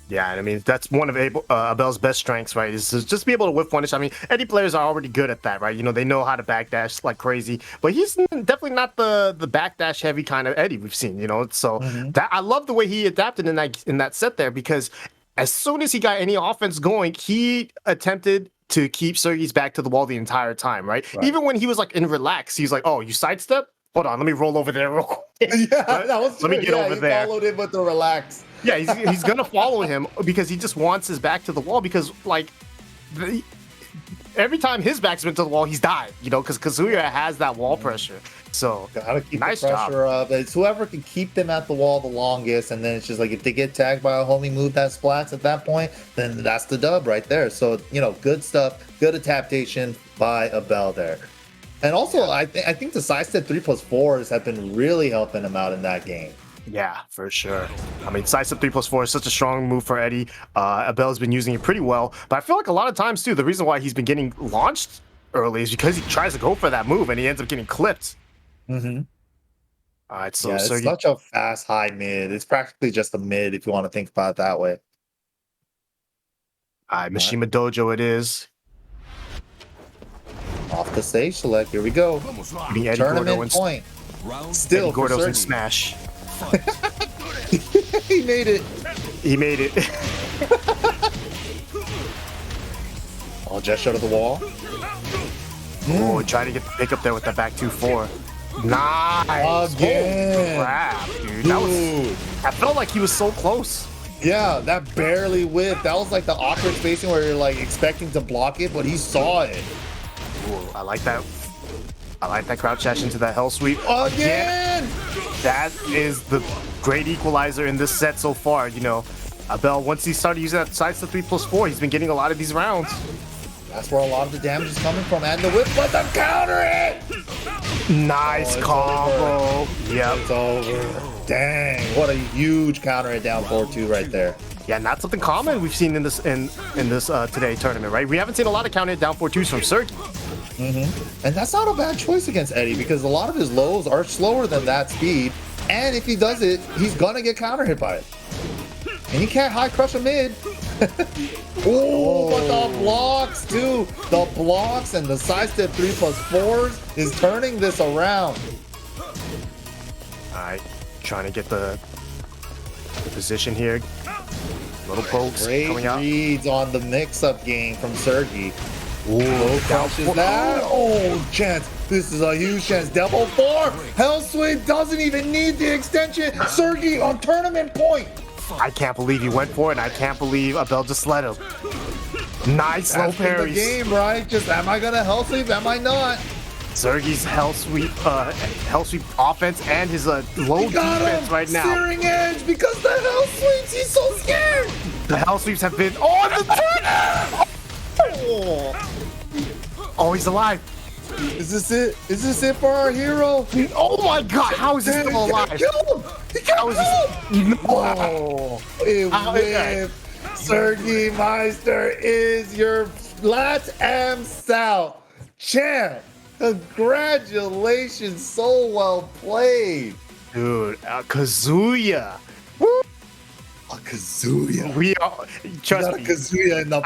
Yeah, and I mean, that's one of Abel's best strengths, right? Is to just be able to whiff punish. I mean, Eddie players are already good at that, right? You know, they know how to backdash like crazy, but he's definitely not the backdash heavy kind of Eddie we've seen, you know? So that I love the way he adapted in that set there, because as soon as he got any offense going, he attempted to keep Sergi's back to the wall the entire time, right? Even when he was like in relax, he's like, oh, you sidestep? Hold on, let me roll over there real quick. Yeah, that was Let me get over there. Followed him with the relax. Yeah, he's gonna follow him because he just wants his back to the wall, because like every time his back's been to the wall, he's died, you know, because Kazuya has that wall pressure. So gotta keep nice the pressure job. up. It's whoever can keep them at the wall the longest, and then it's just like if they get tagged by a homie move that splats at that point, then that's the dub right there. So you know, good stuff, good adaptation by Abel there. And also, I think the sidestep 3+4s have been really helping him out in that game. Yeah, for sure. I mean, sidestep 3+4 is such a strong move for Eddie. Abel's been using it pretty well, but I feel like a lot of times too, the reason why he's been getting launched early is because he tries to go for that move and he ends up getting clipped. All right, so yeah, it's Sergi, such a fast high mid. It's practically just a mid if you want to think about it that way. all right, Mishima Dojo it is. Off the stage select. Here we go. Beating Eddie Tournament Gordo point. Still Eddie Gordo's for in Sergi. Smash. He made it. He made it. Oh, just shut of the wall. Oh, trying to get the pick up there with that back 2-4. Nice. Again. Holy crap, dude. Dude. I felt like he was so close. Yeah, that barely whipped. That was like the awkward spacing where you're like expecting to block it, but he saw it. Ooh, I like that. I like that crouch dash into that hell sweep. Again! That is the great equalizer in this set so far. You know, Abel, once he started using that side step 3+4, he's been getting a lot of these rounds. That's where a lot of the damage is coming from. And the whip, but the counter it! Nice combo. Yep. It's over. Dang, what a huge counter hit down 4-2 right there. Yeah, not something common we've seen in this today tournament, right? We haven't seen a lot of counter hit down 4-2s from Sergi. And that's not a bad choice against Eddie because a lot of his lows are slower than that speed. And if he does it, he's gonna get counter hit by it. And he can't high crush a mid. Oh, but the blocks too. The blocks and the sidestep 3+4s is turning this around. All right, trying to get the position here. Little pokes coming out. Great reads on the mix-up game from Sergi. Ooh, Crushes that. Oh, chance. This is a huge chance. Double 4. Hell Sweep doesn't even need the extension. Sergi on tournament point. I can't believe he went for it, and I can't believe Abel just let him. Nice slow That's been parries. the game, right? Just am I gonna Hell Sweep? Am I not? Sergi's hell sweep offense and his low defense right now. Searing edge because the Hell Sweeps. He's so scared. The hell sweeps have been on the turn. Oh, he's alive. Is this it? Is this it for our hero? Oh my God! How is he still alive? Kill him! He can't kill him! Oh, it whipped. Sergi Meister is your LATAM South champ. Congratulations, so well played. Dude, Kazuya. A Kazuya. We are, trust me. Kazuya in the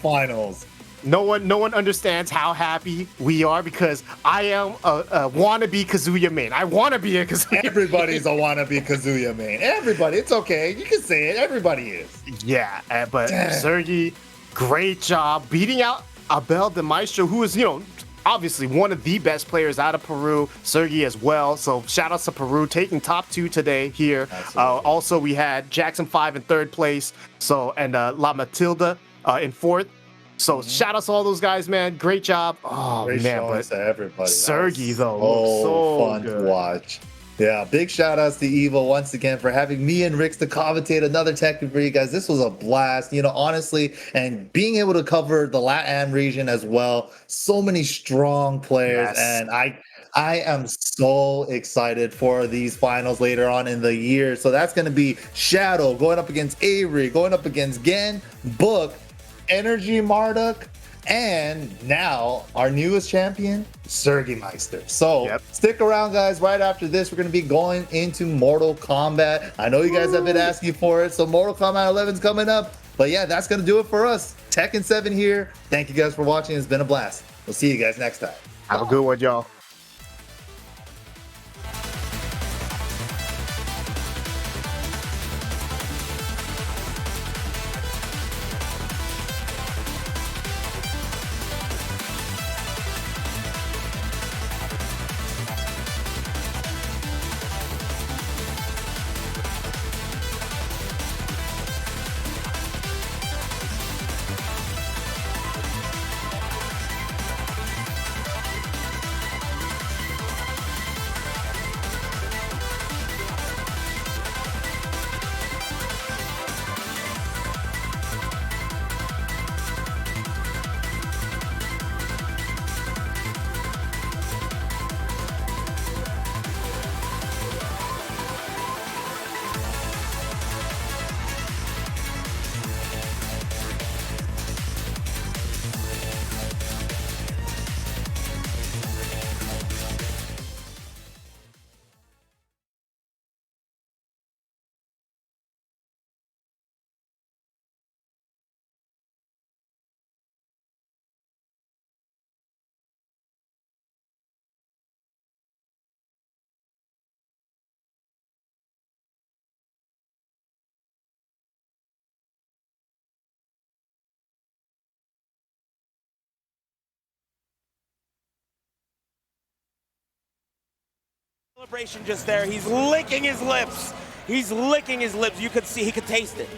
finals. No one understands how happy we are because I am a wannabe Kazuya main. I want to be a Kazuya. Everybody's a wannabe Kazuya main. Everybody, it's okay. You can say it. Everybody is. Yeah, but Sergi, great job beating out Abel de Maestro, who is, obviously one of the best players out of Peru. Sergi as well. So shout outs to Peru taking top 2 today here. Also, we had Jackson 5 in 3rd place. So and La Matilda in 4th. So shout outs to all those guys, man. Great job. Oh Great man, showings to everybody. Sergi though, so fun good. to watch. Yeah, big shout outs to EVO once again for having me and Rix to commentate another Tekken for you guys. This was a blast, honestly, and being able to cover the LATAM region as well. So many strong players, and I am so excited for these finals later on in the year. So that's going to be Shadow going up against Avery, going up against Gen, Book, Energy Marduk, and now our newest champion, Sergi Meister. So stick around, guys. Right after this, we're going to be going into Mortal Kombat. I know you guys have been asking for it, so Mortal Kombat 11 is coming up. But yeah, that's going to do it for us. Tekken 7 here. Thank you guys for watching. It's been a blast. We'll see you guys next time. Have a good one, y'all. Celebration just there. He's licking his lips. He's licking his lips. You could see, he could taste it.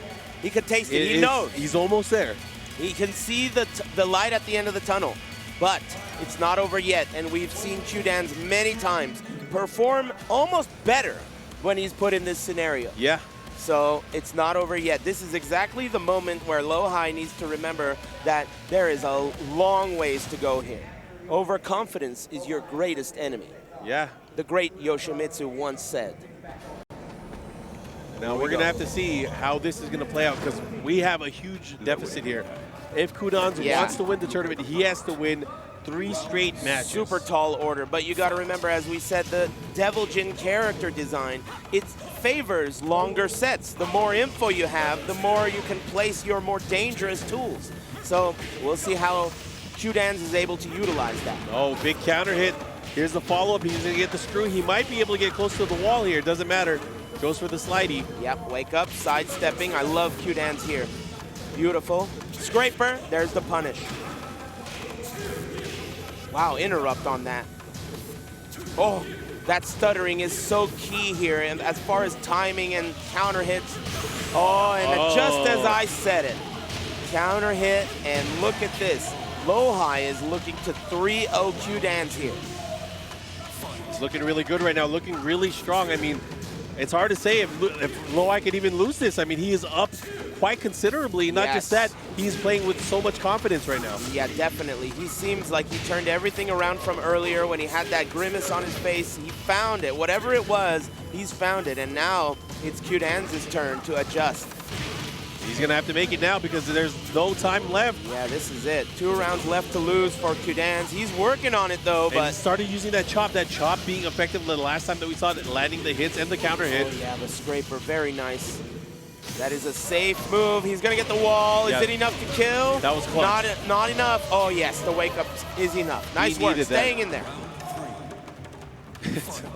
He could taste it. He knows. He's almost there. He can see the light at the end of the tunnel, but it's not over yet. And we've seen Q-Dance many times perform almost better when he's put in this scenario. Yeah. So it's not over yet. This is exactly the moment where Lo-Hi needs to remember that there is a long ways to go here. Overconfidence is your greatest enemy. Yeah. The great Yoshimitsu once said. Now we're going to have to see how this is going to play out because we have a huge deficit here. If Kudans wants to win the tournament, he has to win 3 straight matches. Super tall order, but you got to remember, as we said, the Devil Jin character design, it favors longer sets. The more info you have, the more you can place your more dangerous tools. So we'll see how Q-Dance is able to utilize that. Oh, big counter hit. Here's the follow-up. He's going to get the screw. He might be able to get close to the wall here. Doesn't matter. Goes for the slidey. Yep, wake up, sidestepping. I love Q-Dance here. Beautiful. Scraper, there's the punish. Wow, interrupt on that. Oh, that stuttering is so key here, and as far as timing and counter hits. Oh, and just as I said it, counter hit, and look at this. Lo-Hi is looking to 3-0 Q-Dance here. He's looking really good right now, looking really strong. I mean, it's hard to say if Lo-Hi can even lose this. I mean, he is up quite considerably. Not just that, he's playing with so much confidence right now. Yeah, definitely. He seems like he turned everything around from earlier when he had that grimace on his face. He found it. Whatever it was, he's found it. And now it's Q-Dance's turn to adjust. He's going to have to make it now because there's no time left. Yeah, this is it. 2 rounds left to lose for Q-Dance. He's working on it, though. But he started using that chop being effective the last time that we saw it, landing the hits and the counter hit. Oh, yeah, the scraper, very nice. That is a safe move. He's going to get the wall. Is it enough to kill? That was close. Not enough. Oh, yes, the wake up is enough. Nice work, staying in there.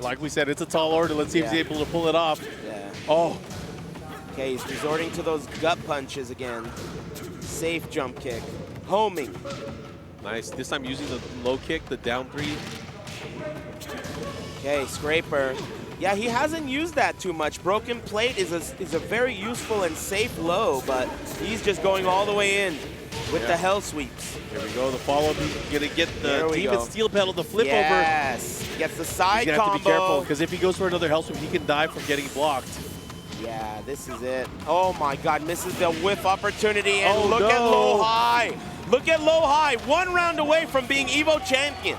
Like we said, it's a tall order. Let's see if he's able to pull it off. Yeah. Oh. Okay, he's resorting to those gut punches again. Safe jump kick. Homing. Nice. This time using the low kick, the down 3. Okay, scraper. Yeah, he hasn't used that too much. Broken plate is a very useful and safe low, but he's just going all the way in with the hell sweeps. Here we go, the follow-up. He's going to get the Demon Steel Pedal to flip over. Yes, gets the side combo. He's going to have to be careful, because if he goes for another hell sweep, he can die from getting blocked. Yeah, this is it. Oh my God, misses the whiff opportunity, and look at Lo-Hi. Look at Lo-Hi, 1 round away from being EVO champion.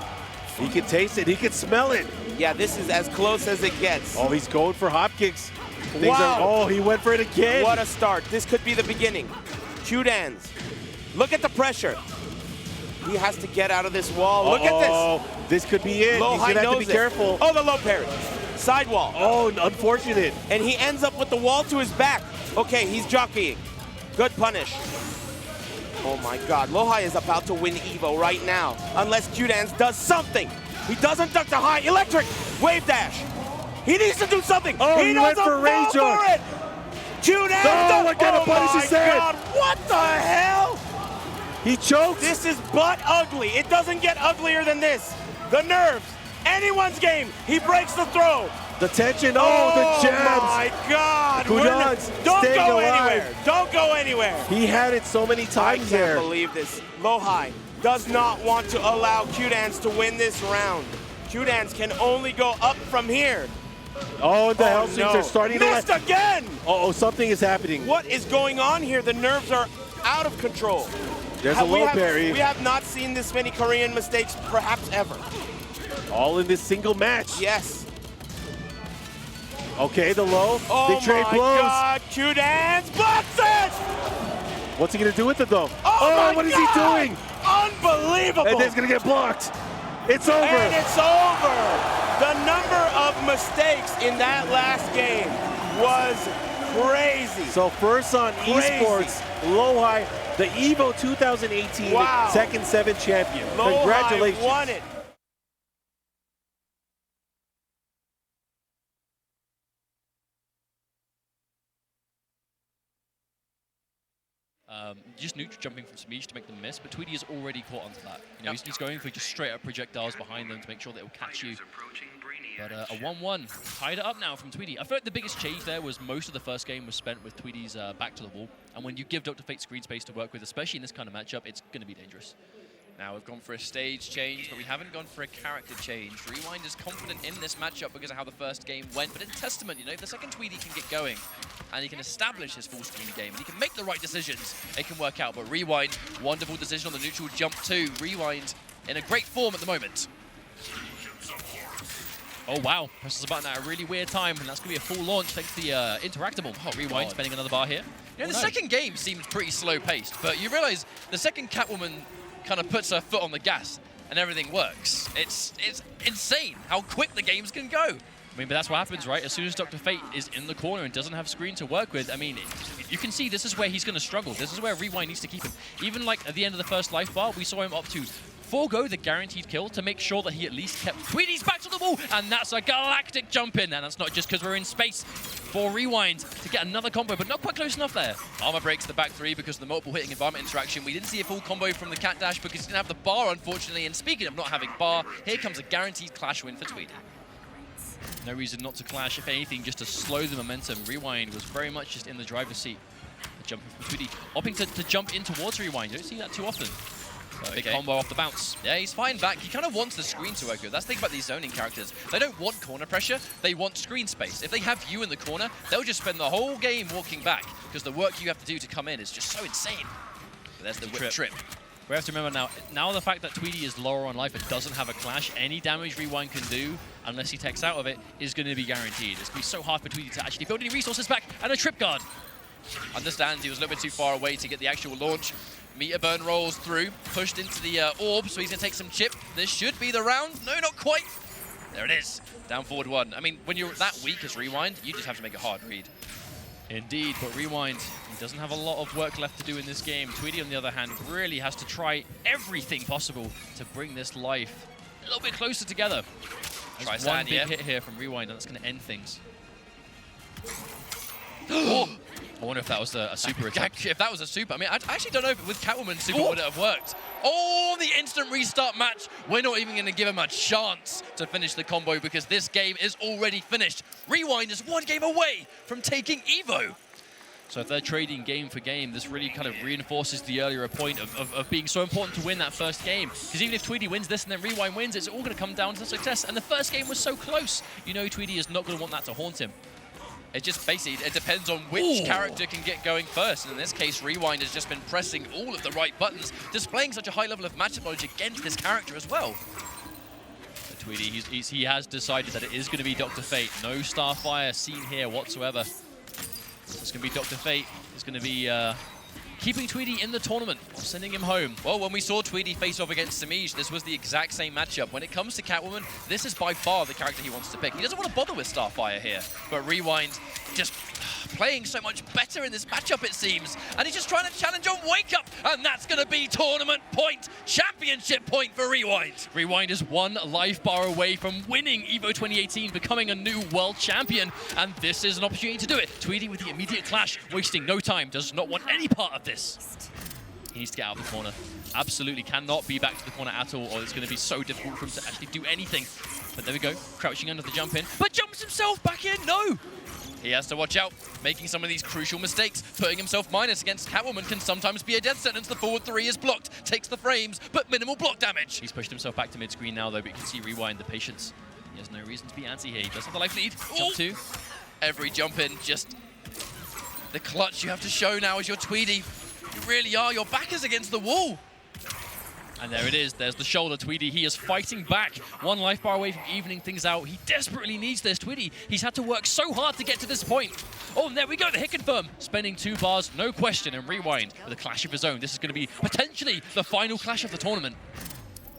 He can taste it, he can smell it. Yeah, this is as close as it gets. Oh, he's going for hop kicks. Wow. He went for it again. What a start. This could be the beginning. Q-Dance. Look at the pressure. He has to get out of this wall. Look at this. This could be it. Lo-Hi He's going to have to be knows it. careful. Oh, the low parry. Sidewall. Oh, unfortunate. And he ends up with the wall to his back. Okay, he's jockeying. Good punish. Oh my God, Lo-Hi is about to win EVO right now, unless Q-Dance does something. He doesn't duck the high. Electric wave dash. He needs to do something. Oh, he went doesn't for range fall for it. Q-Dance. what kind of punish is that? God, what the hell? He choked. This is butt ugly. It doesn't get uglier than this. The nerves. Anyone's game. He breaks the throw. The tension. The jabs. Oh my God. Don't go anywhere. Don't go anywhere. He had it so many times there. I can't believe this. Lo-Hi does not want to allow Q-Dance to win this round. Q-Dance can only go up from here. Oh, the hell sweeps are starting to Missed again. Uh-oh, something is happening. What is going on here? The nerves are out of control. There's a low parry. We have not seen this many Korean mistakes perhaps ever. All in this single match. Yes. Okay, the low. Oh they trade blows. God, Q-Dance blocks it! What's he gonna do with it though? What is he doing? Unbelievable! And it's gonna get blocked. It's over. And it's over. The number of mistakes in that last game was crazy. So first on esports, Lo-Hi, the EVO 2018 Tekken 7 champion. Congratulations. Lo-Hi won it. Just neutral jumping from Smeej to make them miss, but Tweedy is already caught onto that. You know, he's going for just straight up projectiles behind them to make sure that it will catch you. But a 1-1 tied it up now from Tweedy. I feel like the biggest change there was most of the first game was spent with Tweedy's back to the wall. And when you give Dr. Fate screen space to work with, especially in this kind of matchup, it's going to be dangerous. Now we've gone for a stage change, but we haven't gone for a character change. Rewind is confident in this matchup because of how the first game went, but it's testament, you know, if the second Tweedy can get going and he can establish his full screen game and he can make the right decisions, it can work out. But Rewind, wonderful decision on the neutral jump too. Rewind in a great form at the moment. Oh wow, presses the button at a really weird time, and that's going to be a full launch thanks to the interactable. Oh, Rewind spending another bar here. You know, the second game seemed pretty slow-paced, but you realize the second Catwoman kind of puts her foot on the gas and everything works. It's insane how quick the games can go. I mean, but that's what happens, right? As soon as Dr. Fate is in the corner and doesn't have screen to work with, I mean, you can see this is where he's going to struggle. This is where Rewind needs to keep him. Even like at the end of the first life bar, we saw him up to forego the guaranteed kill to make sure that he at least kept Tweedy's back to the wall, and that's a galactic jump in, and that's not just because we're in space for Rewind to get another combo, but not quite close enough there. Armor breaks the back three because of the multiple hitting environment interaction. We didn't see a full combo from the Cat Dash because he didn't have the bar, unfortunately, and speaking of not having bar, here comes a guaranteed clash win for Tweedy. No reason not to clash, if anything, just to slow the momentum. Rewind was very much just in the driver's seat. The jump from Tweedy, opting to jump in towards Rewind. You don't see that too often. Big combo off the bounce. Yeah, he's fine back. He kind of wants the screen to work with. That's the thing about these zoning characters. They don't want corner pressure, they want screen space. If they have you in the corner, they'll just spend the whole game walking back because the work you have to do to come in is just so insane. But there's the whip trip. We have to remember now the fact that Tweedy is lower on life and doesn't have a clash, any damage Rewind can do, unless he takes out of it, is going to be guaranteed. It's going to be so hard for Tweedy to actually build any resources back, and a trip guard. Understands he was a little bit too far away to get the actual launch. Meter burn rolls through, pushed into the orb, so he's going to take some chip. This should be the round. No, not quite. There it is. Down forward one. I mean, when you're that weak as Rewind, you just have to make a hard read. Indeed, but Rewind, he doesn't have a lot of work left to do in this game. Tweedy, on the other hand, really has to try everything possible to bring this life a little bit closer together. There's one big hit here from Rewind, and that's going to end things. Oh. I wonder if that was a super attack. If that was a super, I mean, I actually don't know if with Catwoman super would it have worked. Oh, the instant restart match. We're not even going to give him a chance to finish the combo because this game is already finished. Rewind is one game away from taking EVO. So if they're trading game for game, this really kind of reinforces the earlier point of being so important to win that first game. Because even if Tweedy wins this and then Rewind wins, it's all going to come down to success. And the first game was so close. You know Tweedy is not going to want that to haunt him. It just basically, it depends on which character can get going first. And in this case, Rewind has just been pressing all of the right buttons, displaying such a high level of matchup knowledge against this character as well. But Tweedy, he has decided that it is going to be Dr. Fate. No Starfire seen here whatsoever. So it's going to be Dr. Fate. It's going to be keeping Tweedy in the tournament, sending him home. Well, when we saw Tweedy face off against Samij, this was the exact same matchup. When it comes to Catwoman, this is by far the character he wants to pick. He doesn't want to bother with Starfire here, but Rewind just playing so much better in this matchup, it seems. And he's just trying to challenge on Wake Up, and that's going to be tournament point, championship point for Rewind. Rewind is one life bar away from winning EVO 2018, becoming a new world champion, and this is an opportunity to do it. Tweedy with the immediate clash, wasting no time, does not want any part of this. He needs to get out of the corner. Absolutely cannot be back to the corner at all, or it's going to be so difficult for him to actually do anything. But there we go, crouching under the jump in, but jumps himself back in, no! He has to watch out, making some of these crucial mistakes. Putting himself minus against Catwoman can sometimes be a death sentence. The forward three is blocked, takes the frames, but minimal block damage. He's pushed himself back to mid-screen now, though, but you can see Rewind, the patience. He has no reason to be anti here. He does have the life lead. Jump two. Every jump in, just the clutch you have to show now as your Tweedy. You really are. Your back is against the wall. And there it is. There's the shoulder, Tweedy. He is fighting back. One life bar away from evening things out. He desperately needs this. Tweedy, he's had to work so hard to get to this point. Oh, and there we go. The hit confirm. Spending 2 bars, no question. And Rewind with a clash of his own. This is going to be potentially the final clash of the tournament.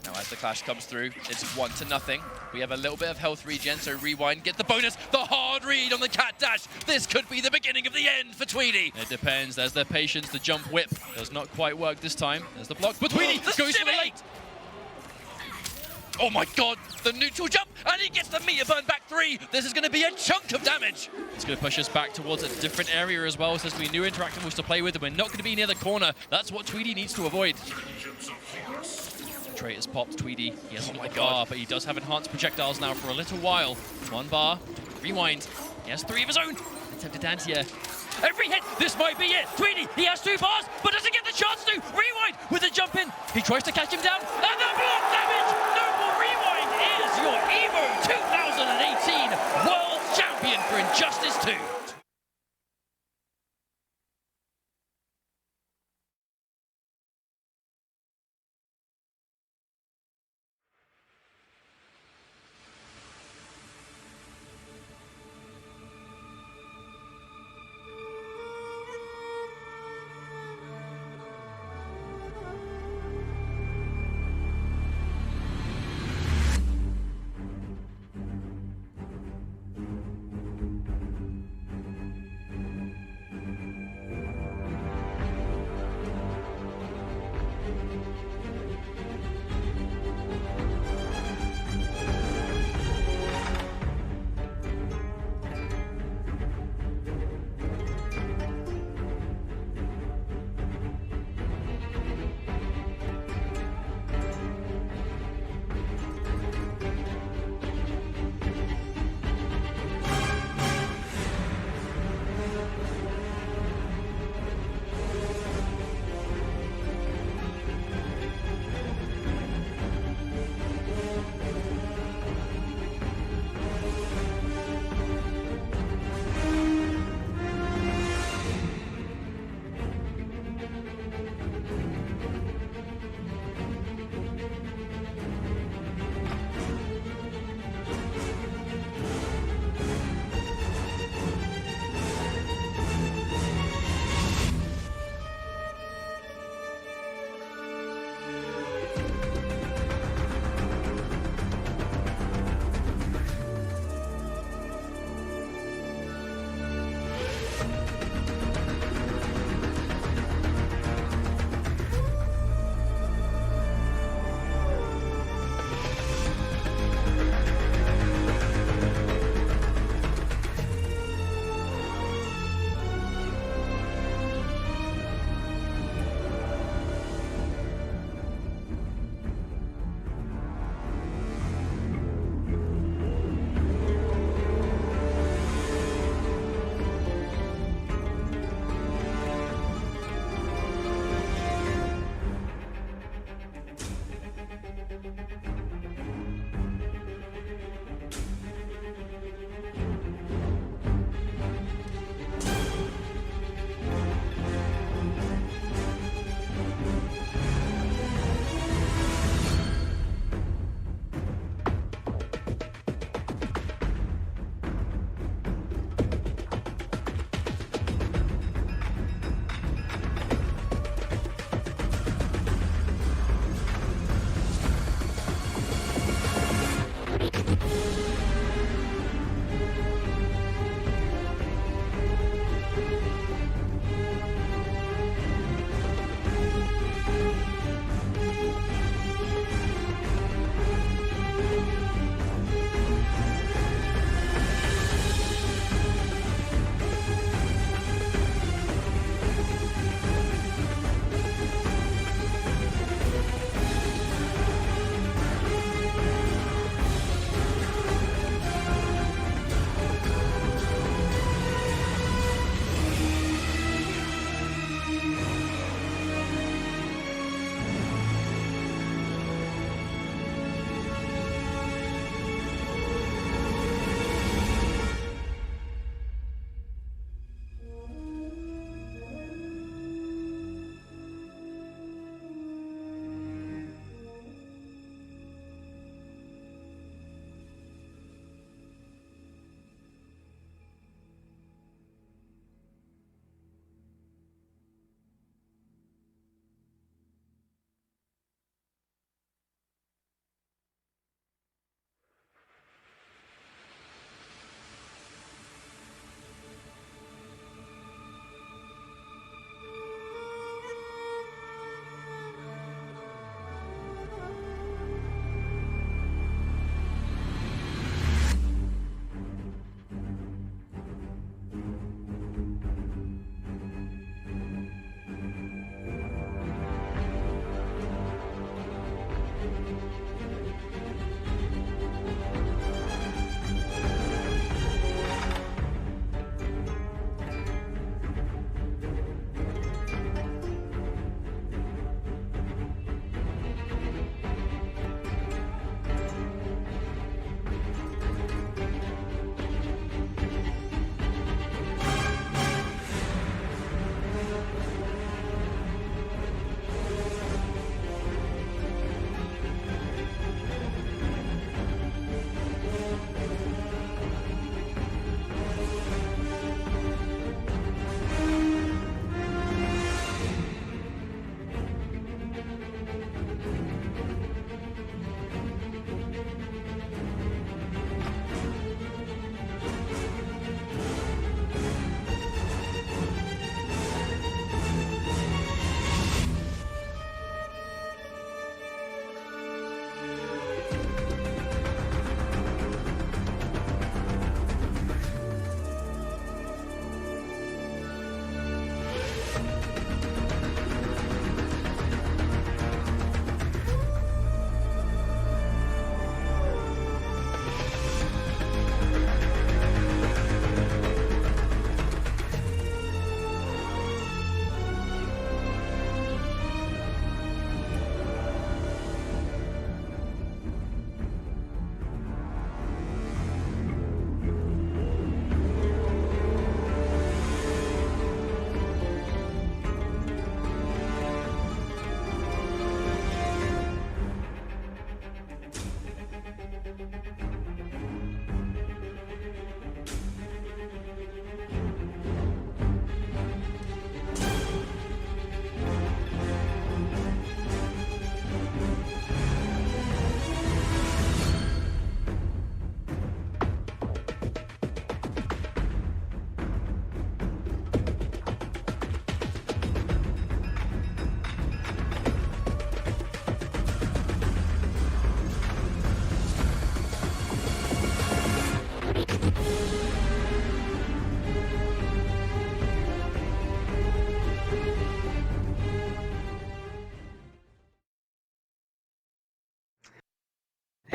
Now as the clash comes through, it's 1-0. We have a little bit of health regen, so Rewind get the bonus. The hard read on the Cat Dash. This could be the beginning of the end for Tweedy. It depends. There's the patience. The jump whip does not quite work this time. There's the block, but Tweedy goes for the late. Oh my god, the neutral jump, and he gets the meter burn back 3. This is going to be a chunk of damage. It's going to push us back towards a different area as well. So there's going to be new interactables to play with, and we're not going to be near the corner. That's what Tweedy needs to avoid. trait has popped. Tweedy, he has one bar, but he does have enhanced projectiles now for a little while. 1 bar, rewind. He has 3 of his own. Attempted anti-air. Every hit, this might be it. Tweedy, he has 2 bars, but doesn't get the chance to. Rewind with the jump in. He tries to catch him down, and the block damage. Noble Rewind is your EVO 2018 World Champion for Injustice 2.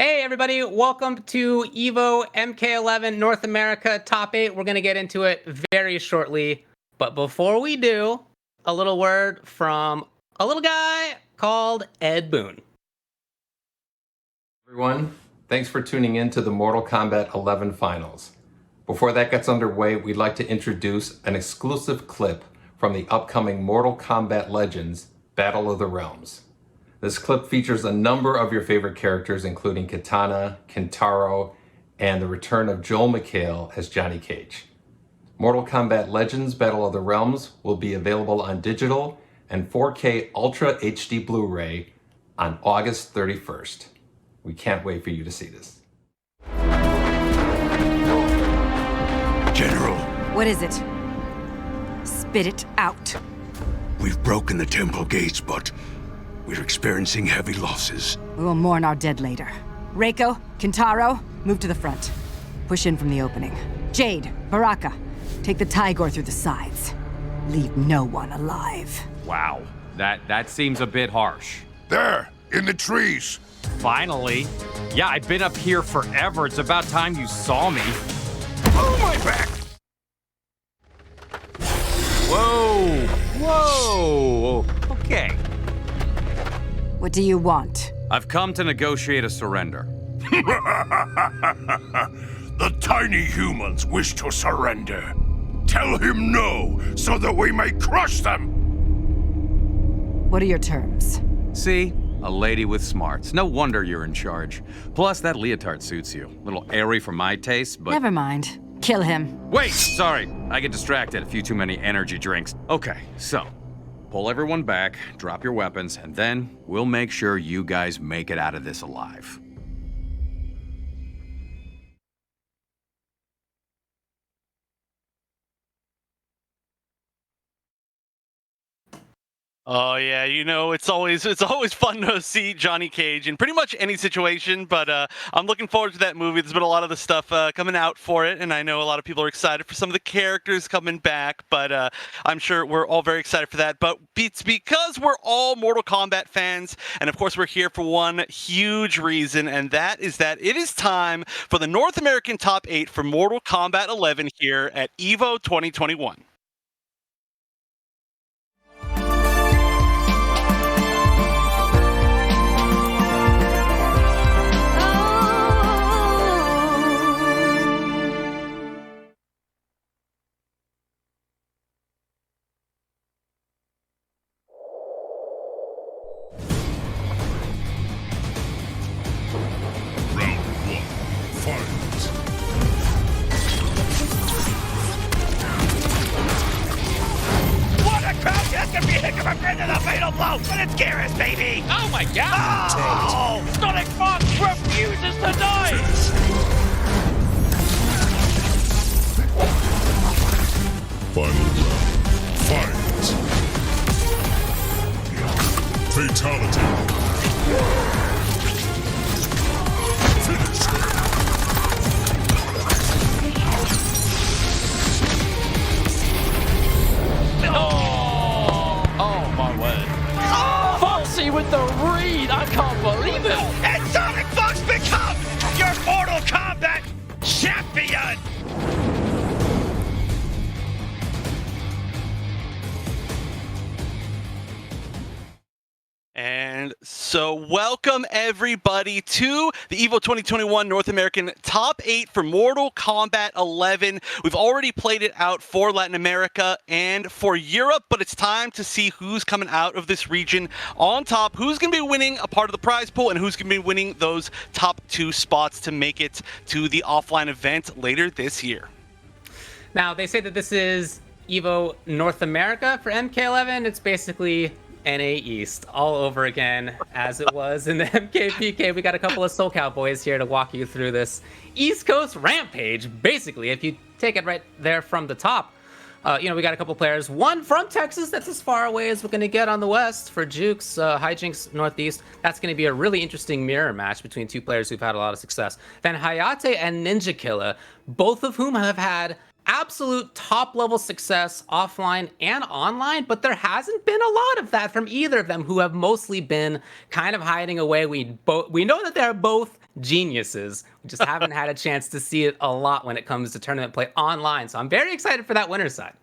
Hey everybody, welcome to EVO MK11 North America Top 8. We're going to get into it very shortly. But before we do, a little word from a little guy called Ed Boon. Everyone, thanks for tuning in to the Mortal Kombat 11 finals. Before that gets underway, we'd like to introduce an exclusive clip from the upcoming Mortal Kombat Legends Battle of the Realms. This clip features a number of your favorite characters, including Kitana, Kintaro, and the return of Joel McHale as Johnny Cage. Mortal Kombat Legends Battle of the Realms will be available on digital and 4K Ultra HD Blu-ray on August 31st. We can't wait for you to see this. General, What is it? Spit it out. we've broken the temple gates, but we're experiencing heavy losses. We will mourn our dead later. Reiko, Kintaro, move to the front. Push in from the opening. Jade, Baraka, take the Tigor through the sides. Leave no one alive. Wow, that seems a bit harsh. There, in the trees. Finally. Yeah, I've been up here forever. It's about time you saw me. Oh, my back! Whoa! Whoa! Okay. What do you want? I've come to negotiate a surrender. The tiny humans wish to surrender. Tell him no, so that we may crush them! What are your terms? See? A lady with smarts. No wonder you're in charge. Plus, that leotard suits you. A little airy for my taste, but... Never mind. Kill him. Wait! Sorry. I get distracted. A few too many energy drinks. Okay, so... pull everyone back, drop your weapons, and then we'll make sure you guys make it out of this alive. Oh yeah, you know, it's always fun to see Johnny Cage in pretty much any situation, but I'm looking forward to that movie. There's been a lot of the stuff coming out for it, and I know a lot of people are excited for some of the characters coming back, but I'm sure we're all very excited for that. But it's because we're all Mortal Kombat fans, and of course we're here for one huge reason, and that is that it is time for the North American Top 8 for Mortal Kombat 11 here at EVO 2021. What a crowd! This could be a heck of a friend to the fatal blow, but it's Garrus, baby! Oh my god! Oh! Sonic Fox refuses to die! Final round. Fight! Fatality! Finish! Oh my word. Foxy with the read! I can't believe it! And Sonic Fox becomes your Mortal Kombat champion! And so welcome everybody to the EVO 2021 North American Top 8 for Mortal Kombat 11. We've already played it out for Latin America and for Europe, but it's time to see who's coming out of this region on top, who's going to be winning a part of the prize pool, and who's going to be winning those top 2 spots to make it to the offline event later this year. Now, they say that this is EVO North America for MK11. It's basically NA East all over again, as it was in the MKPK. We got a couple of SoCal boys here to walk you through this East Coast rampage. Basically, if you take it right there from the top, we got a couple players. One from Texas, that's as far away as we're going to get on the West for Jukes, Hijinks Northeast. That's going to be a really interesting mirror match between two players who've had a lot of success. Then Hayate and Ninja Killa, both of whom have had absolute top level success offline and online, but there hasn't been a lot of that from either of them, who have mostly been kind of hiding away. We know that they're both geniuses. We just haven't had a chance to see it a lot when it comes to tournament play online. So I'm very excited for that winner's side.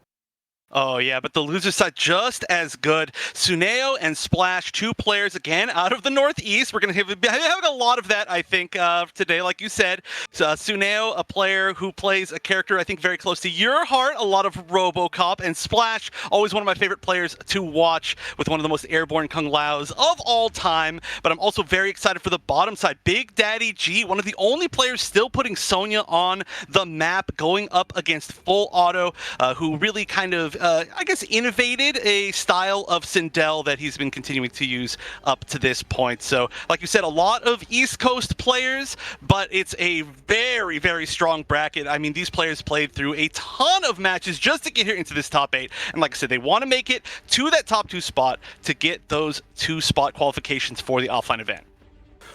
Oh, yeah, but the loser side just as good. Suneo and Splash, 2 players, again, out of the Northeast. We're going to have a lot of that, I think, today, like you said. Suneo, a player who plays a character, I think, very close to your heart, a lot of RoboCop. And Splash, always one of my favorite players to watch, with one of the most airborne Kung Laos of all time. But I'm also very excited for the bottom side. Big Daddy G, one of the only players still putting Sonya on the map, going up against Full Auto, who really kind of I guess, innovated a style of Sindel that he's been continuing to use up to this point. So, like you said, a lot of East Coast players, but it's a very, very strong bracket. I mean, these players played through a ton of matches just to get here into this top 8. And like I said, they want to make it to that top 2 spot to get those 2 spot qualifications for the offline event.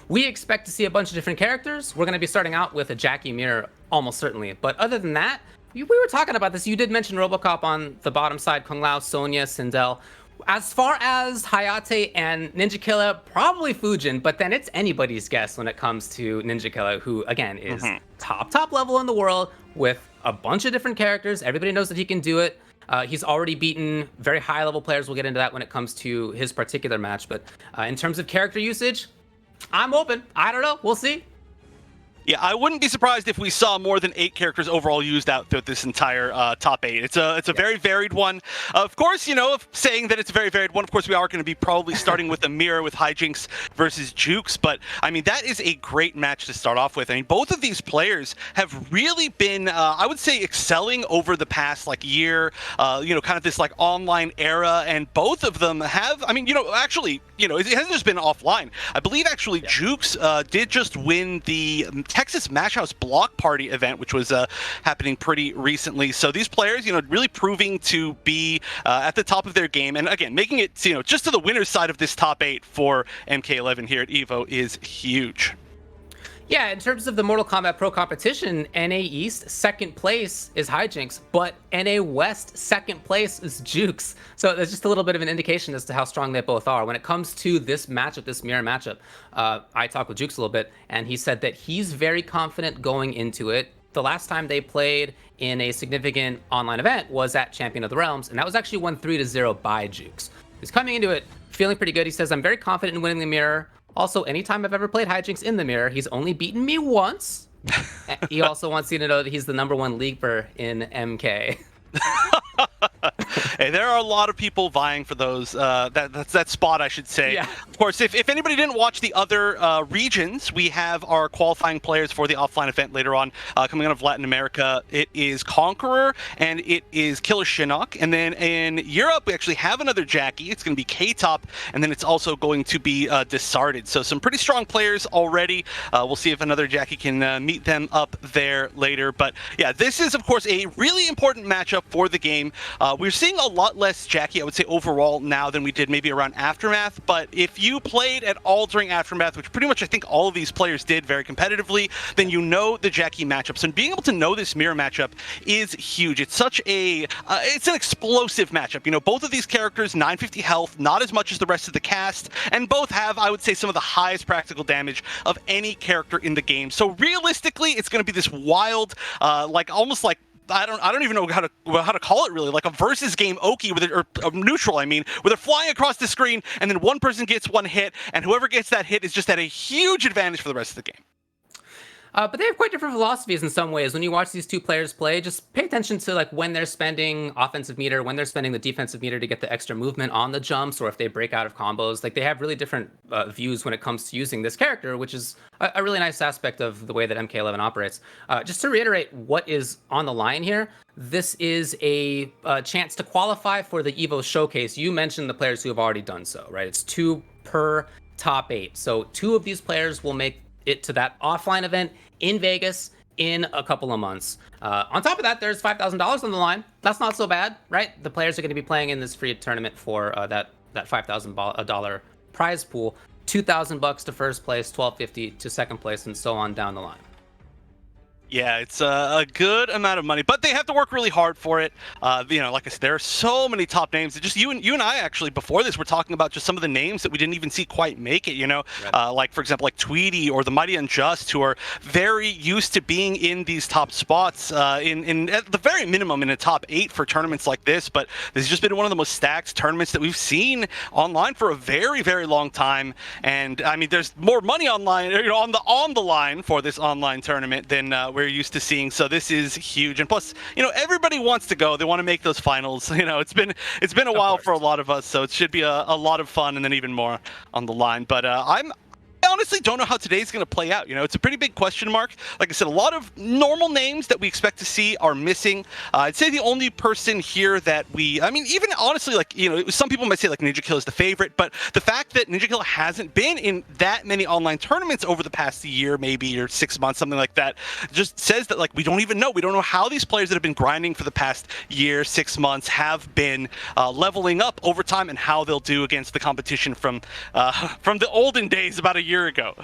We expect to see a bunch of different characters. We're going to be starting out with a Jackie Mirror, almost certainly. But other than that, we were talking about this. You did mention RoboCop on the bottom side, Kung Lao, Sonya, Sindel. As far as Hayate and Ninja Killer, probably Fujin, but then it's anybody's guess when it comes to Ninja Killer, who, again, is top level in the world with a bunch of different characters. Everybody knows that he can do it. He's already beaten very high-level players. We'll get into that when it comes to his particular match. But in terms of character usage, I'm open. I don't know. We'll see. Yeah, I wouldn't be surprised if we saw more than 8 characters overall used out throughout this entire top 8. It's a very varied one. Of course, you know, saying that it's a very varied one, of course, we are going to be probably starting with a mirror with Hijinks versus Jukes. But, I mean, that is a great match to start off with. I mean, both of these players have really been, I would say, excelling over the past, like, year, you know, kind of this, like, online era. And both of them have, I mean, you know, actually, you know, it hasn't just been offline. I believe, actually, Jukes did just win the Texas Match House Block Party event, which was happening pretty recently. So these players, you know, really proving to be at the top of their game, and again, making it, you know, just to the winner's side of this top 8 for MK11 here at EVO is huge. Yeah, in terms of the Mortal Kombat Pro competition, NA East, second place is Hijinks, but NA West, second place is Jukes. So there's just a little bit of an indication as to how strong they both are. When it comes to this matchup, this mirror matchup, I talked with Jukes a little bit, and he said that he's very confident going into it. The last time they played in a significant online event was at Champion of the Realms, and that was actually won 3-0 by Jukes. He's coming into it feeling pretty good. He says, I'm very confident in winning the mirror. Also, anytime I've ever played Hijinks in the mirror, he's only beaten me once. He also wants you to know that he's the #1 leaguer in MK. Hey, there are a lot of people vying for those that spot, I should say. Yeah. Of course, if anybody didn't watch the other regions, we have our qualifying players for the offline event later on coming out of Latin America. It is Conqueror and it is Killer Shinnok. And then in Europe, we actually have another Jackie. It's going to be K-Top, and then it's also going to be Disarded. So some pretty strong players already. We'll see if another Jackie can meet them up there later. But yeah, this is, of course, a really important matchup for the game. We're seeing a lot less Jackie, I would say, overall now than we did maybe around Aftermath. But if you played at all during Aftermath, which pretty much I think all of these players did very competitively, then you know the Jackie matchups. And being able to know this mirror matchup is huge. It's such a, it's an explosive matchup. You know, both of these characters, 950 health, not as much as the rest of the cast, and both have, I would say, some of the highest practical damage of any character in the game. So realistically, it's going to be this wild, like almost like, I don't even know how to call it really, like a versus game Oki with it, or neutral, I mean, where they're flying across the screen and then one person gets one hit and whoever gets that hit is just at a huge advantage for the rest of the game. But they have quite different philosophies in some ways. When you watch these two players play, just pay attention to like when they're spending offensive meter, when they're spending the defensive meter to get the extra movement on the jumps, or if they break out of combos. Like they have really different views when it comes to using this character, which is a really nice aspect of the way that MK11 operates. Just to reiterate what is on the line here, this is a chance to qualify for the EVO Showcase. You mentioned the players who have already done so, right? It's 2 per top 8. So 2 of these players will make it to that offline event in Vegas in a couple of months. On top of that, there's $5,000 on the line. That's not so bad, right? The players are going to be playing in this free tournament for that $5,000 prize pool. $2,000 to first place, $1,250 to second place, and so on down the line. Yeah, it's a good amount of money, but they have to work really hard for it. You know, like I said, there are so many top names. Just you and I actually before this were talking about just some of the names that we didn't even see quite make it. You know, like for example, like Tweedy or the Mighty Unjust, who are very used to being in these top spots, in at the very minimum in a top 8 for tournaments like this. But this has just been one of the most stacked tournaments that we've seen online for a very, very long time. And I mean, there's more money online, you know, on the line for this online tournament than we're used to seeing. So this is huge. And plus, you know, everybody wants to go. They want to make those finals. You know, it's been a while for a lot of us, so it should be a lot of fun and then even more on the line. But I honestly don't know how today's going to play out. You know, it's a pretty big question mark. Like I said, a lot of normal names that we expect to see are missing. I'd say the only person here that I mean, even honestly, like, you know, some people might say like Ninja Kill is the favorite, but the fact that Ninja Kill hasn't been in that many online tournaments over the past year, maybe, or 6 months, something like that, just says that like we don't even know. We don't know how these players that have been grinding for the past year, 6 months have been leveling up over time and how they'll do against the competition from the olden days about a year ago.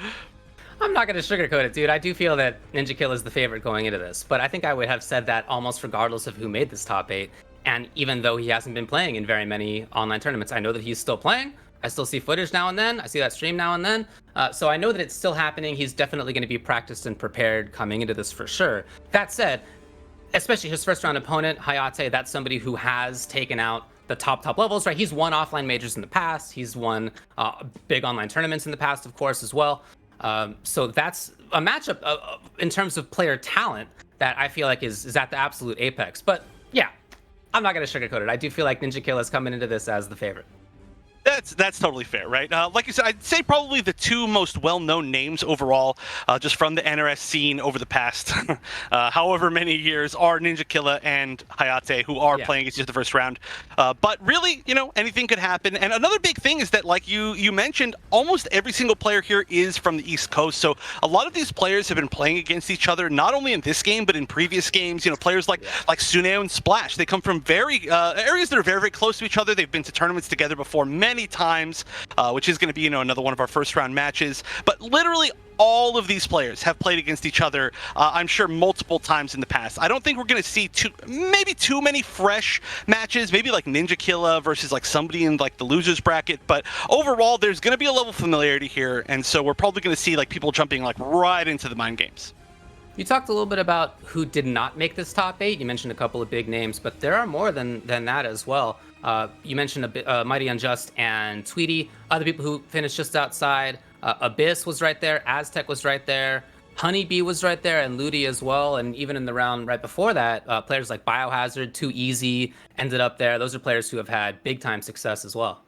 I'm not going to sugarcoat it, dude. I do feel that Ninja Kill is the favorite going into this, but I think I would have said that almost regardless of who made this top 8. And even though he hasn't been playing in very many online tournaments, I know that he's still playing. I still see footage now and then. I see that stream now and then. So I know that it's still happening. He's definitely going to be practiced and prepared coming into this for sure. That said, especially his first round opponent, Hayate, that's somebody who has taken out the top levels, right? He's won offline majors in the past. He's won big online tournaments in the past, of course, as well. So that's a matchup in terms of player talent that I feel like is at the absolute apex. But yeah, I'm not going to sugarcoat it. I do feel like Ninja Kill is coming into this as the favorite. That's totally fair, right? Like you said, I'd say probably the two most well-known names overall, just from the NRS scene over the past however many years, are Ninja Killa and Hayate, who are playing against you the first round. But really, you know, anything could happen. And another big thing is that, like you mentioned, almost every single player here is from the East Coast. So a lot of these players have been playing against each other, not only in this game, but in previous games. You know, players like Suneo and Splash, they come from very areas that are very, very close to each other. They've been to tournaments together before many times, which is going to be, you know, another one of our first round matches. But literally all of these players have played against each other, I'm sure, multiple times in the past. I don't think we're going to see maybe too many fresh matches, maybe like Ninja Killa versus like somebody in like the losers bracket. But overall, there's going to be a level of familiarity here, and so we're probably going to see like people jumping like right into the mind games. You talked a little bit about who did not make this top 8. You mentioned a couple of big names, but there are more than that as well. You mentioned Mighty Unjust and Tweedy. Other people who finished just outside. Abyss was right there. Aztec was right there. Honeybee was right there, and Ludi as well. And even in the round right before that, players like Biohazard, Too Easy ended up there. Those are players who have had big time success as well.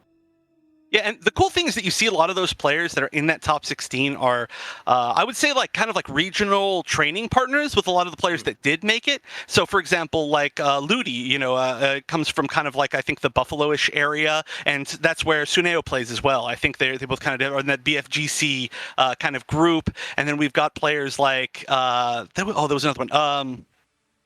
Yeah, and the cool thing is that you see a lot of those players that are in that top 16 are, I would say, like kind of like regional training partners with a lot of the players that did make it. So, for example, like Ludi, you know, comes from kind of like, I think, the Buffalo-ish area, and that's where Suneo plays as well. I think they both kind of are in that BFGC kind of group. And then we've got players like, there was another one.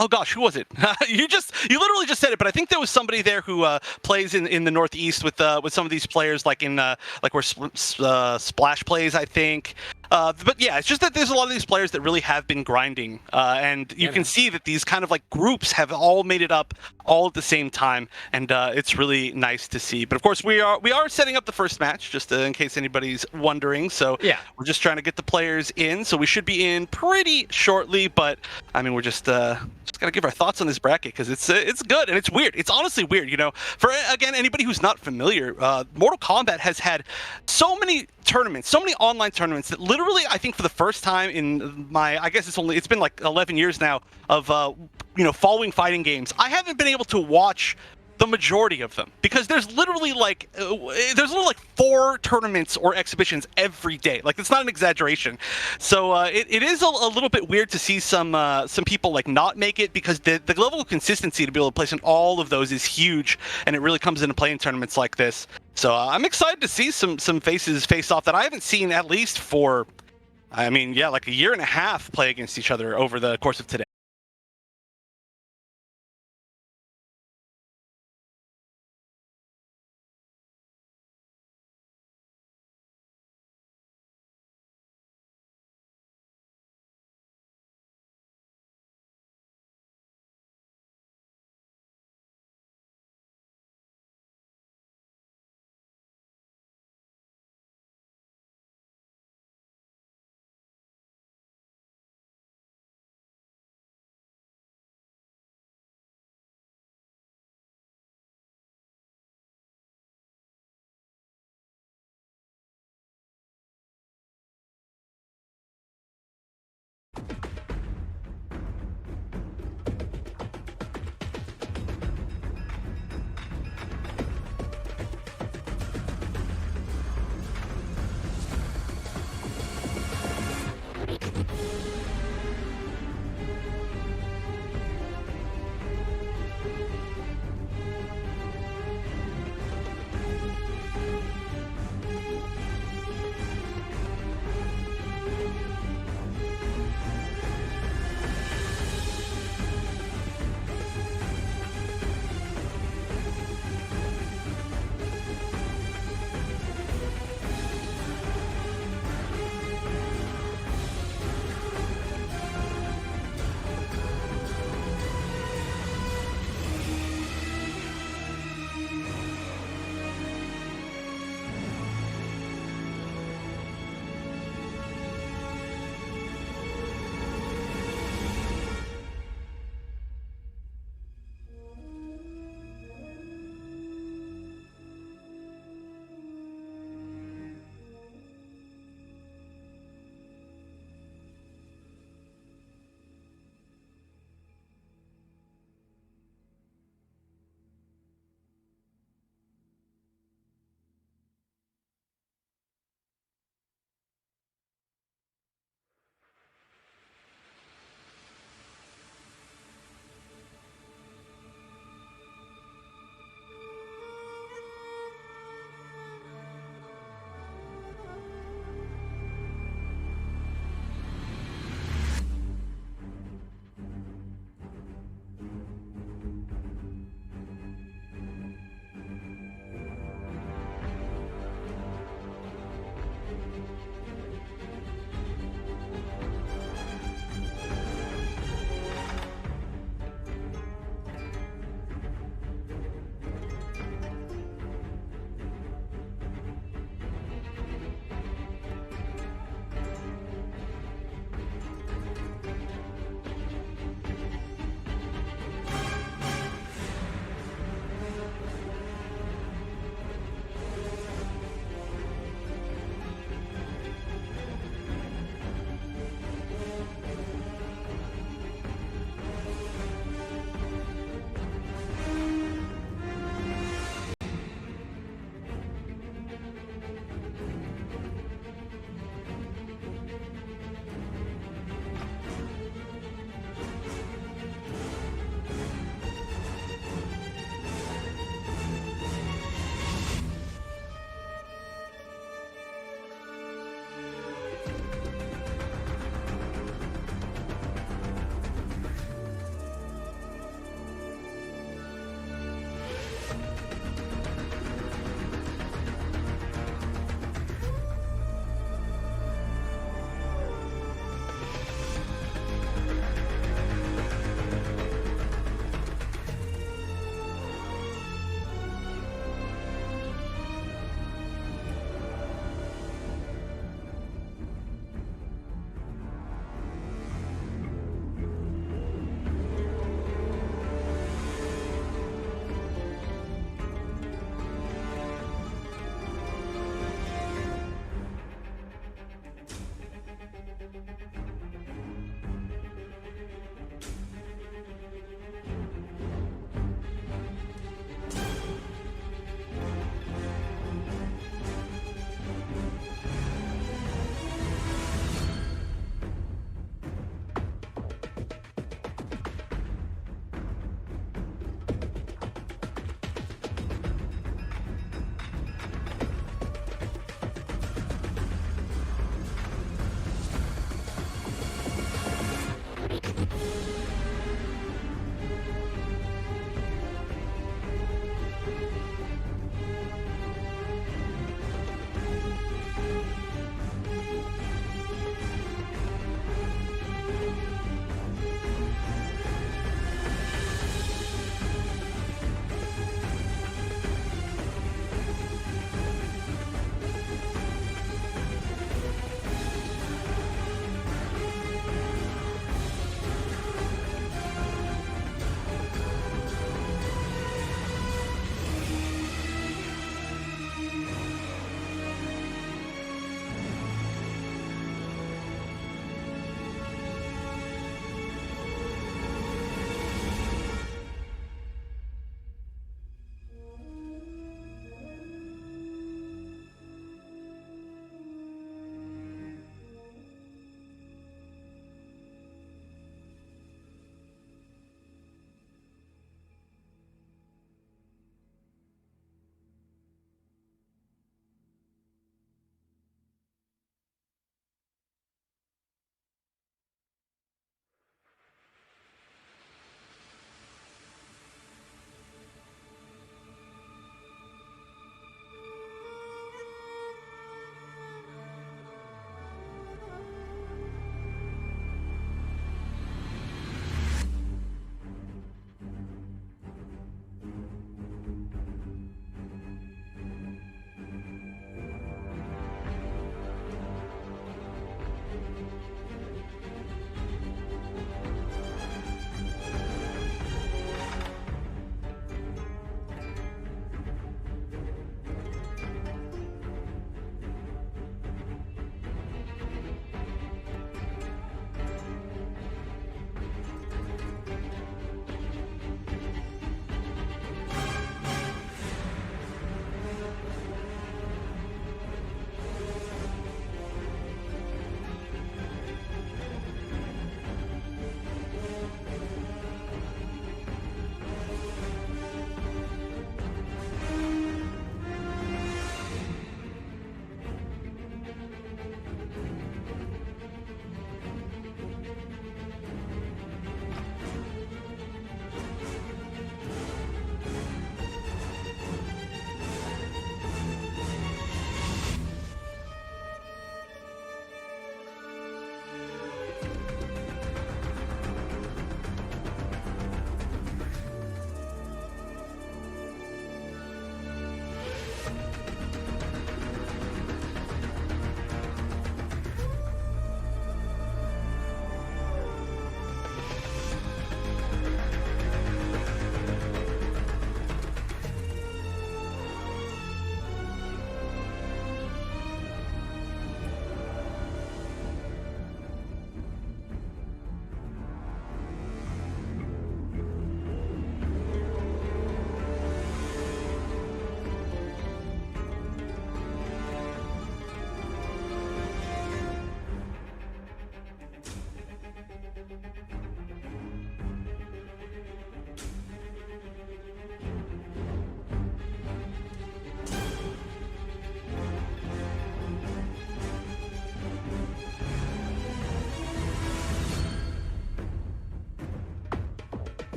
Oh gosh, who was it? You literally just said it, but I think there was somebody there who plays in the Northeast with some of these players, like in like where Splash plays, I think. But yeah, it's just that there's a lot of these players that really have been grinding, and you can see that these kind of like groups have all made it up all at the same time, and it's really nice to see. But of course, we are setting up the first match, just in case anybody's wondering. So yeah, we're just trying to get the players in, so we should be in pretty shortly. But I mean, we're just gotta give our thoughts on this bracket because it's good and it's weird. It's honestly weird, you know. For again, anybody who's not familiar, Mortal Kombat has had so many tournaments, so many online tournaments that literally, I think for the first time in my, I guess it's been like 11 years now of you know, following fighting games, I haven't been able to watch the majority of them because there's literally like 4 tournaments or exhibitions every day. Like, it's not an exaggeration. So it is a little bit weird to see some people like not make it because the level of consistency to be able to place in all of those is huge, and it really comes into play in tournaments like this. So I'm excited to see some faces face off that I haven't seen at least for, I mean, yeah, like a year and a half play against each other over the course of today.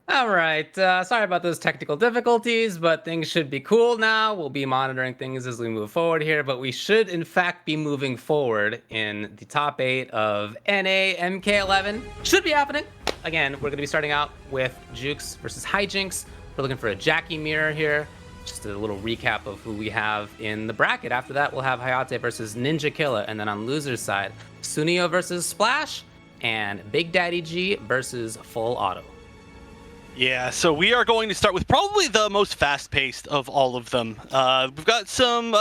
All right, sorry about those technical difficulties, but things should be cool now. We'll be monitoring things as we move forward here, but we should in fact be moving forward in the top 8 of NA MK11. Should be happening. Again, we're gonna be starting out with Jukes versus Hijinks. We're looking for a Jackie mirror here. Just a little recap of who we have in the bracket. After that, we'll have Hayate versus Ninja Killa, and then on loser's side, Sunio versus Splash, and Big Daddy G versus Full Auto. Yeah, so we are going to start with probably the most fast-paced of all of them. We've got some,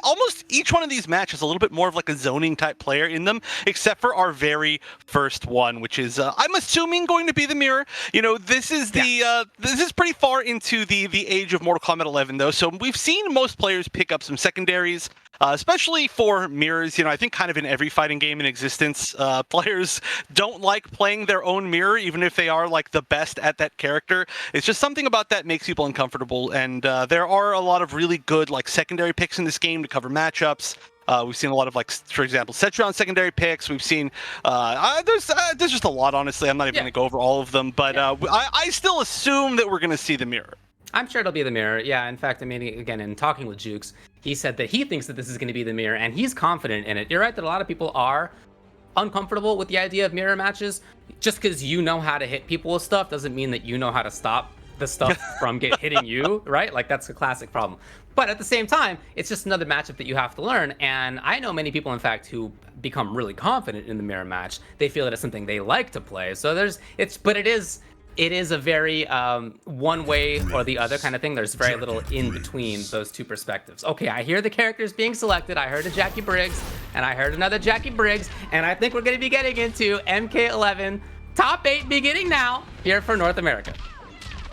almost each one of these matches a little bit more of like a zoning type player in them, except for our very first one, which is, I'm assuming, going to be the mirror. You know, this is the, this is pretty far into the age of Mortal Kombat 11, though, so we've seen most players pick up some secondaries. Especially for mirrors, you know, I think kind of in every fighting game in existence, players don't like playing their own mirror, even if they are like the best at that character. It's just something about that makes people uncomfortable, and there are a lot of really good like secondary picks in this game to cover matchups. We've seen a lot of, like, for example, Setron secondary picks. We've seen there's just a lot, honestly. I'm not even going to go over all of them, but I still assume that we're going to see the mirror. I'm sure it'll be the mirror. Yeah, in fact, I mean, again, in talking with Jukes, he said that he thinks that this is going to be the mirror, and he's confident in it. You're right that a lot of people are uncomfortable with the idea of mirror matches. Just because you know how to hit people with stuff doesn't mean that you know how to stop the stuff from hitting you, right? Like, that's a classic problem. But at the same time, it's just another matchup that you have to learn. And I know many people, in fact, who become really confident in the mirror match. They feel that it's something they like to play. So it is a very one way or the other kind of thing. There's very little in between those two perspectives. Okay, I hear the characters being selected. I heard a Jackie Briggs, and I heard another Jackie Briggs, and I think we're going to be getting into MK11 Top 8 beginning now here for North America.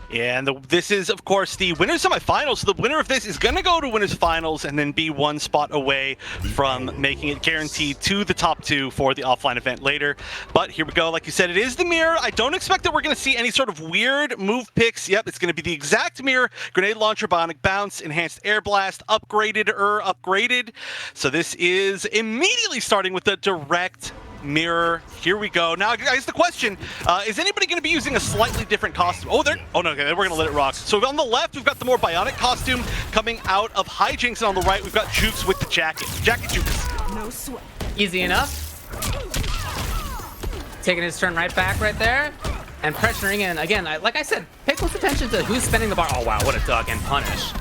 Yeah, and this is, of course, the winners semifinals. So the winner of this is going to go to winners finals and then be one spot away from making it guaranteed to the top 2 for the offline event later. But here we go. Like you said, it is the mirror. I don't expect that we're going to see any sort of weird move picks. Yep, it's going to be the exact mirror. Grenade launcher, bionic bounce, enhanced air blast, upgraded. So this is immediately starting with the direct mirror. Here we go. Now, guys, the question, is anybody going to be using a slightly different costume? Oh, no, okay, we're going to let it rock. So on the left, we've got the more bionic costume coming out of Hijinks, and on the right, we've got Jukes with the jacket. Jacket Jukes. No sweat. Easy enough. Taking his turn right back right there. And pressuring in. Again, like I said, pay close attention to who's spinning the bar. Oh, wow, what a duck and punish.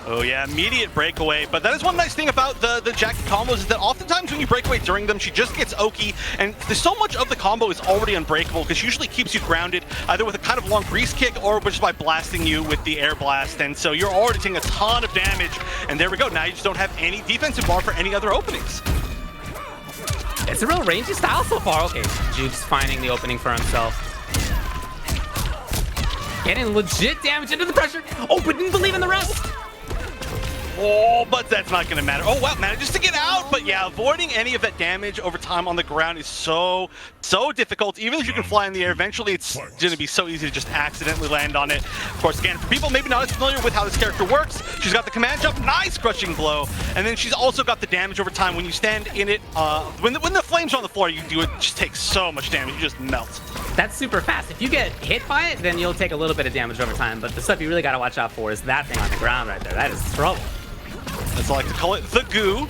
Oh yeah, immediate breakaway. But that is one nice thing about the Jackie combos is that oftentimes when you break away during them, she just gets oaky, and there's so much of the combo is already unbreakable because she usually keeps you grounded either with a kind of long grease kick or just by blasting you with the air blast, and so you're already taking a ton of damage, and there we go. Now you just don't have any defensive bar for any other openings. It's a real rangy style so far. Okay, Jukes finding the opening for himself. Getting legit damage into the pressure. Oh, but didn't believe in the rest. Oh, but that's not going to matter. Oh, wow, manages to get out. But yeah, avoiding any of that damage over time on the ground is so difficult. Even if you can fly in the air, eventually it's going to be so easy to just accidentally land on it. Of course, again, for people maybe not as familiar with how this character works, she's got the command jump, nice crushing blow. And then she's also got the damage over time. When you stand in it, when the flames are on the floor, it just takes so much damage. You just melt. That's super fast. If you get hit by it, then you'll take a little bit of damage over time. But the stuff you really got to watch out for is that thing on the ground right there. That is trouble. As I like to call it, the goo.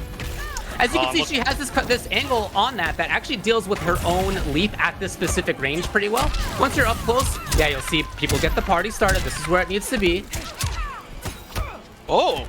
As you can see, she has this angle on that actually deals with her own leap at this specific range pretty well. Once you're up close, yeah, you'll see people get the party started. This is where it needs to be. Oh.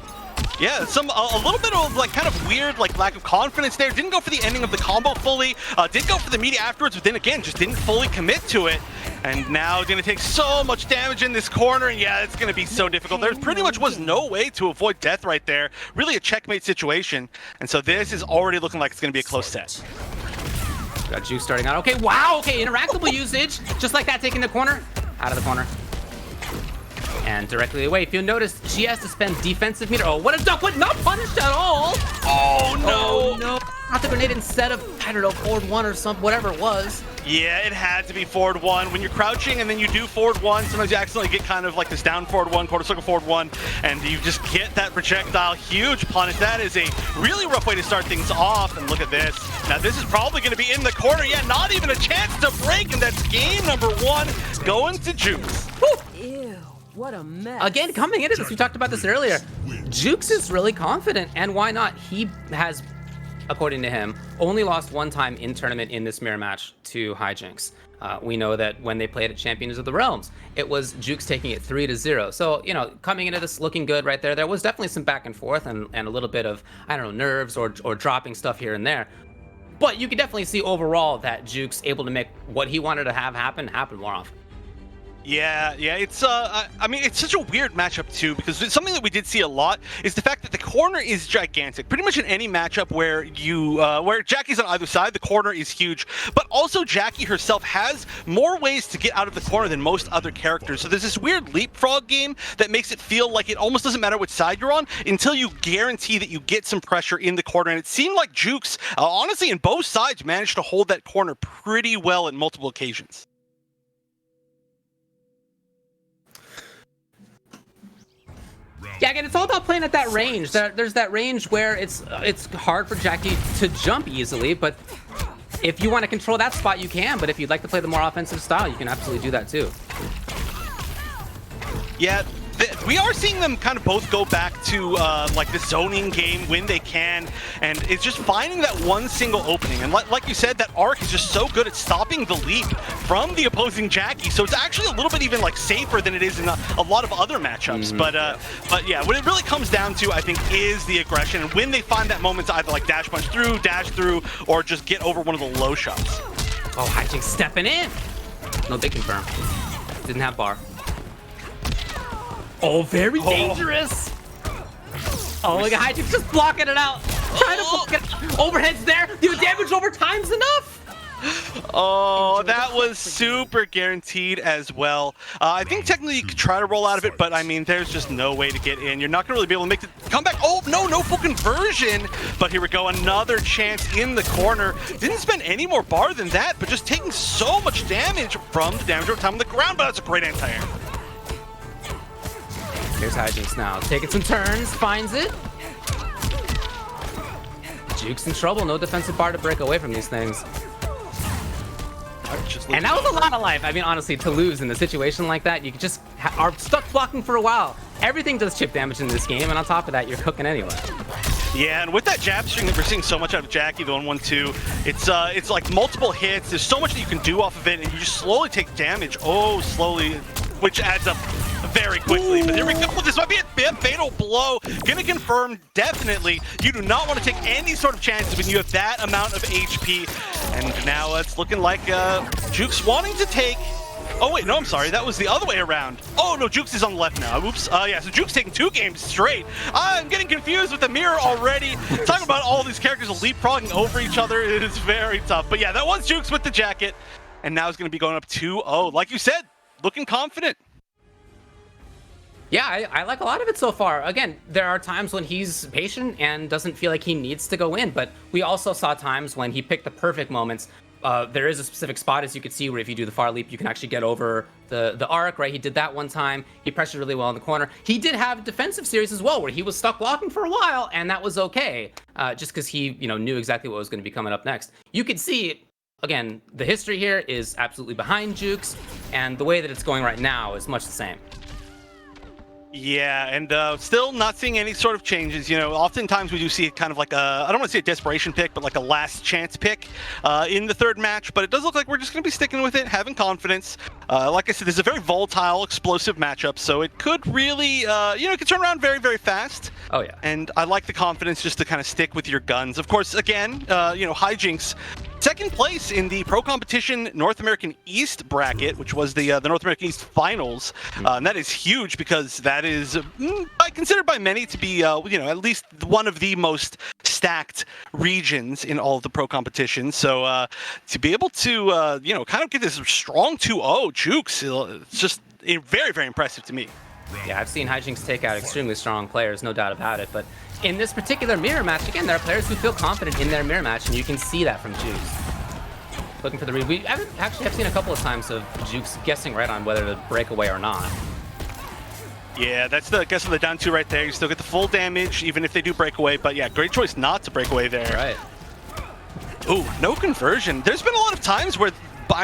Yeah, a little bit of like kind of weird like lack of confidence there. Didn't go for the ending of the combo fully. Did go for the media afterwards, but then again just didn't fully commit to it. And now gonna take so much damage in this corner, and yeah, it's gonna be so difficult. There pretty much was no way to avoid death right there. Really a checkmate situation. And so this is already looking like it's gonna be a close set. Got Juke starting out. Okay, wow, okay, interactable usage. Just like that, taking the corner. Out of the corner. And directly away. If you'll notice, she has to spend defensive meter. Oh, what a duck! What? Not punished at all! Oh, no! Oh, no. Not the grenade instead of, I don't know, forward 1 or something, whatever it was. Yeah, it had to be forward 1. When you're crouching and then you do forward 1, sometimes you accidentally get kind of like this down forward 1, quarter circle forward 1, and you just get that projectile. Huge punish. That is a really rough way to start things off. And look at this. Now this is probably going to be in the corner. Yeah, not even a chance to break, and that's game number 1 going to Jukes. Ew. What a mess. Again, coming into this, we talked about this earlier. Jukes is really confident, and why not? He has, according to him, only lost 1 time in tournament in this mirror match to Hijinks. We know that when they played at Champions of the Realms, it was Jukes taking it 3-0. So, you know, coming into this looking good right there, there was definitely some back and forth and a little bit of, I don't know, nerves or dropping stuff here and there. But you can definitely see overall that Jukes able to make what he wanted to have happen more often. Yeah, it's I mean, it's such a weird matchup too, because something that we did see a lot is the fact that the corner is gigantic. Pretty much in any matchup where where Jackie's on either side, the corner is huge. But also Jackie herself has more ways to get out of the corner than most other characters. So there's this weird leapfrog game that makes it feel like it almost doesn't matter which side you're on until you guarantee that you get some pressure in the corner. And it seemed like Jukes, honestly, in both sides, managed to hold that corner pretty well at multiple occasions. Yeah, again, it's all about playing at that range. There's that range where it's hard for Jackie to jump easily, but if you want to control that spot, you can. But if you'd like to play the more offensive style, you can absolutely do that too. Yeah, we are seeing them kind of both go back to like the zoning game when they can, and it's just finding that one single opening. And like you said, that arc is just so good at stopping the leap from the opposing Jackie, so it's actually a little bit even like safer than it is in a lot of other matchups. But yeah, what it really comes down to, I think, is the aggression, and when they find that moment to either like dash punch through, dash through, or just get over one of the low shots. Oh, Hijinks stepping in. No, they confirm. Didn't have bar. Oh, very dangerous. Oh, look at Hijinks just blocking it out. Trying to block it. Overheads there. Dude, damage over time's enough. Oh, that was super guaranteed as well. I think technically you could try to roll out of it, but I mean, there's just no way to get in. You're not going to really be able to make the comeback. Oh, no full conversion. But here we go, another chance in the corner. Didn't spend any more bar than that, but just taking so much damage from the damage over time on the ground. But that's a great anti-air. Here's Hijinks now, taking some turns, finds it. Juke's in trouble, no defensive bar to break away from these things. And that was a lot of life. I mean, honestly, to lose in a situation like that, you just are stuck blocking for a while. Everything does chip damage in this game, and on top of that, you're cooking anyway. Yeah, and with that jab string that we're seeing so much out of Jackie, the 1-1-2, it's like multiple hits. There's so much that you can do off of it, and you just slowly take damage. Oh, slowly, which adds up very quickly. Ooh. But here we go. This might be a fatal blow. Gonna confirm, definitely. You do not want to take any sort of chances when you have that amount of HP. And now it's looking like Jukes wanting to take... Oh, wait, no, I'm sorry. That was the other way around. Oh, no, Jukes is on the left now. Oops. Yeah, so Jukes taking 2 games straight. I'm getting confused with the mirror already. Talking about all these characters leapfrogging over each other, it is very tough. But yeah, that was Jukes with the jacket. And now he's going to be going up 2-0. Like you said, looking confident. Yeah, I like a lot of it so far. Again, there are times when he's patient and doesn't feel like he needs to go in, but we also saw times when he picked the perfect moments. There is a specific spot, as you can see, where if you do the far leap, you can actually get over the arc, right? He did that one time. He pressured really well in the corner. He did have a defensive series as well, where he was stuck blocking for a while, and that was okay, just because he knew exactly what was going to be coming up next. You could see, again, the history here is absolutely behind Jukes, and the way that it's going right now is much the same. Yeah, and still not seeing any sort of changes. Oftentimes we do see kind of like I don't want to say a desperation pick, but like a last chance pick in the third match. But it does look like we're just going to be sticking with it, having confidence. Like I said, this is a very volatile, explosive matchup, so it could really, it could turn around very, very fast. Oh, yeah. And I like the confidence just to kind of stick with your guns. Of course, again, Hijinks, second place in the Pro Competition North American East bracket, which was the North American East Finals. And that is huge because that is considered by many to be, at least one of the most stacked regions in all of the pro competition. So to be able to, kind of get this strong 2-0 Jukes, it's just very, very impressive to me. Yeah, I've seen Hijinks take out extremely strong players, no doubt about it. But in this particular mirror match, again, there are players who feel confident in their mirror match, and you can see that from Jukes. Looking for the read. We actually have seen a couple of times of Jukes guessing right on whether to break away or not. Yeah, that's the guess of the down 2 right there. You still get the full damage, even if they do break away. But yeah, great choice not to break away there. Right. Ooh, no conversion. There's been a lot of times where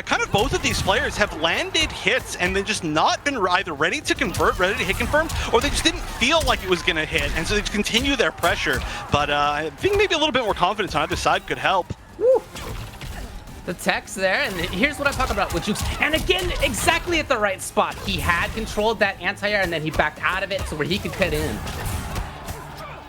kind of both of these players have landed hits and then just not been either ready to convert, ready to hit confirm, or they just didn't feel like it was going to hit, and so they just continue their pressure. But I think maybe a little bit more confidence on either side could help. Woo. The text there, and here's what I'm talking about with Jukes. And again, exactly at the right spot. He had controlled that anti-air, and then he backed out of it so where he could cut in.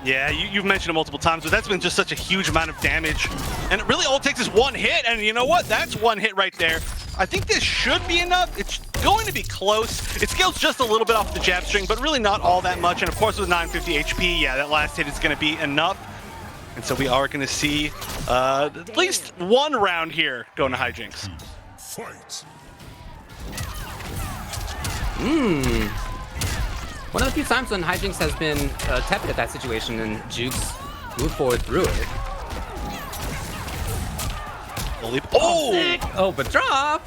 Yeah, you've mentioned it multiple times, but that's been just such a huge amount of damage. And it really all it takes is one hit, and you know what? That's one hit right there. I think this should be enough. going to be close. It scales just a little bit off the jab string, but really not all that much. And of course, with 950 HP, yeah, that last hit is going to be enough. And so we are going to see at least one round here going to Hijinks. Fight. One of the few times when Hijinks has been tepid at that situation and Jukes moved forward through it. Oh, but drop!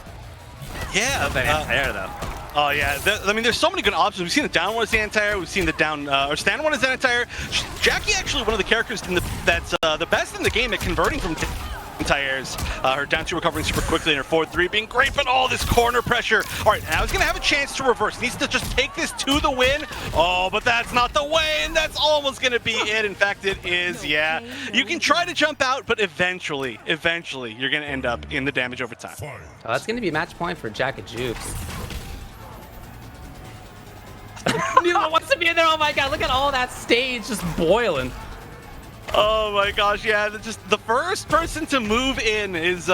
Yeah. There though. Oh yeah, I mean, there's so many good options. We've seen the down one as anti-air, we've seen the down or stand one as anti-air. Jackie actually one of the characters that's the best in the game at converting from anti-airs. Her down two recovering super quickly and her forward three being great, but all this corner pressure. All right, now he's gonna have a chance to reverse. Needs to just take this to the win. Oh, but that's not the way, and that's almost gonna be it. In fact, it is, yeah. You can try to jump out, but eventually, you're gonna end up in the damage over time. Oh, that's gonna be a match point for Jack and Jukes. Numa wants to be in there. Oh my god, look at all that stage just boiling. Oh my gosh, yeah, just the first person to move in is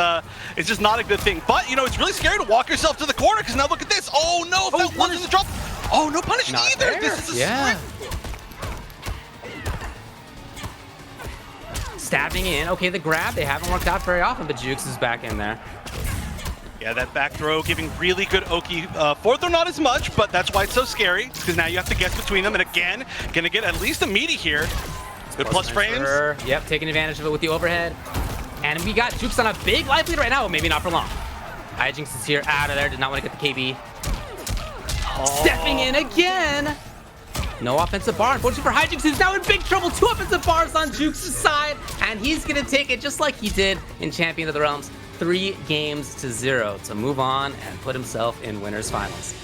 just not a good thing. But, you know, it's really scary to walk yourself to the corner because now look at this. Oh no, if that wasn't the drop. Oh, no punish not either. There. This is a sprint. Stabbing in. Okay, the grab, they haven't worked out very often, but Jukes is back in there. Yeah, that back throw giving really good Oki. Forward throw not as much, but that's why it's so scary, because now you have to guess between them, and again, gonna get at least a meaty here. Good plus frames. Yep, taking advantage of it with the overhead. And we got Jukes on a big life lead right now, but maybe not for long. Hijinks is here, out of there, did not want to get the KB. Oh. Stepping in again. No offensive bar, unfortunately for Hijinks, who's now in big trouble. 2 offensive bars on Jukes' side, and he's gonna take it just like he did in Champion of the Realms. 3 games to 0 to move on and put himself in winners finals.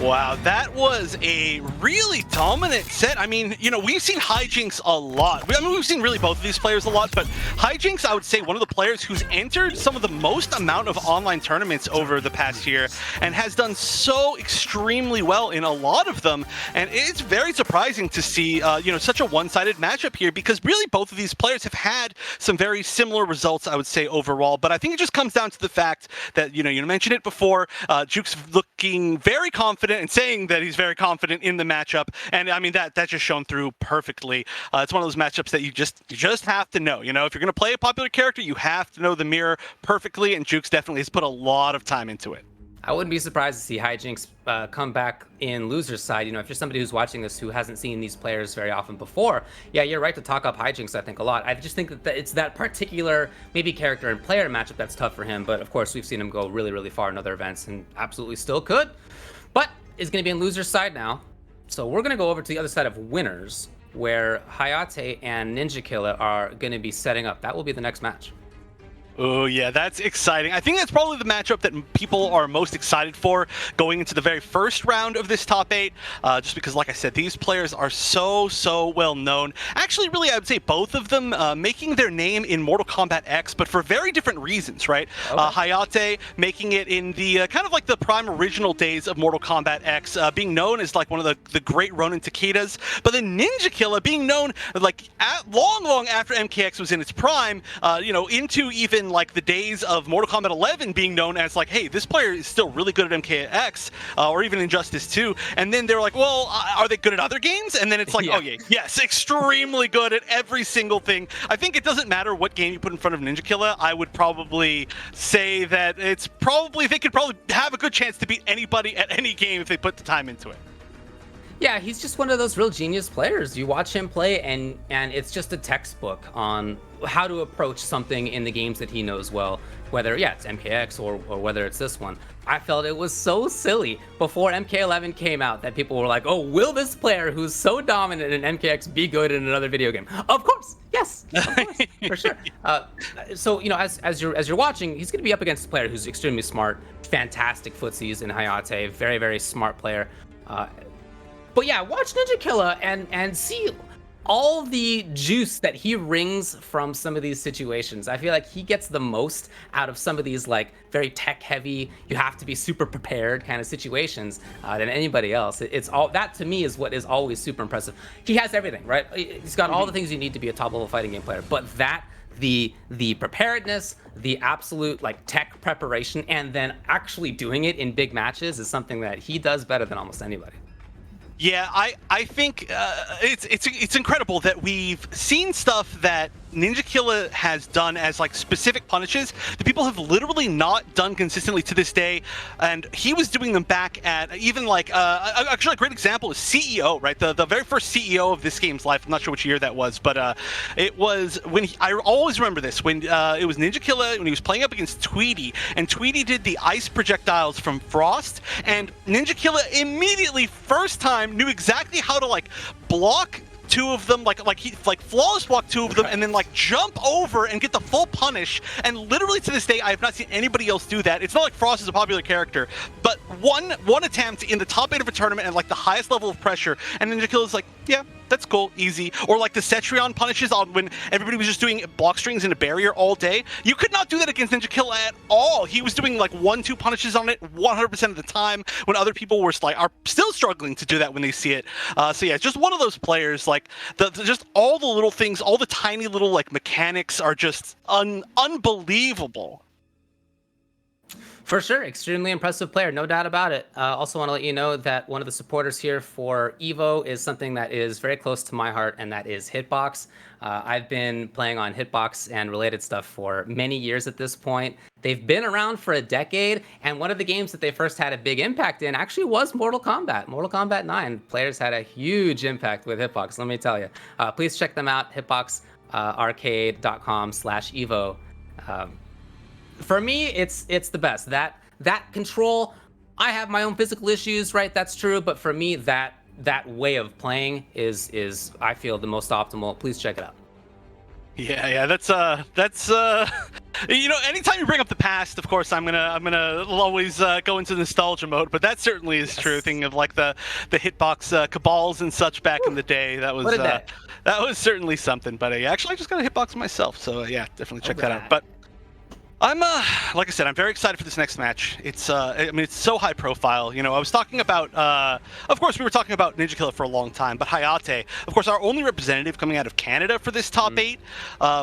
Wow, that was a really dominant set. I mean, you know, we've seen Hijinks a lot. I mean, we've seen really both of these players a lot, but Hijinks, I would say, one of the players who's entered some of the most amount of online tournaments over the past year and has done so extremely well in a lot of them. And it's very surprising to see, you know, such a one-sided matchup here because really both of these players have had some very similar results, I would say, overall. But I think it just comes down to the fact that, you know, you mentioned it before, Jukes looking very confident and saying that he's very confident in the matchup, and I mean that just shown through perfectly. It's one of those matchups that you just have to know. You know, if you're going to play a popular character, you have to know the mirror perfectly, and Jukes definitely has put a lot of time into it. I wouldn't be surprised to see Hijinks come back in loser's side. You know, if you're somebody who's watching this who hasn't seen these players very often before, yeah, you're right to talk up Hijinks, I think, a lot. I just think that it's that particular maybe character and player matchup that's tough for him, but of course we've seen him go really, really far in other events and absolutely still could. But is going to be on loser's side now. So we're going to go over to the other side of winners, where Hayate and Ninja Killer are going to be setting up. That will be the next match. Oh yeah, that's exciting. I think that's probably the matchup that people are most excited for going into the very first round of this top 8, just because, like I said, these players are so well known. Actually, really, I would say both of them making their name in Mortal Kombat X, but for very different reasons, right? Okay. Hayate making it in the kind of like the prime original days of Mortal Kombat X, being known as like one of the great Ronin Takedas, but then Ninja Killer being known like long after MKX was in its prime, you know, into even like the days of Mortal Kombat 11 being known as like, hey, this player is still really good at MKX, or even Injustice 2. And then they're like, well, are they good at other games? And then it's like, yeah. Oh yeah, yes, extremely good at every single thing. I think it doesn't matter what game you put in front of Ninja Killer. I would probably say that it's probably, they could probably have a good chance to beat anybody at any game if they put the time into it. Yeah, he's just one of those real genius players. You watch him play and it's just a textbook on how to approach something in the games that he knows well, whether, yeah, it's MKX or whether it's this one. I felt it was so silly before MK11 came out that people were like, oh, will this player who's so dominant in MKX be good in another video game? Of course, yes, of course, for sure. So, you know, as you're watching, he's going to be up against a player who's extremely smart, fantastic footsies in Hayate, very smart player. But yeah, watch Ninja Killer and see all the juice that he wrings from some of these situations. I feel like he gets the most out of some of these like very tech heavy, you have to be super prepared kind of situations than anybody else. It's all that to me is what is always super impressive. He has everything, right? He's got all the things you need to be a top level fighting game player, but that the preparedness, the absolute like tech preparation, and then actually doing it in big matches is something that he does better than almost anybody. Yeah, I think it's incredible that we've seen stuff that Ninja Killa has done as like specific punishes that people have literally not done consistently to this day, and he was doing them back at even like actually a great example is CEO, right? The very first CEO of this game's life. I'm not sure which year that was, but it was when I always remember this when it was Ninja Killa when he was playing up against Tweedy, and Tweedy did the ice projectiles from Frost, and Ninja Killa immediately first time knew exactly how to like block two of them, like he flawless block two of them, and then like jump over and get the full punish. And literally to this day, I have not seen anybody else do that. It's not like Frost is a popular character, but one attempt in the top 8 of a tournament at like the highest level of pressure, and Ninja Killa's like, yeah, that's cool, easy. Or like the Cetrion punishes on when everybody was just doing block strings and a barrier all day. You could not do that against Ninja Killa at all. He was doing like 1-2 punishes on it 100% of the time when other people were like are still struggling to do that when they see it. So yeah, it's just one of those players like just all the little things, all the tiny little like mechanics are just unbelievable. For sure, extremely impressive player, no doubt about it. Also want to let you know that one of the supporters here for EVO is something that is very close to my heart, and that is Hitbox. I've been playing on Hitbox and related stuff for many years at this point. They've been around for a decade, and one of the games that they first had a big impact in actually was Mortal Kombat. Mortal Kombat 9. Players had a huge impact with Hitbox, let me tell you. Please check them out, hitboxarcade.com/EVO. For me, it's the best. That control, I have my own physical issues, right? That's true, but for me, that way of playing is I feel the most optimal. Please check it out. Yeah, that's you know, anytime you bring up the past, of course, I'm gonna always go into nostalgia mode, but that certainly is true. Thinking of like the Hitbox cabals and such back in the day, that was certainly something. But actually, I just got a Hitbox myself, so yeah, definitely check that out. But I'm like I said, I'm very excited for this next match. It's I mean, it's so high profile. You know, I was talking about of course we were talking about Ninja Killa for a long time, but Hayate, of course, our only representative coming out of Canada for this top 8,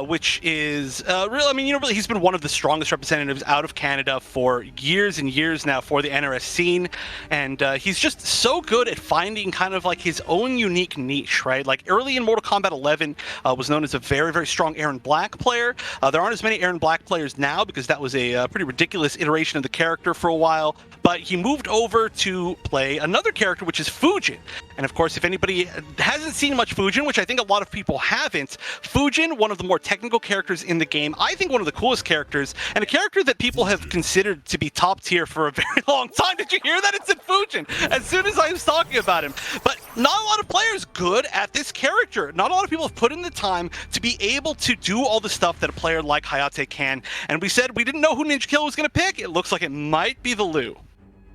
which is really, I mean, you know, really he's been one of the strongest representatives out of Canada for years and years now for the NRS scene, and he's just so good at finding kind of like his own unique niche, right? Like early in Mortal Kombat 11 was known as a very, very strong Aaron Black player. There aren't as many Aaron Black players now, because that was a pretty ridiculous iteration of the character for a while, but he moved over to play another character, which is Fujin. And of course, if anybody hasn't seen much Fujin, which I think a lot of people haven't, Fujin, one of the more technical characters in the game, I think one of the coolest characters, and a character that people have considered to be top tier for a very long time. Did you hear that? It said Fujin as soon as I was talking about him. But not a lot of players good at this character. Not a lot of people have put in the time to be able to do all the stuff that a player like Hayate can. And we said we didn't know who Ninja Killa was going to pick. It looks like it might be the Liu.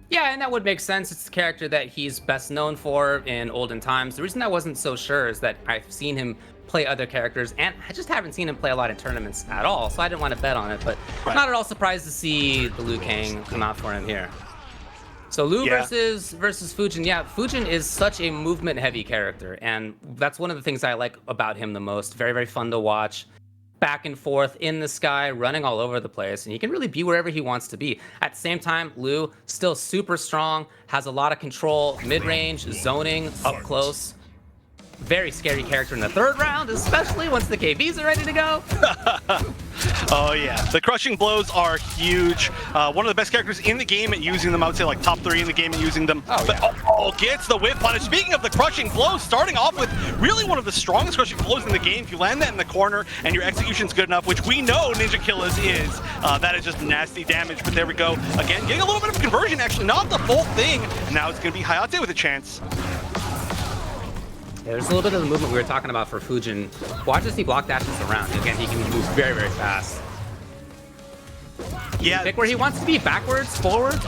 Yeah, and that would make sense. It's the character that he's best known for in olden times. The reason I wasn't so sure is that I've seen him play other characters, and I just haven't seen him play a lot in tournaments at all, so I didn't want to bet on it, but not at all surprised to see the Liu Kang come out for him here. So Liu versus Fujin. Yeah, Fujin is such a movement-heavy character, and that's one of the things I like about him the most. Very, very fun to watch. Back and forth in the sky, running all over the place, and he can really be wherever he wants to be. At the same time, Liu, still super strong, has a lot of control, mid-range, zoning, up close. Very scary character in the 3rd round, especially once the KBs are ready to go. Oh yeah, the crushing blows are huge. One of the best characters in the game at using them. I would say like top 3 in the game at using them. Gets the whip punish. Speaking of the crushing blows, starting off with really one of the strongest crushing blows in the game. If you land that in the corner and your execution's good enough, which we know Ninja Killa's is, that is just nasty damage. But there we go. Again, getting a little bit of conversion, actually, not the full thing. And now it's going to be Hayate with a chance. Yeah, there's a little bit of the movement we were talking about for Fujin. Watch as he block dashes around. Again, he can move very, very fast. Yeah. Pick where he wants to be, backwards, forwards.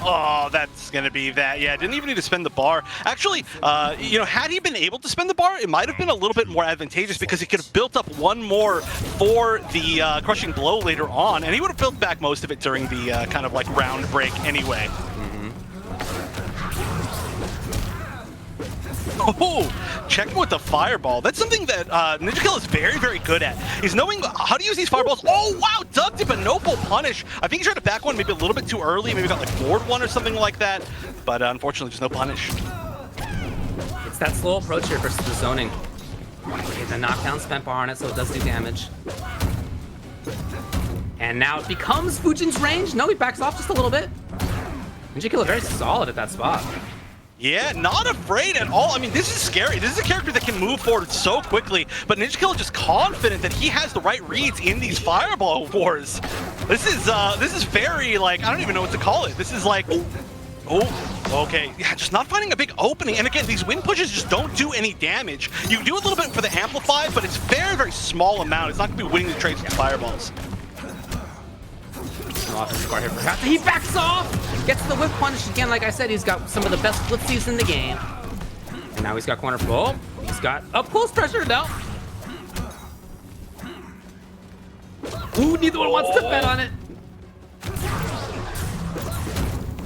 Oh, that's going to be that. Yeah, didn't even need to spend the bar. Actually, you know, had he been able to spend the bar, it might have been a little bit more advantageous because he could have built up one more for the crushing blow later on, and he would have built back most of it during the kind of like round break anyway. Oh, checking with the fireball. That's something that Ninja Kill is very, very good at. Is knowing how to use these fireballs. Oh, wow, ducked it, but no full punish. I think he tried to back one maybe a little bit too early. Maybe got like forward one or something like that. But unfortunately, just no punish. It's that slow approach here versus the zoning. Okay, the knockdown spent bar on it, so it does do damage. And now it becomes Fujin's range. No, he backs off just a little bit. Ninja Killer very solid at that spot. Yeah, not afraid at all. I mean, this is scary. This is a character that can move forward so quickly, but Ninja Killer just confident that he has the right reads in these fireball wars. This is very, like, I don't even know what to call it. This is like, oh, okay. Yeah, just not finding a big opening. And again, these wind pushes just don't do any damage. You do a little bit for the amplify, but it's very, very small amount. It's not gonna be winning the trades with fireballs. He backs off! Gets the whip punish again. Like I said, he's got some of the best flitsies in the game. And now he's got corner pull. He's got up close pressure now. Ooh, neither one wants to bet on it.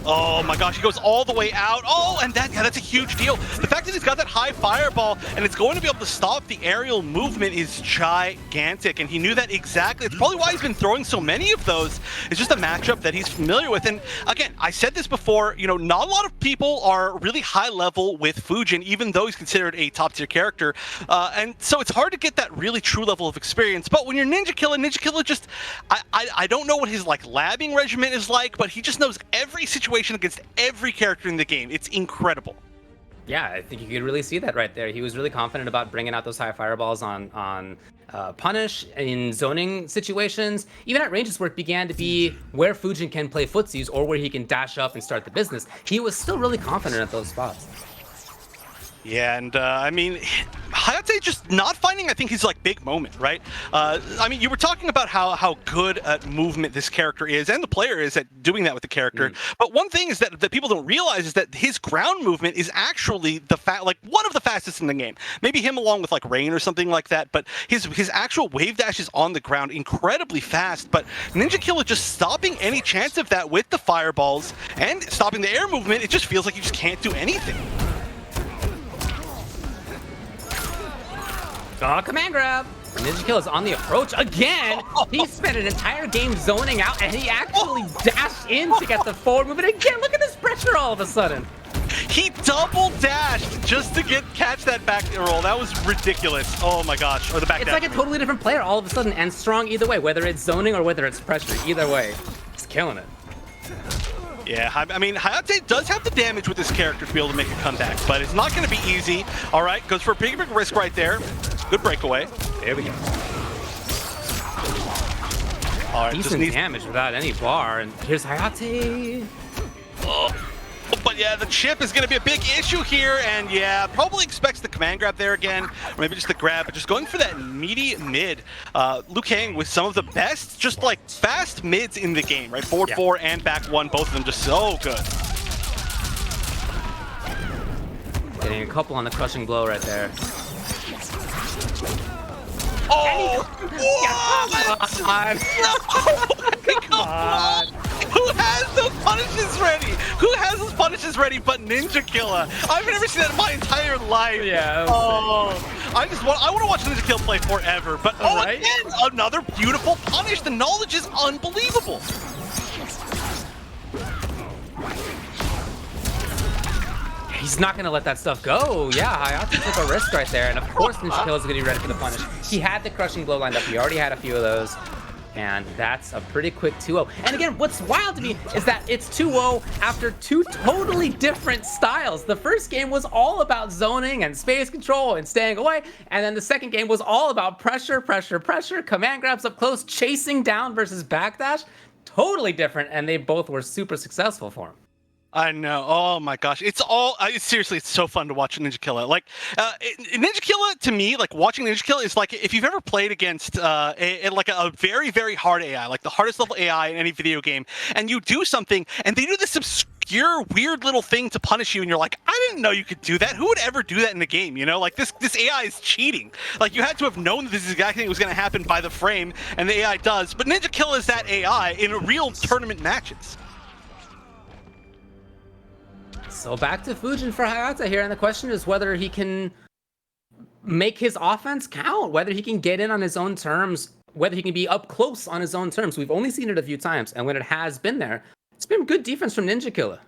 Oh my gosh, he goes all the way out. Oh, and that's a huge deal. The fact that he's got that high fireball and it's going to be able to stop the aerial movement is gigantic, and he knew that exactly. It's probably why he's been throwing so many of those. It's just a matchup that he's familiar with. And again, I said this before, you know, not a lot of people are really high level with Fujin, even though he's considered a top tier character. And so it's hard to get that really true level of experience. But when you're Ninja Killer just, I don't know what his like labbing regimen is like, but he just knows every situation against every character in the game. It's incredible. Yeah, I think you could really see that right there. He was really confident about bringing out those high fireballs on punish in zoning situations. Even at ranges where it began to be where Fujin can play footsies or where he can dash up and start the business, he was still really confident at those spots. Yeah, and I mean, Hayate just not finding, I think, his like big moment, right? I mean, you were talking about how good at movement this character is, and the player is at doing that with the character. But one thing is that people don't realize is that his ground movement is actually one of the fastest in the game. Maybe him along with like Rain or something like that. But his actual wave dash is on the ground incredibly fast. But Ninja Killer just stopping any chance of that with the fireballs and stopping the air movement. It just feels like you just can't do anything. Oh, command grab! Ninja Kill is on the approach again! He spent an entire game zoning out, and he actually dashed in to get the forward movement again! Look at this pressure all of a sudden! He double dashed just to catch that back roll. That was ridiculous. Oh my gosh. Or the back It's dash. like a totally different player all of a sudden, and strong either way, whether it's zoning or whether it's pressure. Either way, he's killing it. Yeah, I mean, Hayate does have the damage with this character to be able to make a comeback, but it's not going to be easy. All right, goes for a big risk right there. Good breakaway. There we go. All right, decent damage without any bar, and here's Hayate. Oh, but yeah, the chip is going to be a big issue here, and yeah, probably expects the command grab there again, or maybe just the grab, but just going for that meaty mid. Liu Kang with some of the best, just like fast mids in the game, right? Forward 4 and back 1, both of them just so good. Getting a couple on the crushing blow right there. Oh! What? Come on! Who has those punishes ready? Who has those punishes ready but Ninja Killer? I've never seen that in my entire life. Yeah. Oh, I want to watch Ninja Killer play forever. But again, another beautiful punish. The knowledge is unbelievable. He's not going to let that stuff go. Yeah, Hayate took a risk right there. And of course, Ninja Killer is going to be ready for the punish. He had the crushing blow lined up. He already had a few of those. And that's a pretty quick 2-0. And again, what's wild to me is that it's 2-0 after two totally different styles. The first game was all about zoning and space control and staying away. And then the second game was all about pressure, pressure, pressure, command grabs up close, chasing down versus backdash. Totally different, and they both were super successful for him. I know. Oh my gosh. Seriously, it's so fun to watch Ninja Killer. Like, Ninja Killer, to me, like watching Ninja Killer is like if you've ever played against a very, very hard AI, like the hardest level AI in any video game, and you do something, and they do this obscure, weird little thing to punish you, and you're like, I didn't know you could do that. Who would ever do that in the game? You know, like this AI is cheating. Like, you had to have known that this exact thing was going to happen by the frame, and the AI does. But Ninja Killer is that AI in real tournament matches. So back to Fujin for Hayate here, and the question is whether he can make his offense count, whether he can get in on his own terms, whether he can be up close on his own terms. We've only seen it a few times, and when it has been there, it's been good defense from Ninja Killer.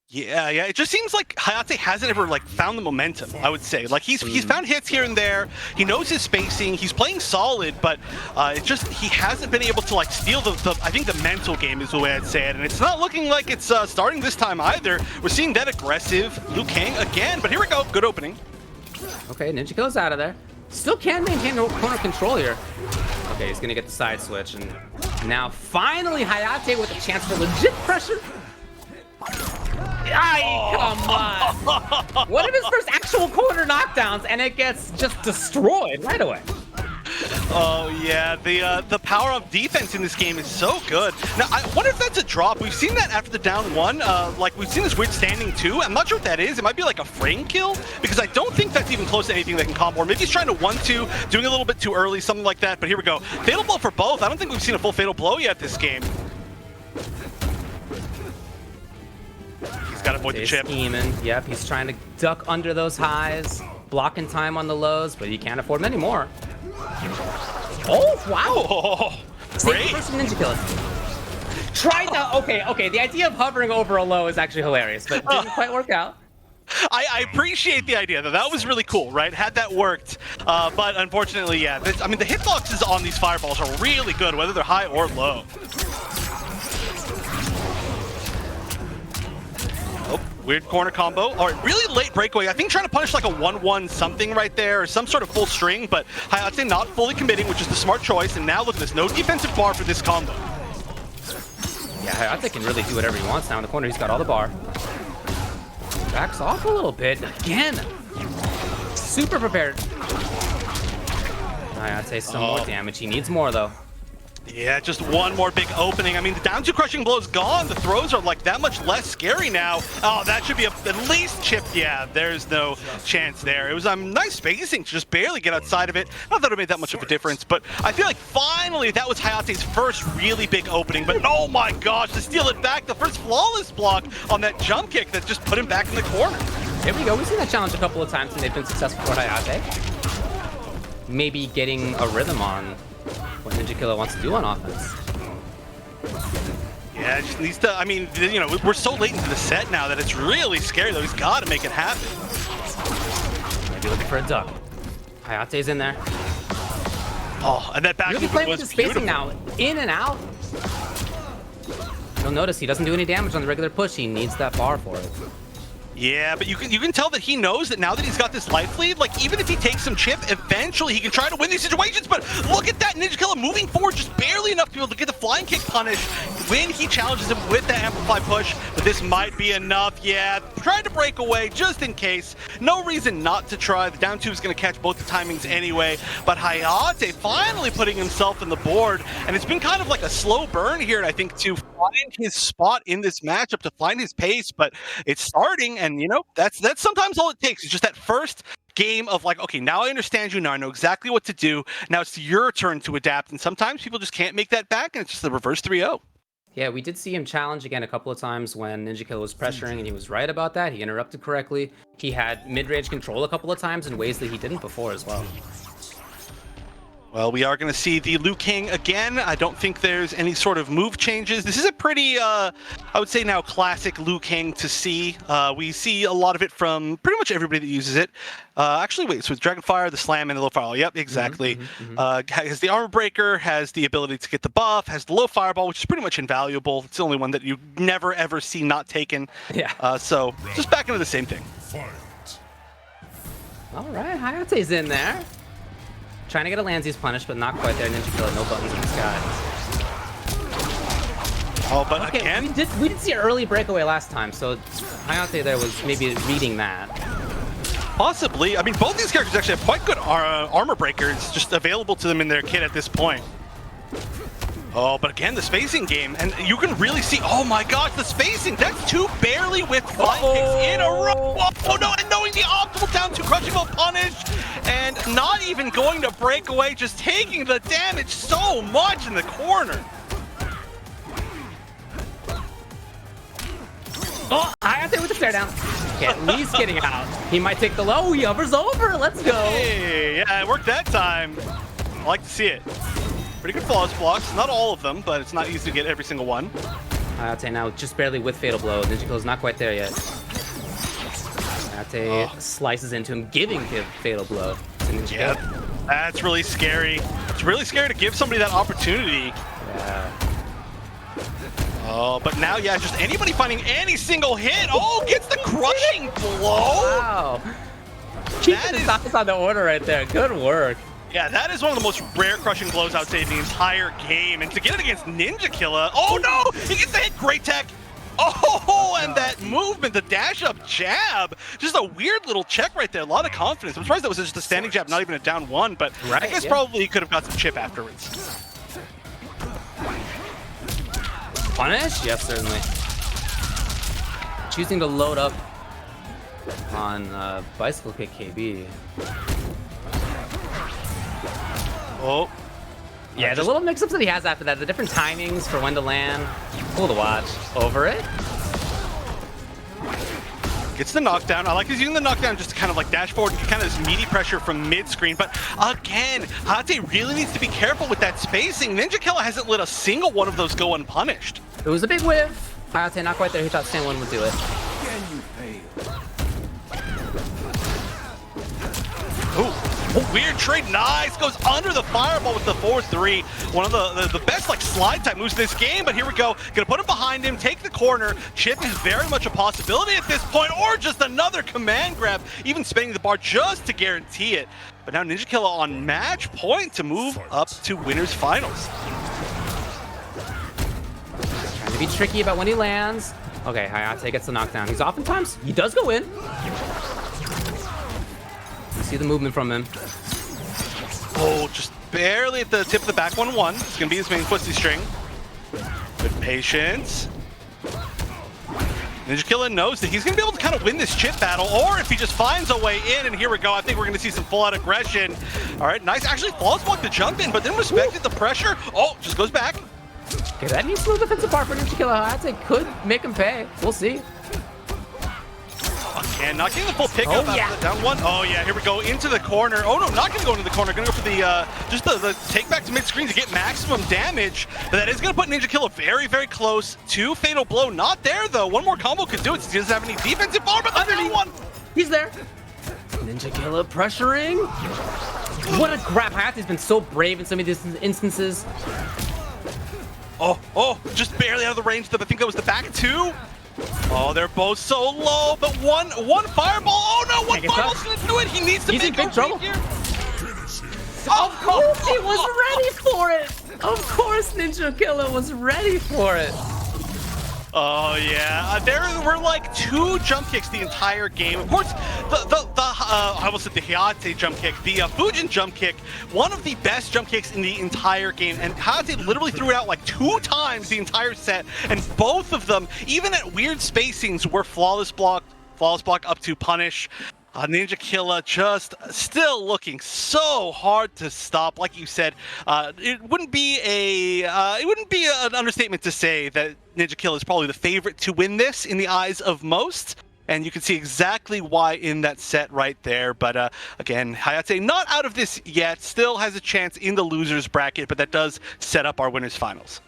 Yeah, it just seems like Hayate hasn't ever like found the momentum, I would say. Like he's found hits here and there. He knows his spacing. He's playing solid, but it's just he hasn't been able to like steal the I think the mental game is the way I'd say it. And it's not looking like it's starting this time either. We're seeing that aggressive Liu Kang again, but here we go. Good opening. Okay, Ninja Killer's out of there. Still can maintain corner control here. Okay, he's gonna get the side switch, and now finally Hayate with a chance for legit pressure. Ay, come on! One of his first actual corner knockdowns, and it gets just destroyed right away. Oh yeah, the power of defense in this game is so good. Now I wonder if that's a drop. We've seen that after the down one. Like we've seen this weird standing two. I'm not sure what that is. It might be like a frame kill because I don't think that's even close to anything that can combo. Or maybe he's trying to 1-2, doing a little bit too early, something like that. But here we go. Fatal blow for both. I don't think we've seen a full fatal blow yet this game. Got to avoid the chip. Scheming. Yep, he's trying to duck under those highs, blocking time on the lows, but he can't afford many more. Oh, wow! Oh, great. First Ninja Killer. Tried to, okay, the idea of hovering over a low is actually hilarious, but didn't quite work out. I appreciate the idea, though. That was really cool, right? Had that worked. But unfortunately, yeah. I mean, the hitboxes on these fireballs are really good, whether they're high or low. Weird corner combo. All right, really late breakaway. I think trying to punish like a 1-1 something right there, or some sort of full string, but Hayate not fully committing, which is the smart choice. And now look at this, no defensive bar for this combo. Yeah, Hayate can really do whatever he wants now in the corner. He's got all the bar. Backs off a little bit. Again, super prepared. Hayate some more damage. He needs more though. Yeah, just one more big opening. I mean, the down two crushing blow is gone. The throws are like that much less scary now. Oh, that should be at least chipped. Yeah, there's no chance there. It was nice spacing to just barely get outside of it. Not that it made that much of a difference, but I feel like finally that was Hayate's first really big opening. But oh my gosh, to steal it back, the first flawless block on that jump kick that just put him back in the corner. There we go. We've seen that challenge a couple of times and they've been successful for Hayate. Maybe getting a rhythm on what Ninja Killer wants to do on offense. Yeah, it just needs to, I mean, you know, we're so late into the set now that it's really scary, though. He's got to make it happen. Maybe looking for a duck. Hayate's in there. Oh, and that back really playing with the spacing now, in and out. You'll notice he doesn't do any damage on the regular push. He needs that bar for it. Yeah, but you can tell that he knows that now that he's got this life lead, like even if he takes some chip, eventually he can try to win these situations. But look at that, Ninja Killer moving forward just barely enough to be able to get the flying kick punish when he challenges him with that amplify push. But this might be enough. Yeah, trying to break away just in case. No reason not to try. The down two is going to catch both the timings anyway. But Hayate finally putting himself in the board, and it's been kind of like a slow burn here, I think, to find his spot in this matchup, to find his pace. But it's starting. And, you know, that's sometimes all it takes. It's just that first game of like, okay, now I understand you. Now I know exactly what to do. Now it's your turn to adapt. And sometimes people just can't make that back, and it's just the reverse 3-0. Yeah, we did see him challenge again a couple of times when Ninja Killer was pressuring, and he was right about that. He interrupted correctly. He had mid-range control a couple of times in ways that he didn't before as well. Well, we are going to see the Liu Kang again. I don't think there's any sort of move changes. This is a pretty, I would say now, classic Liu Kang to see. We see a lot of it from pretty much everybody that uses it. Actually, wait, so it's Dragonfire, the Slam, and the Low Fireball. Yep, exactly. Has the Armor Breaker, has the ability to get the buff, has the Low Fireball, which is pretty much invaluable. It's the only one that you never, ever see not taken. Yeah. So just back into the same thing. All right, Hayate's in there. Trying to get a Lanzi's punish, but not quite there. Ninja Killer, no buttons in the sky. Oh, but again? We did see an early breakaway last time, so Hayate there was maybe reading that. Possibly. I mean, both these characters actually have quite good armor breakers just available to them in their kit at this point. Oh, but again, the spacing game, and you can really see, oh my gosh, the spacing, that's two barely with flying kicks in a row. Oh no, and knowing the optimal down two crushing will punish, and not even going to break away, just taking the damage so much in the corner. Oh, Hayate with the stare down. Okay, at least getting out. He might take the low. He hovers over. Let's go. Hey, yeah, it worked that time. I like to see it. Pretty good flawless blocks. Not all of them, but it's not easy to get every single one. Hayate now just barely with Fatal Blow. Ninja Killer's not quite there yet. Hayate slices into him, giving the Fatal Blow to Ninja Killer. That's really scary. It's really scary to give somebody that opportunity. Yeah. Oh, but now, yeah, just anybody finding any single hit. Oh, gets the crushing blow. Wow. Keeping his eyes on the order right there. Good work. Yeah, that is one of the most rare crushing blows I would say in the entire game. And to get it against Ninja Killer, oh no, he gets the hit, great tech. Oh, and that movement, the dash up jab, just a weird little check right there. A lot of confidence. I'm surprised that was just a standing jab, not even a down one, but I guess probably he could have got some chip afterwards. Punish? Yes, certainly. Choosing to load up on Bicycle Kick KB. Oh. Yeah, the little mix-ups that he has after that, the different timings for when to land. Cool to watch. Over it. Gets the knockdown. I like he's using the knockdown just to kind of like dash forward and get kind of this meaty pressure from mid-screen. But again, Hayate really needs to be careful with that spacing. Ninja Killer hasn't let a single one of those go unpunished. It was a big whiff. Hayate not quite there. He thought Stand 1 would do it. Ooh, weird trade. Nice. Goes under the fireball with the 4-3. One of the best like slide type moves in this game. But here we go. Gonna put him behind him. Take the corner. Chip is very much a possibility at this point. Or just another command grab. Even spinning the bar just to guarantee it. But now Ninja Killer on match point to move up to winners finals. Trying to be tricky about when he lands. Okay, Hayate gets the knockdown. He's oftentimes, he does go in. See the movement from him. Oh, just barely at the tip of the back 1-1. It's gonna be his main twisty string. Good patience. Ninja Killer knows that he's gonna be able to kind of win this chip battle, or if he just finds a way in, and here we go, I think we're gonna see some full-out aggression. All right, nice, actually flawless block the jump in, but then respected the pressure. Oh, just goes back. Okay, that needs a little defensive part for Ninja Killer. Hayate could make him pay. We'll see. And not getting the full pickup out of the down one. Oh yeah, here we go into the corner. Oh no, not gonna go into the corner. Gonna go for the just the take back to mid screen to get maximum damage. But that is gonna put Ninja Killer very, very close to Fatal Blow. Not there though. One more combo could do it. He doesn't have any defensive bar, but the down one. He's there. Ninja Killer pressuring. What a grab. Hayate's been so brave in some of these instances. Oh, just barely out of the range. I think that was the back two. Oh, they're both so low, but one fireball. Oh no, one fireball's gonna do it. He needs to make in big trouble here. Of course he was ready for it. Of course Ninja Killer was ready for it. Oh yeah, there were like 2 jump kicks the entire game. Of course, I almost said the Hayate jump kick, the Fujin jump kick, one of the best jump kicks in the entire game. And Hayate literally threw it out like 2 times the entire set, and both of them, even at weird spacings, were flawless block up to punish. Ninja Killer just still looking so hard to stop. Like you said, it wouldn't be an understatement to say that Ninja Killer is probably the favorite to win this in the eyes of most. And you can see exactly why in that set right there. But again, Hayate not out of this yet, still has a chance in the losers bracket, but that does set up our winners finals.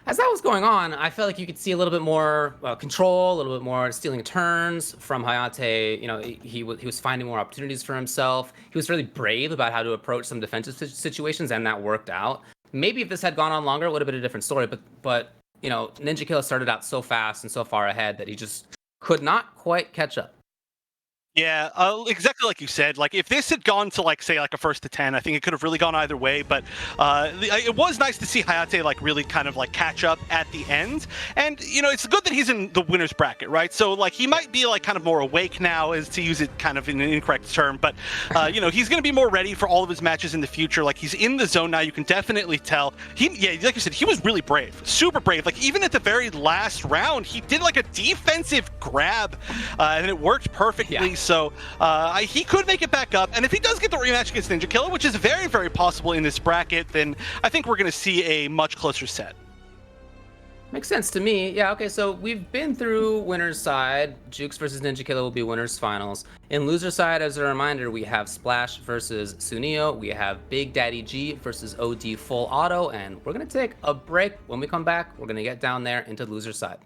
As that was going on, I felt like you could see a little bit more control, a little bit more stealing turns from Hayate. You know, he was finding more opportunities for himself. He was really brave about how to approach some defensive situations, and that worked out. Maybe if this had gone on longer, it would have been a different story. But you know, Ninja Killer started out so fast and so far ahead that he just could not quite catch up. Yeah, exactly like you said. Like if this had gone to like say like a 1st to 10, I think it could have really gone either way. But it was nice to see Hayate like really kind of like catch up at the end. And you know, it's good that he's in the winners bracket, right? So like he might be like kind of more awake now, as to use it kind of in an incorrect term. But you know, he's going to be more ready for all of his matches in the future. Like he's in the zone now. You can definitely tell. Yeah, like you said, he was really brave, super brave. Like even at the very last round, he did like a defensive grab, and it worked perfectly. Yeah. So he could make it back up. And if he does get the rematch against Ninja Killer, which is very, very possible in this bracket, then I think we're going to see a much closer set. Makes sense to me. Yeah, okay, so we've been through winner's side. Jukes versus Ninja Killer will be winner's finals. In loser side, as a reminder, we have Splash versus Sunio. We have Big Daddy G versus OD Full Auto. And we're going to take a break. When we come back, we're going to get down there into loser side.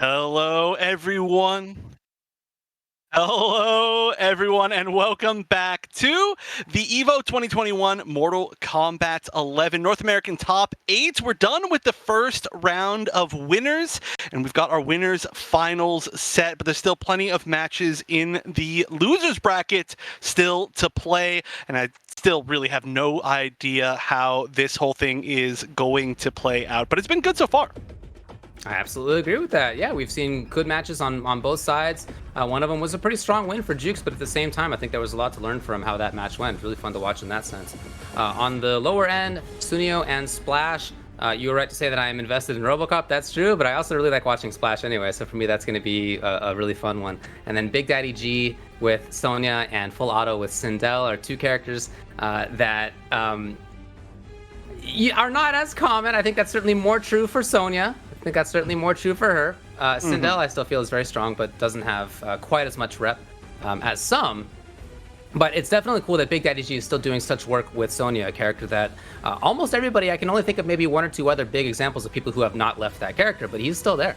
Hello, everyone. Hello, everyone, and welcome back to the EVO 2021 Mortal Kombat 11 North American Top 8. We're done with the first round of winners, and we've got our winners finals set, but there's still plenty of matches in the losers bracket still to play, and I still really have no idea how this whole thing is going to play out, but it's been good so far. I absolutely agree with that. Yeah, we've seen good matches on both sides. One of them was a pretty strong win for Jukes, but at the same time, I think there was a lot to learn from how that match went. Really fun to watch in that sense. On the lower end, Sunio and Splash. You were right to say that I am invested in RoboCop. That's true, but I also really like watching Splash anyway, so for me, that's going to be a really fun one. And then Big Daddy G with Sonya and Full Auto with Sindel are two characters that are not as common. I think that's certainly more true for Sonya. I think that's certainly more true for her. Sindel, I still feel, is very strong, but doesn't have quite as much rep as some. But it's definitely cool that Big Daddy G is still doing such work with Sonya, a character that almost everybody, I can only think of maybe one or two other big examples of people who have not left that character, but he's still there.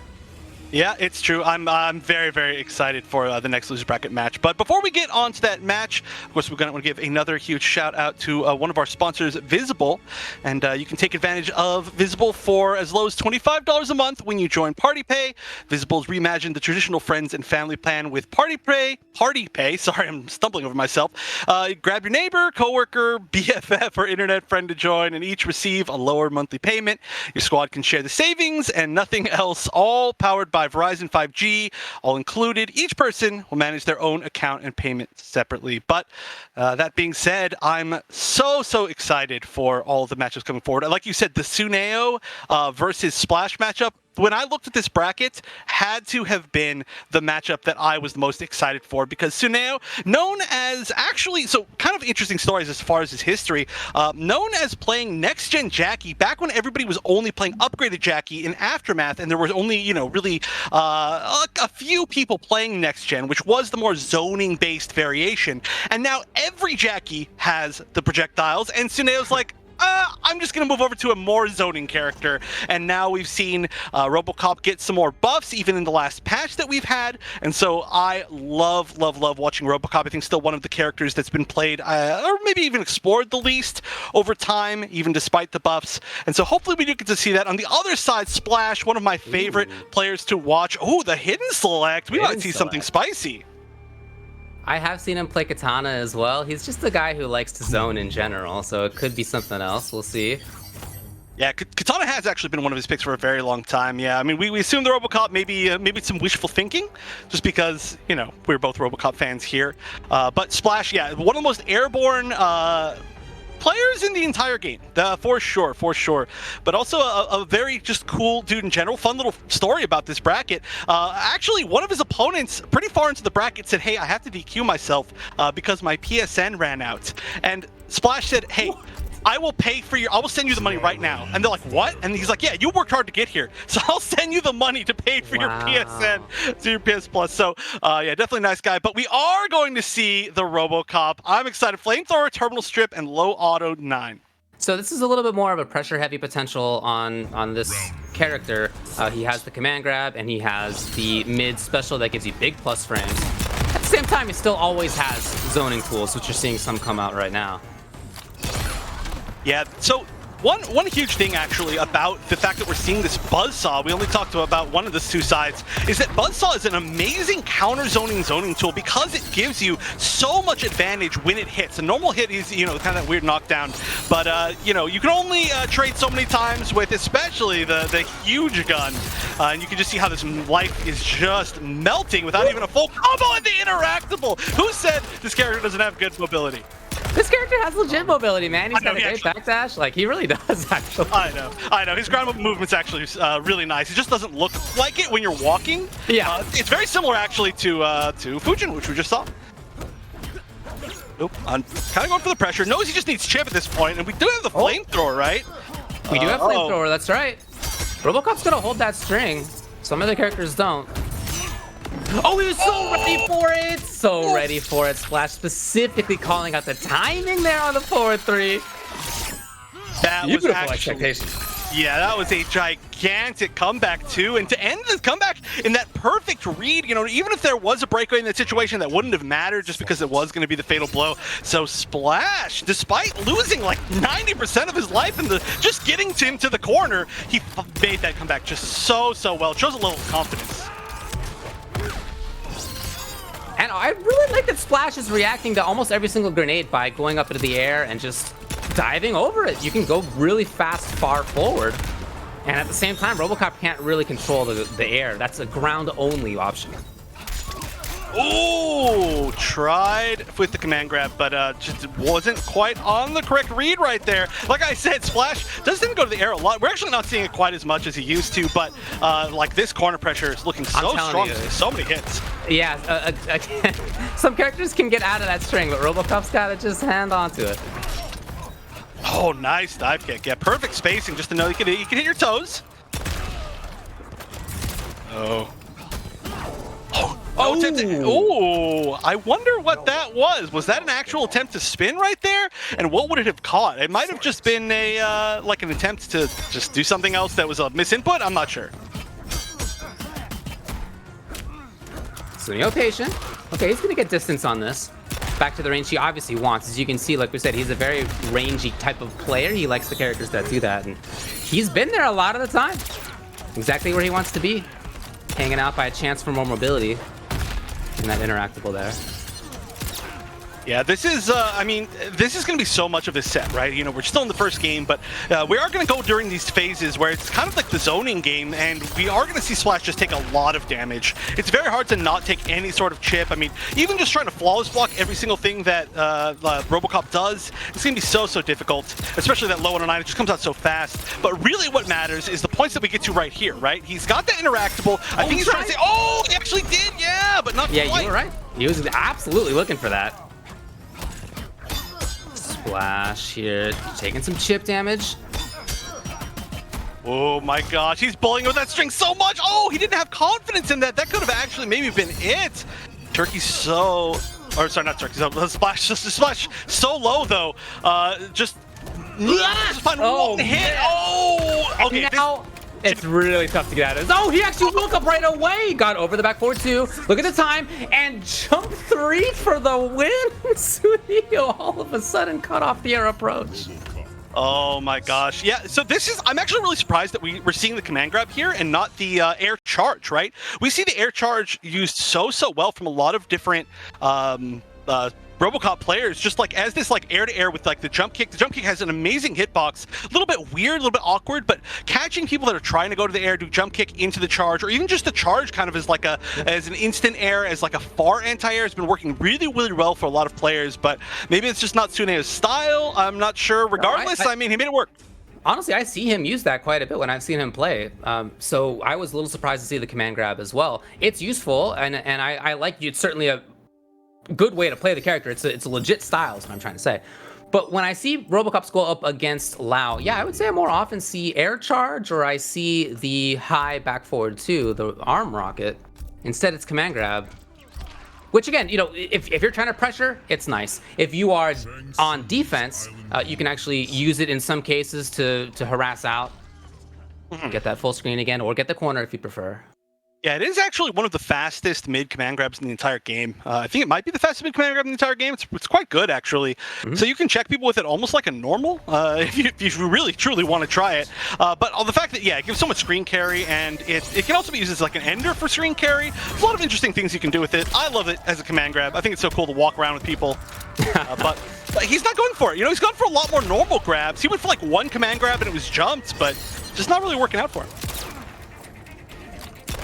Yeah, it's true. I'm very, very excited for the next loser bracket match. But before we get on to that match, of course, we're going to want to give another huge shout out to one of our sponsors, Visible. And you can take advantage of Visible for as low as $25 a month when you join Party Pay. Visible's reimagined the traditional friends and family plan with Party Pay. Sorry, I'm stumbling over myself. Grab your neighbor, coworker, BFF, or internet friend to join, and each receive a lower monthly payment. Your squad can share the savings and nothing else, all powered by Verizon 5G, all included. Each person will manage their own account and payment separately. But that being said, I'm so excited for all of the matches coming forward. Like you said, the Suneo versus Splash matchup, when I looked at this bracket, had to have been the matchup that I was the most excited for, because Suneo, known as so kind of interesting stories as far as his history, known as playing next-gen Jackie back when everybody was only playing upgraded Jackie in Aftermath, and there was only, really a few people playing next-gen, which was the more zoning-based variation. And now every Jackie has the projectiles, and Suneo's like, I'm just going to move over to a more zoning character. And now we've seen RoboCop get some more buffs, even in the last patch that we've had. And so I love watching RoboCop. I think still one of the characters that's been played, or maybe even explored the least over time, even despite the buffs. And so hopefully we do get to see that. On the other side, Splash, one of my favorite players to watch. Oh, the hidden select. We might see something spicy. I have seen him play Katana as well. He's just a guy who likes to zone in general, so it could be something else. We'll see. Yeah, Katana has actually been one of his picks for a very long time. Yeah, I mean, we assume the RoboCop, maybe it's some wishful thinking, just because, we're both RoboCop fans here. But Splash, yeah, one of the most airborne players in the entire game, for sure. But also a very just cool dude in general. Fun little story about this bracket. Actually, one of his opponents, pretty far into the bracket, said, "Hey, I have to DQ myself because my PSN ran out." And Splash said, "Hey, I will send you the money right now." And they're like, "What?" And he's like, "Yeah, you worked hard to get here, so I'll send you the money to pay for your PSN, to your PS Plus." So, yeah, definitely a nice guy. But we are going to see the RoboCop. I'm excited. Flamethrower, Terminal Strip, and Low Auto 9. So this is a little bit more of a pressure-heavy potential on this character. He has the command grab, and he has the mid special that gives you big plus frames. At the same time, he still always has zoning tools, which you're seeing some come out right now. Yeah, so one huge thing actually about the fact that we're seeing this Buzzsaw, we only talked about one of the two sides, is that Buzzsaw is an amazing counter-zoning tool because it gives you so much advantage when it hits. A normal hit is, kind of that weird knockdown, but, you can only trade so many times with especially the huge gun, and you can just see how this life is just melting without even a full combo and the interactable. Who said this character doesn't have good mobility? This character has legit mobility, man. He's got a great backdash. Like, he really does, actually. I know. His ground movement's actually really nice. It just doesn't look like it when you're walking. Yeah. It's very similar, actually, to Fujin, which we just saw. Oop, I'm kind of going for the pressure. Knows he just needs chip at this point, and we do have the flamethrower, right? We do have flamethrower, that's right. RoboCop's gonna hold that string. Some other characters don't. Oh, he was so ready for it! So ready for it. Splash specifically calling out the timing there on the 4-3. That was actually... expectation. Yeah, that was a gigantic comeback too, and to end this comeback in that perfect read, you know, even if there was a breakaway in that situation, that wouldn't have mattered just because it was going to be the fatal blow. So Splash, despite losing like 90% of his life and just getting him to the corner, he made that comeback just so well. It shows a little confidence. And I really like that Splash is reacting to almost every single grenade by going up into the air and just diving over it. You can go really fast, far forward. And at the same time, RoboCop can't really control the air. That's a ground-only option. Ooh, tried with the command grab, but just wasn't quite on the correct read right there. Like I said, Splash does tend to go to the air a lot. We're actually not seeing it quite as much as he used to, but like this corner pressure is looking so strong. So many hits. Yeah, some characters can get out of that string, but RoboCop's got to just hand on to it. Oh, nice dive kick. Yeah, perfect spacing just to know you can hit your toes. Oh. Oh, oh, I wonder what that was. Was that an actual attempt to spin right there? And what would it have caught? It might have just been a like an attempt to just do something else that was a misinput. I'm not sure. Sunio patient. Okay, he's gonna get distance on this. Back to the range he obviously wants. As you can see, like we said, he's a very rangy type of player. He likes the characters that do that, and he's been there a lot of the time. Exactly where he wants to be. Hanging out by a chance for more mobility. And that interactable there. Yeah, this is, I mean, this is going to be so much of this set, right? You know, we're still in the first game, but we are going to go during these phases where it's kind of like the zoning game, and we are going to see Splash just take a lot of damage. It's very hard to not take any sort of chip. I mean, even just trying to flawless block every single thing that RoboCop does, it's going to be so difficult, especially that low 109. It just comes out so fast. But really what matters is the points that we get to right here, right? He's got that interactable. I think he's trying to say, oh, he actually did, yeah, but not quite. Yeah, you were right. He was absolutely looking for that. Splash here, taking some chip damage. Oh my gosh, he's bullying with that string so much. Oh, he didn't have confidence in that. That could have actually maybe been it. Turkey's so, or sorry, not Turkey. Splash, just Splash so low though. Just find one hit. Oh, okay. Now, it's really tough to get out of this. Oh, he actually woke up right away. Got over the back forward two. Look at the time. And jump 3 for the win. Sunio all of a sudden cut off the air approach. Oh my gosh. Yeah, so this is, I'm actually really surprised that we're seeing the command grab here and not the air charge, right? We see the air charge used so well from a lot of different RoboCop players, just like as this like air-to-air with like the jump kick. The jump kick has an amazing hitbox, a little bit weird, a little bit awkward, but catching people that are trying to go to the air, do jump kick into the charge, or even just the charge kind of as like as an instant air, as like a far anti-air has been working really well for a lot of players, but maybe it's just not Sunio's style. I'm not sure. Regardless, I mean, he made it work. Honestly, I see him use that quite a bit when I've seen him play. So I was a little surprised to see the command grab as well. It's useful, and I like it. It's certainly a good way to play the character. It's a legit style is what I'm trying to say. But when I see RoboCop go up against Lau, yeah, I would say I more often see air charge, or I see the high back forward 2, the arm rocket. Instead, it's command grab. Which again, you know, if you're trying to pressure, it's nice. If you are on defense, you can actually use it in some cases to harass out. Get that full screen again, or get the corner if you prefer. Yeah, it is actually one of the fastest mid command grabs in the entire game. I think it might be the fastest mid command grab in the entire game. It's quite good, actually. So you can check people with it almost like a normal, if you really, truly want to try it. But the fact that, yeah, it gives so much screen carry, and it can also be used as like an ender for screen carry. There's a lot of interesting things you can do with it. I love it as a command grab. I think it's so cool to walk around with people. But he's not going for it. You know, he's gone for a lot more normal grabs. He went for like one command grab and it was jumped, but just not really working out for him.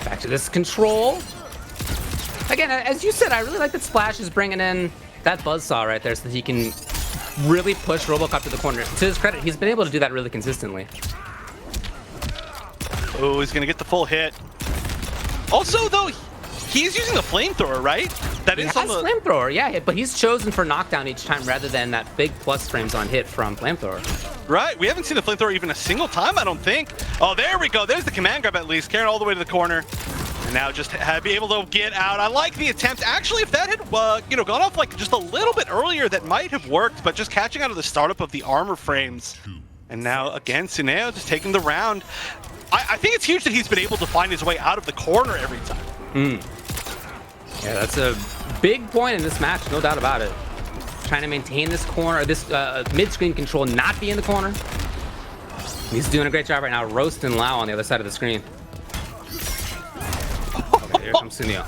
Back to this control. Again, as you said, I really like that Splash is bringing in that buzzsaw right there so that he can really push RoboCop to the corner. To his credit, he's been able to do that really consistently. Oh, he's going to get the full hit. Also, though, he's using the flamethrower, right? That is on the flamethrower, yeah, but he's chosen for knockdown each time rather than that big plus frames on hit from flamethrower. Right, we haven't seen the flamethrower even a single time, I don't think. Oh, there we go. There's the command grab at least, carrying all the way to the corner. And now just be able to get out. I like the attempt. Actually, if that had gone off like just a little bit earlier, that might have worked, but just catching out of the startup of the armor frames And now, again, Suneo just taking the round. I think it's huge that he's been able to find his way out of the corner every time. Yeah, that's a big point in this match, no doubt about it. Trying to maintain this corner, this mid-screen control, not be in the corner. He's doing a great job right now, roasting Lau on the other side of the screen. Okay, here comes Suneo.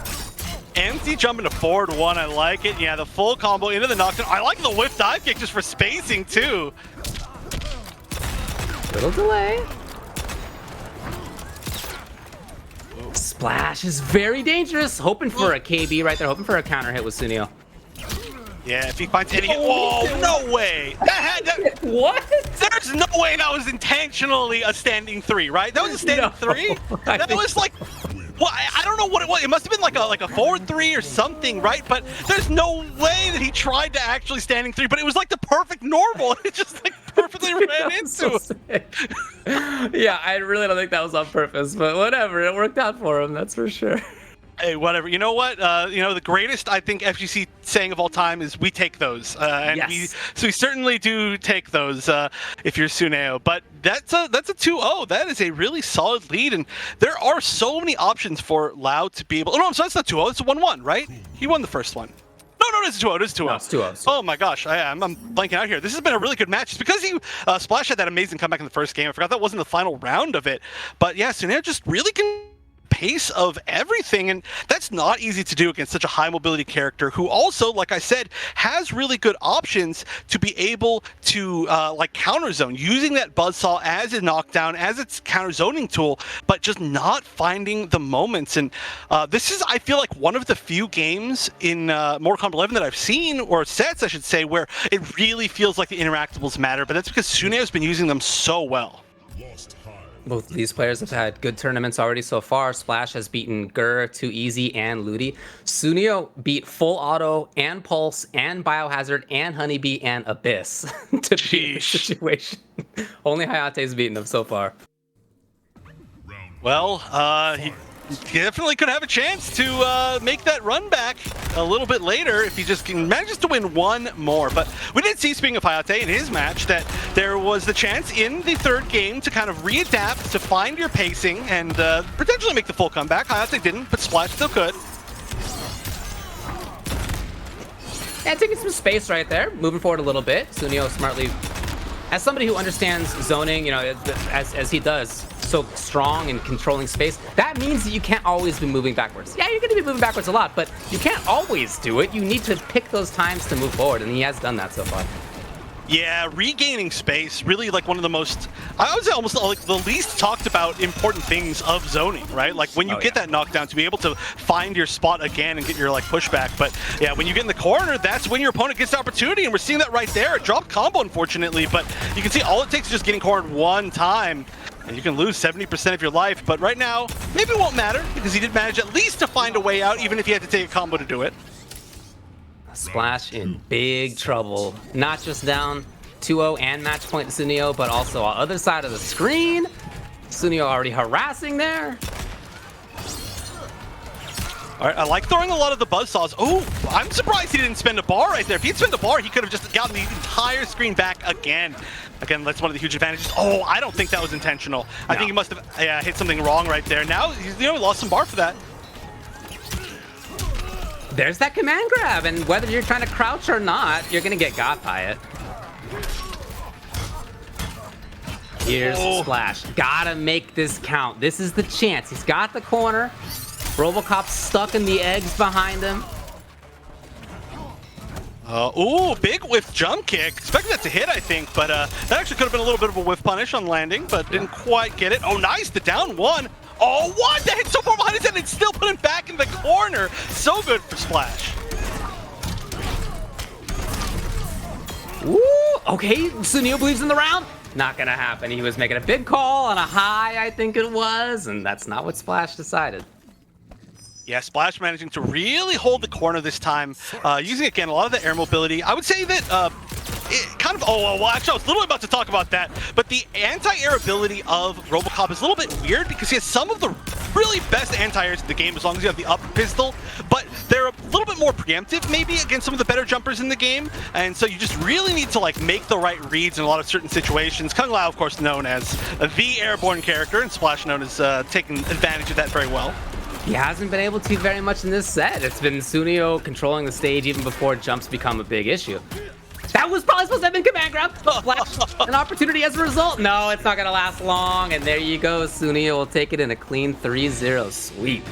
Empty jump into forward one, I like it. Yeah, the full combo into the knockdown. I like the whiff dive kick just for spacing too. Little delay. Splash is very dangerous. Hoping for a KB right there, hoping for a counter hit with Suneo. Yeah, if he finds any. Oh, no way! What? There's no way that was intentionally a standing 3, right? That was a standing 3? That was like. Well, I don't know what it was. It must have been like a forward 3 or something, right? But there's no way that he tried to actually standing 3, but it was like the perfect normal. It just like perfectly ran into it. Yeah, I really don't think that was on purpose, but whatever. It worked out for him, that's for sure. Hey, whatever. You know what? The greatest, I think, FGC saying of all time is "we take those," and yes. we certainly do take those if you're Suneo. But that's a 2-0. That is a really solid lead, and there are so many options for Lau to be able. Oh no, so that's not 2-0. It's a 1-1, right? He won the first one. No, it's 2-0. It is 2-0. No, it's 2-0. Oh my gosh, I'm blanking out here. This has been a really good match. It's because he Splash had that amazing comeback in the first game. I forgot that wasn't the final round of it. But yeah, Suneo just really can pace of everything, and that's not easy to do against such a high mobility character who also, like I said, has really good options to be able to like counter zone, using that buzzsaw as a knockdown, as its counter zoning tool, but just not finding the moments. And this is, I feel like, one of the few games in Mortal Kombat 11 that I've seen, or sets I should say, where it really feels like the interactables matter, but that's because Suneo's been using them so well. Both of these players have had good tournaments already so far. Splash has beaten Gur, Too Easy, and Ludi. Suneo beat Full Auto and Pulse and Biohazard and Honeybee and Abyss to beat the situation. Only Hayate's beaten them so far. Well, he definitely could have a chance to make that run back a little bit later if he just manages to win one more. But we did see, speaking of Hayate in his match, that there was the chance in the third game to kind of readapt, to find your pacing, and potentially make the full comeback. Hayate didn't, but Splash still could. Yeah, taking some space right there, moving forward a little bit. Suneo smartly, as somebody who understands zoning, as he does, so strong in controlling space, that means that you can't always be moving backwards. Yeah, you're going to be moving backwards a lot, but you can't always do it. You need to pick those times to move forward, and he has done that so far. Yeah, regaining space, really like one of the most, I would say almost like the least talked about important things of zoning, right? Like when you get that knockdown, to be able to find your spot again and get your like pushback. But yeah, when you get in the corner, that's when your opponent gets the opportunity, and we're seeing that right there. It dropped combo, unfortunately, but you can see all it takes is just getting cornered one time, and you can lose 70% of your life. But right now, maybe it won't matter, because he did manage at least to find a way out, even if he had to take a combo to do it. Splash in big trouble. Not just down 2-0 and match point to Suneo, but also on the other side of the screen. Suneo already harassing there. All right, I like throwing a lot of the buzzsaws. Oh, I'm surprised he didn't spend a bar right there. If he'd spent a bar, he could have just gotten the entire screen back again. Again, that's one of the huge advantages. Oh, I don't think that was intentional. I think he must have hit something wrong right there. Now, he's lost some bar for that. There's that command grab, and whether you're trying to crouch or not, you're gonna get got by it. Here's Splash. Gotta make this count. This is the chance. He's got the corner. Robocop's stuck in the eggs behind him. Ooh, big whiff jump kick. Expected that to hit, I think, but that actually could have been a little bit of a whiff punish on landing, but didn't quite get it. Oh, nice, the down one. Oh, what? That hit so far behind his head and still put him back in the corner. So good for Splash. Ooh, okay, Suneo believes in the round. Not gonna happen. He was making a big call on a high, I think it was, and that's not what Splash decided. Yeah, Splash managing to really hold the corner this time, using, again, a lot of the air mobility. I would say that kind of, well, actually, I was literally about to talk about that, but the anti-air ability of RoboCop is a little bit weird because he has some of the really best anti-airs in the game as long as you have the up pistol, but they're a little bit more preemptive maybe against some of the better jumpers in the game, and so you just really need to like make the right reads in a lot of certain situations. Kung Lao, of course, known as the airborne character, and Splash known as taking advantage of that very well. He hasn't been able to very much in this set. It's been Sunio controlling the stage even before jumps become a big issue. That was probably supposed to have been command grab. Flash, an opportunity as a result. No, it's not going to last long. And there you go. Sunio will take it in a clean 3-0 sweep.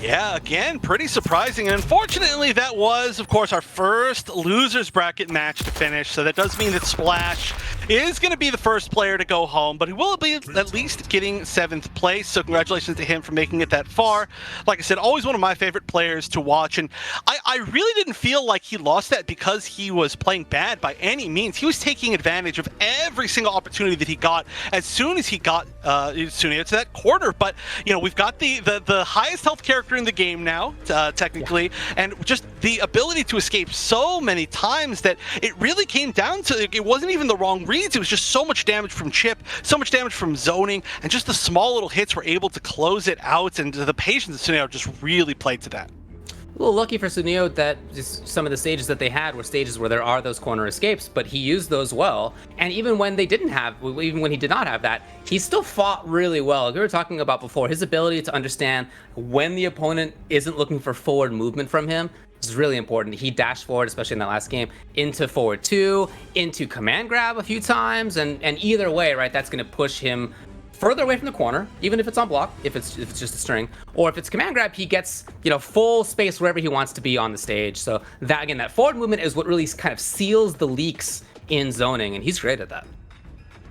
Yeah, again, pretty surprising. And unfortunately, that was, of course, our first losers bracket match to finish. So that does mean that Splash is going to be the first player to go home, but he will be at least getting 7th place. So congratulations to him for making it that far. Like I said, always one of my favorite players to watch. And I really didn't feel like he lost that because he was playing bad by any means. He was taking advantage of every single opportunity that he got as soon as he got Sunio to that corner. But, you know, we've got the highest health character in the game now, technically, and just the ability to escape so many times that it really came down to, it wasn't even the wrong reads, it was just so much damage from chip, so much damage from zoning, and just the small little hits were able to close it out, and the patience of Sunio just really played to that. A little lucky for Sunio that just some of the stages that they had were stages where there are those corner escapes, but he used those well. And even when they didn't have, even when he did not have that, he still fought really well. Like we were talking about before, his ability to understand when the opponent isn't looking for forward movement from him is really important. He dashed forward, especially in that last game, into forward 2, into command grab a few times, and either way, right, that's going to push him further away from the corner, even if it's on block, if it's just a string, or if it's command grab, he gets, you know, full space wherever he wants to be on the stage. So that, again, that forward movement is what really kind of seals the leaks in zoning, and he's great at that.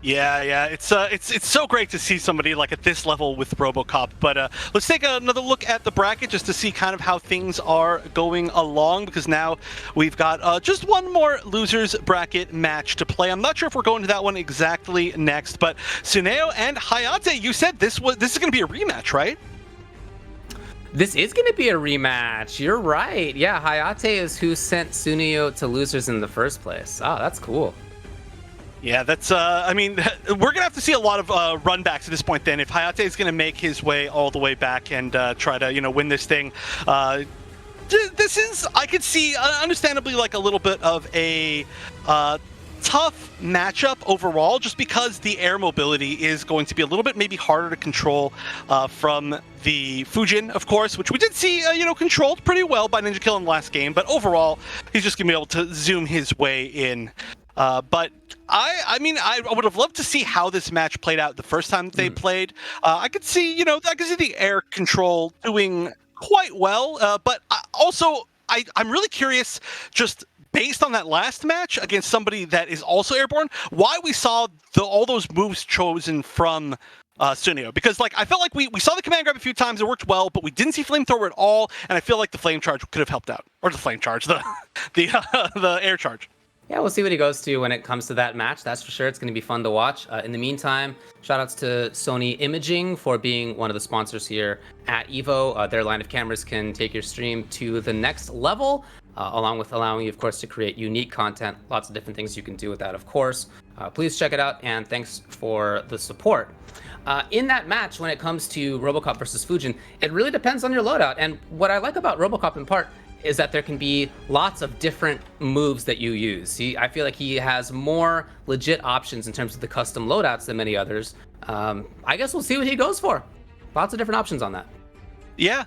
Yeah, it's so great to see somebody like at this level with RoboCop. But let's take another look at the bracket just to see kind of how things are going along, because now we've got just one more losers bracket match to play. I'm not sure if we're going to that one exactly next, but Suneo and Hayate, you said this is going to be a rematch, right? This is going to be a rematch. You're right. Yeah, Hayate is who sent Sunio to losers in the first place. Oh, that's cool. Yeah, that's, I mean, we're going to have to see a lot of runbacks at this point then. If Hayate is going to make his way all the way back and try to, you know, win this thing, this is, I could see, understandably, like a little bit of a tough matchup overall, just because the air mobility is going to be a little bit maybe harder to control from the Fujin, of course, which we did see, you know, controlled pretty well by Ninja Kill in the last game, but overall, he's just going to be able to zoom his way in. But I mean, I would have loved to see how this match played out the first time they played. I could see, you know, I could see the air control doing quite well. But I'm really curious, just based on that last match against somebody that is also airborne, why we saw all those moves chosen from Sunio. Because, like, I felt like we saw the command grab a few times, it worked well, but we didn't see flamethrower at all, and I feel like the flame charge could have helped out. Or the flame charge, the air charge. Yeah, we'll see what he goes to when it comes to that match. That's for sure. It's going to be fun to watch. In the meantime, shoutouts to Sony Imaging for being one of the sponsors here at EVO. Their line of cameras can take your stream to the next level, along with allowing you, of course, to create unique content. Lots of different things you can do with that, of course. Please check it out, and thanks for the support. In that match, when it comes to RoboCop versus Fujin, it really depends on your loadout. And what I like about RoboCop in part is that there can be lots of different moves that you use. I feel like he has more legit options in terms of the custom loadouts than many others. I guess we'll see what he goes for. Lots of different options on that. Yeah.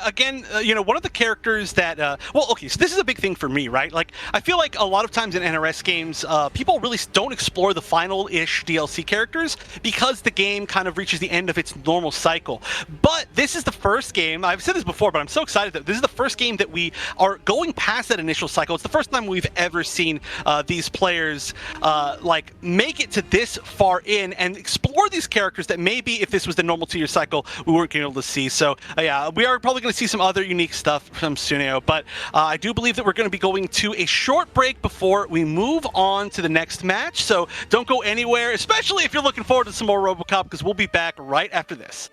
Again, you know, one of the characters that, well, okay, so this is a big thing for me, right? Like, I feel like a lot of times in NRS games, people really don't explore the final-ish DLC characters because the game kind of reaches the end of its normal cycle. But this is the first game, I've said this before, but I'm so excited that this is the first game that we are going past that initial cycle. It's the first time we've ever seen these players, like, make it to this far in and explore these characters that maybe if this was the normal 2-year cycle, we weren't going to be able to see. So, yeah, we are probably going to see some other unique stuff from Sunio, but I do believe that we're going to be going to a short break before we move on to the next match, so don't go anywhere, especially if you're looking forward to some more RoboCop, because we'll be back right after this.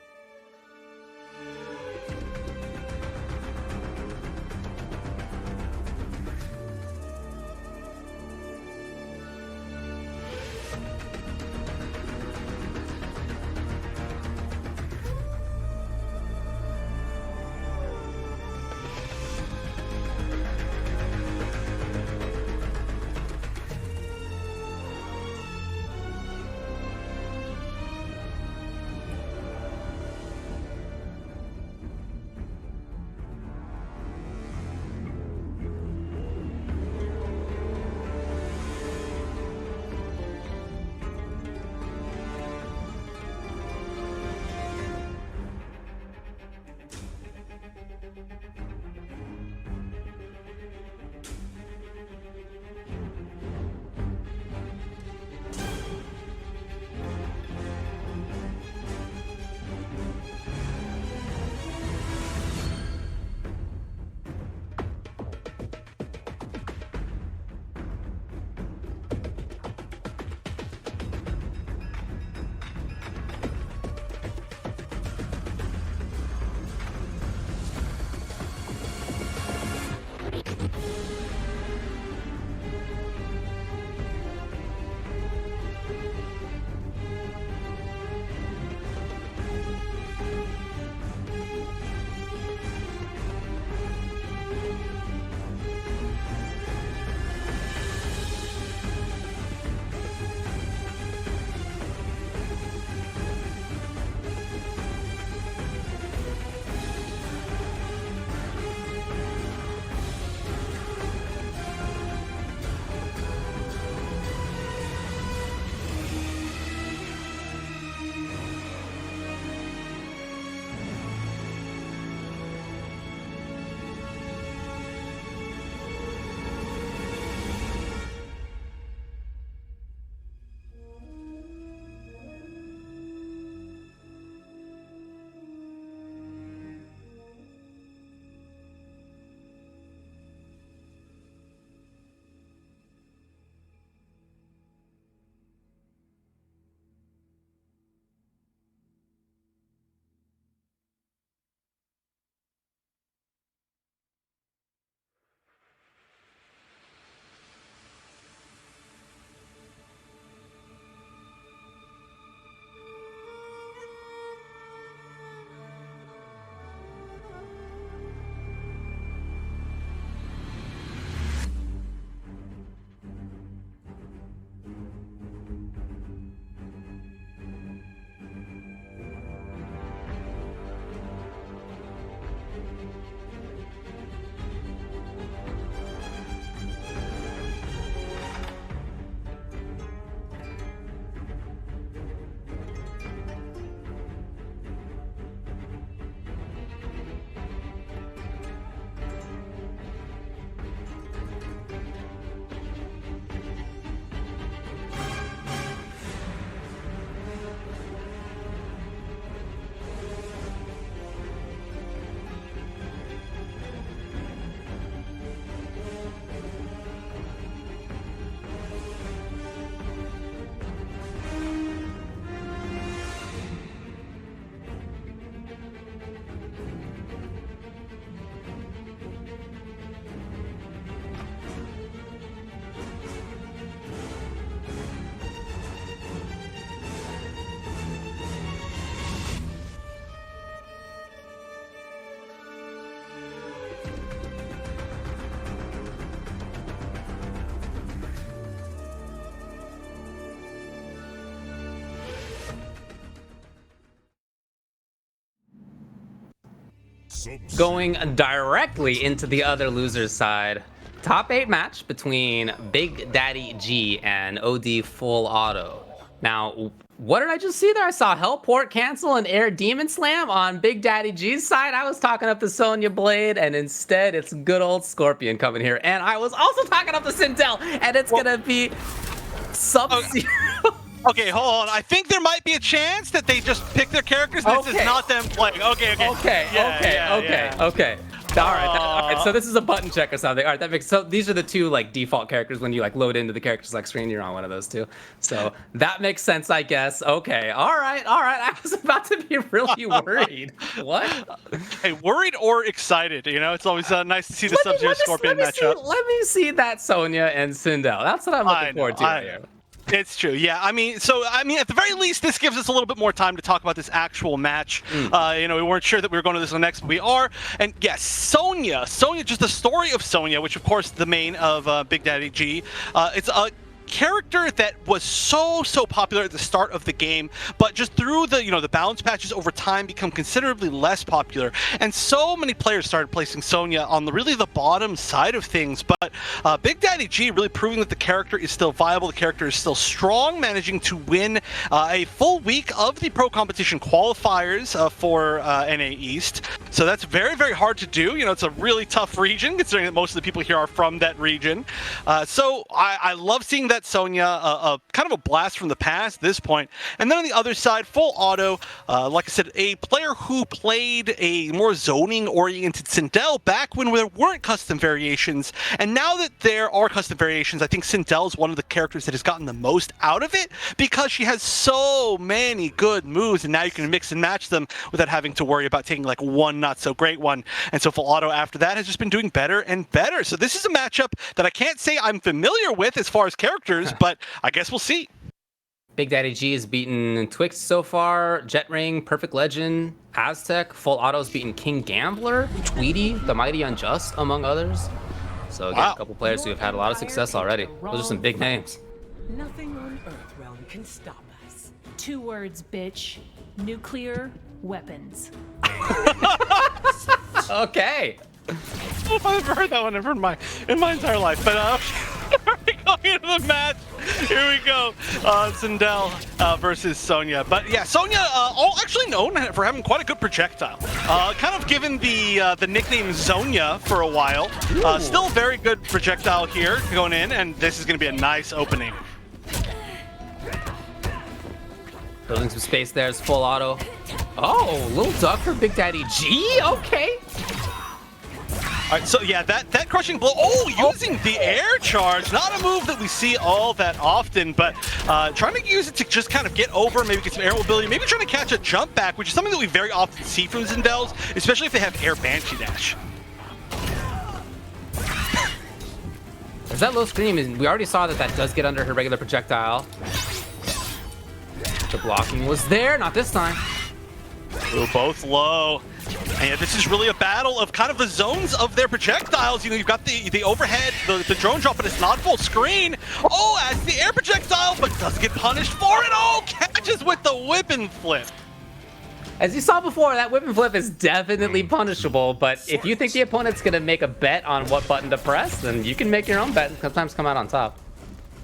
going directly into the other loser's side. Top 8 match between Big Daddy G and OD Full Auto. Now, what did I just see there? I saw Hellport cancel and Air Demon Slam on Big Daddy G's side. I was talking up the Sonya Blade, and instead it's good old Scorpion coming here. And I was also talking up the Sindel, and it's gonna be Sub-Zero. Okay, hold on. I think there might be a chance that they just pick their characters. This is not them playing. Okay. All right, so this is a button check or something. All right, that makes so these are the two like default characters when you like load into the character select screen. You're on one of those two, so that makes sense, I guess. Okay, all right. I was about to be really worried. What? Hey, worried or excited? You know, it's always nice to see the Sub-Zero Scorpion matchup. Let me see that Sonya and Sindel. That's what I'm looking forward to here. It's true, yeah. I mean, at the very least, this gives us a little bit more time to talk about this actual match. You know, we weren't sure that we were going to this one next, but we are. And yes, Sonya, just the story of Sonya, which of course the main of Big Daddy G. It's a character that was so popular at the start of the game, but just through the the balance patches over time become considerably less popular, and so many players started placing Sonya on the bottom side of things. But Big Daddy G really proving that the character is still viable, the character is still strong, managing to win a full week of the pro competition qualifiers for NA East. So that's very hard to do. You know, it's a really tough region considering that most of the people here are from that region. So I love seeing that Sonya, kind of a blast from the past at this point. And then on the other side, Full Auto, like I said, a player who played a more zoning-oriented Sindel back when there weren't custom variations. And now that there are custom variations, I think Sindel is one of the characters that has gotten the most out of it because she has so many good moves, and now you can mix and match them without having to worry about taking like one not-so-great one. And so Full Auto after that has just been doing better and better. So this is a matchup that I can't say I'm familiar with as far as characters, but I guess we'll see. Big Daddy G has beaten Twix so far, Jet Ring, Perfect Legend, Aztec. Full Auto's beaten King Gambler, Tweety, The Mighty Unjust, among others. So again, a couple players who have had a lot of success already. Those are some big names. Nothing on Earthrealm can stop us. 2 words, bitch. Nuclear weapons. Okay. I don't know if I've ever heard that one ever in my entire life, but going into the match, here we go. Sindel versus Sonya. But yeah, Sonya, actually known for having quite a good projectile. Kind of given the nickname Zonya for a while. Still very good projectile here going in, and this is going to be a nice opening. Building some space there is Full Auto. Oh, little duck for Big Daddy G. Okay. All right, so yeah, that crushing blow. Oh, using the air charge. Not a move that we see all that often, but trying to use it to just kind of get over, maybe get some air mobility, maybe trying to catch a jump back, which is something that we very often see from Sindels, especially if they have air Banshee Dash. There's that low scream, and we already saw that does get under her regular projectile. The blocking was there, not this time. Ooh, both low. And yeah, this is really a battle of kind of the zones of their projectiles. You know, you've got the overhead, the drone drop, but it's not full screen. Oh, as the air projectile, but does get punished for it. Oh, catches with the whip and flip. As you saw before, that whip and flip is definitely punishable, but if you think the opponent's going to make a bet on what button to press, then you can make your own bet and sometimes come out on top.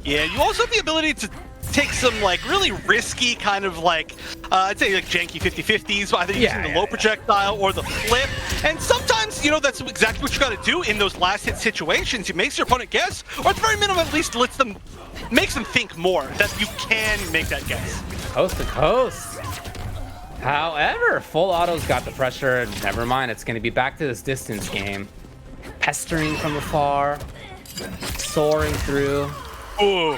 Yeah, you also have the ability to take some like really risky kind of like I'd say like janky 50-50s, either using the low projectile or the flip. And sometimes, you know, that's exactly what you got to do in those last hit situations. It makes your opponent guess, or at the very minimum, at least makes them think more that you can make that guess. Coast to coast. However, Full Auto's got the pressure. Never mind, it's going to be back to this distance game. Pestering from afar, soaring through. Ooh.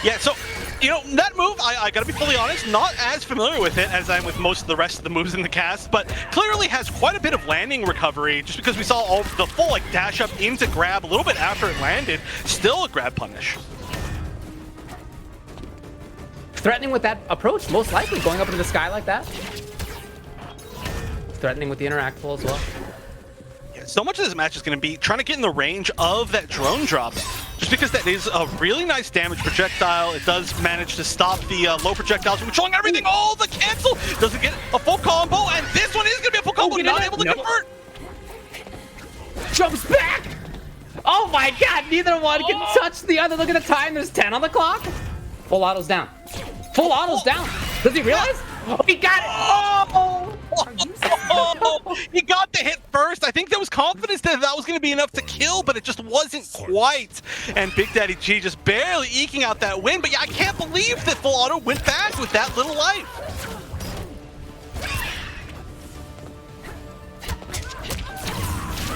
Yeah, so, you know, that move, I gotta be fully honest, not as familiar with it as I am with most of the rest of the moves in the cast, but clearly has quite a bit of landing recovery, just because we saw all the full, like, dash up into grab a little bit after it landed. Still a grab punish. Threatening with that approach, most likely, going up into the sky like that. Threatening with the interactable as well. Yeah, so much of this match is going to be trying to get in the range of that drone drop, just because that is a really nice damage projectile. It does manage to stop the low projectiles from controlling everything. Oh, the cancel doesn't get a full combo, and this one is going to be a full combo, not able to convert. Jumps back! Oh my god, neither one can touch the other. Look at the time, there's 10 on the clock. Full auto's down. Full auto's down. Does he realize? Oh, he got it! Oh! He got the hit first. I think there was confidence that that was going to be enough to kill, but it just wasn't quite. And Big Daddy G just barely eking out that win. But yeah, I can't believe that Full Auto went back with that little life.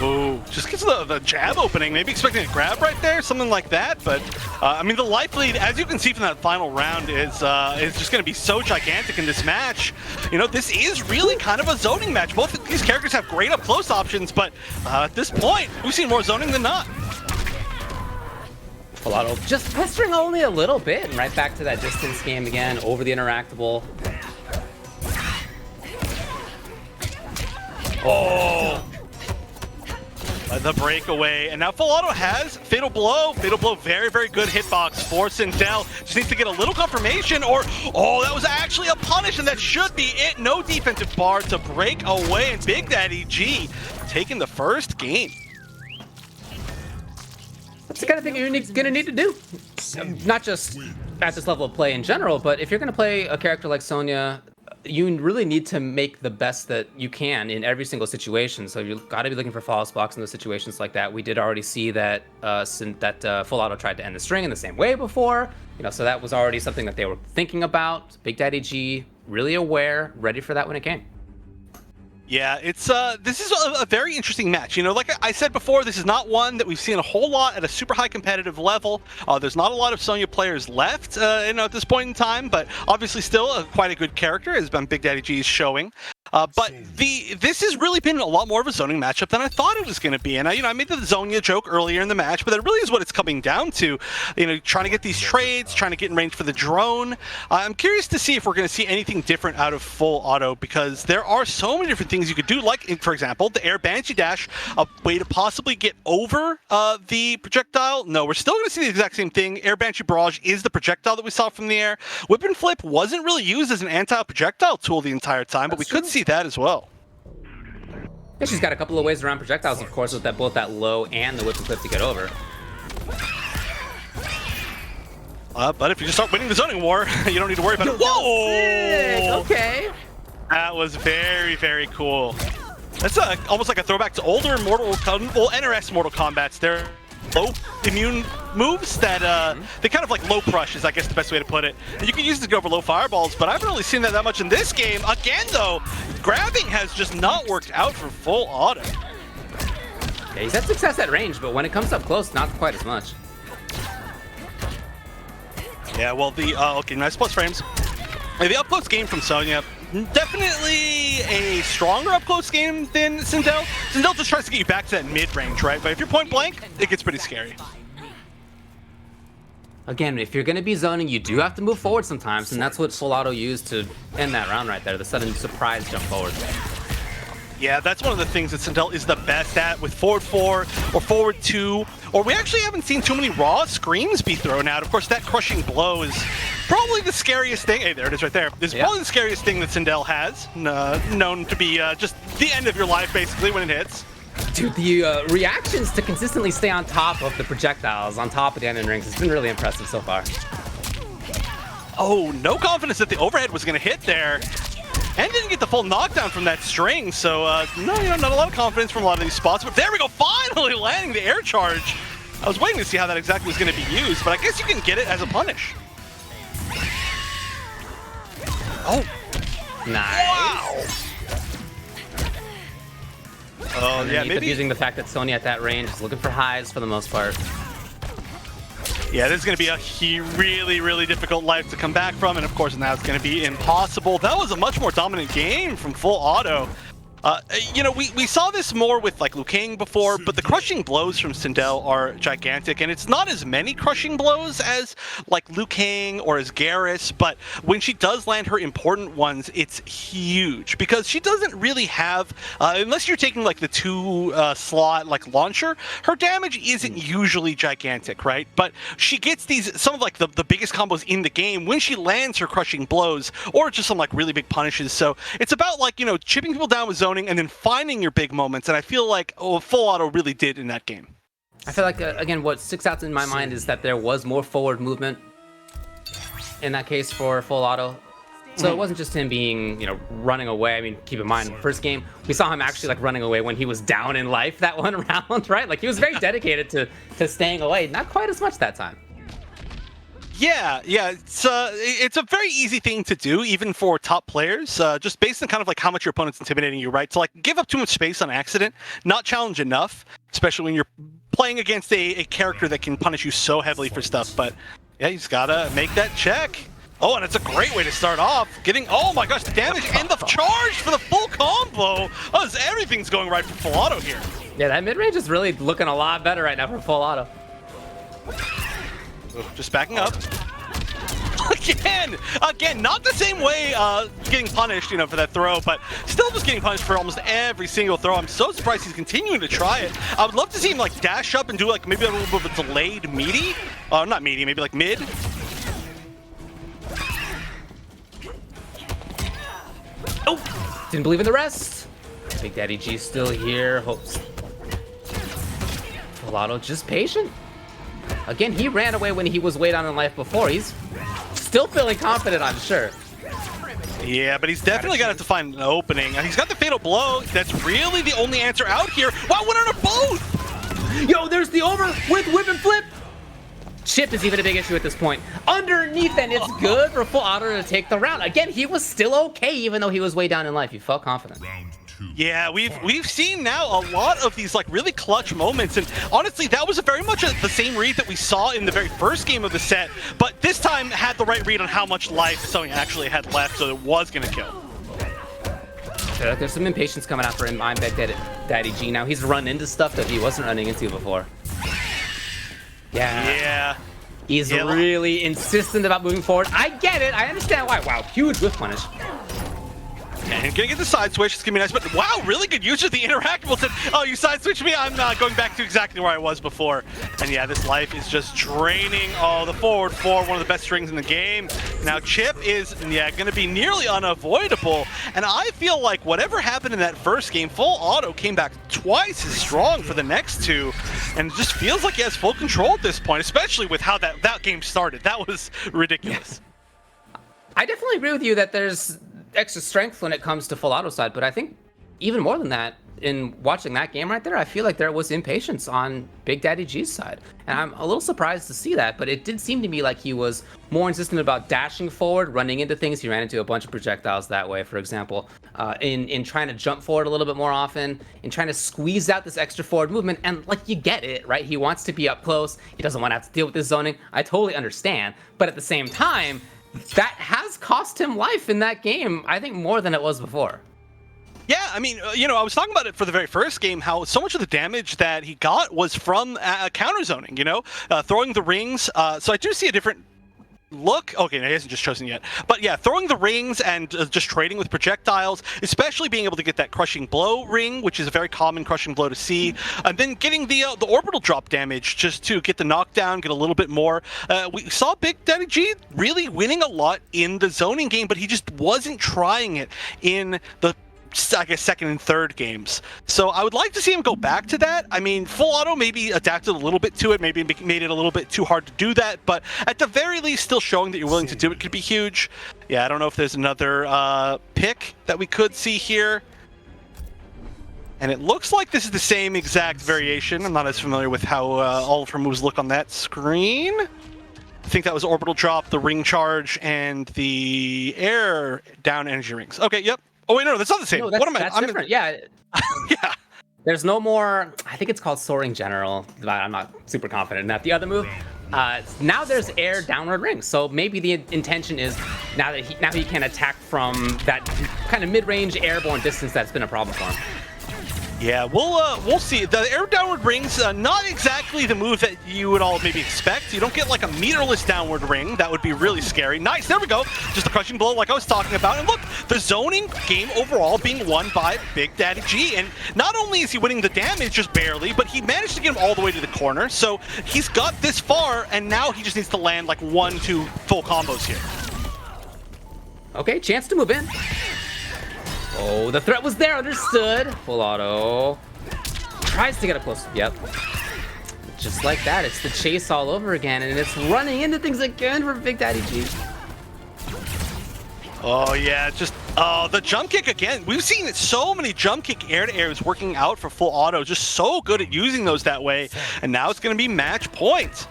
Ooh, just gets the jab opening. Maybe expecting a grab right there, something like that. But I mean, the life lead, as you can see from that final round, is just going to be so gigantic in this match. You know, this is really kind of a zoning match. Both of these characters have great up close options, but at this point, we've seen more zoning than not. Full Auto just pestering only a little bit, and right back to that distance game again, over the interactable. Oh! The breakaway, and now Full Auto has Fatal Blow. Fatal Blow, very, very good hitbox for Sindel. Just needs to get a little confirmation, or, oh, that was actually a punish, and that should be it. No defensive bar to break away, and Big Daddy G taking the first game. That's the kind of thing you're gonna need to do. Not just at this level of play in general, but if you're gonna play a character like Sonya, you really need to make the best that you can in every single situation. So you've got to be looking for false blocks in those situations like that. We did already see that Full Auto tried to end the string in the same way before. You know, so that was already something that they were thinking about. Big Daddy G, really aware, ready for that when it came. Yeah, it's this is a very interesting match. You know, like I said before, this is not one that we've seen a whole lot at a super high competitive level. There's not a lot of Sonya players left, you know, at this point in time, but obviously still quite a good character, as Big Daddy G is showing. But this has really been a lot more of a zoning matchup than I thought it was going to be. And I made the Zonya joke earlier in the match, but that really is what it's coming down to. You know, trying to get these trades, trying to get in range for the drone. I'm curious to see if we're going to see anything different out of Full Auto, because there are so many different things you could do, like, for example, the Air Banshee Dash, a way to possibly get over the projectile. No, we're still going to see the exact same thing. Air Banshee Barrage is the projectile that we saw from the air. Whip and Flip wasn't really used as an anti-projectile tool the entire time, but we could see that as well. Yeah, she's got a couple of ways around projectiles, of course, with that both that low and the whip and flip to get over. But if you just start winning the zoning war, you don't need to worry about it. Whoa! Sick. Okay. That was very, very cool. That's almost like a throwback to older NRS Mortal Kombat's. They're low immune moves that they kind of like low crush is, I guess, the best way to put it. And you can use it to go over low fireballs, but I haven't really seen that much in this game. Again, though, grabbing has just not worked out for Full Auto. Yeah, he's had success at range, but when it comes up close, not quite as much. Yeah, well, okay, nice plus frames. The up close game from Sonya, definitely a stronger up close game than Sindel. Sindel just tries to get you back to that mid range, right? But if you're point blank, it gets pretty scary. Again, if you're going to be zoning, you do have to move forward sometimes, and that's what Full Auto used to end that round right there, the sudden surprise jump forward. Yeah, that's one of the things that Sindel is the best at, with forward 4 or forward 2, or we actually haven't seen too many raw screens be thrown out. Of course, that crushing blow is probably the scariest thing. Hey, there it is right there. This is probably the scariest thing that Sindel has, known to be just the end of your life, basically, when it hits. Dude, the reactions to consistently stay on top of the projectiles, on top of the enemy rings, has been really impressive so far. Oh, no confidence that the overhead was going to hit there. And didn't get the full knockdown from that string, so no, not a lot of confidence from a lot of these spots. But there we go, finally landing the air charge. I was waiting to see how that exactly was going to be used, but I guess you can get it as a punish. Oh, nice. Wow. Oh yeah, maybe using the fact that Sonya at that range is looking for highs for the most part. Yeah, this is going to be a really, really difficult life to come back from, and of course now it's going to be impossible. That was a much more dominant game from Full Auto. You know, we saw this more with like Liu Kang before, but the crushing blows from Sindel are gigantic, and it's not as many crushing blows as like Liu Kang or as Garrus, but when she does land her important ones, it's huge, because she doesn't really have, unless you're taking like the 2 slot like launcher, her damage isn't usually gigantic, right? But she gets these, some of like the biggest combos in the game when she lands her crushing blows, or just some like really big punishes. So it's about like, you know, chipping people down with zone zoning and then finding your big moments. And I feel like Full Auto really did in that game. I feel like, again, what sticks out in my mind is that there was more forward movement in that case for Full Auto. So it wasn't just him being, you know, running away. I mean, keep in mind, first game, we saw him actually like running away when he was down in life that one round, right? Like he was very dedicated to staying away. Not quite as much that time. Yeah, it's a very easy thing to do, even for top players, just based on kind of like how much your opponent's intimidating you, right? To like give up too much space on accident, not challenge enough, especially when you're playing against a character that can punish you so heavily for stuff. But yeah, you just gotta make that check. Oh, and it's a great way to start off. Getting, oh my gosh, the damage and the charge for the full combo. Oh, everything's going right for Full Auto here. Yeah, that mid-range is really looking a lot better right now for Full Auto. Just backing up. Again, not the same way getting punished, you know, for that throw, but still just getting punished for almost every single throw. I'm so surprised he's continuing to try it. I would love to see him like dash up and do like maybe a little bit of a delayed meaty. Not meaty, maybe like mid. Oh, didn't believe in the rest. Big Daddy G still here. Hopes. Full Auto just patient. Again, he ran away when he was way down in life before. He's still feeling confident, I'm sure. Yeah, but he's definitely got to find an opening. He's got the fatal blow. That's really the only answer out here. Wow, what are both? Yo, there's the over with whip and flip. Chip is even a big issue at this point. Underneath, and it's good for Full Auto to take the round. Again, he was still okay, even though he was way down in life. He felt confident. Yeah, we've seen now a lot of these like really clutch moments, and honestly, that was very much the same read that we saw in the very first game of the set, but this time had the right read on how much life Sony actually had left, so it was gonna kill. There's some impatience coming out for him. I'm Big Daddy G now. He's run into stuff that he wasn't running into before. Yeah. He's really insistent about moving forward. I get it. I understand why. Wow, huge whiff punish. And gonna get the side switch. It's gonna be nice, but wow, really good use of the interactable. Said, oh, you side switched me? I'm going back to exactly where I was before. And yeah, this life is just draining. Oh, the forward four, one of the best strings in the game. Now Chip is, gonna be nearly unavoidable. And I feel like whatever happened in that first game, Full Auto came back twice as strong for the next two. And it just feels like he has full control at this point, especially with how that game started. That was ridiculous. I definitely agree with you that there's extra strength when it comes to Full Auto side, but I think even more than that, in watching that game right there, I feel like there was impatience on Big Daddy G's side. And I'm a little surprised to see that, but it did seem to me like he was more insistent about dashing forward, running into things. He ran into a bunch of projectiles that way, for example, in trying to jump forward a little bit more often, in trying to squeeze out this extra forward movement. And like, you get it, right? He wants to be up close. He doesn't want to have to deal with this zoning. I totally understand. But at the same time, that has cost him life in that game, I think, more than it was before. Yeah, I mean, I was talking about it for the very first game, how so much of the damage that he got was from counter zoning, throwing the rings. So I do see a different look. Okay, no, he hasn't just chosen yet. But yeah, throwing the rings and just trading with projectiles, especially being able to get that crushing blow ring, which is a very common crushing blow to see, and then getting the orbital drop damage just to get the knockdown, get a little bit more. We saw Big Daddy G really winning a lot in the zoning game, but he just wasn't trying it in the, I guess, second and third games. So I would like to see him go back to that. I mean, Full Auto maybe adapted a little bit to it, maybe made it a little bit too hard to do that, but at the very least, still showing that you're willing to do it could be huge. Yeah, I don't know if there's another pick that we could see here. And it looks like this is the same exact variation. I'm not as familiar with how all of her moves look on that screen. I think that was orbital drop, the ring charge, and the air down energy rings. Okay, yep. Oh wait, no, that's not the same. No, that's different. Yeah. Yeah. There's no more. I think it's called Soaring General. I'm not super confident in that. The other move. Now there's air downward rings. So maybe the intention is now he can attack from that kind of mid-range airborne distance that's been a problem for him. Yeah, we'll see. The air downward rings, not exactly the move that you would all maybe expect. You don't get like a meterless downward ring. That would be really scary. Nice, there we go. Just a crushing blow like I was talking about. And look, the zoning game overall being won by Big Daddy G. And not only is he winning the damage just barely, but he managed to get him all the way to the corner. So he's got this far, and now he just needs to land like 1-2 full combos here. Okay, chance to move in. Oh, the threat was there, understood. Full auto. Tries to get up close. Yep. Just like that, it's the chase all over again, and it's running into things again for Big Daddy G. Oh yeah, just the jump kick again. We've seen so many jump kick air to airs working out for full auto, just so good at using those that way. And now it's gonna be match point.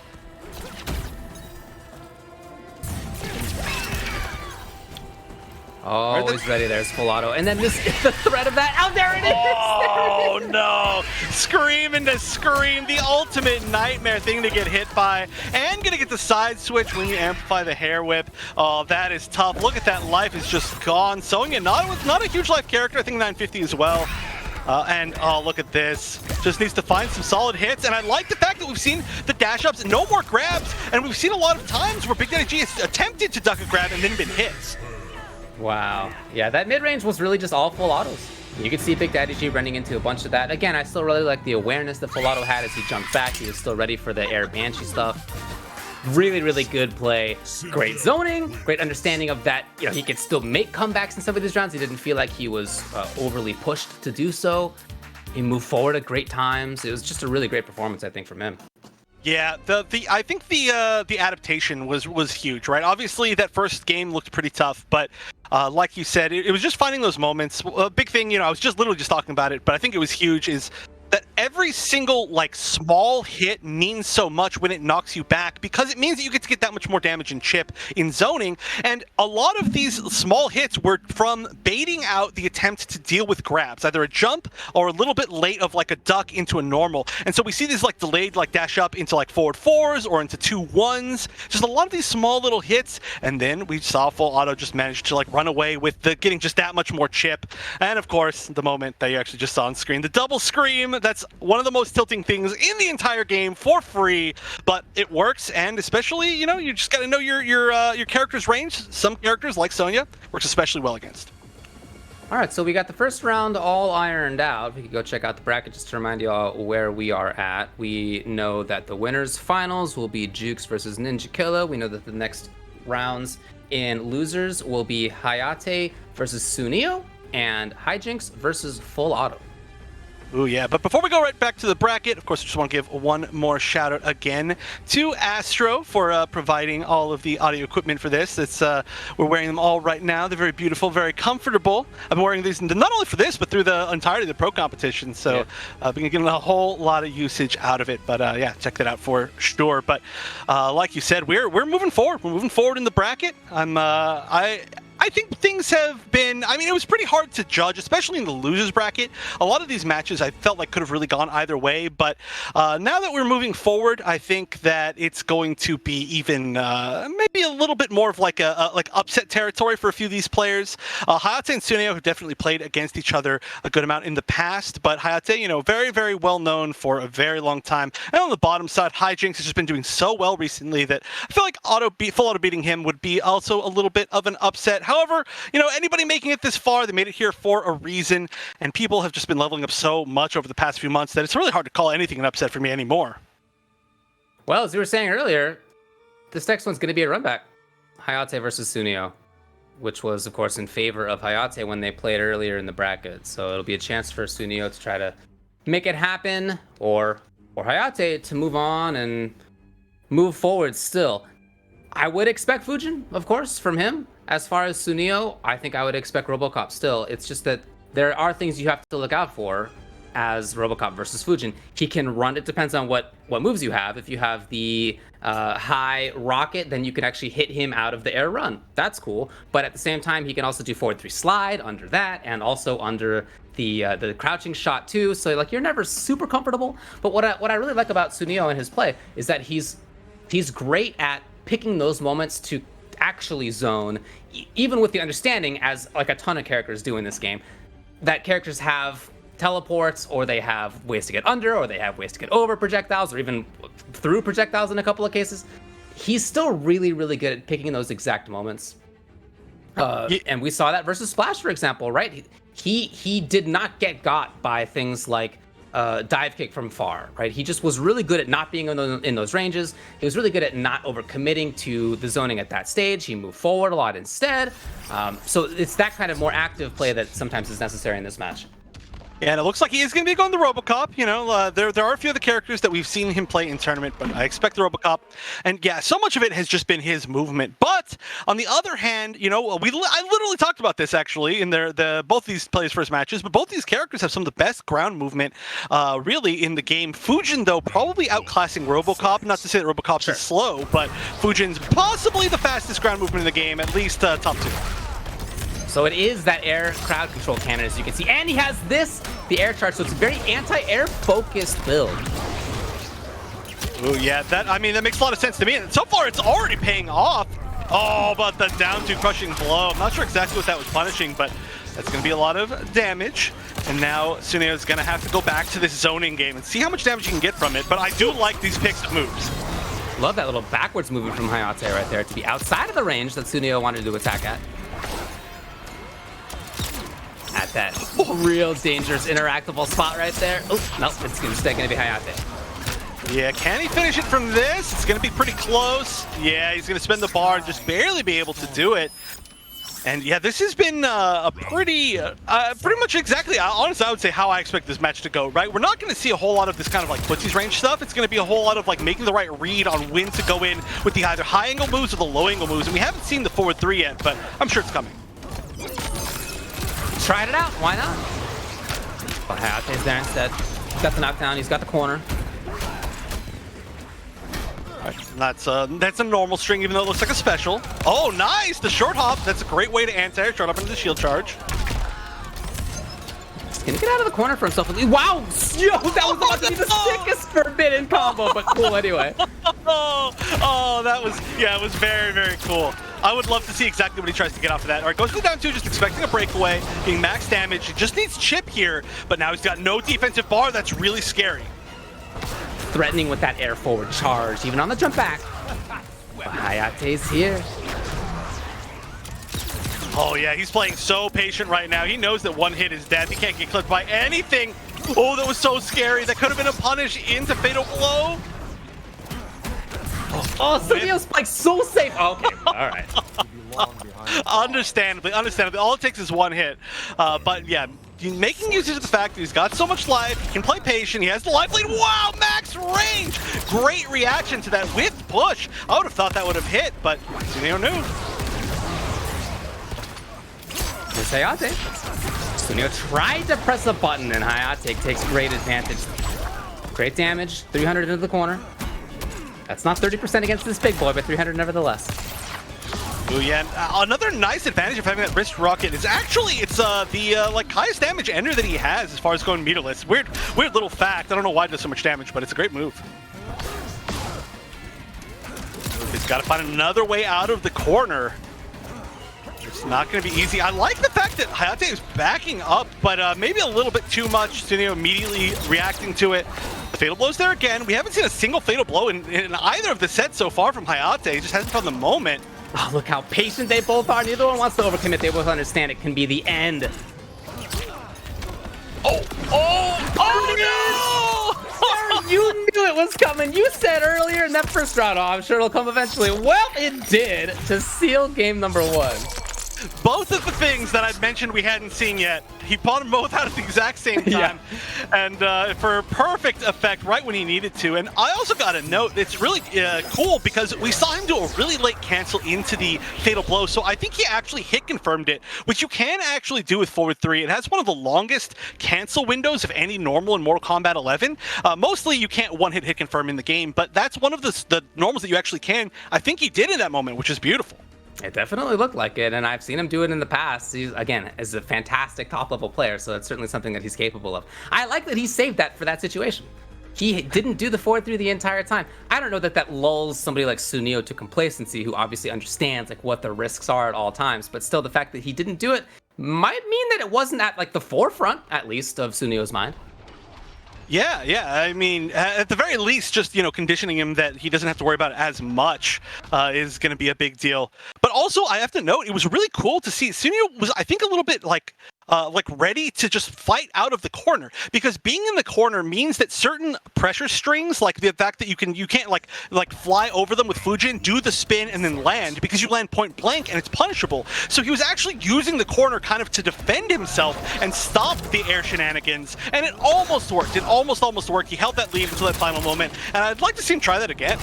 Oh, he's ready. There's full auto. And then this the threat of that. Oh, there it is! Oh, no. Scream into Scream. The ultimate nightmare thing to get hit by. And gonna get the side switch when you amplify the hair whip. Oh, that is tough. Look at that. Life is just gone. Sonya, not a huge life character. I think 950 as well. And oh, look at this. Just needs to find some solid hits. And I like the fact that we've seen the dash ups, no more grabs. And we've seen a lot of times where Big Daddy G has attempted to duck a grab and then been hit. Wow. Yeah, that mid-range was really just all full autos. You could see Big Daddy G running into a bunch of that. Again, I still really like the awareness that full auto had as he jumped back. He was still ready for the air banshee stuff. Really, really good play. Great zoning, great understanding of that. You know, he could still make comebacks in some of these rounds. He didn't feel like he was overly pushed to do so. He moved forward at great times. It was just a really great performance, I think, from him. Yeah, I think the adaptation was huge, right? Obviously, that first game looked pretty tough, but like you said, it was just finding those moments. A big thing, you know, I was just literally just talking about it, but I think it was huge, is that every single like small hit means so much when it knocks you back, because it means that you get to get that much more damage in chip in zoning. And a lot of these small hits were from baiting out the attempt to deal with grabs, either a jump or a little bit late of like a duck into a normal. And so we see these like delayed like dash up into like forward fours or into 2-1s, just a lot of these small little hits. And then we saw full auto just manage to like run away with the getting just that much more chip. And of course, the moment that you actually just saw on screen, the double scream. That's one of the most tilting things in the entire game for free, but it works. And especially, you know, you just got to know your character's range. Some characters, like Sonya, works especially well against. All right, so we got the first round all ironed out. We can go check out the bracket just to remind you all where we are at. We know that the winners finals will be Jukes versus Ninja Killa. We know that the next rounds in losers will be Hayate versus Sunio and Hijinks versus Full Auto. Ooh, yeah. But before we go right back to the bracket, of course, I just want to give one more shout out again to Astro for providing all of the audio equipment for this. It's we're wearing them all right now. They're very beautiful, very comfortable. I've been wearing these not only for this, but through the entirety of the pro competition. So I've been getting a whole lot of usage out of it. But yeah, check that out for sure. But like you said, we're moving forward. We're moving forward in the bracket. I think things have been, I mean, it was pretty hard to judge, especially in the losers bracket. A lot of these matches I felt like could have really gone either way, but now that we're moving forward, I think that it's going to be even maybe a little bit more of like upset territory for a few of these players. Hayate and Suneo have definitely played against each other a good amount in the past, but Hayate, you know, very, very well known for a very long time. And on the bottom side, Hijinks has just been doing so well recently that I feel like full auto beating him would be also a little bit of an upset. However, you know, anybody making it this far, they made it here for a reason, and people have just been leveling up so much over the past few months that it's really hard to call anything an upset for me anymore. Well, as you were saying earlier, this next one's going to be a runback. Hayate versus Sunio, which was, of course, in favor of Hayate when they played earlier in the bracket. So it'll be a chance for Sunio to try to make it happen, or Hayate to move on and move forward still. I would expect Fujin, of course, from him. As far as Sunio, I think I would expect Robocop still. It's just that there are things you have to look out for as Robocop versus Fujin. He can run, it depends on what moves you have. If you have the high rocket, then you can actually hit him out of the air run. That's cool. But at the same time, he can also do forward 3 slide under that, and also under the crouching shot too. So like, you're never super comfortable. But what I really like about Sunio and his play is that he's great at picking those moments to actually zone, even with the understanding, as like a ton of characters do in this game, that characters have teleports, or they have ways to get under, or they have ways to get over projectiles, or even through projectiles in a couple of cases. He's still really, really good at picking those exact moments. And we saw that versus Splash, for example, right? He did not get got by things like dive kick from far, right? He just was really good at not being in those ranges. He was really good at not overcommitting to the zoning at that stage. He moved forward a lot instead. So it's that kind of more active play that sometimes is necessary in this match. Yeah, and it looks like he is going to be going the Robocop. You know, there are a few of the characters that we've seen him play in tournament, but I expect the Robocop. And yeah, so much of it has just been his movement. But on the other hand, you know, I literally talked about this actually in both these players' first matches. But both these characters have some of the best ground movement, really, in the game. Fujin, though, probably outclassing Robocop. Not to say that Robocop's is slow, but Fujin's possibly the fastest ground movement in the game, at least top 2. So it is that air crowd control cannon, as you can see. And he has the air charge, so it's a very anti-air focused build. Oh yeah, that makes a lot of sense to me. And so far, it's already paying off. Oh, but the down to crushing blow. I'm not sure exactly what that was punishing, but that's going to be a lot of damage. And now Tsuneyo's going to have to go back to this zoning game and see how much damage you can get from it. But I do like these picks of moves. Love that little backwards movement from Hayate right there to be outside of the range that Tsuneyo wanted to attack at. At that real dangerous interactable spot right there. Oh, no, it's instead going to be Hayate. Yeah, can he finish it from this? It's going to be pretty close. Yeah, he's going to spin the bar and just barely be able to do it. And yeah, this has been a pretty much exactly, honestly, I would say how I expect this match to go, right? We're not going to see a whole lot of this kind of like footsies range stuff. It's going to be a whole lot of like making the right read on when to go in with the either high angle moves or the low angle moves. And we haven't seen the forward 3 yet, but I'm sure it's coming. Tried it out, why not? But Hayate's there instead. He's got the knockdown, he's got the corner. That's a normal string, even though it looks like a special. Oh, nice! The short hop. That's a great way to anti short hop into the shield charge. He's gonna get out of the corner for himself. Wow! Yo, that was about to be the sickest forbidden combo, but cool anyway. It was very, very cool. I would love to see exactly what he tries to get off of that. All right, goes to the down 2, just expecting a breakaway, getting max damage. He just needs chip here, but now he's got no defensive bar. That's really scary. Threatening with that air forward charge, even on the jump back. But Hayate's here. Oh yeah, he's playing so patient right now. He knows that one hit is dead. He can't get clipped by anything. Oh, that was so scary. That could have been a punish into fatal blow. Oh, Tsuneyo's like so safe. Okay, all right. Understandably. All it takes is one hit. But yeah, making usage of the fact that he's got so much life, he can play patient, he has the life lead. Wow, max range! Great reaction to that whip push. I would have thought that would have hit, but Tsuneyo knew. Here's Hayate. Tsuneyo tried to press a button, and Hayate takes great advantage. Great damage, 300 into the corner. That's not 30% against this big boy, but 300 nevertheless. Ooh, yeah, another nice advantage of having that wrist rocket is actually it's the like highest damage ender that he has as far as going meterless. Weird little fact. I don't know why it does so much damage, but it's a great move. He's got to find another way out of the corner. It's not going to be easy. I like the fact that Hayate is backing up, but maybe a little bit too much. Tsuneyo immediately reacting to it. The fatal blow's there again. We haven't seen a single fatal blow in either of the sets so far from Hayate. He just hasn't found the moment. Oh, look how patient they both are. Neither one wants to overcommit. They both understand it can be the end. Oh no! You knew it was coming. You said earlier in that first round, oh, I'm sure it'll come eventually. Well, it did to seal game number 1. Both of the things that I'd mentioned we hadn't seen yet, he bought them both out at the exact same time, and for perfect effect right when he needed to. And I also got a note, it's really cool because we saw him do a really late cancel into the fatal blow, so I think he actually hit confirmed it, which you can actually do with forward 3. It has one of the longest cancel windows of any normal in Mortal Kombat 11. Mostly you can't one-hit hit confirm in the game, but that's one of the normals that you actually can. I think he did in that moment, which is beautiful. It definitely looked like it, and I've seen him do it in the past. He's, again, is a fantastic top-level player, so it's certainly something that he's capable of. I like that he saved that for that situation. He didn't do the forward 3 the entire time. I don't know that that lulls somebody like Tsuneyo to complacency, who obviously understands like what the risks are at all times, but still the fact that he didn't do it might mean that it wasn't at like the forefront, at least, of Tsuneyo's mind. Yeah. I mean, at the very least, just, conditioning him that he doesn't have to worry about it as much is going to be a big deal. But also, I have to note, it was really cool to see Tsuneyo was, I think, a little bit like like ready to just fight out of the corner, because being in the corner means that certain pressure strings, like the fact that you can't like fly over them with Fujin, do the spin and then land, because you land point blank and it's punishable. So he was actually using the corner kind of to defend himself and stop the air shenanigans, and it almost worked. It almost worked. He held that lead until that final moment, and I'd like to see him try that again.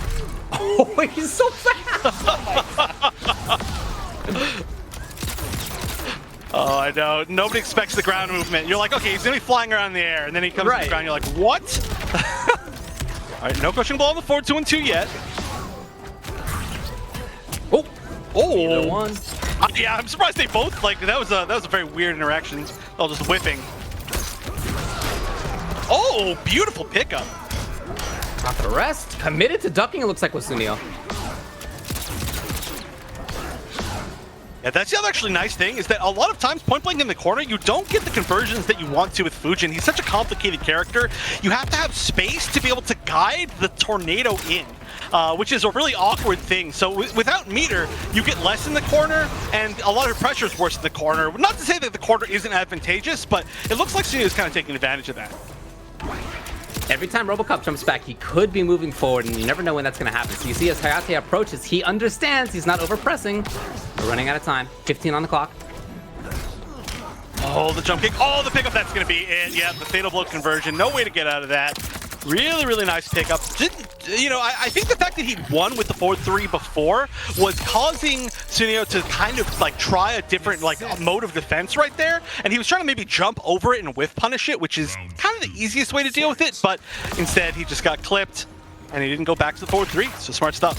Oh, he's so fast! Oh, I know. Nobody expects the ground movement. You're like, okay, he's going to be flying around in the air, and then he comes to the ground, you're like, what? All right, no crushing ball on the forward 2-2 yet. Oh! Oh! One. Yeah, I'm surprised they both, like, that was a very weird interaction. Oh, just whipping. Oh, beautiful pickup. After the rest, committed to ducking, it looks like, with Sunio. Yeah, that's the other actually nice thing, is that a lot of times point blank in the corner, you don't get the conversions that you want to with Fujin. He's such a complicated character. You have to have space to be able to guide the tornado in, which is a really awkward thing. So without meter, you get less in the corner, and a lot of pressure is worse in the corner. Not to say that the corner isn't advantageous, but it looks like Sunio is kind of taking advantage of that. Every time Robocop jumps back, he could be moving forward, and you never know when that's going to happen. So you see as Hayate approaches, he understands he's not over-pressing. We're running out of time. 15 on the clock. Oh, the jump kick. Oh, the pickup, that's going to be it. Yeah, the fatal blow conversion. No way to get out of that. Really, really nice pickup. I think the fact that he won with the 4-3 before was causing Sunio to kind of like try a different mode of defense right there, and he was trying to maybe jump over it and whiff punish it, which is kind of the easiest way to deal with it, but instead he just got clipped and he didn't go back to the 4-3. So smart stuff.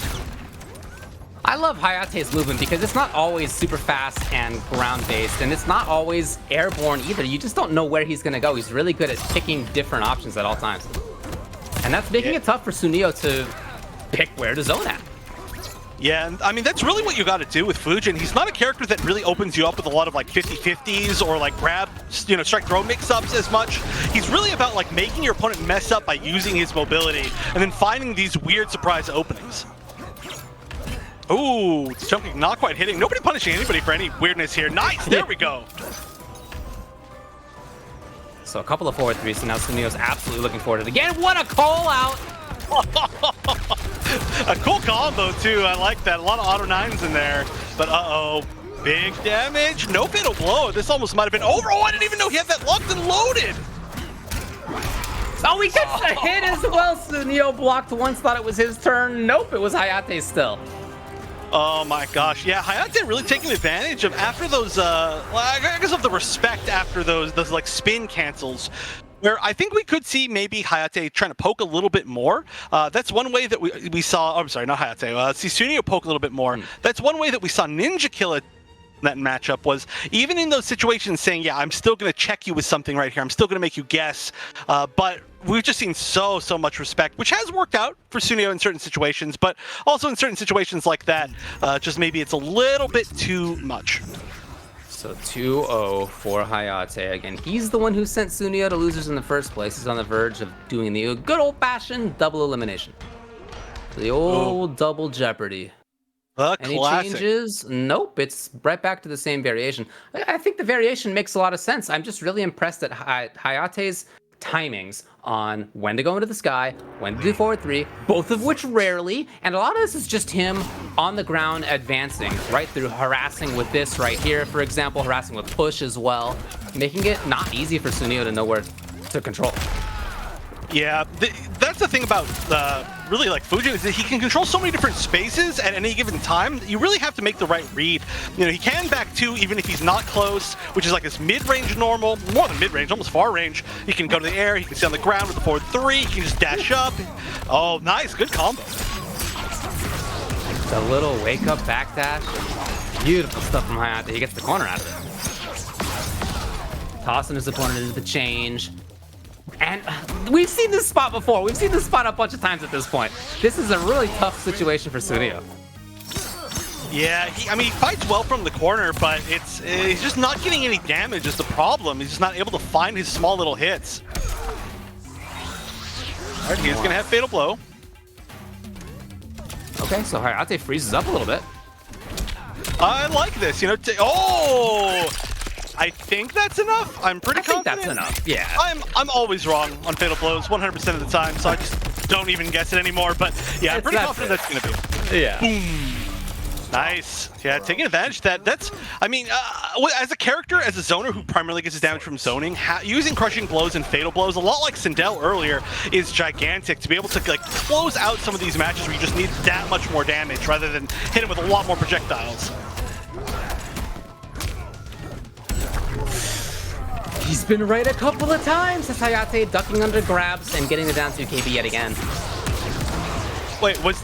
I love Hayate's movement because it's not always super fast and ground-based, and it's not always airborne either. You just don't know where he's going to go. He's really good at picking different options at all times. And that's making it tough for Sunio to pick where to zone at. Yeah, I mean, that's really what you got to do with Fujin. He's not a character that really opens you up with a lot of 50-50s or grab, strike throw mix-ups as much. He's really about making your opponent mess up by using his mobility and then finding these weird surprise openings. Ooh, jumping, not quite hitting. Nobody punishing anybody for any weirdness here. Nice, there we go. So a couple of forward threes, so now Sunio's absolutely looking forward to it again. What a call out! A cool combo too, I like that. A lot of auto 9s in there, but uh-oh. Big damage, no fatal blow. This almost might have been over. Oh, I didn't even know he had that locked and loaded. Oh, he gets a hit as well. Sunio blocked once, thought it was his turn. Nope, it was Hayate's still. Oh my gosh, yeah, Hayate really taking advantage of after those, I guess of the respect after those spin cancels, where I think we could see maybe Hayate trying to poke a little bit more. That's one way that we saw, oh, I'm sorry, not Hayate, see Sunio poke a little bit more. That's one way that we saw Ninja kill it. That matchup was even in those situations saying, yeah, I'm still going to check you with something right here. I'm still going to make you guess. But we've just seen so much respect, which has worked out for Sunio in certain situations, but also in certain situations like that, just maybe it's a little bit too much. So 2-0 for Hayate. Again, he's the one who sent Sunio to losers in the first place. He's on the verge of doing the good old-fashioned double elimination. The old double jeopardy. Any classic. changes? Nope, it's right back to the same variation. I think the variation makes a lot of sense. I'm just really impressed at Hayate's timings on when to go into the sky, when to do forward 3, both of which rarely, and a lot of this is just him on the ground advancing, right through harassing with this right here, for example, harassing with push as well, making it not easy for Sunio to know where to control. Yeah, that's the thing about really Fujin, is that he can control so many different spaces at any given time. You really have to make the right read. He can back 2 even if he's not close, which is this mid-range normal, more than mid-range, almost far range. He can go to the air, he can stay on the ground with the forward 3, he can just dash up. Oh, nice, good combo. The little wake-up backdash. Beautiful stuff from Hayate. He gets the corner out of it. Tossing his opponent into the change. And we've seen this spot before. We've seen this spot a bunch of times at this point. This is a really tough situation for Sunio. Yeah, he fights well from the corner, but he's just not getting any damage is the problem. He's just not able to find his small little hits. All right, he's going to have fatal blow. Okay, so Hayate freezes up a little bit. I like this, oh! I think that's enough. I'm pretty confident. That's enough. Yeah. I'm always wrong on Fatal Blows 100% of the time, so I just don't even guess it anymore. But yeah, I'm pretty confident that's gonna be. Yeah. Boom. Nice. Yeah, taking advantage of that. I mean, as a character, as a zoner who primarily gets his damage from zoning, using crushing blows and fatal blows, a lot like Sindel earlier, is gigantic to be able to like close out some of these matches where you just need that much more damage rather than hit him with a lot more projectiles. He's been right a couple of times. That's Hayate ducking under grabs and getting the down 2 KB yet again. Wait, was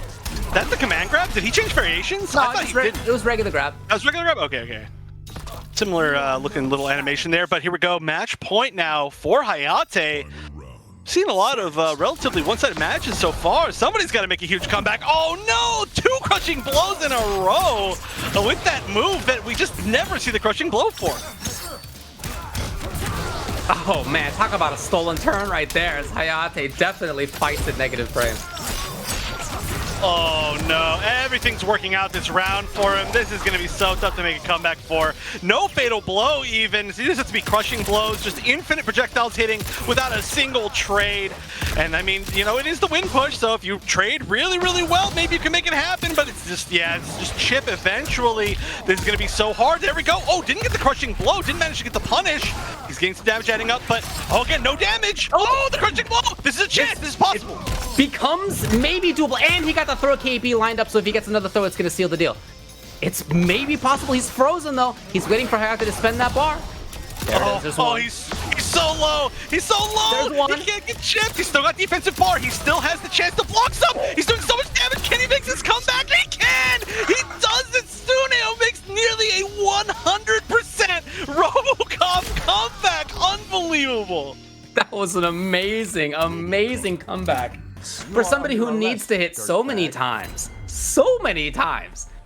that the command grab? Did he change variations? No, I thought he did. It was regular grab. That was regular grab? Okay. Similar looking little animation there, but here we go. Match point now for Hayate. Seen a lot of relatively one-sided matches so far. Somebody's got to make a huge comeback. Oh no! 2 crushing blows in a row with that move that we just never see the crushing blow for. Oh man, talk about a stolen turn right there as Hayate definitely fights at negative frames. Oh no, everything's working out this round for him. This is going to be so tough to make a comeback for. No fatal blow even, so he just has to be crushing blows, just infinite projectiles hitting without a single trade. And I mean, you know, it is the win push, so if you trade really, really well, maybe you can make it happen, but it's just, yeah, it's just chip eventually. This is going to be so hard. There we go. Oh, didn't get the crushing blow, didn't manage to get the punish. He's getting some damage adding up, but oh, again, no damage. Oh, the crushing blow. This is a chance. This is possible. Becomes maybe doable, and he got the throw KB lined up, so if he gets another throw, it's going to seal the deal. It's maybe possible. He's frozen, though. He's waiting for Hayate to spend that bar. There it is. There's one. He's so low. He's so low. There's one. He can't get chipped. He's still got defensive bar. He still has the chance to block some. He's doing so much damage. Can he make his comeback? He can. He does it. Suneo makes nearly a 100% RoboCop comeback. Unbelievable. That was an amazing, amazing comeback. For somebody who needs to hit so many times.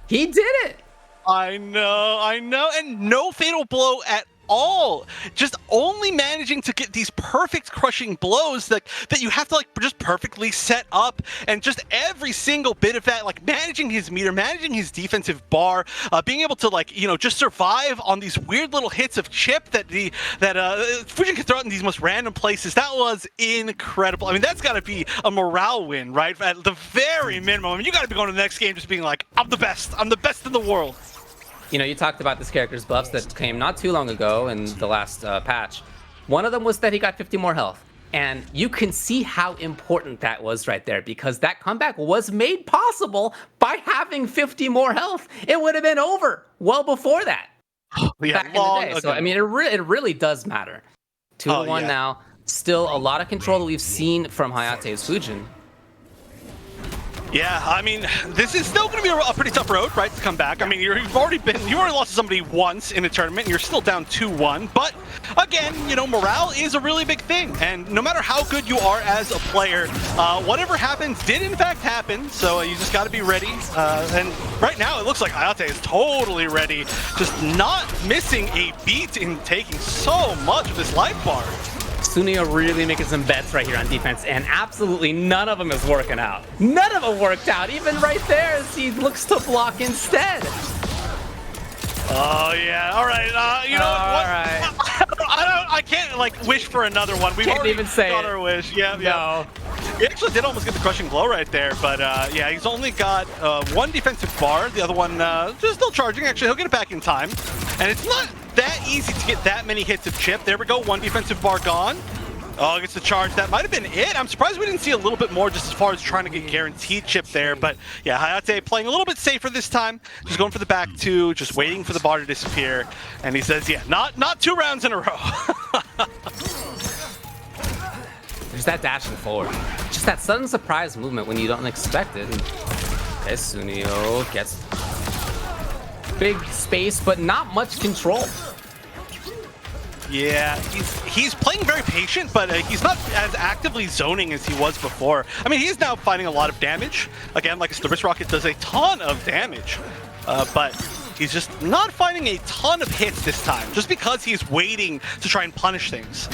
He did it. I know, and no fatal blow at all. Just only managing to get these perfect crushing blows that you have to like just perfectly set up, and just every single bit of that, like managing his meter, managing his defensive bar, being able to like, you know, just survive on these weird little hits of chip that Fujin can throw out in these most random places. That was incredible. I mean, that's got to be a morale win, right? At the very minimum. I mean, you got to be going to the next game just being like, I'm the best in the world. You know, you talked about this character's buffs that came not too long ago in the last patch. One of them was that he got 50 more health. And you can see how important that was right there, because that comeback was made possible by having 50 more health. It would have been over well before that. Yeah, back in the day. So, I mean, it really does matter. 2-1 now. Still a lot of control that we've seen from Hayate's Fujin. Yeah, I mean, this is still going to be a pretty tough road, right, to come back. I mean, you've already lost to somebody once in a tournament, and you're still down 2-1. But again, you know, morale is a really big thing, and no matter how good you are as a player, whatever happens did in fact happen. So you just got to be ready. And right now, it looks like Hayate is totally ready, just not missing a beat in taking so much of this life bar. Suneo really making some bets right here on defense, and absolutely none of them is working out. None of them worked out, even right there as he looks to block instead. Oh yeah, all right. You know what? Right. I can't like wish for another one. We've Can't already even say got it. our wish. Yeah, No. yeah. He actually did almost get the crushing blow right there, but yeah, he's only got one defensive bar. The other one just still charging. Actually, he'll get it back in time, and it's not that easy to get that many hits of chip. There we go. One defensive bar gone. Oh, gets the charge. That might have been it. I'm surprised we didn't see a little bit more just as far as trying to get guaranteed chip there. But yeah, Hayate playing a little bit safer this time. Just going for the back 2, just waiting for the bar to disappear. And he says, yeah, not 2 rounds in a row. There's that dashing forward. Just that sudden surprise movement when you don't expect it. As Suneo gets big space, but not much control. Yeah, he's playing very patient, but he's not as actively zoning as he was before. I mean, he's now finding a lot of damage. Again, like the wrist rocket does a ton of damage, but he's just not finding a ton of hits this time, just because he's waiting to try and punish things.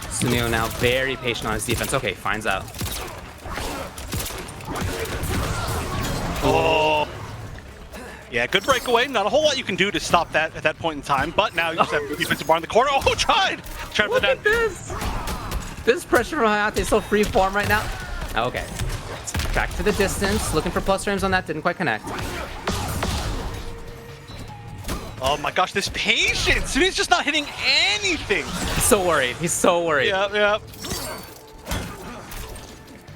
Suneo now very patient on his defense. Okay, finds out. Oh. Yeah, good breakaway. Not a whole lot you can do to stop that at that point in time, but now you just have the defensive bar in the corner. Oh, tried for the down. This pressure from Hayate is so free form right now. Okay. Back to the distance. Looking for plus frames on that. Didn't quite connect. Oh my gosh, this patience! He's just not hitting anything. He's so worried. He's so worried. Yep.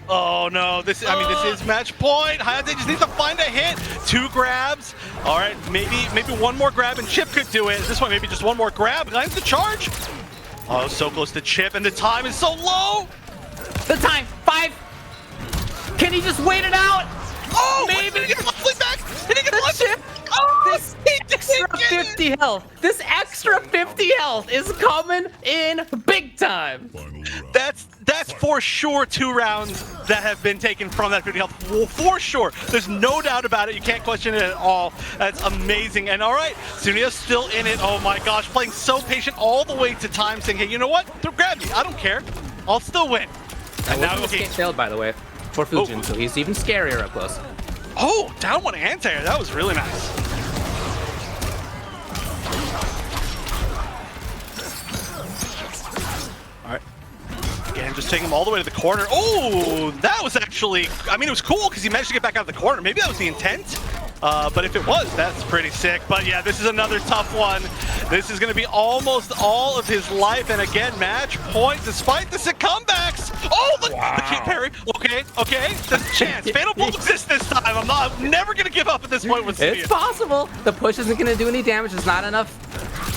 Oh no, this is match point. Hayate just needs to find a hit. 2 grabs. All right, maybe one more grab and Chip could do it. At this point, maybe just one more grab. Lands the charge. Oh, so close to Chip, and the time is so low. The time, 5. Can he just wait it out? Oh, maybe. Did he get the back? Did he get the Chip? Oh, this extra 50 health. This extra 50 health is coming in big time. That's for sure 2 rounds that have been taken from that 50 health. Well, for sure. There's no doubt about it. You can't question it at all. That's amazing. And all right, Sunio's still in it. Oh my gosh, playing so patient all the way to time, saying, hey, you know what? Grab me. I don't care. I'll still win. And now escape failed, by the way, for Fujin, so he's even scarier up close. Oh, down one anti-air. That was really nice. All right. Again, just taking him all the way to the corner. Oh, that was actually, I mean, it was cool because he managed to get back out of the corner. Maybe that was the intent. But if it was, that's pretty sick. But yeah, this is another tough one. This is going to be almost all of his life. And again, match point despite the sick comebacks. Oh, the kick parry. Okay. There's a chance. Fatal Blow exists this time. I'm never going to give up at this point with Sunio. It's possible. The push isn't going to do any damage. There's not enough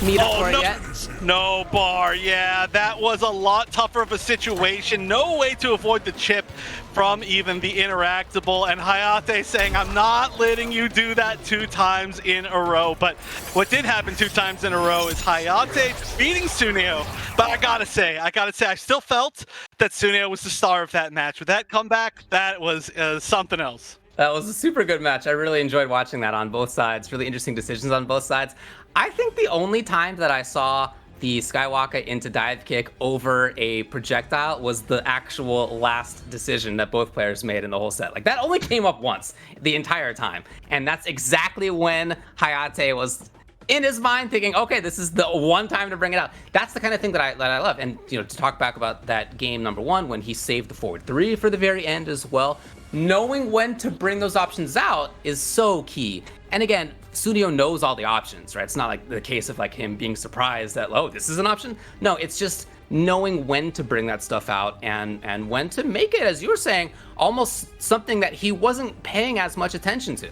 meat up for it yet. No bar. Yeah, that was a lot tougher of a situation. No way to avoid the chip from even the interactable, and Hayate saying, I'm not letting you do that 2 times in a row. But what did happen 2 times in a row is Hayate beating Sunio. But I gotta say, I still felt that Sunio was the star of that match. With that comeback, that was something else. That was a super good match. I really enjoyed watching that on both sides. Really interesting decisions on both sides. I think the only time that I saw the Skywalker into dive kick over a projectile was the actual last decision that both players made in the whole set. Like, that only came up once the entire time. And that's exactly when Hayate was in his mind thinking, okay, this is the one time to bring it out. That's the kind of thing that I love. And, you know, to talk back about that game number 1 when he saved the forward 3 for the very end as well, knowing when to bring those options out is so key. And again, Sunio knows all the options, right? It's not like the case of like him being surprised that, oh, this is an option. No, it's just knowing when to bring that stuff out and when to make it, as you were saying, almost something that he wasn't paying as much attention to.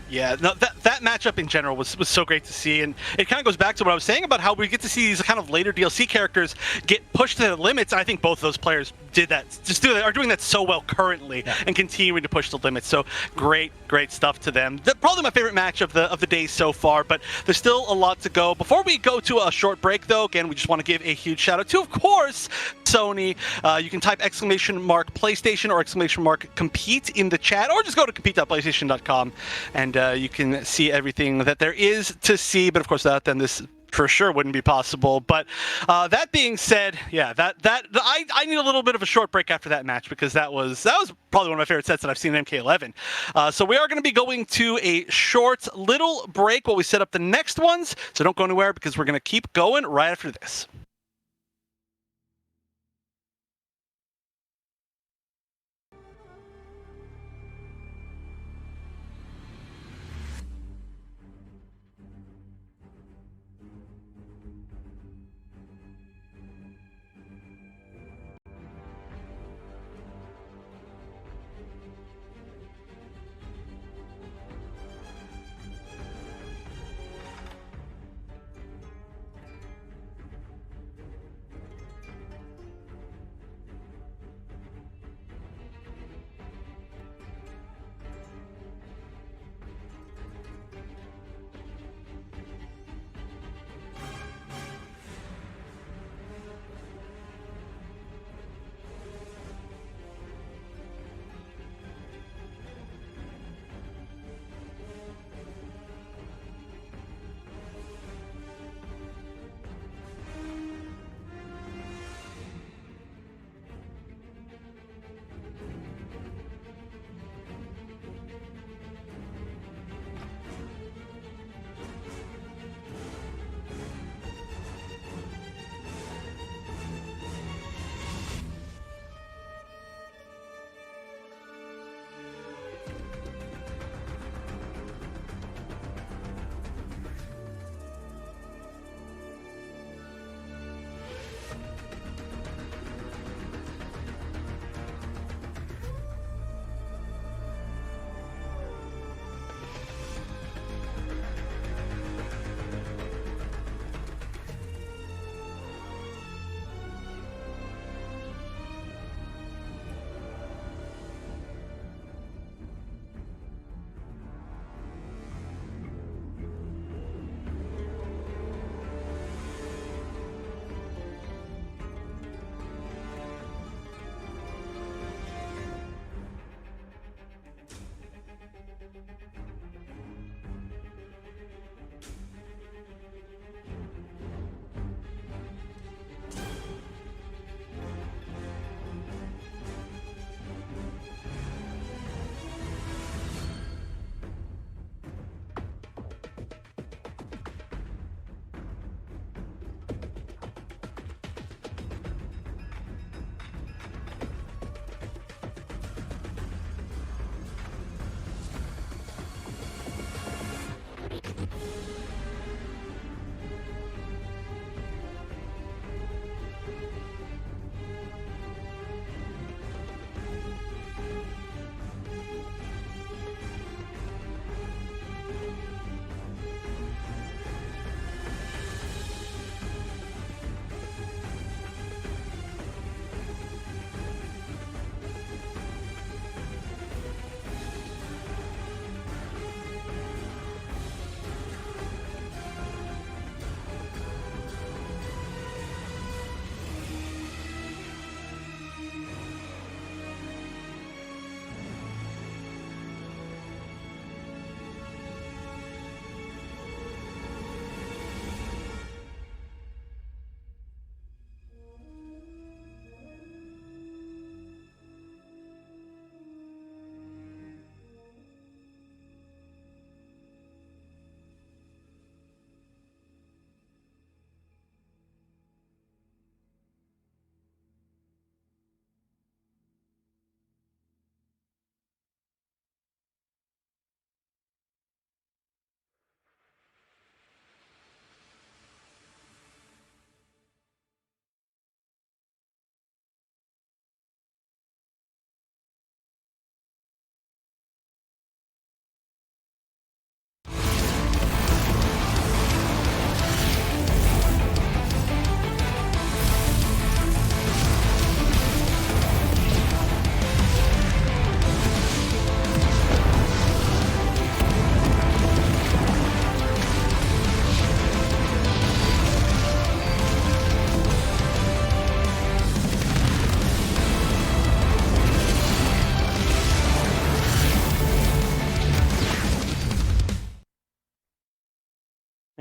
Yeah, no, that matchup in general was so great to see, and it kind of goes back to what I was saying about how we get to see these kind of later DLC characters get pushed to the limits. I think both of those players did that, are doing that so well currently, and continuing to push the limits. So great stuff to them. Probably my favorite match of the day so far, but there's still a lot to go. Before we go to a short break, though, again, we just want to give a huge shout out to, of course, Sony. You can type !PlayStation or !compete in the chat, or just go to compete.playstation.com and you can see everything that there is to see. But of course, without them, this for sure wouldn't be possible. But that being said, yeah, I need a little bit of a short break after that match, because that was probably one of my favorite sets that I've seen in MK11. So we are going to be going to a short little break while we set up the next ones. So don't go anywhere, because we're going to keep going right after this.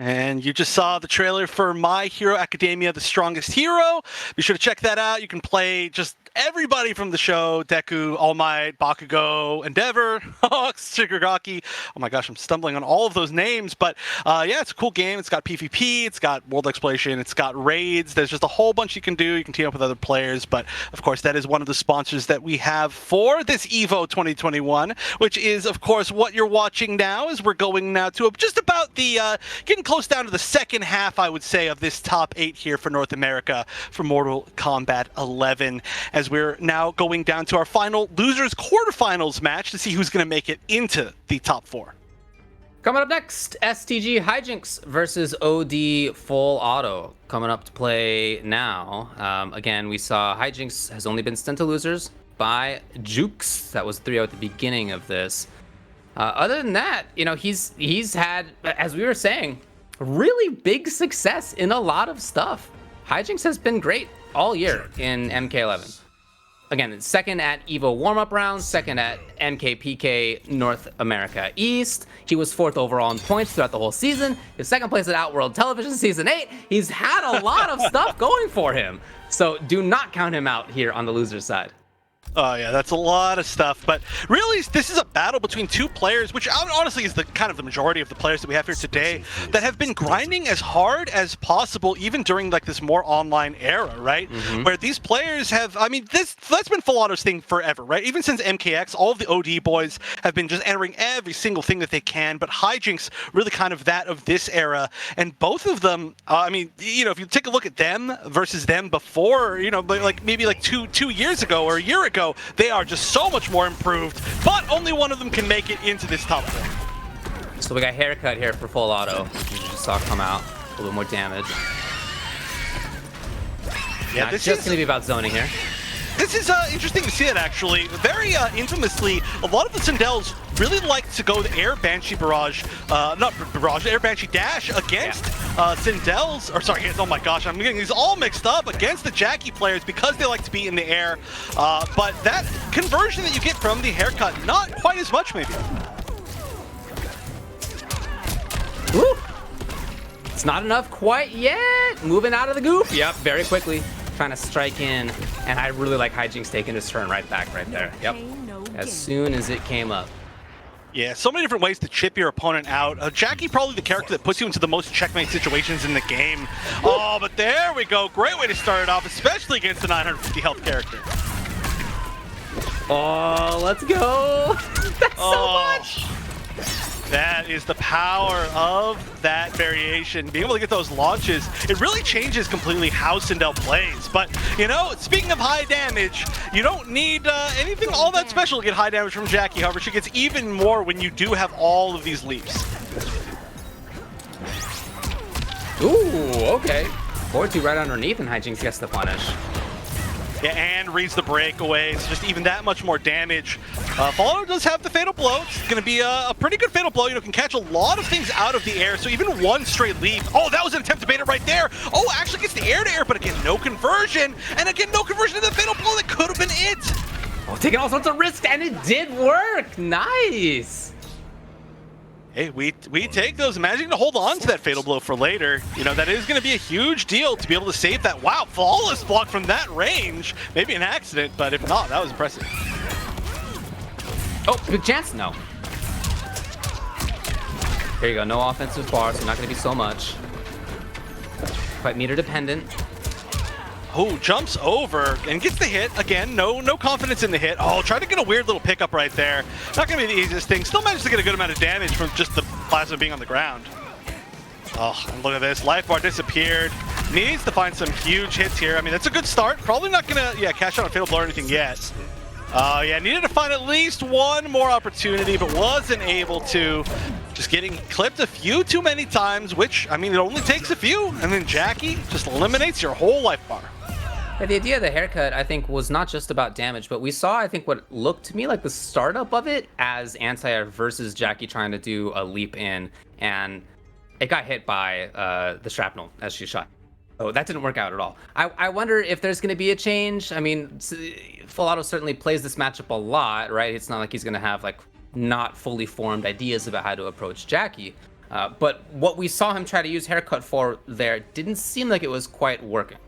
And you just saw the trailer for My Hero Academia, The Strongest Hero. Be sure to check that out. You can play just everybody from the show: Deku, All Might, Bakugo, Endeavor, Shigaraki. Oh my gosh, I'm stumbling on all of those names. But yeah, it's a cool game. It's got PvP, it's got world exploration, it's got raids. There's just a whole bunch you can do. You can team up with other players. But of course, that is one of the sponsors that we have for this EVO 2021, which is, of course, what you're watching now. As we're going now to just about the getting close down to the second half, I would say, of this top 8 here for North America for Mortal Kombat 11. As we're now going down to our final losers quarterfinals match to see who's going to make it into the top 4. Coming up next, STG Hijinks versus OD Full Auto. Coming up to play now. Again, we saw Hijinks has only been sent to losers by Jukes. That was 3-0 at the beginning of this. Other than that, you know, he's had, as we were saying, really big success in a lot of stuff. Hijinks has been great all year in MK11. Again, second at EVO warm-up rounds, second at MKPK North America East. He was 4th overall in points throughout the whole season. His second place at Outworld Television Season 8. He's had a lot of stuff going for him. So do not count him out here on the loser side. Oh yeah, that's a lot of stuff. But really, this is a battle between two players, which honestly is the kind of the majority of the players that we have here today, that have been grinding as hard as possible, even during like this more online era, right? Where these players have, I mean, that's been Full Auto's thing forever, right? Even since MKX, all of the OD boys have been just entering every single thing that they can. But Hijinks really kind of that of this era, and both of them, I mean, you know, if you take a look at them versus them before, you know, like maybe like two years ago or a year ago. They are just so much more improved, but only one of them can make it into this top 4. So we got haircut here for Full Auto. You just saw come out a little more damage. Yeah, this is going to be about zoning here. This is interesting to see it, actually. Very infamously, a lot of the Sindels really like to go the Air Banshee Barrage, not Barrage, Air Banshee Dash against Sindels, or sorry, oh my gosh, I'm getting these all mixed up, against the Jackie players because they like to be in the air. But that conversion that you get from the haircut, not quite as much maybe. Woo! It's not enough quite yet. Moving out of the goop. Yep, very quickly. Trying to strike in, and I really like Hijinks taking his turn right back right there. Yep. As soon as it came up. Yeah, so many different ways to chip your opponent out. Jackie, probably the character that puts you into the most checkmate situations in the game. Oh, but there we go. Great way to start it off, especially against the 950 health character. Oh, let's go. That's so much. That is the power of that variation. Being able to get those launches, it really changes completely how Sindel plays. But, you know, speaking of high damage, you don't need anything all that special to get high damage from Jackie. However, she gets even more when you do have all of these leaps. Ooh, okay. 4-2 right underneath, and Hijinks gets the punish. Yeah, and reads the breakaway, so just even that much more damage. Follow does have the Fatal Blow. It's going to be a pretty good Fatal Blow. You know, can catch a lot of things out of the air, so even one straight leap. Oh, that was an attempt to bait it right there. Oh, actually gets the air-to-air, but again, no conversion. And again, no conversion to the Fatal Blow. That could have been it. Oh, taking all sorts of risks, and it did work. Nice. Hey, we take those. Imagine to hold on to that Fatal Blow for later. You know, that is going to be a huge deal to be able to save that. Wow, flawless block from that range. Maybe an accident, but if not, that was impressive. Oh, big chance? No. Here you go. No offensive bar, so not going to be so much. Quite meter dependent. Oh, jumps over and gets the hit. Again, no confidence in the hit. Oh, tried to get a weird little pickup right there. Not going to be the easiest thing. Still managed to get a good amount of damage from just the plasma being on the ground. Oh, and look at this. Life bar disappeared. Needs to find some huge hits here. I mean, that's a good start. Probably not going to, cash out on Fatal Blow or anything yet. Yeah, needed to find at least one more opportunity, but wasn't able to. Just getting clipped a few too many times, which, I mean, it only takes a few, and then Jackie just eliminates your whole life bar. Yeah, the idea of the haircut, I think, was not just about damage, but we saw, I think, what looked to me like the startup of it as Anti-Air versus Jackie trying to do a leap in, and it got hit by the shrapnel as she shot. So that didn't work out at all. I wonder if there's going to be a change. I mean, Full Auto certainly plays this matchup a lot, right? It's not like he's going to have, like, not fully formed ideas about how to approach Jackie. But what we saw him try to use haircut for there didn't seem like it was quite working.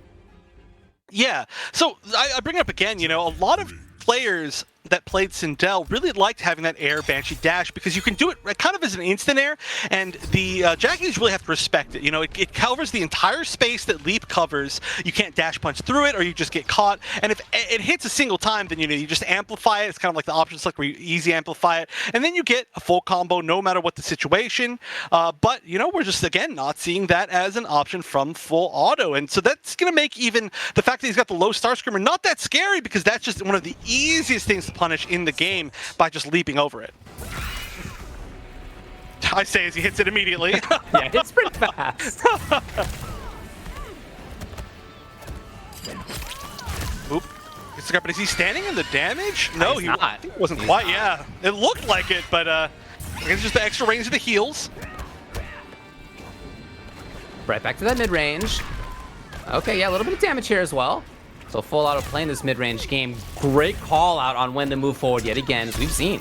Yeah, so I bring it up again, you know, a lot of players that played Sindel really liked having that air Banshee dash because you can do it kind of as an instant air, and the Jackies really have to respect it. You know, it covers the entire space that Leap covers. You can't dash punch through it or you just get caught, and if it hits a single time, then, you know, you just amplify it. It's kind of like the option select where you easy amplify it, and then you get a full combo no matter what the situation. But, you know, we're just, again, not seeing that as an option from full auto, and so that's going to make even the fact that he's got the low star screamer not that scary, because that's just one of the easiest things to punish in the game by just leaping over it. I say as he hits it immediately. Yeah, it's pretty fast. Oop. It's the guy, but is he standing in the damage? No, He's not. He wasn't quite, yeah. It looked like it, but I guess it's just the extra range of the heals. Right back to that mid-range. Okay, yeah, a little bit of damage here as well. So full auto playing this mid-range game. Great call out on when to move forward yet again, as we've seen.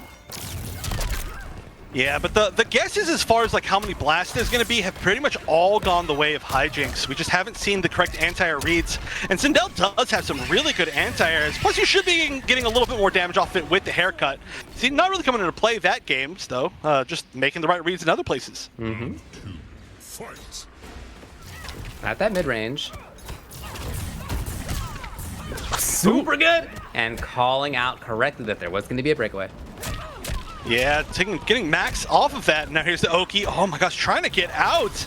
Yeah, but the guesses as far as like how many blasts there's going to be have pretty much all gone the way of hijinks. We just haven't seen the correct anti-air reads. And Sindel does have some really good anti-airs. Plus, you should be getting a little bit more damage off it with the haircut. See, not really coming into play that games, though. Just making the right reads in other places. Mm-hmm. At that mid-range. Super good! And calling out correctly that there was going to be a breakaway. Yeah, getting Max off of that. Now here's the Oki. Oh my gosh, trying to get out.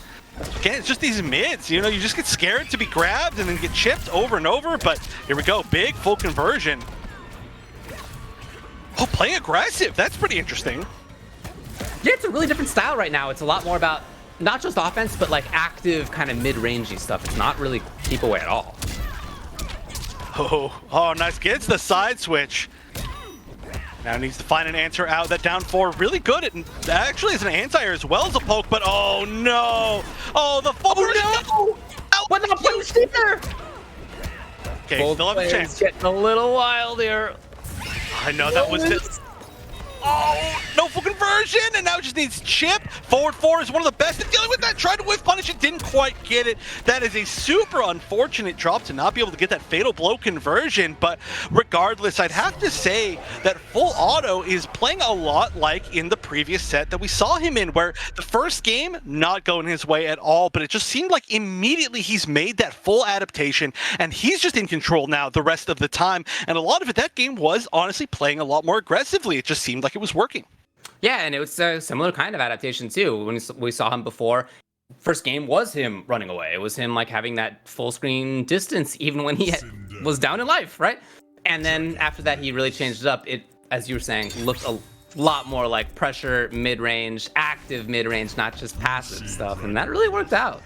Again, it's just these mids. You know, you just get scared to be grabbed and then get chipped over and over. But here we go, big full conversion. Oh, playing aggressive. That's pretty interesting. Yeah, it's a really different style right now. It's a lot more about not just offense, but like active kind of mid-rangey stuff. It's not really keep away at all. Oh, nice. Gets the side switch. Now needs to find an answer out. That down four, really good. It actually is an anti-air as well as a poke, but oh no. Oh, the full no! What the punch there? Okay, Both still have a chance. Getting a little wild here. I know that was it. Oh, no full conversion, and now just needs chip. Forward four is one of the best at dealing with that. Tried to whiff punish it, didn't quite get it. That is a super unfortunate drop to not be able to get that fatal blow conversion, but regardless, I'd have to say that full auto is playing a lot like in the previous set that we saw him in, where the first game, not going his way at all, but it just seemed like immediately he's made that full adaptation, and he's just in control now the rest of the time, and a lot of it, that game was honestly playing a lot more aggressively. It just seemed like it was working. Yeah, and it was a similar kind of adaptation too. When we saw him before, first game was him running away. It was him like having that full screen distance even when he was down in life, right? And then after that, he really changed it up. It, as you were saying, looked a lot more like pressure mid-range, active mid-range, not just passive stuff, and that really worked out.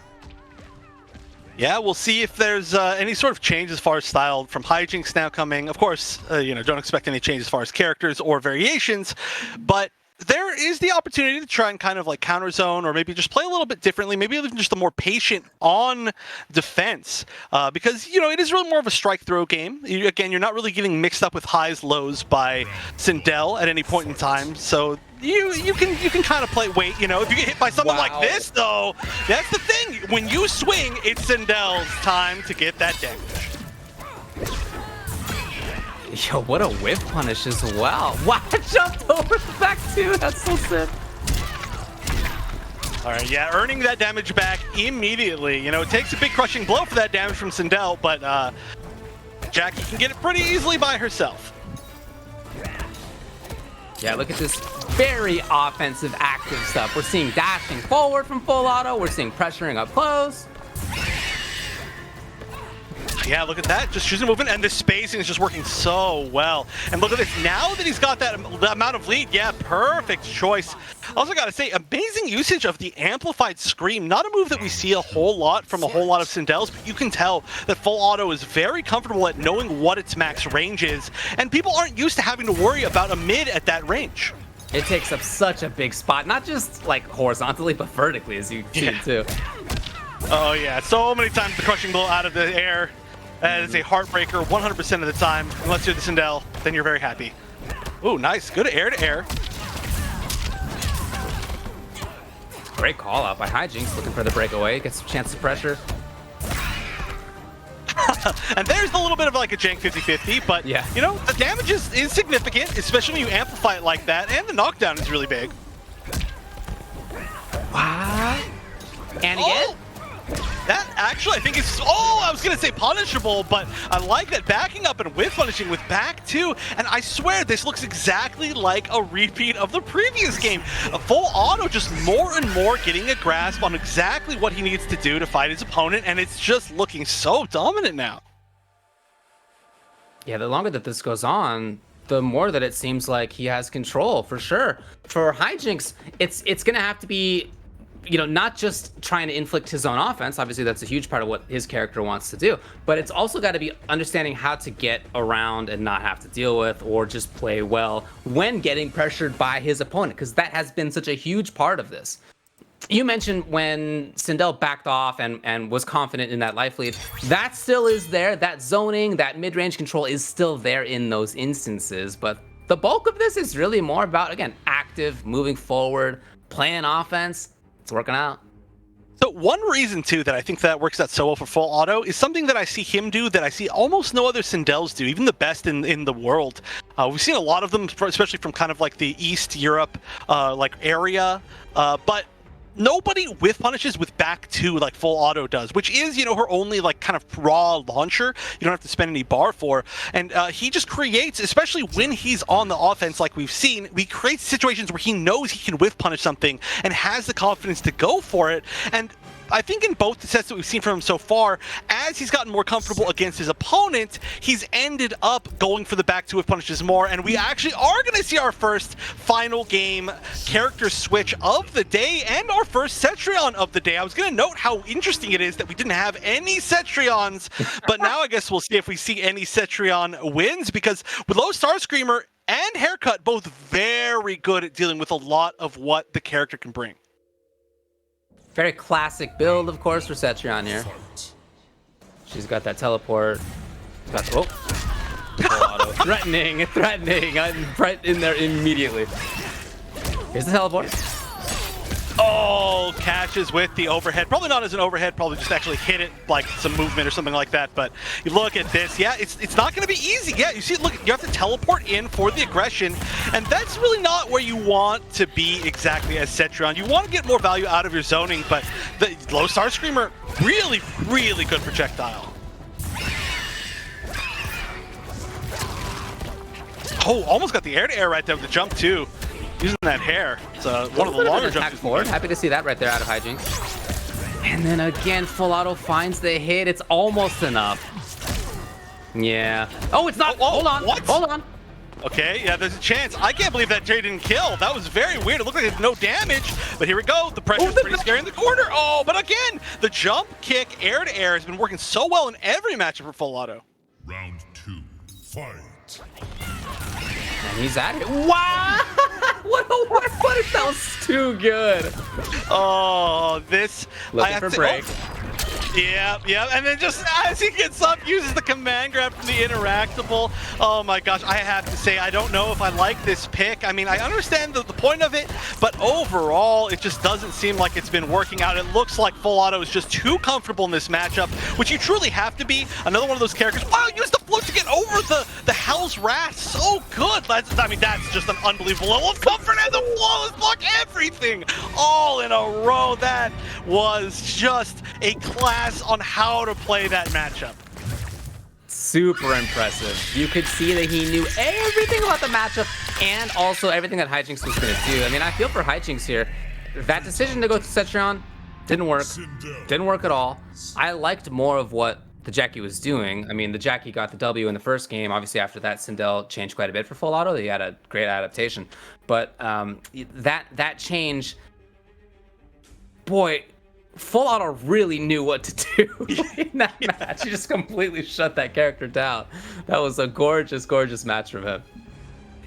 Yeah, we'll see if there's any sort of change as far as style from hijinks now coming. Of course, you know, don't expect any change as far as characters or variations, but there is the opportunity to try and kind of like counter zone or maybe just play a little bit differently, maybe even just a more patient on defense, because, you know, it is really more of a strike throw game. Again, you're not really getting mixed up with highs, lows by Sindel at any point in time, so you can kind of play wait, you know, if you get hit by something like this, though, that's the thing. When you swing, it's Sindel's time to get that damage. Yo, what a whiff punish as well. Wow, jumped over the back too. That's so sick. All right, yeah, earning that damage back immediately. You know, it takes a big crushing blow for that damage from Sindel, but Jackie can get it pretty easily by herself. Yeah, look at this very offensive, active stuff. We're seeing dashing forward from full auto. We're seeing pressuring up close. Yeah, look at that. Just choosing movement, and the spacing is just working so well. And look at this. Now that he's got that amount of lead, yeah, perfect choice. Also got to say, amazing usage of the amplified scream. Not a move that we see a whole lot from a whole lot of Sindel's, but you can tell that full auto is very comfortable at knowing what its max range is, and people aren't used to having to worry about a mid at that range. It takes up such a big spot, not just like horizontally, but vertically, as you see too. Oh yeah, so many times the crushing blow out of the air. That is a heartbreaker 100% of the time. Unless you're the Sindel, then you're very happy. Ooh, nice. Good air to air. Great call out by Hijinks, looking for the breakaway, gets a chance to pressure. And there's a little bit of like a jank 50-50, but yeah, you know, the damage is significant, especially when you amplify it like that, and the knockdown is really big. Wow. And again? That actually, I think is, I was going to say punishable, but I like that backing up and whiff punishing with back two. And I swear, this looks exactly like a repeat of the previous game. A full auto, just more and more getting a grasp on exactly what he needs to do to fight his opponent, and it's just looking so dominant now. Yeah, the longer that this goes on, the more that it seems like he has control, for sure. For Hijinks, it's going to have to be, you know, not just trying to inflict his own offense. Obviously, that's a huge part of what his character wants to do. But it's also got to be understanding how to get around and not have to deal with or just play well when getting pressured by his opponent, because that has been such a huge part of this. You mentioned when Sindel backed off and was confident in that life lead. That still is there. That zoning, that mid-range control is still there in those instances. But the bulk of this is really more about, again, active, moving forward, playing offense. It's working out. So one reason, too, that I think that works out so well for full auto is something that I see him do that I see almost no other Sindels do, even the best in the world. We've seen a lot of them, especially from kind of like the East Europe like area, but nobody whiff punishes with back two like full auto does, which is, you know, her only like kind of raw launcher you don't have to spend any bar for. And he just creates, especially when he's on the offense like we've seen, he creates situations where he knows he can whiff punish something and has the confidence to go for it. And I think in both the sets that we've seen from him so far, as he's gotten more comfortable against his opponent, he's ended up going for the back two whiff punishes more, and we actually are going to see our first final game character switch of the day and our first Cetrion of the day. I was going to note how interesting it is that we didn't have any Cetrions, but now I guess we'll see if we see any Cetrion wins, because with low Starscreamer and Haircut, both very good at dealing with a lot of what the character can bring. Very classic build, of course, for Cetrion here. She's got that teleport. Got the, auto. threatening. I'm right in there immediately. Here's the teleport. Oh, catches with the overhead. Probably not as an overhead, probably just actually hit it like some movement or something like that. But you look at this, yeah, it's not going to be easy. Yeah, you see, look, you have to teleport in for the aggression, and that's really not where you want to be exactly as Cetrion. You want to get more value out of your zoning, but the low Starscreamer, really, really good projectile. Oh, almost got the air-to-air right there with the jump too. Using that hair. It's one of the longer jumps forward. Happy to see that right there out of Hijinks. And then again, full auto finds the hit. It's almost enough. Yeah. Oh, it's not. Hold on. What? Hold on. Okay, yeah, there's a chance. I can't believe that Jay didn't kill. That was very weird. It looked like it had no damage, but here we go. The pressure's pretty scary in the corner. Oh, but again, the jump kick, air to air has been working so well in every matchup for full auto. Round two, fight. And he's at it. Wow! What a whiff punish! That was too good. Oh, this. Looking for break. Yeah, and then just as he gets up, uses the command grab from the interactable. Oh my gosh, I have to say, I don't know if I like this pick. I mean, I understand the point of it, but overall, it just doesn't seem like it's been working out. It looks like full auto is just too comfortable in this matchup, which you truly have to be. Another one of those characters. Wow, use the float to get over the Hell's Wrath. So good. That's just an unbelievable level of comfort, and the flawless block, everything all in a row. That was just a class on how to play that matchup. Super impressive. You could see that he knew everything about the matchup and also everything that Hijinks was going to do. I mean, I feel for Hijinks here. That decision to go to Cetrion didn't work. Didn't work at all. I liked more of what the Jackie was doing. I mean, the Jackie got the W in the first game. Obviously, after that, Sindel changed quite a bit for full auto. He had a great adaptation. But that change, boy, full auto really knew what to do in that match. He just completely shut that character down. That was a gorgeous, gorgeous match from him.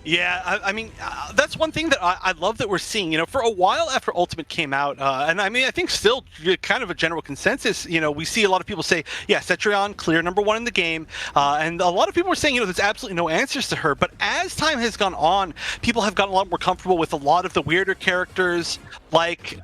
Yeah, I mean, that's one thing that I love that we're seeing. You know, for a while after Ultimate came out, and I mean, I think still kind of a general consensus, you know, we see a lot of people say, yeah, Cetrion, clear #1 in the game. And a lot of people are saying, you know, there's absolutely no answers to her. But as time has gone on, people have gotten a lot more comfortable with a lot of the weirder characters, like,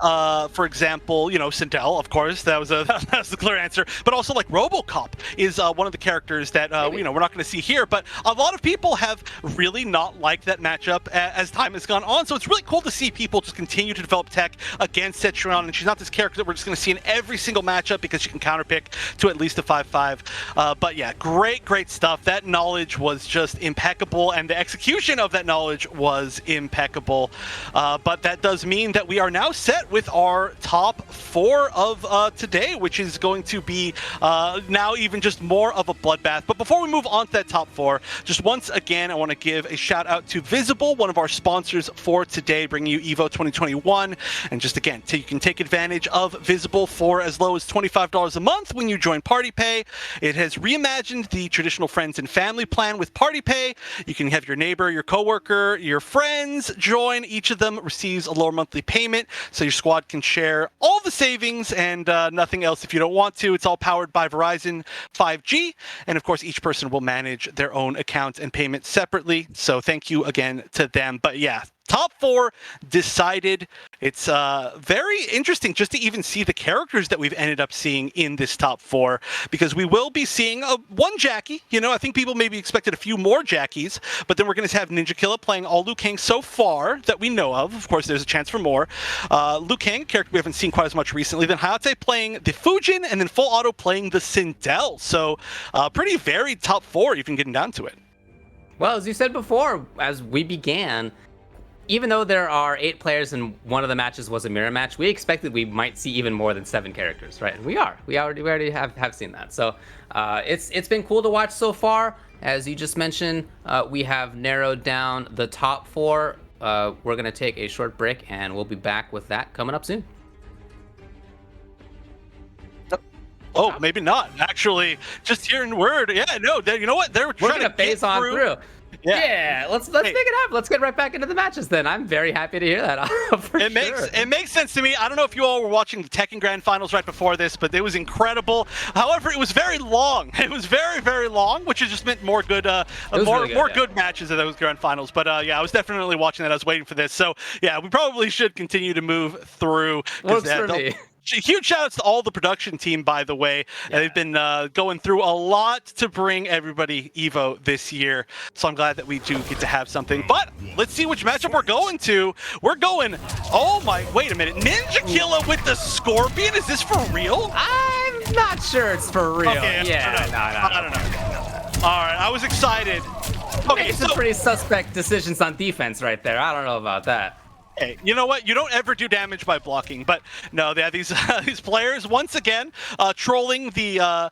for example, Sindel, of course, that was the clear answer. But also like RoboCop is one of the characters that we're not going to see here. But a lot of people have really not liked that matchup as time has gone on. So it's really cool to see people just continue to develop tech against Citron. And she's not this character that we're just going to see in every single matchup because she can counterpick to at least a 5-5. But yeah, great stuff. That knowledge was just impeccable, and the execution of that knowledge was impeccable. But that does mean that we are now set with our top 4 of today, which is going to be now even just more of a bloodbath. But before we move on to that top 4, just once again, I want to give a shout out to Visible, one of our sponsors for today, bringing you EVO 2021. And just again, you can take advantage of Visible for as low as $25 a month when you join Party Pay. It has reimagined the traditional friends and family plan with Party Pay. You can have your neighbor, your coworker, your friends join. Each of them receives a lower monthly payment, so your squad can share all the savings and nothing else if you don't want to. It's all powered by Verizon 5G, and of course, each person will manage their own account and payment separately. So thank you again to them. But yeah, top 4 decided. It's very interesting just to even see the characters that we've ended up seeing in this top 4, because we will be seeing one Jackie. I think people maybe expected a few more Jackies, but then we're going to have Ninja Killa playing all Liu Kang so far that we know of. Of course, there's a chance for more. Liu Kang, a character we haven't seen quite as much recently. Then Hayate playing the Fujin, and then Full Auto playing the Sindel. So pretty varied top 4, even getting down to it. Well, as you said before, as we began, even though there are 8 players and one of the matches was a mirror match, we expected we might see even more than 7 characters, right? And we are. We already have seen that. So it's been cool to watch so far. As you just mentioned, we have narrowed down the top 4. We're going to take a short break, and we'll be back with that coming up soon. Oh, maybe not. Actually, just hearing word. Yeah, no, you know what? We're going to phase on through. Yeah, let's make it happen. Let's get right back into the matches then. I'm very happy to hear that. It makes sense to me. I don't know if you all were watching the Tekken Grand Finals right before this, but it was incredible. However, it was very long. It was very long, which has just meant more good good matches of those Grand Finals. But yeah, I was definitely watching that. I was waiting for this. So yeah, we probably should continue to move through. Works for me. Huge shout outs to all the production team, by the way. Yeah. They've been going through a lot to bring everybody EVO this year. So I'm glad that we do get to have something. But let's see which matchup we're going to. We're going, wait a minute. Ninja Killa with the Scorpion? Is this for real? I'm not sure it's for real. Okay, I don't know. All right, I was excited. Okay, some pretty suspect decisions on defense right there. I don't know about that. Hey, you know what? You don't ever do damage by blocking, but no, these players once again trolling the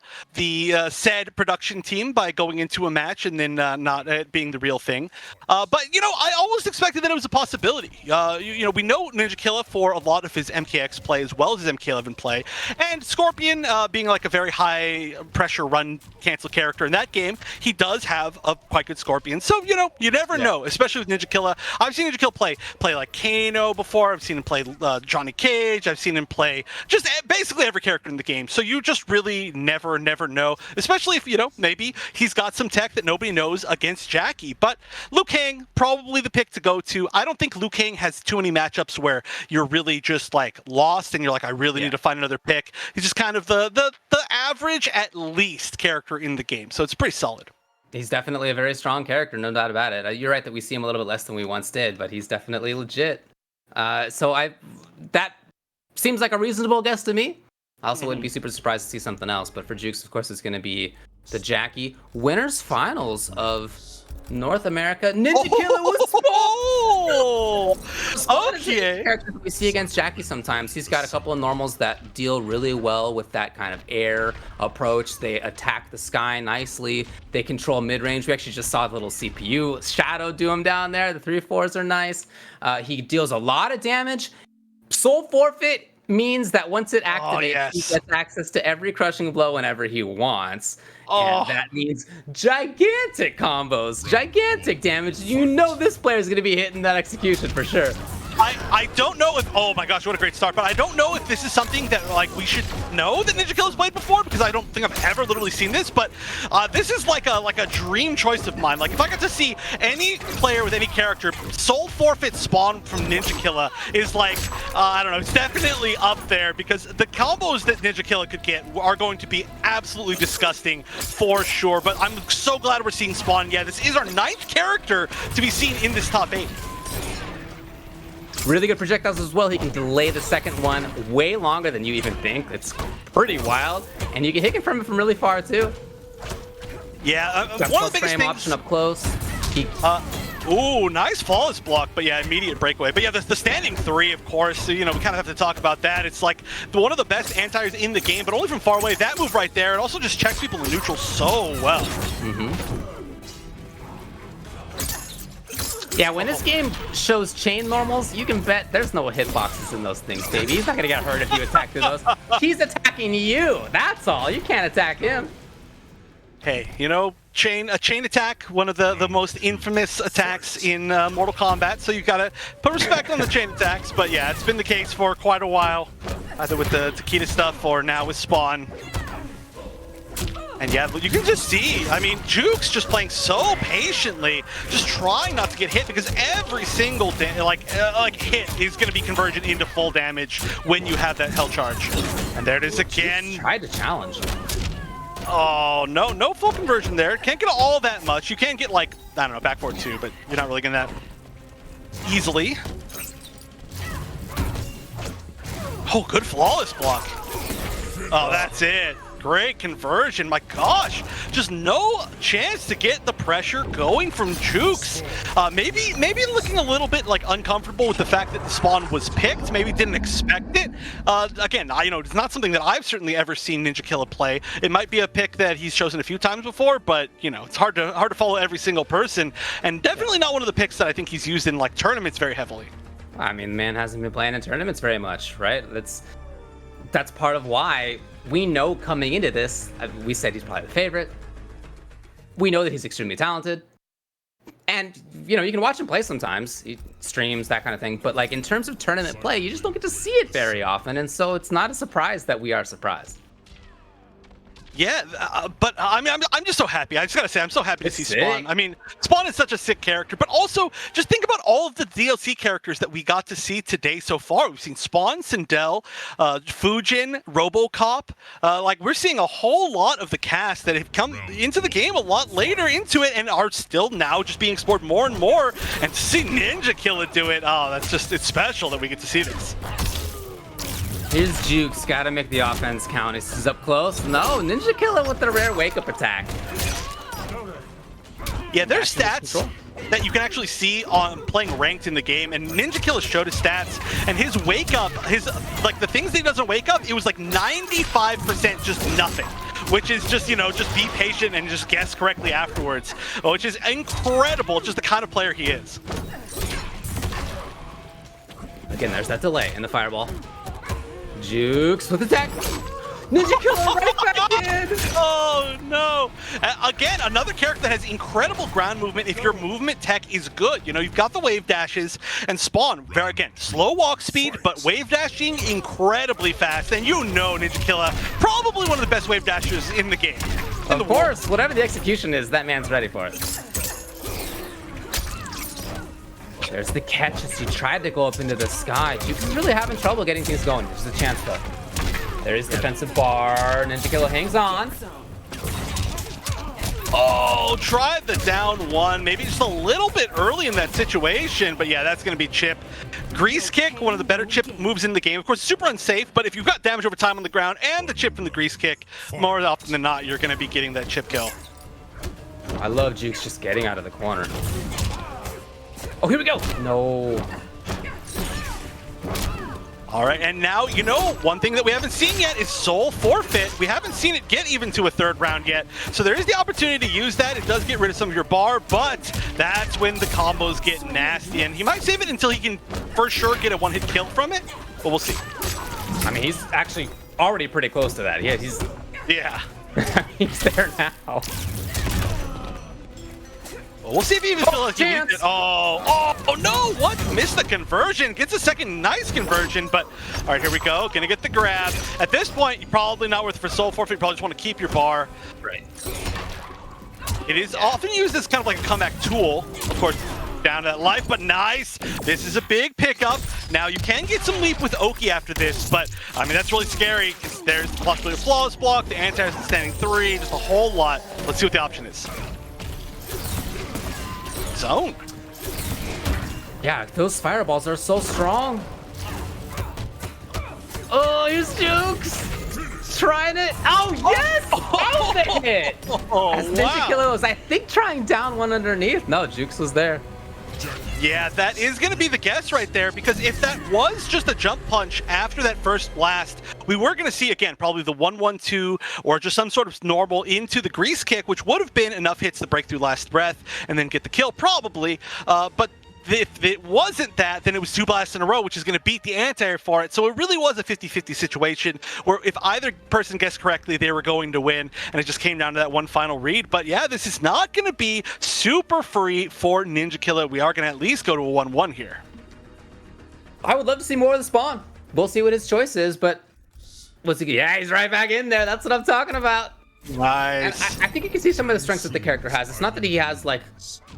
said production team by going into a match and then not being the real thing. But I always expected that it was a possibility. We know Ninja Killa for a lot of his MKX play as well as his MK11 play, and Scorpion being like a very high pressure run cancel character in that game, he does have a quite good Scorpion. So you never know, especially with Ninja Killa. I've seen Ninja Killa play like Kano before. I've seen him play Johnny Cage. I've seen him play just basically every character in the game. So you just really never know, especially if, maybe he's got some tech that nobody knows against Jackie. But Liu Kang, probably the pick to go to. I don't think Liu Kang has too many matchups where you're really just like lost and you're like, I really need to find another pick. He's just kind of the average, at least, character in the game. So it's pretty solid. He's definitely a very strong character, no doubt about it. You're right that we see him a little bit less than we once did, but he's definitely legit. So that seems like a reasonable guess to me. I also wouldn't be super surprised to see something else, but for Jukes, of course, it's going to be the Jackie winners finals of North America. Ninja Killa was okay. Character that we see against Jackie sometimes. He's got a couple of normals that deal really well with that kind of air approach. They attack the sky nicely. They control mid-range. We actually just saw the little CPU shadow do him down there. The 3/4s are nice. He deals a lot of damage. Soul Forfeit means that once it activates, he gets access to every crushing blow whenever he wants. And that means gigantic combos, gigantic damage. You know this player is going to be hitting that execution for sure. I don't know if, oh my gosh, what a great start, but I don't know if this is something that like we should know that Ninja Killa's played before, because I don't think I've ever literally seen this, but this is like a dream choice of mine. Like if I got to see any player with any character soul forfeit spawn from Ninja Killa is like, I don't know, it's definitely up there, because the combos that Ninja Killa could get are going to be absolutely disgusting for sure, but I'm so glad we're seeing spawn. Yeah, this is our 9th character to be seen in this top 8. Really good projectiles as well. He can delay the second one way longer than you even think. It's pretty wild. And you can hit him from really far too. Yeah, one of the biggest things. Option up close. Ooh, nice flawless block, but yeah, immediate breakaway. But yeah, the standing 3, of course, so, you know, we kind of have to talk about that. It's like one of the best anti-airs in the game, but only from far away. That move right there, it also just checks people in neutral so well. Yeah, when this game shows chain normals, you can bet there's no hitboxes in those things, baby. He's not gonna get hurt if you attack through those. He's attacking you, that's all. You can't attack him. Hey, you know, a chain attack, one of the most infamous attacks in Mortal Kombat, so you gotta put respect on the chain attacks, but yeah, it's been the case for quite a while, either with the Takeda stuff or now with Spawn. And yeah, you can just see, I mean, Juke's just playing so patiently, just trying not to get hit, because every single hit is going to be converted into full damage when you have that hell charge. And there it is again. Tried to challenge. Oh, no full conversion there. Can't get all that much. You can get, like, I don't know, back forward 2, but you're not really getting that easily. Oh, good flawless block. Oh, that's it. Great conversion, my gosh. Just no chance to get the pressure going from Jukes. Maybe looking a little bit like uncomfortable with the fact that the spawn was picked. Maybe didn't expect it. Again, you know, it's not something that I've certainly ever seen Ninja Killa play. It might be a pick that he's chosen a few times before, but you know, it's hard to follow every single person, and definitely not one of the picks that I think he's used in like tournaments very heavily. I mean, the man hasn't been playing in tournaments very much, right? That's part of why we know coming into this, we said he's probably the favorite. We know that he's extremely talented. And, you know, you can watch him play sometimes. He streams, that kind of thing. But, like, in terms of tournament play, you just don't get to see it very often. And so it's not a surprise that we are surprised. Yeah, but I mean, I'm just so happy. I just gotta say, I'm so happy to see sick. Spawn. I mean, Spawn is such a sick character, but also just think about all of the DLC characters that we got to see today so far. We've seen Spawn, Sindel, Fujin, RoboCop. Like, we're seeing a whole lot of the cast that have come into the game a lot later into it and are still now just being explored more and more. And to see Ninja Killa do it, oh, that's just, it's special that we get to see this. Here's Jukes, gotta make the offense count. He's up close. No, Ninja Killa with the rare wake-up attack. Yeah, there's stats that you can actually see on playing ranked in the game, and Ninja Killa showed his stats, and his wake-up, like the things that he doesn't wake up, it was like 95% just nothing. Which is just, you know, just be patient and just guess correctly afterwards, which is incredible, just the kind of player he is. Again, there's that delay in the fireball. Jukes with attack. Ninja Killa right back in. Oh no! Again, another character that has incredible ground movement if your movement tech is good. You know, you've got the wave dashes, and Spawn, again, slow walk speed, but wave dashing incredibly fast. And you know Ninja Killa, probably one of the best wave dashers in the game. Of course, whatever the execution is, that man's ready for it. There's the catch as he tried to go up into the sky. Jukes is really having trouble getting things going. There's a chance though. There is defensive bar. Ninja Killa hangs on. Oh, tried the down one. Maybe just a little bit early in that situation, but yeah, that's going to be chip. Grease kick, one of the better chip moves in the game. Of course, super unsafe, but if you've got damage over time on the ground and the chip from the grease kick, more often than not, you're going to be getting that chip kill. I love Jukes just getting out of the corner. Oh, here we go. No. All right, and now, you know, one thing that we haven't seen yet is Soul Forfeit. We haven't seen it get even to a third round yet. So there is the opportunity to use that. It does get rid of some of your bar, but that's when the combos get nasty. And he might save it until he can for sure get a one-hit kill from it, but we'll see. I mean, he's actually already pretty close to that. Yeah, he's... Yeah. He's there now. We'll see if he even feels like he needs it. Oh, no, what? Missed the conversion. Gets a second nice conversion, but all right, here we go. Gonna get the grab. At this point, you're probably not worth it for soul forfeit. You probably just want to keep your bar. Right. It is often used as kind of like a comeback tool. Of course, down to that life, but nice. This is a big pickup. Now, you can get some leap with Oki after this, but I mean, that's really scary because there's the possibility of flawless block, the anti-air standing 3, just a whole lot. Let's see what the option is. Zone. Yeah, those fireballs are so strong. Oh, here's Jukes. Trying it. Oh, yes! Oh, the hit! As Ninja Killer was, I think, trying down one underneath. No, Jukes was there. Yeah, that is going to be the guess right there, because if that was just a jump punch after that first blast, we were going to see, again, probably the 1-1-2 or just some sort of normal into the grease kick, which would have been enough hits to break through last breath and then get the kill, probably. But if it wasn't that, then it was 2 blasts in a row, which is going to beat the anti-air for it. So it really was a 50-50 situation where if either person guessed correctly, they were going to win, and it just came down to that one final read. But yeah, this is not going to be super free for Ninja Killer. We are going to at least go to a 1-1 here. I would love to see more of the spawn. We'll see what his choice is, but what's he? Yeah, he's right back in there. That's what I'm talking about. Nice. And I think you can see some of the strengths that the character has. It's not that he has, like,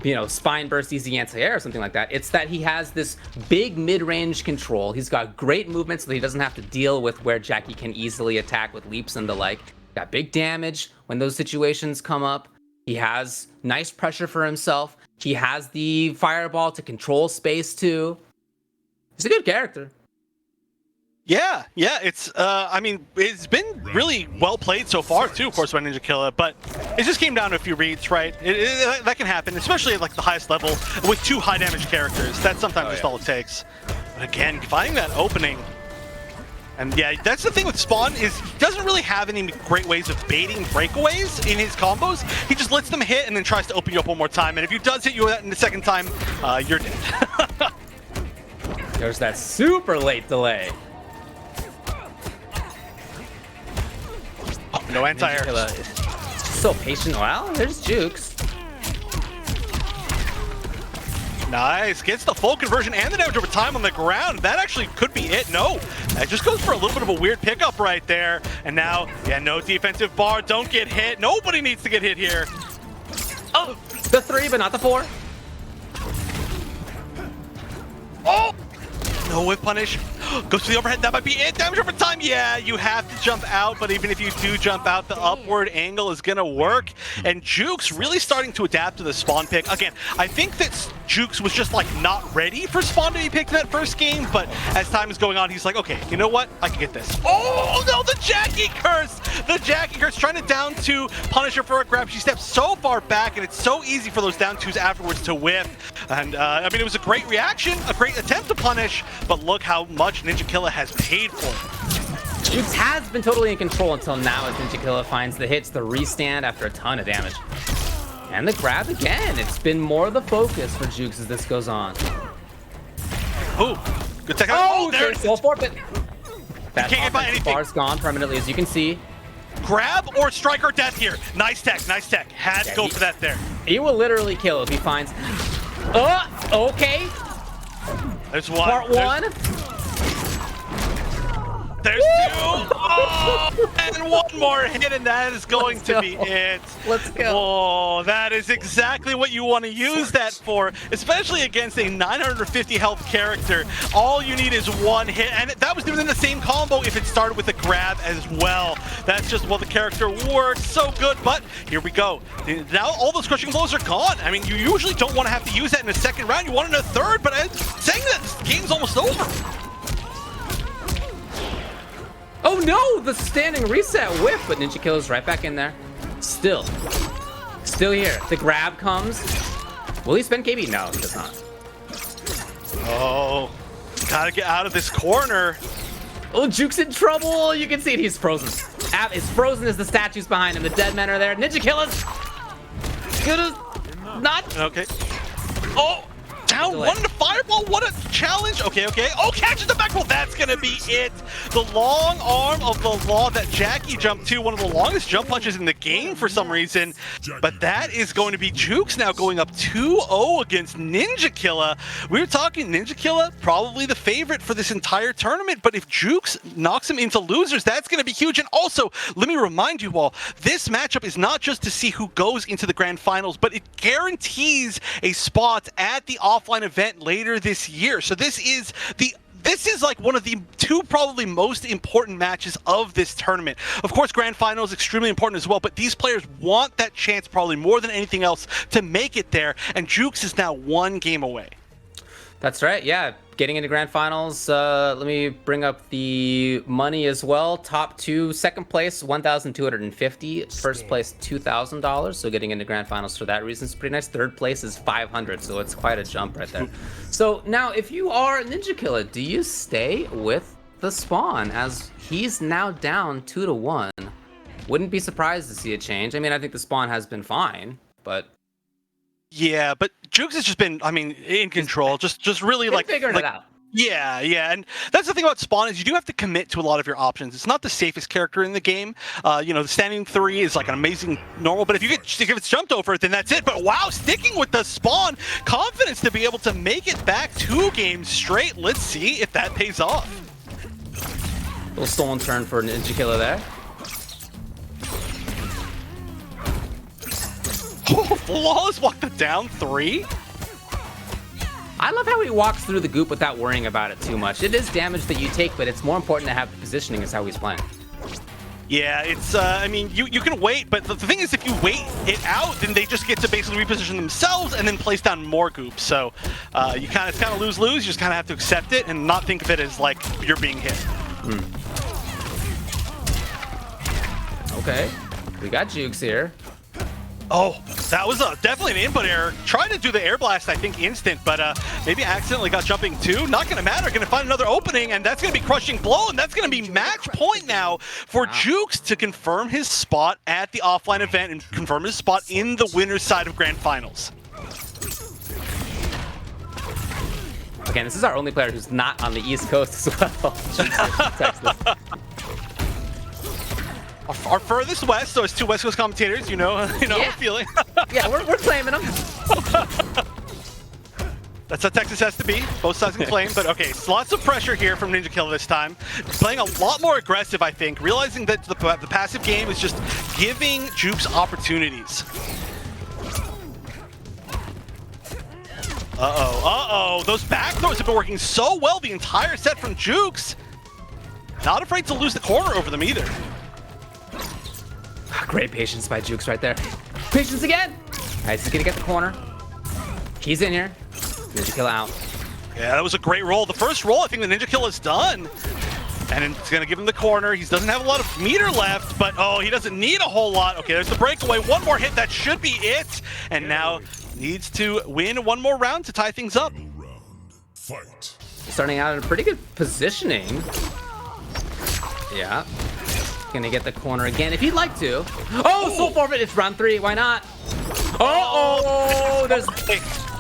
you know, spine burst, easy anti-air or something like that. It's that he has this big mid-range control. He's got great movement so that he doesn't have to deal with where Jackie can easily attack with leaps and the like. Got big damage when those situations come up. He has nice pressure for himself. He has the fireball to control space too. He's a good character. Yeah, it's, I mean, it's been really well played so far, too, of course, by Ninja Killer, but it just came down to a few reads, right? That can happen, especially at, like, the highest level with 2 high-damage characters. That's sometimes just all it takes. But again, finding that opening, and yeah, that's the thing with Spawn, is he doesn't really have any great ways of baiting breakaways in his combos. He just lets them hit and then tries to open you up one more time, and if he does hit you in the second time, you're dead. There's that super late delay. No anti-air. So patient. Well, there's Jukes. Nice. Gets the full conversion and the damage over time on the ground. That actually could be it. No. That just goes for a little bit of a weird pickup right there. And now, yeah, no defensive bar. Don't get hit. Nobody needs to get hit here. Oh, the 3, but not the 4. Oh! No whip punish. Goes to the overhead. That might be it. Damage over time. Yeah, you have to jump out, but even if you do jump out, the upward angle is going to work. And Jukes really starting to adapt to the spawn pick. Again, I think that Jukes was just like not ready for spawn to be picked in that first game, but as time is going on, he's like, okay, you know what? I can get this. Oh, no, the Jackie curse! The Jackie curse trying to down 2 Punisher for a grab. She steps so far back, and it's so easy for those down 2s afterwards to whip. And, I mean, it was a great reaction, a great attempt to punish, but look how much Ninja Killer has paid for it. Jukes has been totally in control until now as Ninja Killer finds the hits, the restand after a ton of damage. And the grab again. It's been more the focus for Jukes as this goes on. Ooh, good tech. Oh, there's full forfeit. That can't get by anything. Bar's gone permanently, as you can see. Grab or strike or death here. Nice tech, nice tech. Had to go for that there. He will literally kill if he finds... okay. There's one. Part 1. There's 2. Oh, and one more hit, and that is going to be it. Let's go. Oh, that is exactly what you want to use that for, especially against a 950 health character. All you need is one hit, and that was within the same combo if it started with a grab as well. That's just what the character works so good, but here we go. Now all those crushing blows are gone. I mean, you usually don't want to have to use that in a second round. You want it in a third, but I'm saying that this game's almost over. Oh no, the standing reset whiff, but Ninja Killer's right back in there. Still here. The grab comes. Will he spend KB? No, he does not. Oh, gotta get out of this corner. Oh, Juke's in trouble. You can see it. He's frozen. It's frozen as the statues behind him. The dead men are there. Ninja Killer's gonna not. Okay. Oh, down 1 to 5. fireball. What a challenge. Okay. Oh, catches the back roll. That's going to be it. The long arm of the law that Jackie jumped to, one of the longest jump punches in the game for some reason. But that is going to be Jukes now going up 2-0 against Ninja Killa. We were talking Ninja Killa, probably the favorite for this entire tournament. But if Jukes knocks him into losers, that's going to be huge. And also, let me remind you all, this matchup is not just to see who goes into the grand finals, but it guarantees a spot at the offline event later this year. So this is like one of the two probably most important matches of this tournament. Of course, grand final is extremely important as well, but these players want that chance probably more than anything else to make it there, and Jukes is now one game away. That's right, yeah. Getting into grand finals, let me bring up the money as well. Top two, second place, $1,250. First place, $2,000. So getting into grand finals for that reason is pretty nice. Third place is $500, so it's quite a jump right there. So now, if you are Ninja Killa, do you stay with the Spawn as he's now down 2-1? Wouldn't be surprised to see a change. I mean, I think the Spawn has been fine, but... Yeah, but Jukes has just been, I mean, in control, just really figuring it out. Yeah, and that's the thing about Spawn is you do have to commit to a lot of your options. It's not the safest character in the game. The standing 3 is like an amazing normal, but if it's jumped over, then that's it. But wow, sticking with the Spawn, confidence to be able to make it back 2 games straight. Let's see if that pays off. Little stolen turn for Ninja Killa there. Flawless walk the down 3. I love how he walks through the goop without worrying about it too much. It is damage that you take, but it's more important to have the positioning is how he's playing. Yeah, it's, I mean, you can wait, but the thing is if you wait it out, then they just get to basically reposition themselves and then place down more goops. So it's kind of lose-lose. You just kind of have to accept it and not think of it as like you're being hit. Okay, we got Jukes here. Oh, that was definitely an input error. Tried to do the air blast, I think, instant, but maybe accidentally got jumping too. Not going to matter. Going to find another opening, and that's going to be crushing blow, and that's going to be match point now for Jukes to confirm his spot at the offline event and confirm his spot in the winner's side of grand finals. Again, this is our only player who's not on the East Coast as well. Texas. Our furthest west, so it's 2 West Coast commentators, you know the feeling. Yeah, we're claiming them. That's how Texas has to be. Both sides can claim, but okay, so lots of pressure here from Ninja Killa this time. Playing a lot more aggressive, I think, realizing that the passive game is just giving Jukes opportunities. Those back throws have been working so well the entire set from Jukes. Not afraid to lose the corner over them either. Great patience by Jukes right there. Patience again! Alright, he's gonna get the corner. He's in here. Ninja Killa out. Yeah, that was a great roll. The first roll I think the Ninja Killa's done. And it's gonna give him the corner. He doesn't have a lot of meter left, but he doesn't need a whole lot. Okay, there's the breakaway. One more hit, that should be it. And now needs to win one more round to tie things up. Fight. Starting out in a pretty good positioning. Yeah. Gonna get the corner again if he'd like to. Oh, soul forfeit. It's round 3. Why not? There's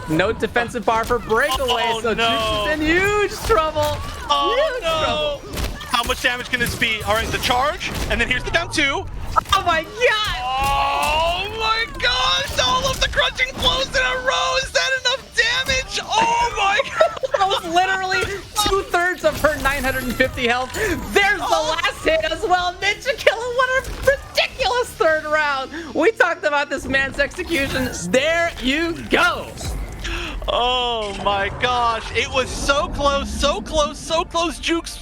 no defensive bar for breakaway, so Jukes is in huge trouble. Huge trouble. How much damage can this be? All right, the charge, and then here's the down 2. Oh my god! Oh my gosh! All of the crunching blows in a row. Is that enough damage? Oh my god! That was literally 2/3 of her 950 health. There's the last hit as well. Ninja Killa, what a ridiculous 3rd round. We talked about this man's execution. There you go. Oh my gosh, it was so close, so close, so close. Jukes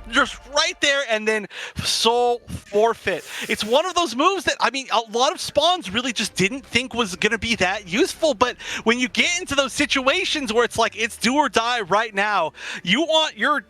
just right there, and then soul forfeit. It's one of those moves that, I mean, a lot of spawns really just didn't think was gonna be that useful, but when you get into those situations where it's like it's do or die right now, you want your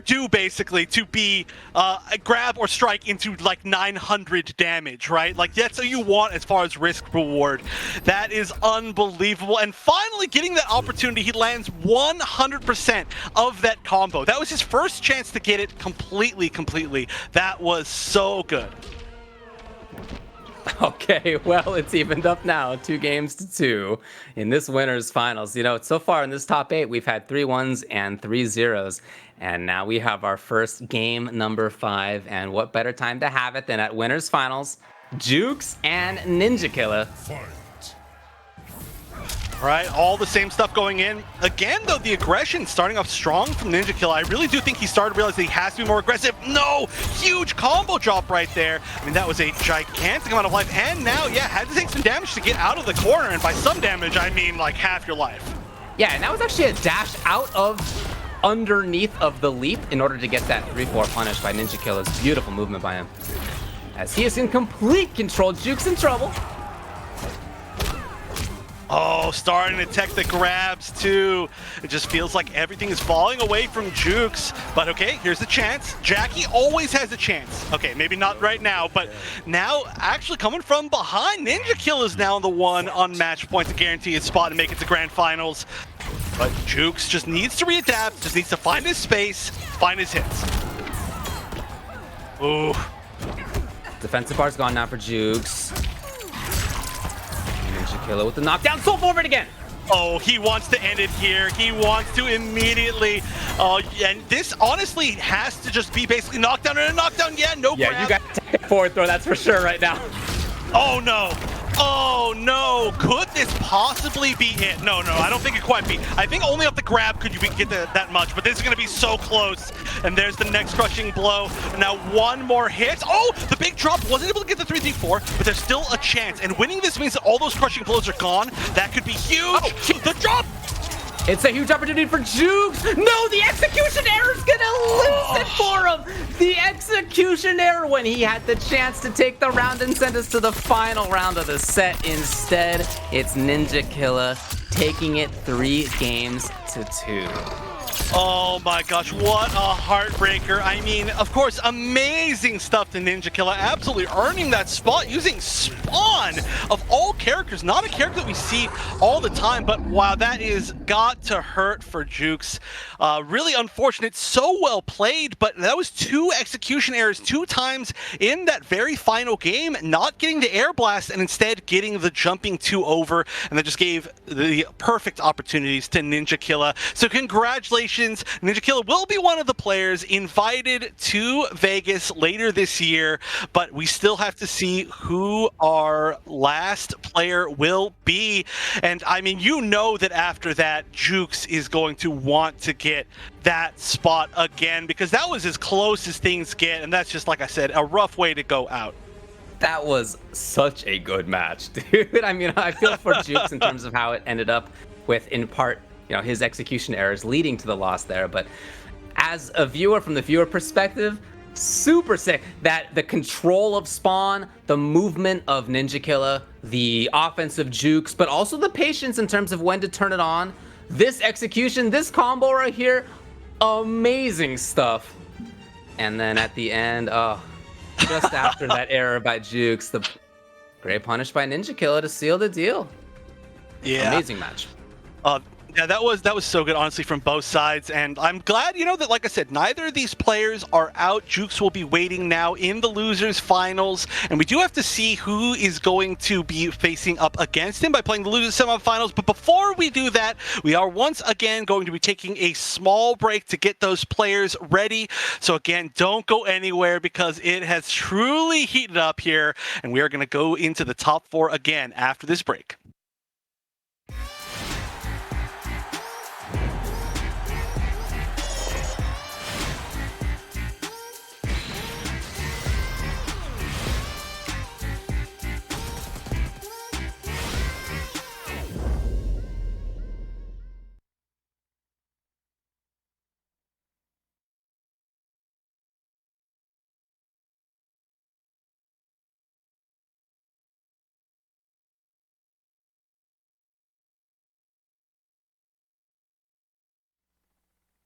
do basically to be a grab or strike into like 900 damage, right? Like that's what you want as far as risk reward. That is unbelievable. And finally getting that opportunity, he lands 100% of that combo. That was his first chance to get it completely. That was so good. Okay, well, it's evened up now, 2-2 in this winners finals. You know, so far in this top 8, we've had 3 1s and 3 0s. And now we have our first game number 5. And what better time to have it than at winners finals, Jukes and Ninja Killer. All right, all the same stuff going in. Again, though, the aggression starting off strong from Ninja Killer. I really do think he started to realize that he has to be more aggressive. No! Huge combo drop right there. I mean, that was a gigantic amount of life. And now, yeah, had to take some damage to get out of the corner. And by some damage, I mean like half your life. Yeah, and that was actually a dash out of underneath of the leap in order to get that 3-4 punish by Ninja Killer's beautiful movement by him. As he is in complete control, Juke's in trouble. Oh, starting to tech the grabs too. It just feels like everything is falling away from Jukes. But okay, here's the chance. Jackie always has a chance. Okay, maybe not right now, but now actually coming from behind, Ninja Kill is now the one on match point to guarantee his spot and make it to grand finals. But Jukes just needs to readapt, just needs to find his space, find his hits. Ooh. Defensive bar's gone now for Jukes. Ninja Killer with the knockdown, so forward again. Oh, he wants to end it here. He wants to immediately. And this honestly has to just be basically knockdown and a knockdown. Yeah, no grab. Yeah, you got to take a forward throw, that's for sure right now. Oh no. Oh no, could this possibly be it? No, I don't think it quite be. I think only off the grab could you get that much, but this is gonna be so close. And there's the next crushing blow. Now one more hit. Oh, the big drop, wasn't able to get the 3-4, but there's still a chance. And winning this means that all those crushing blows are gone. That could be huge. Oh, the drop! It's a huge opportunity for Jukes. No, the execution error is gonna lose it for him. The execution error when he had the chance to take the round and send us to the final round of the set. Instead, it's Ninja Killer taking it 3-2. Oh my gosh, what a heartbreaker. I mean, of course, amazing stuff to Ninja Killer, absolutely earning that spot using Spawn of all characters. Not a character that we see all the time, but wow, that is got to hurt for Jukes. Really unfortunate, so well played, but that was 2 execution errors 2 times in that very final game, not getting the air blast and instead getting the jumping 2 over, and that just gave the perfect opportunities to Ninja Killer. So congratulations. Ninja Killer will be one of the players invited to Vegas later this year, but we still have to see who our last player will be. And I mean, you know that after that, Jukes is going to want to get that spot again, because that was as close as things get, and that's just, like I said, a rough way to go out. That was such a good match, dude. I mean, I feel for Jukes in terms of how it ended up with, in part, you know, his execution errors leading to the loss there. But as a viewer, from the viewer perspective, super sick that the control of Spawn, the movement of Ninja Killer, the offensive Jukes, but also the patience in terms of when to turn it on. This execution, this combo right here, amazing stuff. And then at the end, just after that error by Jukes, the great punish by Ninja Killer to seal the deal. Yeah. Amazing match. Yeah, that was so good, honestly, from both sides. And I'm glad, you know, that, like I said, neither of these players are out. Jukes will be waiting now in the losers finals. And we do have to see who is going to be facing up against him by playing the losers semifinals. But before we do that, we are once again going to be taking a small break to get those players ready. So again, don't go anywhere, because it has truly heated up here. And we are going to go into the top 4 again after this break.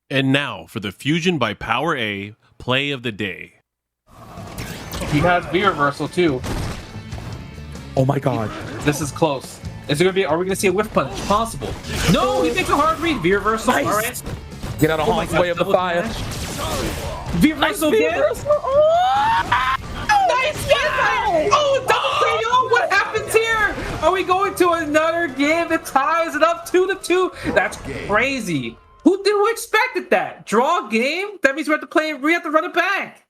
And now for the Fusion by Power A play of the day. He has V-reversal too. Oh my god. This is close. Is it gonna be, are we gonna see a whiff punch? Possible. No, he makes a hard read. V-reversal. Nice. Alright. Get out of harm's way of the fire. V-reversal again. Oh! Nice! Yes! Oh, double KO! Are we going to another game that ties it up 2-2? That's crazy. Who expected that? Draw game? That means we have to play. We have to run it back.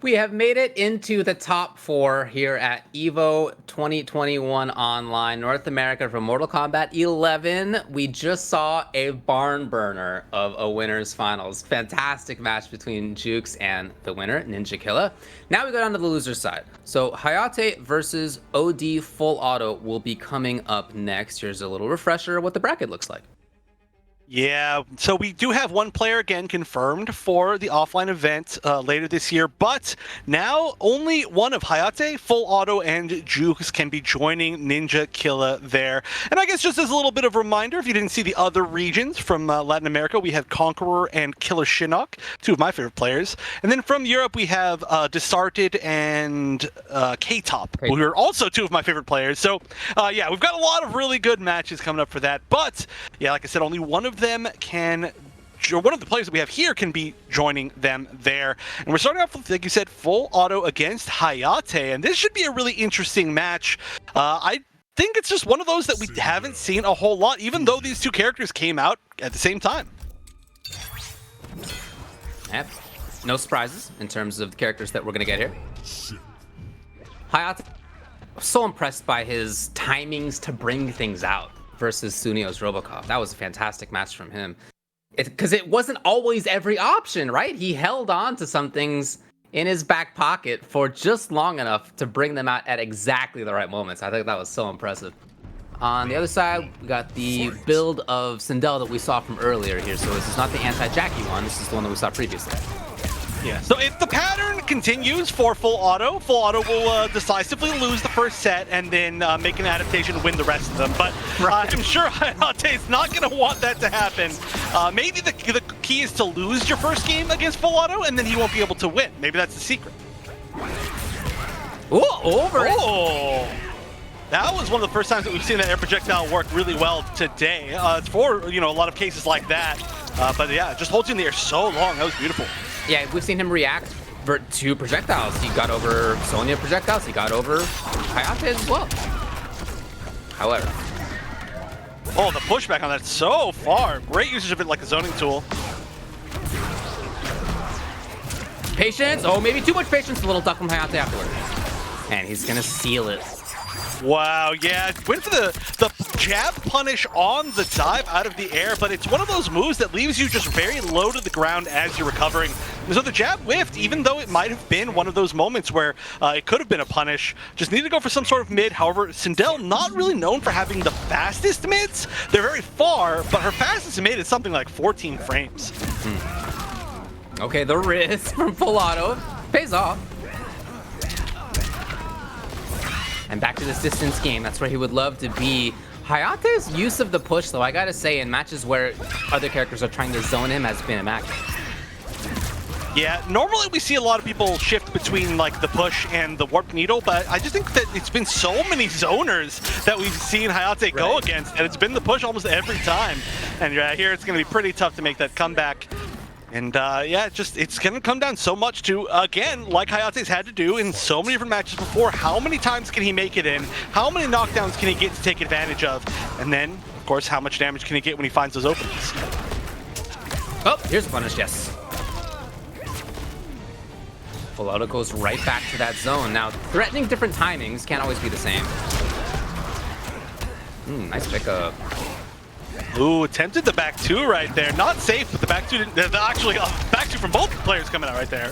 We have made it into the top 4 here at EVO 2021 Online North America for Mortal Kombat 11. We just saw a barn burner of a winners finals. Fantastic match between Jukes and the winner, Ninja Killa. Now we go down to the loser side. So Hayate versus OD Full Auto will be coming up next. Here's a little refresher of what the bracket looks like. Yeah, so we do have one player again confirmed for the offline event later this year, but now only one of Hayate, Full Auto, and Jukes can be joining Ninja Killa there. And I guess just as a little bit of a reminder, if you didn't see the other regions from Latin America, we have Conqueror and Killer Shinnok, two of my favorite players. And then from Europe, we have Desarted and K-Top, who are also two of my favorite players. So yeah, we've got a lot of really good matches coming up for that. But yeah, like I said, only one of them can, or one of the players that we have here can be joining them there. And we're starting off with, like you said, Full Auto against Hayate, and this should be a really interesting match. I think it's just one of those that we haven't seen a whole lot, even though these two characters came out at the same time. Yep. No surprises in terms of the characters that we're going to get here. Hayate, so impressed by his timings to bring things out versus Sunio's Robocop. That was a fantastic match from him. Because it wasn't always every option, right? He held on to some things in his back pocket for just long enough to bring them out at exactly the right moments. I think that was so impressive. On the other side, we got the build of Sindel that we saw from earlier here. So this is not the anti-Jackie one. This is the one that we saw previously. Yeah, so if the pattern continues for Full Auto will decisively lose the first set and then make an adaptation to win the rest of them. But I'm sure Hayate is not going to want that to happen. Maybe the key is to lose your first game against Full Auto, and then he won't be able to win. Maybe that's the secret. Ooh, over it. Oh, that was one of the first times that we've seen that air projectile work really well today. For, you know, a lot of cases like that. But yeah, just holds you in the air so long. That was beautiful. Yeah, we've seen him react to projectiles. He got over Sonya projectiles. He got over Hayate as well. However. Oh, the pushback on that so far. Great usage of it like a zoning tool. Patience. Oh, maybe too much patience. A little duck from Hayate afterward. And he's going to seal it. Wow, yeah, went for the jab punish on the dive out of the air, but it's one of those moves that leaves you just very low to the ground as you're recovering. So the jab whiffed, even though it might have been one of those moments where it could have been a punish. Just need to go for some sort of mid. However, Sindel not really known for having the fastest mids. They're very far, but her fastest mid is something like 14 frames. Okay, the wrist from Full Auto pays off. And back to this distance game, that's where he would love to be. Hayate's use of the push, though, I gotta say, in matches where other characters are trying to zone him, has been immaculate. Yeah, normally we see a lot of people shift between like the push and the warp needle, but I just think that it's been so many zoners that we've seen Hayate go against, and it's been the push almost every time. And here it's gonna be pretty tough to make that comeback. And yeah, it's going to come down so much to, again, like Hayate's had to do in so many different matches before, how many times can he make it in? How many knockdowns can he get to take advantage of? And then, of course, how much damage can he get when he finds those openings? Oh, here's a punish, yes. Full Auto goes right back to that zone. Now, threatening different timings can't always be the same. Nice pickup. Ooh, attempted the back two right there. Not safe, but the back two, actually, back two from both players coming out right there.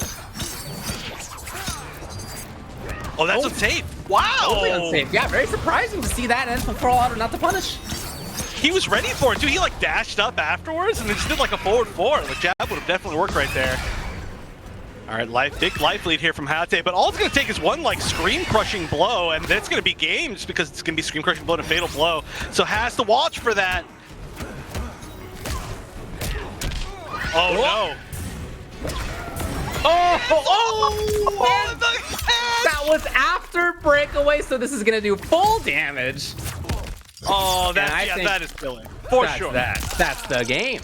Oh, that's unsafe. Wow. Totally unsafe. Yeah, very surprising to see that and for Full Auto not to punish. He was ready for it, too. He, like, dashed up afterwards and just did, like, a forward four. The jab would have definitely worked right there. All right, big life lead here from Hayate, but all it's going to take is one, like, screen-crushing blow, and that's going to be game just because it's going to be screen-crushing blow and a fatal blow. So has to watch for that. Oh, no. Oh, that was after breakaway, so this is going to do full damage. Oh, that is killing. For sure. That's the game.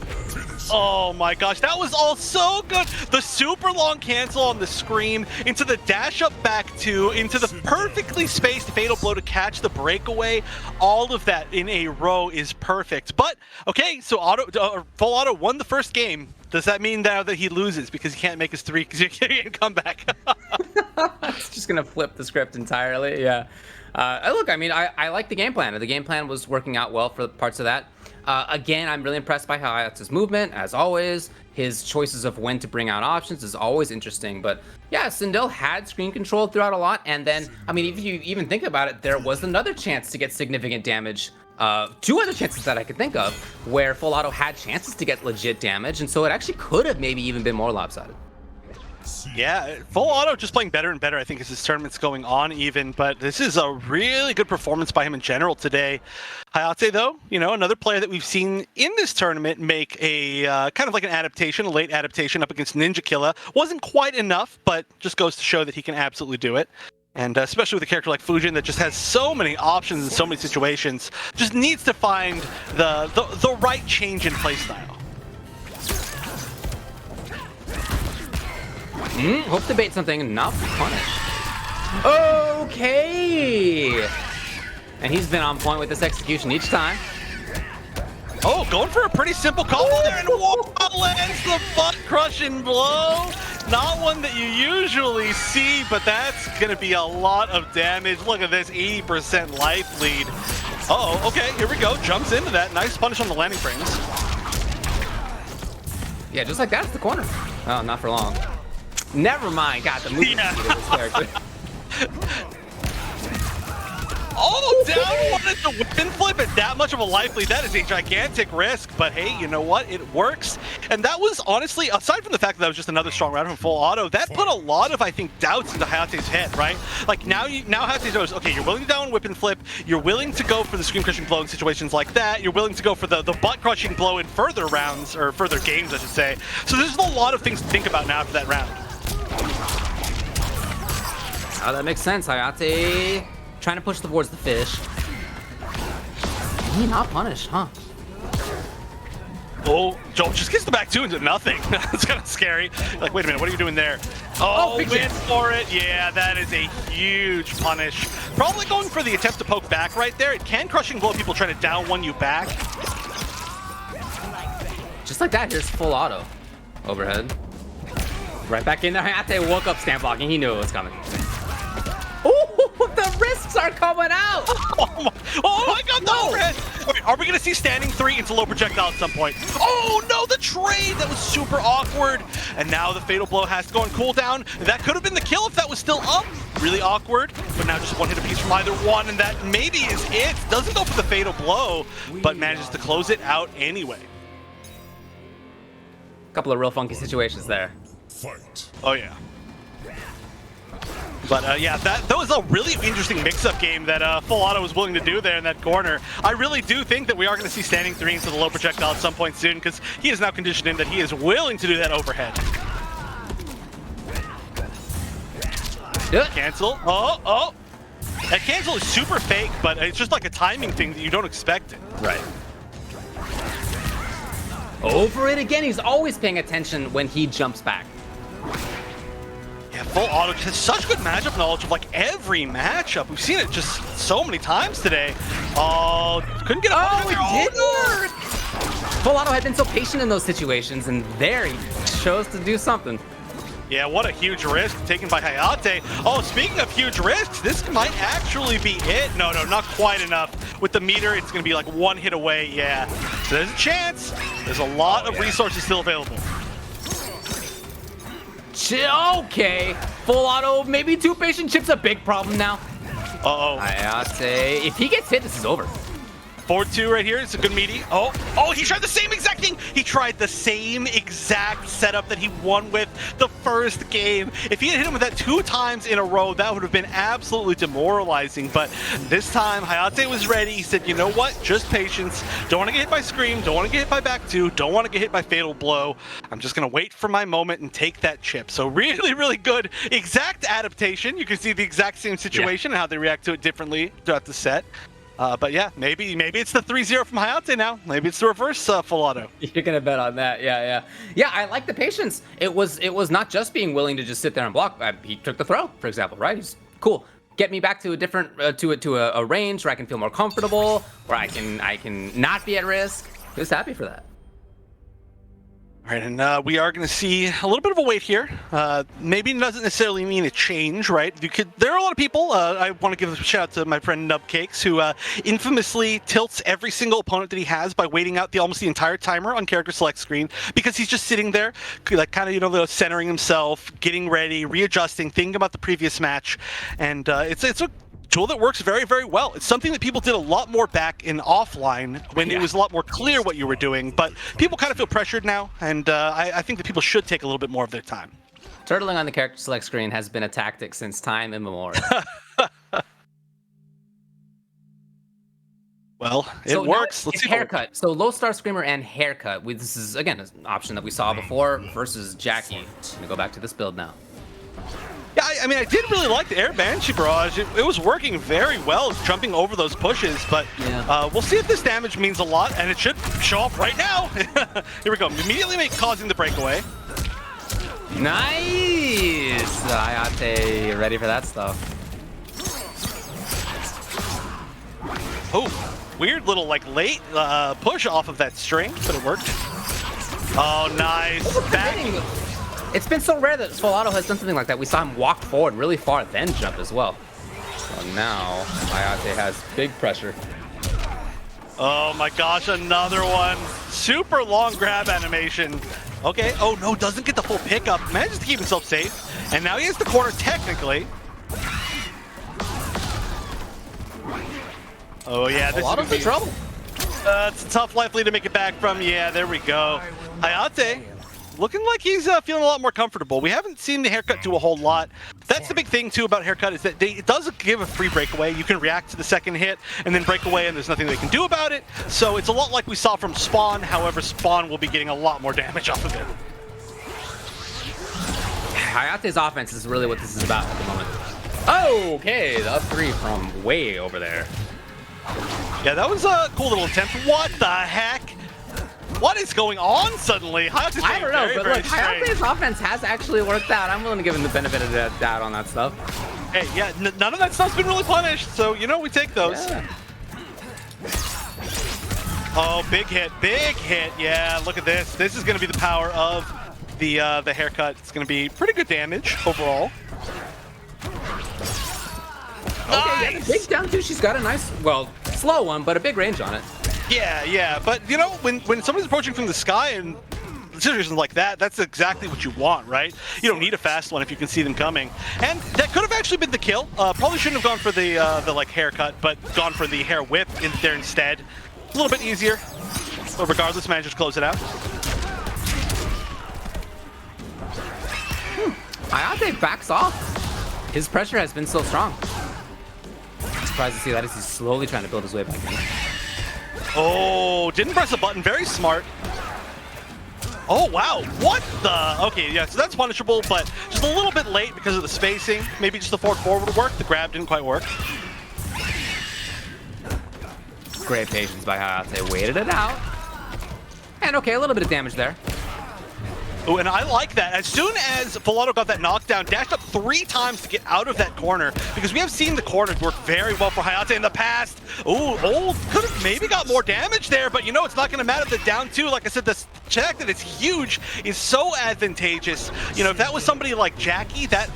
Oh my gosh, that was all so good. The super long cancel on the scream, into the dash up back two, into the perfectly spaced fatal blow to catch the breakaway. All of that in a row is perfect. But, okay, so Full Auto won the first game. Does that mean now that he loses because he can't make his three because he can't come back? It's just going to flip the script entirely, yeah. Look, I mean, I like the game plan. The game plan was working out well for parts of that. Again, I'm really impressed by Hayate's movement, as always. His choices of when to bring out options is always interesting. But yeah, Sindel had screen control throughout a lot. And then, I mean, if you even think about it, there was another chance to get significant damage Two other chances that I could think of where Full Auto had chances to get legit damage, and so it actually could have maybe even been more lopsided. Yeah, Full Auto just playing better and better, I think, as this tournament's going on even, but this is a really good performance by him in general today. Hayate, though, you know, another player that we've seen in this tournament make a kind of like an adaptation, a late adaptation up against Ninja Killa. Wasn't quite enough, but just goes to show that he can absolutely do it. And especially with a character like Fujin that just has so many options in so many situations, just needs to find the right change in playstyle. Hope to bait something, not punish. Okay! And he's been on point with this execution each time. Oh, going for a pretty simple combo there, and whoa, lands the butt-crushing blow. Not one that you usually see, but that's gonna be a lot of damage. Look at this, 80% life lead. Uh-oh, okay, here we go. Jumps into that. Nice punish on the landing frames. Yeah, just like that, it's the corner. Oh, not for long. Never mind, got the movement speed of this character. Oh, down one at the whip and flip at that much of a life lead. That is a gigantic risk, but hey, you know what? It works. And that was honestly, aside from the fact that was just another strong round from Full Auto, that put a lot of, I think, doubts into Hayate's head, right? Like now Hayate knows, okay, you're willing to down whip and flip, you're willing to go for the screen crushing blow in situations like that, you're willing to go for the butt crushing blow in further rounds, or further games, I should say. So there's a lot of things to think about now after that round. Oh, that makes sense. Hayate trying to push towards the fish. He not punished, huh? Oh, Joel just gets the back two into nothing. That's kind of scary. Like, wait a minute, what are you doing there? Oh, went for it. Yeah, that is a huge punish. Probably going for the attempt to poke back right there. It can crushing blow people trying to down one you back. Just like that, here's Full Auto. Overhead. Right back in there. Hayate woke up stand blocking. He knew it was coming. Ooh, the risks are coming out! Oh my god, the overhead! Okay, are we gonna see standing three into low projectile at some point? Oh no, the trade! That was super awkward. And now the fatal blow has to go on cooldown. That could have been the kill if that was still up. Really awkward, but now just one hit apiece from either one, and that maybe is it. Doesn't go for the fatal blow, but manages to close it out anyway. Couple of real funky situations there. Fight. Oh yeah. But yeah, that was a really interesting mix-up game that Full Auto was willing to do there in that corner. I really do think that we are going to see standing three into the low projectile at some point soon, because he is now conditioned in that he is willing to do that overhead. Cancel. Oh. That cancel is super fake, but it's just like a timing thing that you don't expect it. Right. Over it again. He's always paying attention when he jumps back. Yeah, Full Auto has such good matchup knowledge of like every matchup. We've seen it just so many times today. Oh, couldn't get a it did work! Full Auto had been so patient in those situations, and there he chose to do something. Yeah, what a huge risk taken by Hayate. Oh, speaking of huge risks, this might actually be it. No, not quite enough. With the meter, it's going to be like one hit away. Yeah, so there's a chance. There's a lot of resources still available. Okay, Full Auto, maybe too patient. Chip's a big problem now. Uh-oh. Hayate, if he gets hit, this is over. 4-2 right here. It's a good meaty. Oh, he tried the same exact thing. He tried the same exact setup that he won with the first game. If he had hit him with that 2 times in a row, that would have been absolutely demoralizing. But this time, Hayate was ready. He said, you know what? Just patience. Don't want to get hit by Scream. Don't want to get hit by back 2. Don't want to get hit by Fatal Blow. I'm just going to wait for my moment and take that chip. So really, really good exact adaptation. You can see the exact same situation and how they react to it differently throughout the set. But yeah, maybe it's the 3-0 from Hayate now. Maybe it's the reverse Full Auto. You're gonna bet on that, yeah. I like the patience. It was not just being willing to just sit there and block. He took the throw, for example, right? He's cool. Get me back to a different to a range where I can feel more comfortable, where I can not be at risk. He was happy for that. All right, and we are going to see a little bit of a wait here. Maybe doesn't necessarily mean a change, right? There are a lot of people. I want to give a shout out to my friend Nubcakes, who infamously tilts every single opponent that he has by waiting out almost the entire timer on character select screen, because he's just sitting there, like kind of centering himself, getting ready, readjusting, thinking about the previous match, and it's a tool that works very, very well. It's something that people did a lot more back in offline when it was a lot more clear what you were doing, but people kind of feel pressured now, and I think that people should take a little bit more of their time. Turtling on the character select screen has been a tactic since time immemorial. Well, it works. Let's see. Haircut. So low star screamer and haircut. This is again an option that we saw before versus Jackie. I'm gonna go back to this build now. Yeah, I mean, I did really like the Air Banshee Barrage. It was working very well, jumping over those pushes, but we'll see if this damage means a lot, and it should show up right now. Here we go. Immediately causing the breakaway. Nice! Hayate ready for that stuff. Oh, weird little like late push off of that string, but it worked. Oh, nice. It's been so rare that Volato has done something like that. We saw him walk forward really far, then jump as well. So now Hayate has big pressure. Oh my gosh, another one. Super long grab animation. Okay, oh no, doesn't get the full pickup. Manages to keep himself safe. And now he has the corner technically. Oh yeah, this is in trouble. It's a tough life lead to make it back from. Yeah, there we go. Hayate looking like he's feeling a lot more comfortable. We haven't seen the haircut do a whole lot. That's the big thing too about haircut is that it doesn't give a free breakaway. You can react to the second hit and then break away and there's nothing they can do about it. So it's a lot like we saw from Spawn. However, Spawn will be getting a lot more damage off of it. Hayate's offense is really what this is about at the moment. Oh, okay, the up three from way over there. Yeah, that was a cool little attempt. What the heck? What is going on suddenly? I don't know, but look, Hayate's offense has actually worked out. I'm willing to give him the benefit of the doubt on that stuff. Hey, yeah, none of that stuff's been really punished, so, you know, we take those. Yeah. Oh, big hit, yeah, look at this. This is going to be the power of the haircut. It's going to be pretty good damage overall. Okay, yeah, the big down two, she's got a nice, well, slow one, but a big range on it. Yeah, but you know, when somebody's approaching from the sky and situations like that, that's exactly what you want, right? You don't need a fast one if you can see them coming. And that could have actually been the kill. Probably shouldn't have gone for the like haircut, but gone for the hair whip in there instead. A little bit easier, but regardless, managed to close it out. Hayate backs off. His pressure has been so strong. I'm surprised to see that as he's slowly trying to build his way back in. Oh, didn't press a button. Very smart. Oh, wow. What the? Okay, yeah, so that's punishable, but just a little bit late because of the spacing. Maybe just the forward would work. The grab didn't quite work. Great patience by Hayate. Waited it out. And okay, a little bit of damage there. Oh, and I like that. As soon as Volato got that knockdown, dashed up 3 times to get out of that corner, because we have seen the corner work very well for Hayate in the past. Ooh, could have maybe got more damage there, but you know, it's not going to matter. The down 2, like I said, the check that it's huge is so advantageous. You know, if that was somebody like Jackie, that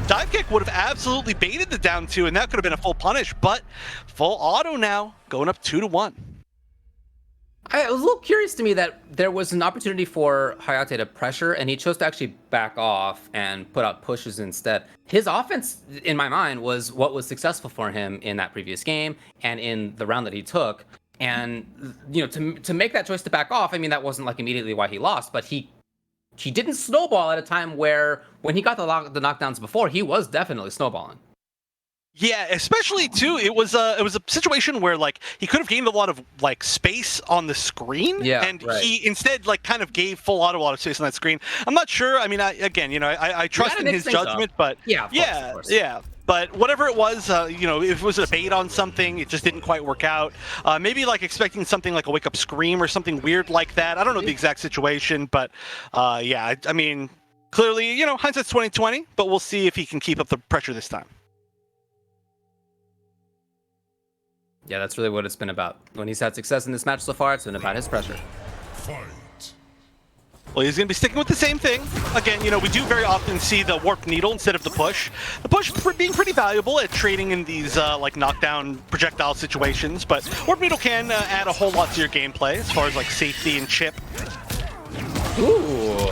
dive kick would have absolutely baited the down 2, and that could have been a full punish, but full auto now, going up 2-1. It was a little curious to me that there was an opportunity for Hayate to pressure, and he chose to actually back off and put out pushes instead. His offense, in my mind, was what was successful for him in that previous game and in the round that he took. And you know, to make that choice to back off, I mean, that wasn't like immediately why he lost, but he didn't snowball at a time where when he got the knockdowns before, he was definitely snowballing. Yeah, especially too, it was a situation where like he could have gained a lot of like space on the screen, and he instead like kind of gave full auto a lot of space on that screen. I'm not sure. I mean, I trust in his judgment, but of course. But whatever it was, you know, if it was a bait on something, it just didn't quite work out. Maybe like expecting something like a wake up scream or something weird like that. I don't know the exact situation, but yeah, I mean, clearly, you know, hindsight's 20/20, but we'll see if he can keep up the pressure this time. Yeah, that's really what it's been about. When he's had success in this match so far, it's been about his pressure. Well, he's going to be sticking with the same thing. Again, you know, we do very often see the warp needle instead of the push. The push being pretty valuable at trading in these like knockdown projectile situations, but warp needle can add a whole lot to your gameplay as far as like safety and chip. Ooh,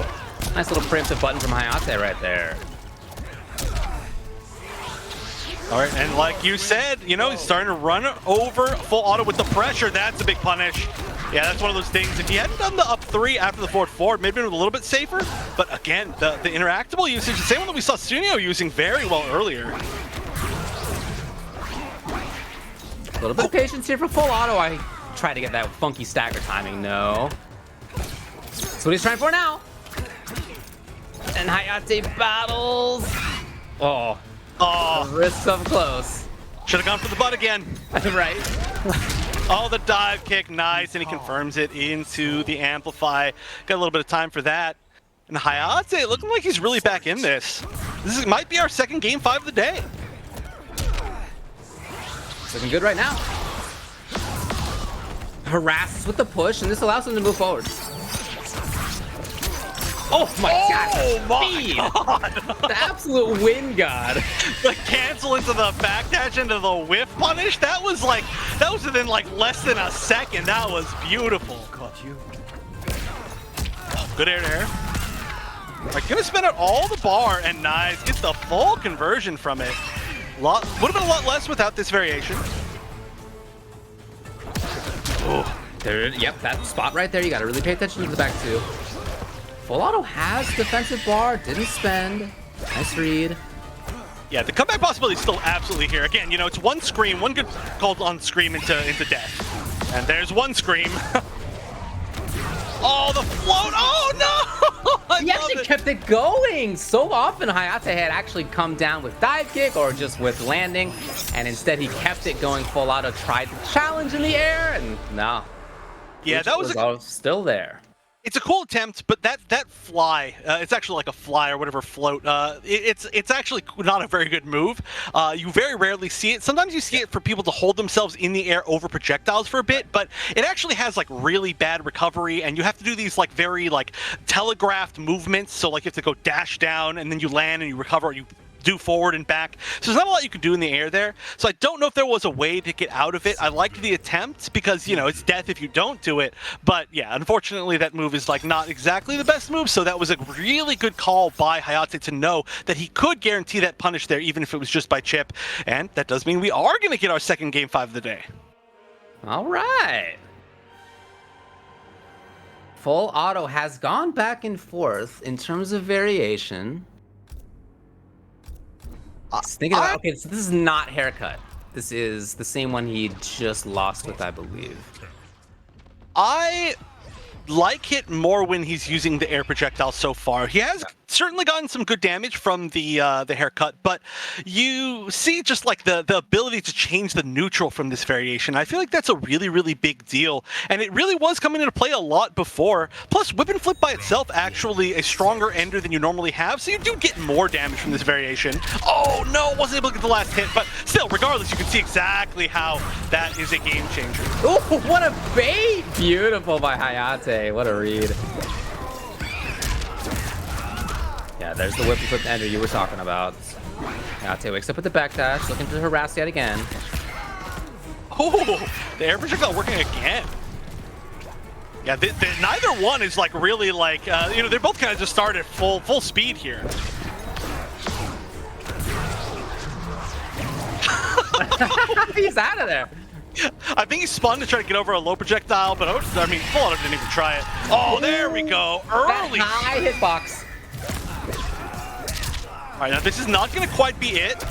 nice little preemptive button from Hayate right there. All right, and like you said, you know, he's starting to run over full auto with the pressure. That's a big punish. Yeah, that's one of those things. If he hadn't done the up 3 after the forward 4, maybe it would be a little bit safer. But again, the interactable usage, the same one that we saw Sunio using very well earlier. A little bit of patience here for full auto. I try to get that funky stagger timing. No. That's what he's trying for now. And Hayate battles. Oh. Oh. The wrists up close. Should have gone for the butt again. Right. Oh, the dive kick, nice, and he confirms it into the Amplify. Got a little bit of time for that. And Hayate looking like he's really back in this. Might be our second game 5 of the day. It's looking good right now. Harasses with the push, and this allows him to move forward. Oh my god! Oh my god! The absolute wind god. The cancel into the backdash into the whiff punish. That was within like less than a second. That was beautiful. Caught you. Oh, good air to air. Like gonna spin out all the bar and nice. Gets the full conversion from it. Would have been a lot less without this variation. Oh, there. Yep, that spot right there. You gotta really pay attention to the back two. Full auto has defensive bar, didn't spend. Nice read. Yeah, the comeback possibility is still absolutely here. Again, you know, it's one scream, one good call on scream into death. And there's one scream. Oh, the float! Oh no! He actually kept it going. So often Hayate had actually come down with dive kick or just with landing, and instead he kept it going full auto, tried to challenge in the air, and no. Yeah, that was still there. It's a cool attempt, but that fly, it's actually like a fly or whatever float. It's actually not a very good move. You very rarely see it. Sometimes you see it for people to hold themselves in the air over projectiles for a bit, but it actually has like really bad recovery, and you have to do these like very like telegraphed movements. So like you have to go dash down, and then you land and you recover, or you do forward and back. So there's not a lot you can do in the air there. So I don't know if there was a way to get out of it. I liked the attempt because, you know, it's death if you don't do it. But yeah, unfortunately that move is like not exactly the best move. So that was a really good call by Hayate to know that he could guarantee that punish there, even if it was just by chip. And that does mean we are going to get our second game 5 of the day. All right. Full auto has gone back and forth in terms of variation. Thinking about, okay, so this is not haircut. This is the same one he just lost with, I believe. I like it more when he's using the air projectile so far. He has certainly gotten some good damage from the haircut, but you see just like the ability to change the neutral from this variation. I feel like that's a really, really big deal, and it really was coming into play a lot before. Plus, whip and flip by itself actually a stronger ender than you normally have, so you do get more damage from this variation. Oh no, wasn't able to get the last hit, but still, regardless, you can see exactly how that is a game changer. Oh, what a bait! Beautiful by Hayate. What a read. Yeah, there's the whip and flip ender you were talking about. Hayate wakes up with the backdash, looking to harass yet again. Oh, the air projectile working again. Yeah, neither one is like really like, you know, they're both kind of just started at full speed here. He's out of there. I think he spun to try to get over a low projectile, but I mean, full auto didn't even try it. Oh, there we go. Early. That high hitbox. All right, now this is not going to quite be it.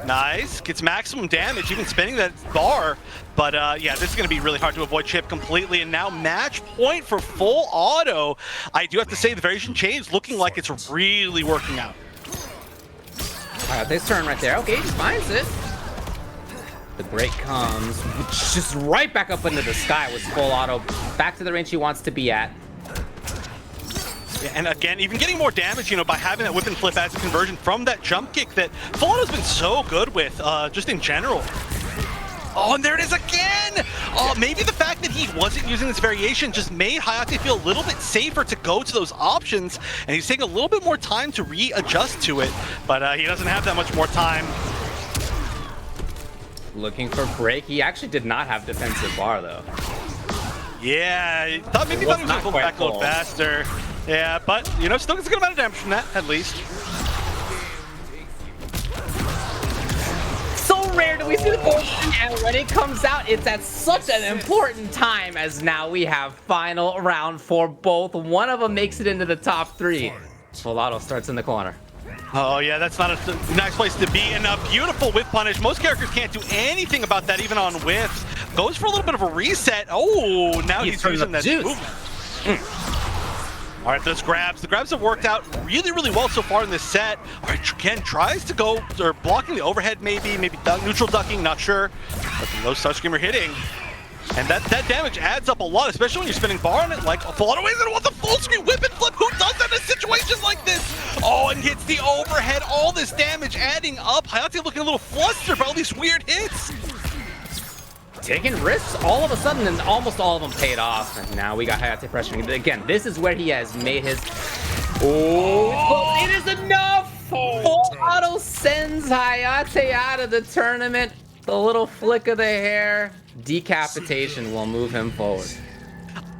Nice. Gets maximum damage, even spinning that bar. But yeah, this is going to be really hard to avoid chip completely. And now match point for full auto. I do have to say the variation change looking like it's really working out. All right, this turn right there. Okay, he just finds it. The break comes just right back up into the sky with full auto. Back to the range he wants to be at. Yeah, and again, even getting more damage, you know, by having that whip and flip as a conversion from that jump kick that full auto's been so good with, just in general. Oh, and there it is again! Oh, maybe the fact that he wasn't using this variation just made Hayate feel a little bit safer to go to those options, and he's taking a little bit more time to readjust to it, but he doesn't have that much more time. Looking for break. He actually did not have defensive bar, though. Yeah, maybe thought he was going to go back a little faster. Yeah, but, you know, still gets a good amount of damage from that, at least. we see the potion, and when it comes out, it's at such an important time, as now we have final round for both. One of them makes it into the top 3. Full auto starts in the corner. Oh yeah, that's not a nice place to be. And a beautiful whiff punish. Most characters can't do anything about that, even on whiffs. Goes for a little bit of a reset. Oh, now he's using that movement. All right, those grabs. The grabs have worked out really, really well so far in this set. All right, Ken tries to go, or blocking the overhead maybe neutral ducking, not sure. But the low Starscreamer hitting. And that damage adds up a lot, especially when you're spinning bar on it, like a lot of ways it wants a full screen whip and flip. Who does that in situations like this? Oh, and hits the overhead. All this damage adding up. Hayate looking a little flustered by all these weird hits. Taking risks all of a sudden, and almost all of them paid off. And now we got Hayate pressuring. Again, this is where he has made his... Oh, it is enough! Full auto sends Hayate out of the tournament. The little flick of the hair. Decapitation will move him forward.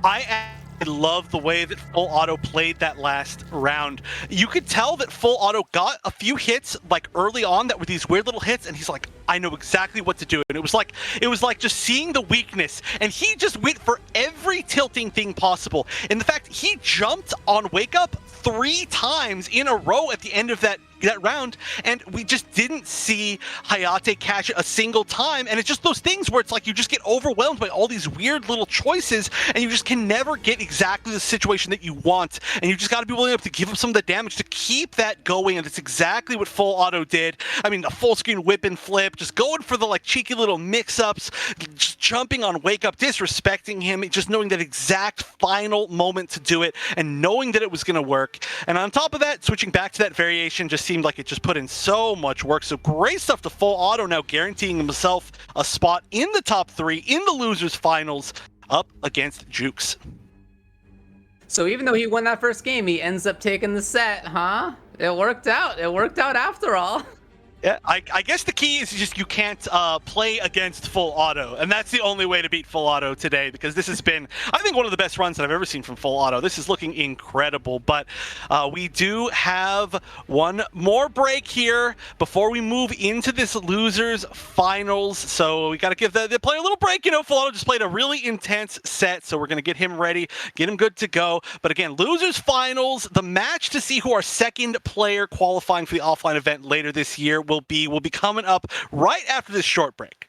I love the way that Full Auto played that last round. You could tell that Full Auto got a few hits like early on that were these weird little hits, and he's like, I know exactly what to do. And it was like just seeing the weakness, and he just went for every tilting thing possible. And the fact he jumped on Wake Up 3 times in a row at the end of that round, and we just didn't see Hayate catch it a single time. And it's just those things where it's like you just get overwhelmed by all these weird little choices, and you just can never get exactly the situation that you want. And you just got to be willing to give up some of the damage to keep that going. And that's exactly what Full Auto did. I mean, a full screen whip and flip, just going for the like cheeky little mix-ups, just jumping on Wake Up, disrespecting him, just knowing that exact final moment to do it, and knowing that it was going to work. And on top of that, switching back to that variation just seemed like it just put in so much work. So great stuff to Full Auto, now guaranteeing himself a spot in the top 3 in the losers finals up against Jukes. So even though he won that first game, he ends up taking the set, huh? It worked out. It worked out after all. Yeah, I guess the key is just you can't play against Full Auto, and that's the only way to beat Full Auto today, because this has been, I think, one of the best runs that I've ever seen from Full Auto. This is looking incredible, but we do have one more break here before we move into this losers finals, so we got to give the player a little break. You know, Full Auto just played a really intense set, so we're going to get him ready, get him good to go. But again, losers finals, the match to see who our second player qualifying for the offline event later this year will be coming up right after this short break.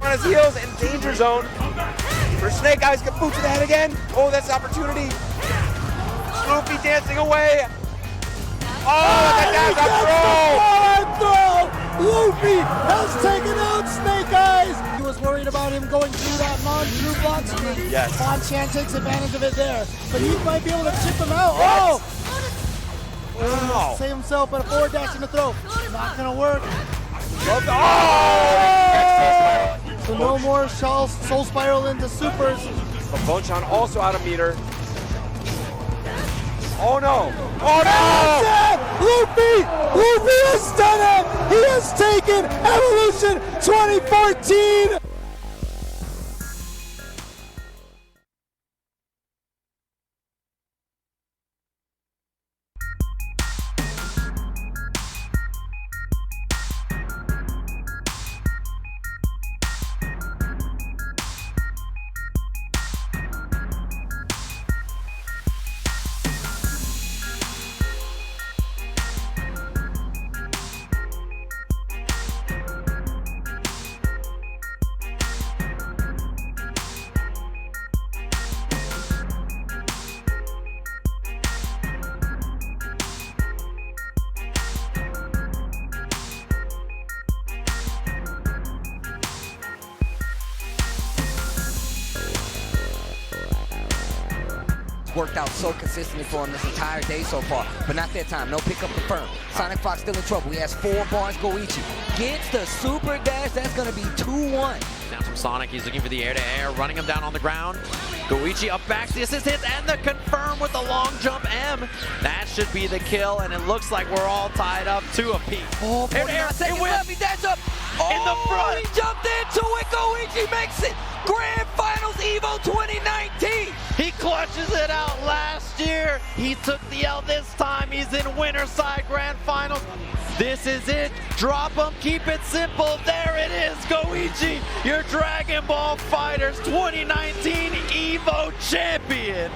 On his heels in danger zone. For Snake Eyes, get boot to the head again. Oh, that's the opportunity. Sloopy dancing away. Oh, the dash throw! Luffy has taken out Snake Eyes. He was worried about him going through that non-true block screen. Yes. Bon-Chan takes advantage of it there, but he might be able to chip him out. Oh! Wow. Save himself, but a forward dash in the throw. Not gonna work. Oh! So no more Soul Spiral into supers. But Bon-Chan also out of meter. Oh no! Oh no! Luffy Luffy has done it! He has taken Evolution 2014! Worked out so consistently for him this entire day so far, but not that time. No pick up the firm. Sonic Fox still in trouble. He has 4 bars. Goichi gets the super dash. That's going to be 2-1. Down from Sonic. He's looking for the air-to-air, running him down on the ground. Goichi up back. The assist hits and the confirm with the long jump M. That should be the kill, and it looks like we're all tied up to a piece. Oh, 49 seconds left. He dash up. Oh, in the front. He jumped into it. Goichi makes it. Grand Finals EVO 2019. He clutches it out last year. He took the L this time. He's in winner side grand finals. This is it. Drop him. Keep it simple. There it is. Goichi, your Dragon Ball Fighters 2019 EVO champion.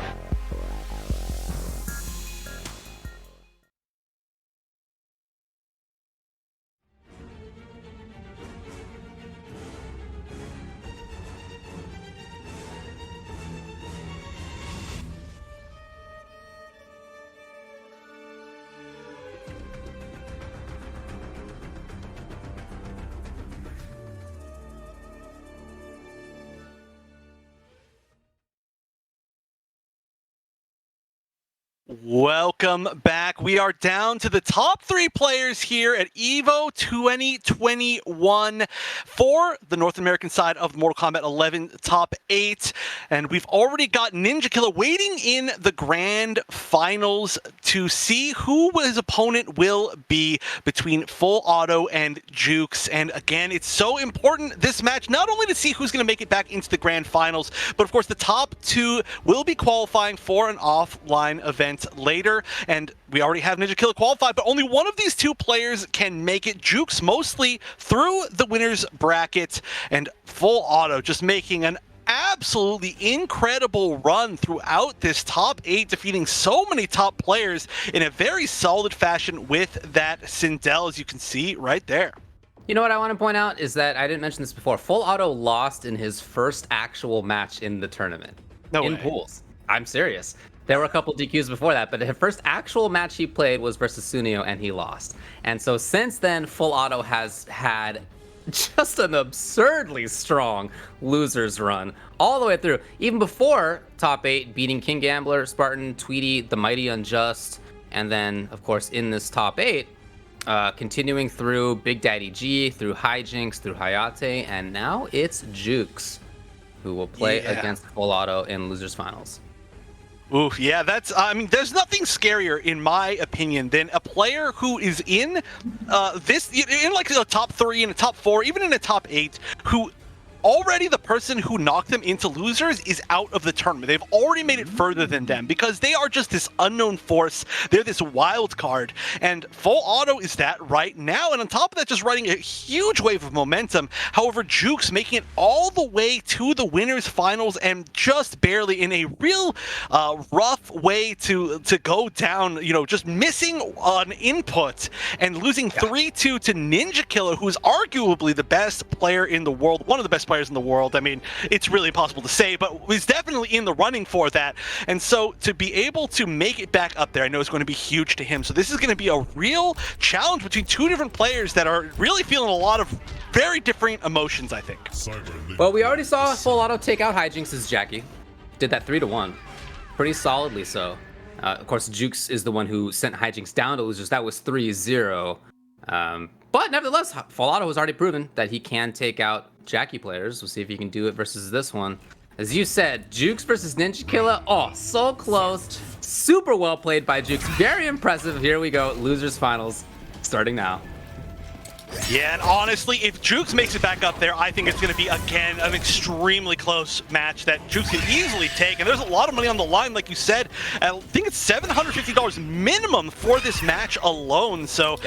Welcome back. We are down to the top 3 players here at EVO 2021 for the North American side of Mortal Kombat 11 top 8. And we've already got Ninja Killer waiting in the grand finals to see who his opponent will be between Full Auto and Jukes. And again, it's so important this match, not only to see who's going to make it back into the grand finals, but of course the top 2 will be qualifying for an offline event later, and we already have Ninja Killer qualified, but only one of these 2 players can make it. Jukes mostly through the winner's bracket, and Full Auto just making an absolutely incredible run throughout this top 8, defeating so many top players in a very solid fashion with that Sindel, as you can see right there. You know what I want to point out is that I didn't mention this before. Full Auto lost in his first actual match in the tournament. In pools. I'm serious. There were a couple DQs before that, but the first actual match he played was versus Sunio, and he lost. And so since then, Full Auto has had just an absurdly strong losers run all the way through. Even before top 8, beating King Gambler, Spartan, Tweety, the Mighty Unjust, and then, of course, in this top 8, continuing through Big Daddy G, through Hijinks, through Hayate, and now it's Jukes who will play against Full Auto in losers finals. Ooh, yeah, that's, I mean, there's nothing scarier, in my opinion, than a player who is in in like a top 3, in a top 4, even in a top 8, who already the person who knocked them into losers is out of the tournament. They've already made it further than them because they are just this unknown force. They're this wild card, and Full Auto is that right now. And on top of that, just riding a huge wave of momentum. However, Jukes making it all the way to the winners finals and just barely in a real rough way to go down, you know, just missing an input and losing 3-2 to Ninja Killer, who's arguably the best player in the world, one of the best players in the world. I mean, it's really impossible to say, but he's definitely in the running for that. And so to be able to make it back up there, I know it's going to be huge to him. So this is going to be a real challenge between 2 different players that are really feeling a lot of very different emotions, I think. Well, we already saw Full Auto take out Hijinks' Jackie. Did that 3-1. Pretty solidly so. Of course, Jukes is the one who sent Hijinks down to losers. That was 3-0. But nevertheless, Full Auto has already proven that he can take out Jackie players. We'll see if he can do it versus this one. As you said, Jukes versus Ninja Killer. Oh, so close. Super well played by Jukes. Very impressive. Here we go. Losers finals. Starting now. Yeah, and honestly, if Jukes makes it back up there, I think it's going to be, again, an extremely close match that Jukes can easily take. And there's a lot of money on the line, like you said. I think it's $750 minimum for this match alone. So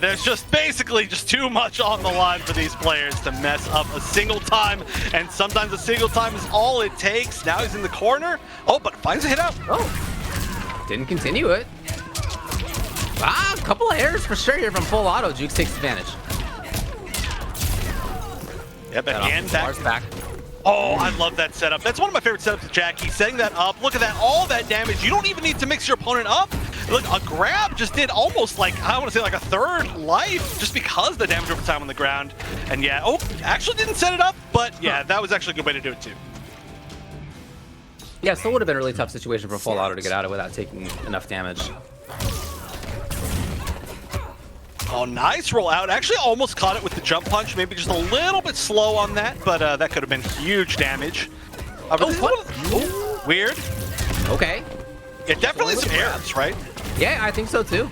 there's just basically just too much on the line for these players to mess up a single time. And sometimes a single time is all it takes. Now he's in the corner. Oh, but finds a hit out. Oh, didn't continue it. Ah, a couple of errors for sure here from full auto. Jukes takes advantage. Yep, again, back. Oh, I love that setup. That's one of my favorite setups with Jackie. Setting that up. Look at that, all that damage. You don't even need to mix your opponent up. Look, a grab just did almost like, I want to say like a third life just because the damage over time on the ground. And yeah, oh, actually didn't set it up, but yeah, that was actually a good way to do it too. Yeah, still would have been a really tough situation for full auto to get out of without taking enough damage. Oh, nice roll out. Actually almost caught it with the jump punch. Maybe just a little bit slow on that, but that could have been huge damage. Oh, weird. Okay. Yeah, definitely some errors, right? Yeah, I think so too.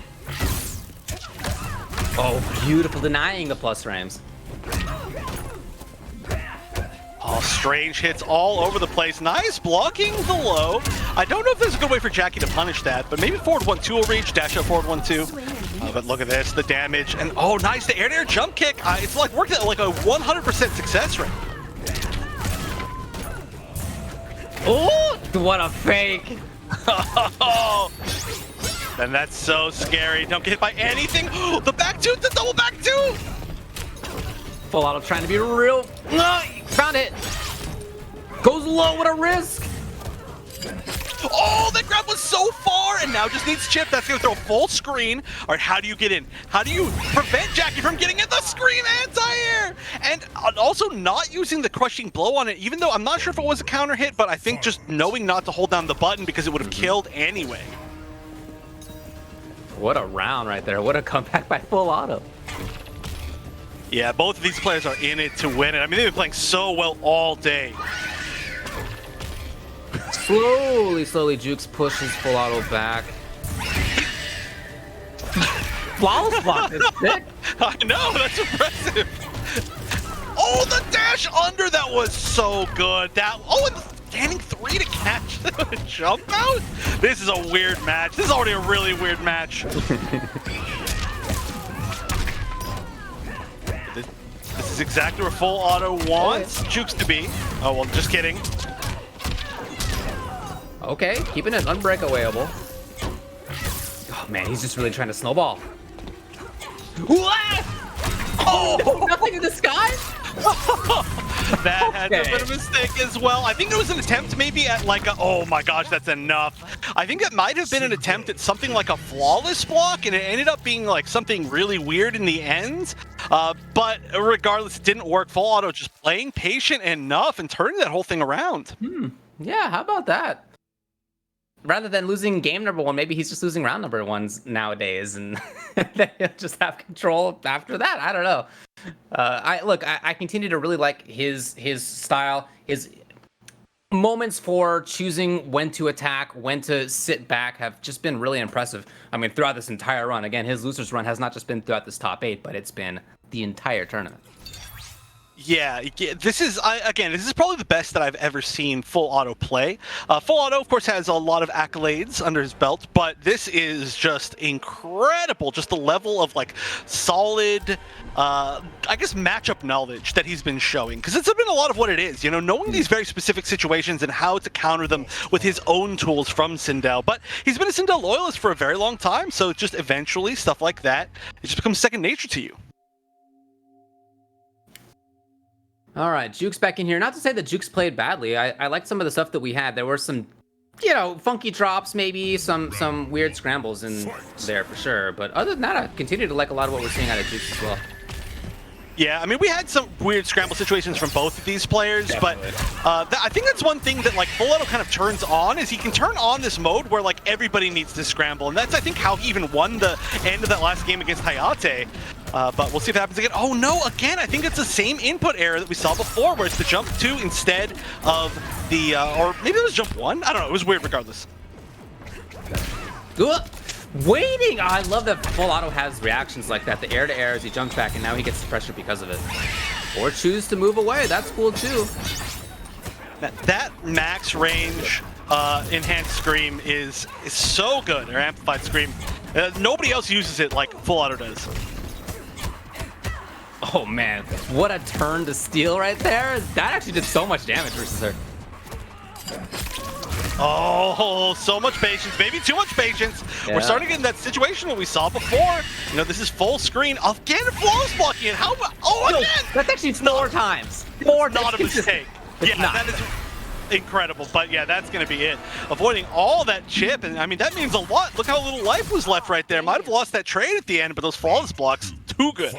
Oh, beautiful. Denying the plus frames. Oh, strange hits all over the place. Nice blocking the low. I don't know if there's a good way for Jackie to punish that, but maybe forward 1-2 will reach, dash up forward 1-2. But look at this, the damage. And oh, nice, the air-to-air jump kick. It's like worked at like a 100% success rate. Oh, what a fake. And that's so scary. Don't get hit by anything. The back two, the double back two. Full auto trying to be real. No, found it. Goes low with a risk. Oh, that grab was so far, and now just needs chip. That's gonna throw full screen. All right, how do you get in? How do you prevent Jackie from getting in the screen anti-air? And also not using the crushing blow on it, even though I'm not sure if it was a counter hit, but I think just knowing not to hold down the button because it would have killed anyway. What a round right there. What a comeback by full auto. Yeah, both of these players are in it to win it. I mean, they've been playing so well all day. Slowly, Jukes pushes full auto back. Flawless block is sick. I know, that's impressive. Oh, the dash under, that was so good. And standing 3 to catch the jump out? This is a weird match. This is already a really weird match. This is exactly where full auto wants Jukes to be. Oh, well, just kidding. Okay, keeping it unbreakawayable. Oh man, he's just really trying to snowball. What? Oh, nothing in the sky? That had to been a mistake as well. I think it was an attempt maybe at like a, oh my gosh, that's enough. I think it might have been an attempt at something like a flawless block, and it ended up being like something really weird in the end. But regardless, it didn't work. Full auto just playing patient enough and turning that whole thing around. Yeah, how about that? Rather than losing game number 1, maybe he's just losing round number 1s nowadays, and they'll just have control after that. I don't know. I continue to really like his style. His moments for choosing when to attack, when to sit back have just been really impressive. I mean, throughout this entire run. Again, his losers run has not just been throughout this top 8, but it's been the entire tournament. Yeah, this is probably the best that I've ever seen full auto play. Full auto, of course, has a lot of accolades under his belt, but this is just incredible. Just the level of like solid, I guess, matchup knowledge that he's been showing, because it's been a lot of what it is, you know, knowing these very specific situations and how to counter them with his own tools from Sindel. But he's been a Sindel loyalist for a very long time, so just eventually stuff like that, it just becomes second nature to you. All right, Jukes back in here. Not to say that Jukes played badly. I liked some of the stuff that we had. There were some, you know, funky drops, maybe some weird scrambles in there for sure. But other than that, I continue to like a lot of what we're seeing out of Jukes as well. Yeah, I mean, we had some weird scramble situations from both of these players, Definitely. but I think that's one thing that like full auto kind of turns on, is he can turn on this mode where like everybody needs to scramble, and that's I think how he even won the end of that last game against Hayate. But we'll see if it happens again. Oh no, again, I think it's the same input error that we saw before, where it's the jump 2 instead of the, or maybe it was jump 1? I don't know, it was weird regardless. Waiting! Oh, I love that full auto has reactions like that. The air to air as he jumps back, and now he gets the pressure because of it. Or choose to move away. That's cool too. That max range enhanced scream is so good, or amplified scream. Nobody else uses it like full auto does. Oh man, what a turn to steal right there. That actually did so much damage versus her. Oh, so much patience, maybe too much patience. Yeah. We're starting to get in that situation that we saw before. You know, this is full screen. Again, flawless blocking it. How? Oh, again! That's actually 4 times. 4 Not a mistake. Yeah, that is incredible. But yeah, that's going to be it. Avoiding all that chip, and I mean, that means a lot. Look how little life was left right there. Might have lost that trade at the end, but those flawless blocks, too good.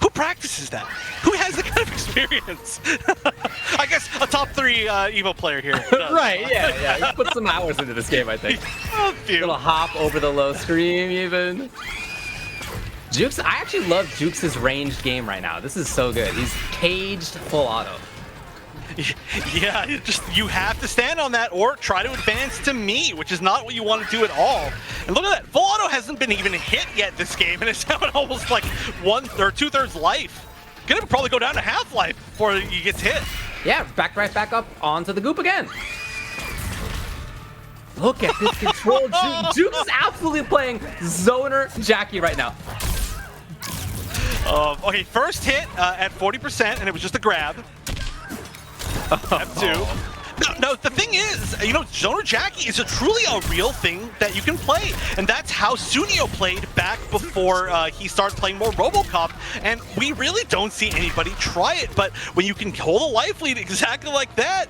Who practices that? Who has that kind of experience? I guess a top 3 EVO player here. Right, yeah. He put some hours into this game, I think. Little hop over the low scream, even. Jukes, I actually love Jukes' ranged game right now. This is so good. He's caged full auto. Yeah, you have to stand on that or try to advance to me, which is not what you want to do at all. And look at that, full auto hasn't been even hit yet this game, and it's having almost like 1/3, 2/3 life. Gonna probably go down to half life before he gets hit. Yeah, right back up onto the goop again. Look at this control. Jukes is absolutely playing Zoner Jackie right now. Okay, first hit at 40%, and it was just a grab. F2. No, the thing is, you know, Zoner Jackie is truly a real thing that you can play. And that's how Sunio played back before he started playing more RoboCop. And we really don't see anybody try it. But when you can hold a life lead exactly like that,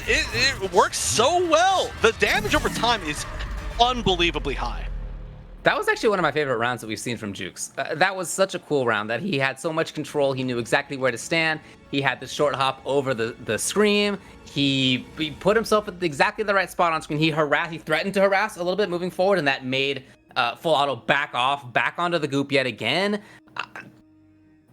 it works so well. The damage over time is unbelievably high. That was actually one of my favorite rounds that we've seen from Jukes. That was such a cool round that he had so much control. He knew exactly where to stand. He had the short hop over the scream. He put himself at exactly the right spot on screen. He threatened to harass a little bit moving forward, and that made full auto back onto the goop yet again.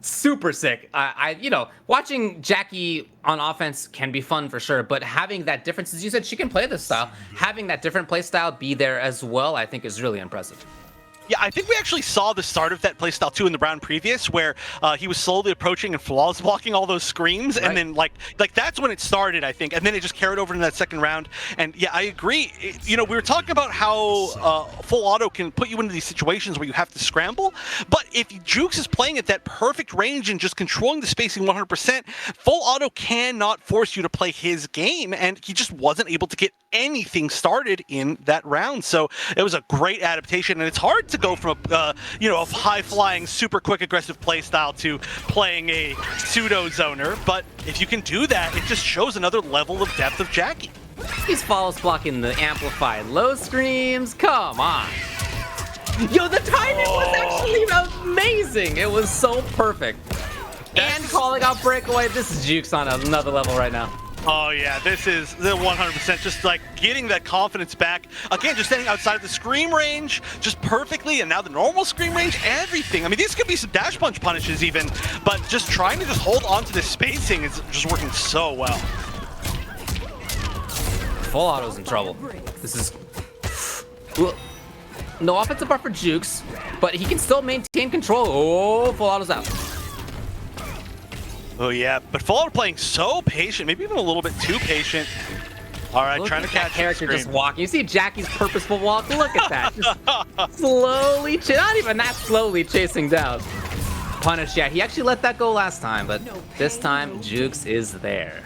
Super sick. You know, watching Jackie on offense can be fun for sure, but having that difference, as you said, she can play this style. Having that different play style be there as well, I think is really impressive. Yeah, I think we actually saw the start of that playstyle too in the round previous, where he was slowly approaching and flawless blocking all those screams, and then like that's when it started, I think, and then it just carried over in that second round. And yeah, I agree. You know, we were talking about how full auto can put you into these situations where you have to scramble, but if Jukes is playing at that perfect range and just controlling the spacing 100%, full auto cannot force you to play his game, and he just wasn't able to get anything started in that round. So it was a great adaptation, and it's hard to go from a high-flying, super quick, aggressive play style to playing a pseudo-zoner. But if you can do that, it just shows another level of depth of Jackie. He's follows blocking the amplified low screams. Come on. Yo, the timing was actually amazing. It was so perfect. And calling out breakaway. This is Jukes on another level right now. Oh yeah, this is the 100%, just like getting that confidence back. Again, just standing outside of the scream range just perfectly, and now the normal scream range, everything. I mean, these could be some dash punch punishes even, but just trying to just hold on to the spacing is just working so well. Full auto's in trouble. This is... No offensive bar for Jukes, but he can still maintain control. Oh, full auto's out. Oh yeah, but full auto playing so patient, maybe even a little bit too patient. All right, trying to catch character just walking. You see Jackie's purposeful walk? Look at that. Just slowly, not even that slowly chasing down. Punish, yeah, he actually let that go last time, but this time Jukes is there.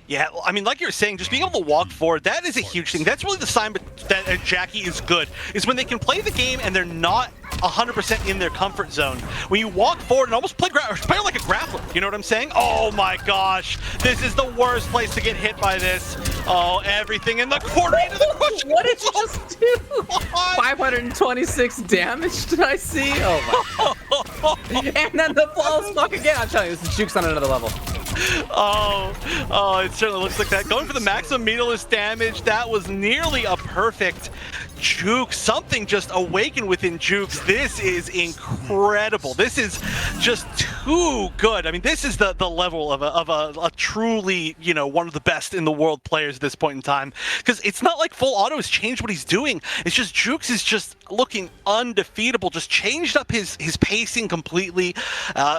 Yeah, I mean, like you were saying, just being able to walk forward, that is a huge thing. That's really the sign that Jackie is good, is when they can play the game and they're not 100% in their comfort zone. When you walk forward and almost play like a grappler, you know what I'm saying? Oh my gosh, this is the worst place to get hit by this. Oh, everything in the corner into the cushion. What did you just do? 526 damage, did I see? Oh my god. And then the flawless block again. I'm telling you, this is Jukes on another level. Oh, it certainly looks like that. Going for the maximum meterless damage, that was nearly a perfect Jukes, something just awakened within Jukes. This is incredible. This is just too good. I mean, this is the level of a truly, you know, one of the best in the world players at this point in time. Because it's not like Full Auto has changed what he's doing. It's just Jukes is just looking undefeatable, just changed up his pacing completely,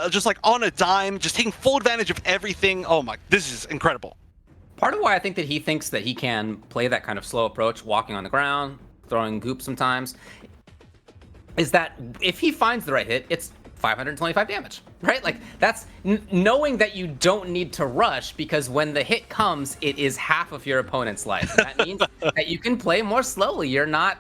just like on a dime, just taking full advantage of everything. Oh my, this is incredible. Part of why I think that he thinks that he can play that kind of slow approach, walking on the ground, throwing goop sometimes, is that if he finds the right hit, it's 525 damage, right? Like, that's knowing that you don't need to rush, because when the hit comes, it is half of your opponent's life. And that means that you can play more slowly. You're not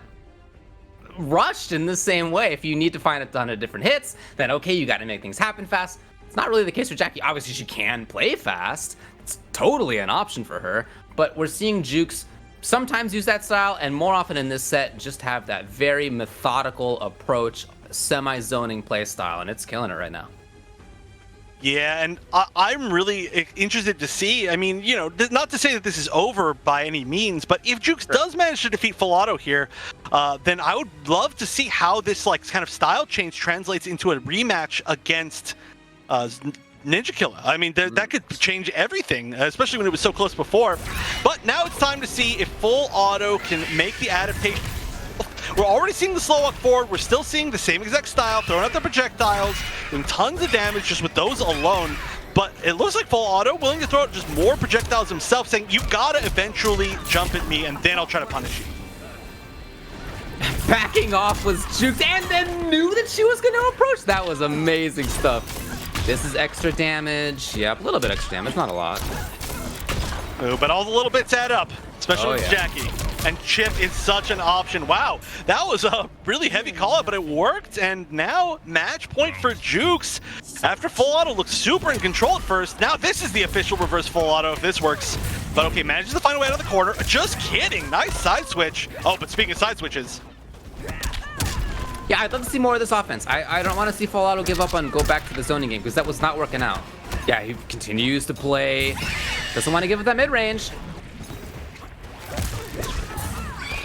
rushed in the same way. If you need to find a ton of different hits, then okay, you got to make things happen fast. It's not really the case for Jackie. Obviously, she can play fast. It's totally an option for her, but we're seeing Jukes sometimes use that style, and more often in this set, just have that very methodical approach, semi-zoning play style, and it's killing it right now. Yeah, and I'm really interested to see, I mean, you know, not to say that this is over by any means, but if Jukes does manage to defeat Full Auto here, then I would love to see how this like kind of style change translates into a rematch against Ninja Killer. I mean, that could change everything, especially when it was so close before. But now it's time to see if Full Auto can make the adaptation. We're already seeing the slow walk forward. We're still seeing the same exact style, throwing out the projectiles, doing tons of damage just with those alone. But it looks like Full Auto willing to throw out just more projectiles himself, saying, you gotta eventually jump at me and then I'll try to punish you. Backing off was Jukes, and then knew that she was gonna approach. That was amazing stuff. This is extra damage. Yep, a little bit extra damage, not a lot. Ooh, but all the little bits add up, especially with Jackie. And Chip is such an option. Wow, that was a really heavy call-out, but it worked. And now match point for Jukes. After Full Auto looked super in control at first, now this is the official reverse Full Auto if this works. But okay, manages to find a way out of the corner. Just kidding, nice side switch. Oh, but speaking of side switches. Yeah, I'd love to see more of this offense. I don't want to see Full Auto give up on go back to the zoning game, because that was not working out. Yeah, he continues to play. Doesn't want to give it that mid-range.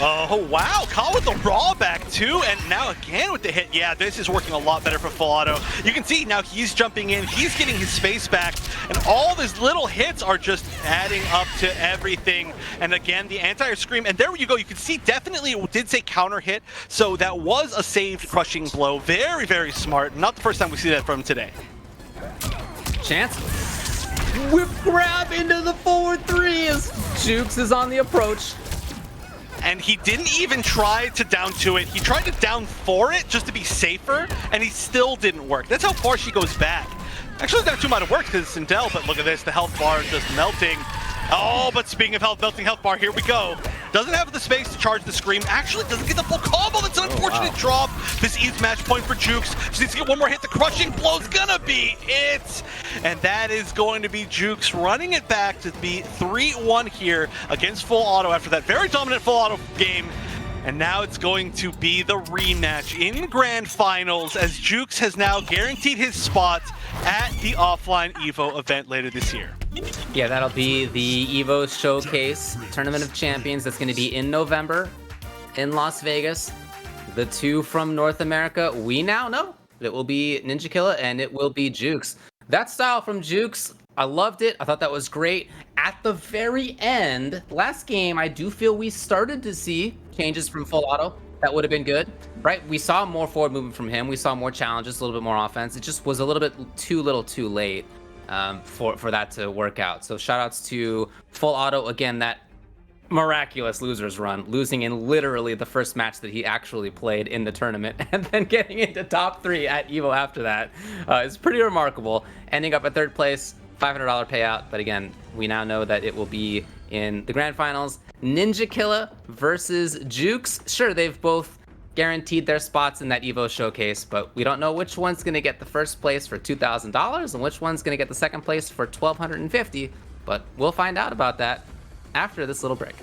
Oh, wow, caught with the raw back too, and now again with the hit. Yeah, this is working a lot better for Full Auto. You can see now he's jumping in, he's getting his space back, and all these little hits are just adding up to everything. And again, the anti-air scream, and there you go. You can see definitely it did say counter hit, so that was a saved crushing blow. Very, very smart. Not the first time we see that from him today. Chance. Whip grab into the forward three as Jukes is on the approach. And he didn't even try to down to it. He tried to down for it just to be safer, and he still didn't work. That's how far she goes back. Actually, that too might have worked because it's Sindel, but look at this, the health bar just melting. Oh, but speaking of health, melting health bar, here we go. Doesn't have the space to charge the scream. Actually, doesn't get the full combo. That's an unfortunate drop. This is match point for Jukes. Just needs to get one more hit. The crushing blow's gonna be it. And that is going to be Jukes running it back to be 3-1 here against Full Auto after that very dominant Full Auto game. And now it's going to be the rematch in Grand Finals as Jukes has now guaranteed his spot at the offline EVO event later this year. Yeah, that'll be the EVO Showcase Tournament of Champions. That's going to be in November in Las Vegas. The two from North America, we now know it will be Ninja Killer and it will be Jukes. That style from Jukes, I loved it. I thought that was great. At the very end, last game, I do feel we started to see changes from Full Auto. That would have been good, right? We saw more forward movement from him. We saw more challenges, a little bit more offense. It just was a little bit too late for that to work out. So shout outs to Full Auto. Again, that miraculous losers run, losing in literally the first match that he actually played in the tournament, and then getting into top 3 at EVO after that is pretty remarkable. Ending up at 3rd place, $500 payout. But again, we now know that it will be in the grand finals. Ninja Killer versus Jukes. Sure, they've both guaranteed their spots in that EVO showcase, but we don't know which one's going to get the first place for $2,000 and which one's going to get the second place for $1,250. But we'll find out about that after this little break.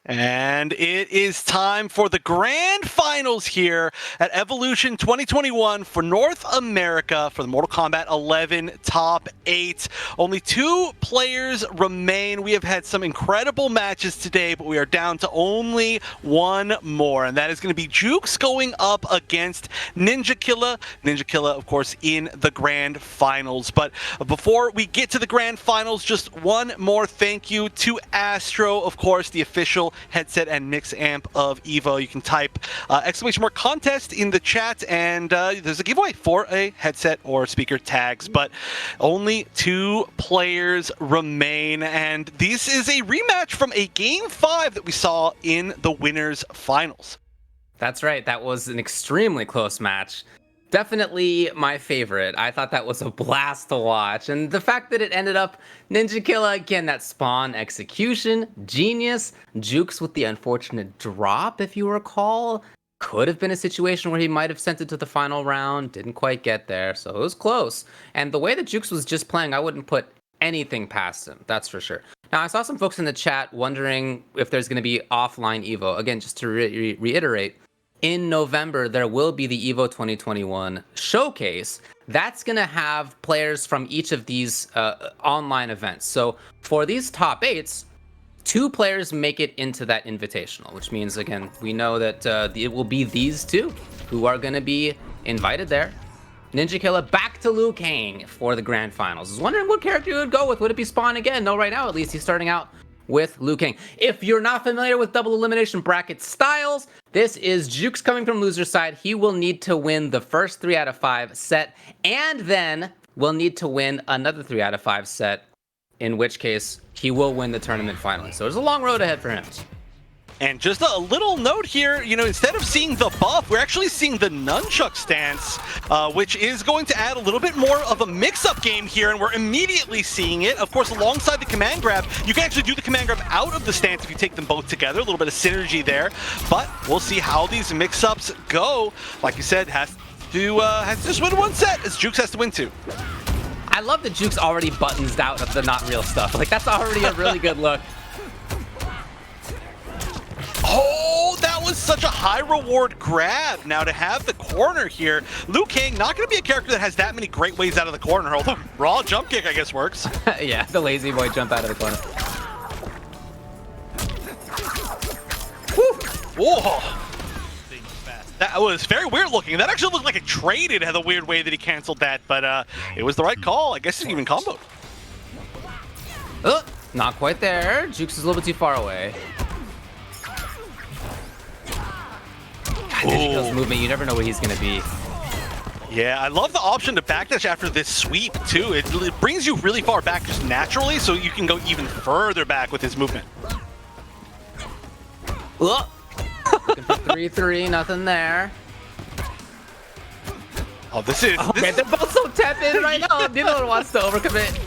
And it is time for the grand finals here at Evolution 2021 for North America for the Mortal Kombat 11 Top 8. Only 2 players remain. We have had some incredible matches today, but we are down to only 1 more, and that is going to be Jukes going up against Ninja Killa. Ninja Killa, of course, in the grand finals. But before we get to the grand finals, just one more thank you to Astro, of course, the official headset and mix amp of EVO. You can type !! contest in the chat, and there's a giveaway for a headset or speaker tags, but only 2 players remain, and this is a rematch from a Game 5 that we saw in the winners finals. That's right, that was an extremely close match. Definitely my favorite. I thought that was a blast to watch. And the fact that it ended up Ninja Killa, again, that spawn execution, genius. Jukes with the unfortunate drop, if you recall. Could have been a situation where he might have sent it to the final round. Didn't quite get there, so it was close. And the way that Jukes was just playing, I wouldn't put anything past him, that's for sure. Now, I saw some folks in the chat wondering if there's going to be offline EVO. Again, just to reiterate, in November, there will be the EVO 2021 showcase. That's going to have players from each of these online events. So for these top 8s, 2 players make it into that invitational, which means, again, we know that it will be these 2 who are going to be invited there. Ninja Killa back to Liu Kang for the grand finals. I was wondering what character you would go with. Would it be Spawn again? No, right now, at least, he's starting out with Liu Kang. If you're not familiar with double elimination bracket styles, this is Jukes coming from loser's side. He will need to win the first 3 out of 5 set, and then will need to win another 3 out of 5 set, in which case he will win the tournament finally. So there's a long road ahead for him. And just a little note here, you know, instead of seeing the buff, we're actually seeing the nunchuck stance, which is going to add a little bit more of a mix-up game here, and we're immediately seeing it. Of course, alongside the command grab, you can actually do the command grab out of the stance if you take them both together, a little bit of synergy there. But we'll see how these mix-ups go. Like you said, has to just win 1 set, as Jukes has to win 2. I love that Jukes already buttons out of the not real stuff. Like, that's already a really good look. Oh, that was such a high reward grab. Now to have the corner here, Liu Kang not going to be a character that has that many great ways out of the corner, although raw jump kick I guess works. Yeah, the lazy boy jump out of the corner. Whoa. That was very weird looking. That actually looked like it traded the weird way that he canceled that, but it was the right call. I guess it even comboed. Not quite there. Jukes is a little bit too far away. Ninja Killa's movement, you never know where he's going to be. Yeah, I love the option to backdash after this sweep, too. It brings you really far back just naturally, so you can go even further back with his movement. Looking for 3-3, nothing there. Oh, this is... Man, they're both so tepid right now. Neither one wants to overcommit.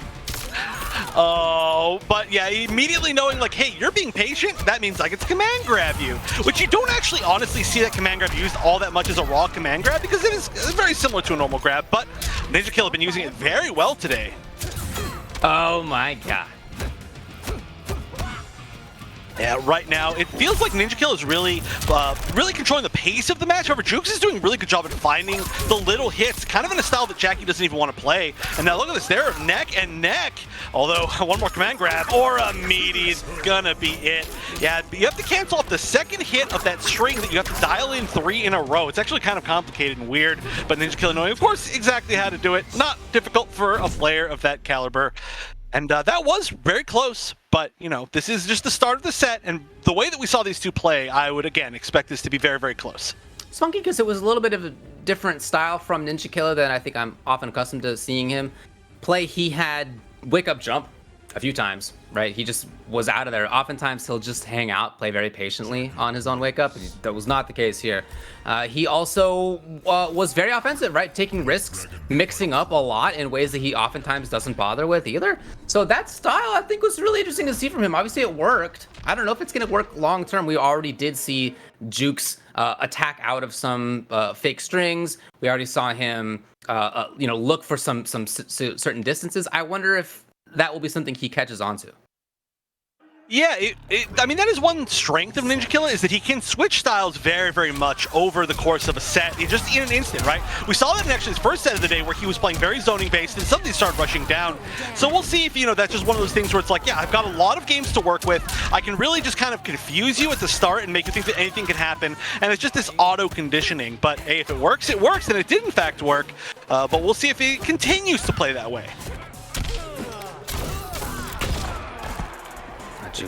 Oh, but yeah, immediately knowing like, hey, you're being patient, that means I get to command grab you. Which you don't actually honestly see that command grab used all that much as a raw command grab because it is very similar to a normal grab, but Ninja Killa have been using it very well today. Oh my god. Yeah, right now, it feels like Ninja Killa is really controlling the pace of the match. However, Jukes is doing a really good job at finding the little hits, kind of in a style that Jackie doesn't even want to play. And now look at this there, neck and neck. Although, one more command grab, or a meaty is gonna be it. Yeah, you have to cancel off the second hit of that string that you have to dial in 3 in a row. It's actually kind of complicated and weird, but Ninja Killa knowing, of course, exactly how to do it. Not difficult for a player of that caliber. And that was very close, but, you know, this is just the start of the set, and the way that we saw these 2 play, I would, again, expect this to be very, very close. It's funky because it was a little bit of a different style from Ninja Killa than I think I'm often accustomed to seeing him play. He had wake-up jump a few times, right? He just was out of there. Oftentimes, he'll just hang out, play very patiently on his own wake-up. That was not the case here. He also was very offensive, right? Taking risks, mixing up a lot in ways that he oftentimes doesn't bother with either. So that style, I think, was really interesting to see from him. Obviously, it worked. I don't know if it's going to work long-term. We already did see Jukes attack out of some fake strings. We already saw him, look for some certain distances. I wonder if that will be something he catches onto. Yeah, I mean, that is one strength of Ninja Killer, is that he can switch styles very, very much over the course of a set, just in an instant, right? We saw that in actually his first set of the day where he was playing very zoning based and suddenly started rushing down. So we'll see if, that's just one of those things where it's like, yeah, I've got a lot of games to work with. I can really just kind of confuse you at the start and make you think that anything can happen. And it's just this auto conditioning. But hey, if it works, it works. And it did in fact work. But we'll see if he continues to play that way.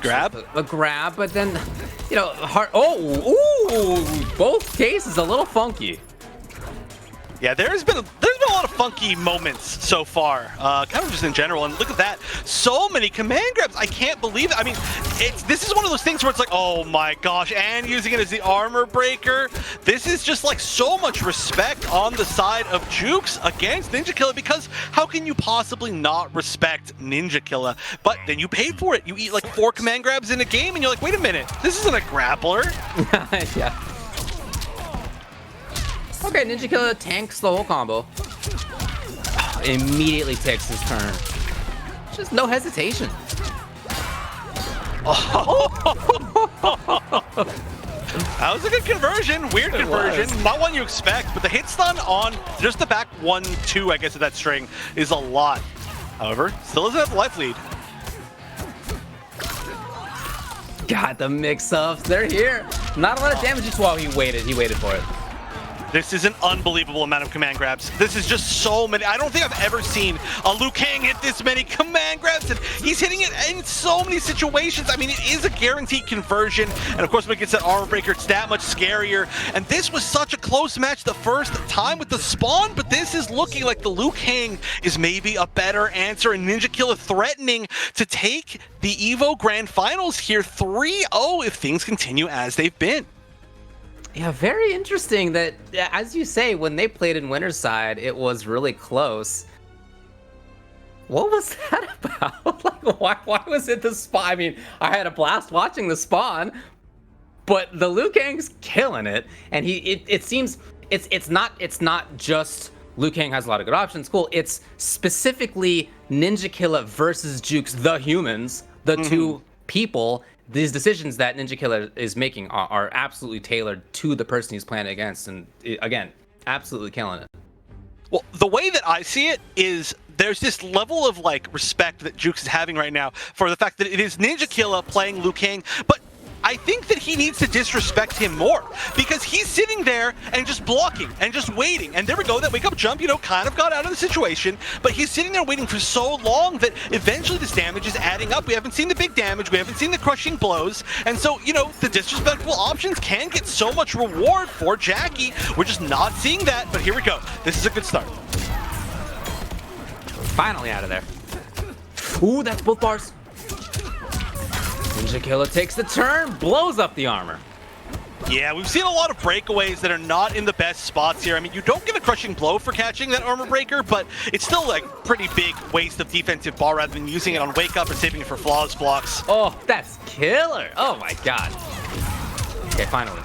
Grab? A grab, but then, hard. Oh, ooh, both cases a little funky. Yeah, there's been a lot of funky moments so far, kind of just in general. And look at that, so many command grabs. I can't believe it. I mean, this is one of those things where it's like, oh my gosh, and using it as the armor breaker. This is just like so much respect on the side of Jukes against Ninja Killer, because how can you possibly not respect Ninja Killer? But then you pay for it. You eat like 4 command grabs in a game, and you're like, wait a minute, this isn't a grappler. Yeah. Okay, Ninja Killer tanks the whole combo. Immediately takes his turn. Just no hesitation. That was a good conversion. Weird conversion. Not one you expect, but the hit stun on just the back 1-2, I guess, of that string is a lot. However, still doesn't have the life lead. God, the mix-ups, they're here. Not a lot of damage just while he waited for it. This is an unbelievable amount of command grabs. This is just so many. I don't think I've ever seen a Liu Kang hit this many command grabs, and he's hitting it in so many situations. I mean, it is a guaranteed conversion, and of course when it gets that armor breaker, it's that much scarier. And this was such a close match the first time with the spawn, but this is looking like the Liu Kang is maybe a better answer, and Ninja Killer threatening to take the EVO Grand Finals here 3-0 if things continue as they've been. Yeah, very interesting that, as you say, when they played in Winter's Side, it was really close. What was that about? Like, why was it the spawn? I mean, I had a blast watching the spawn, but the Liu Kang's killing it, and it seems it's not just Liu Kang has a lot of good options. Cool. It's specifically Ninja Killer versus Jukes, the humans, the two people. These decisions that Ninja Killer is making are absolutely tailored to the person he's playing against, and again, absolutely killing it. Well, the way that I see it is there's this level of like respect that Jukes is having right now for the fact that it is Ninja Killer playing Liu Kang, but I think that he needs to disrespect him more, because he's sitting there and just blocking and just waiting. And there we go, that wake up jump, kind of got out of the situation, but he's sitting there waiting for so long that eventually this damage is adding up. We haven't seen the big damage, we haven't seen the crushing blows, and so, the disrespectful options can get so much reward for Jackie. We're just not seeing that, but here we go. This is a good start. Finally out of there. Ooh, that's both bars. Ninja Killer takes the turn, blows up the armor. Yeah, we've seen a lot of breakaways that are not in the best spots here. I mean, you don't get a crushing blow for catching that armor breaker, but it's still like pretty big waste of defensive bar rather than using it on wake up or saving it for flawless blocks. Oh, that's killer. Oh my god. Okay, finally.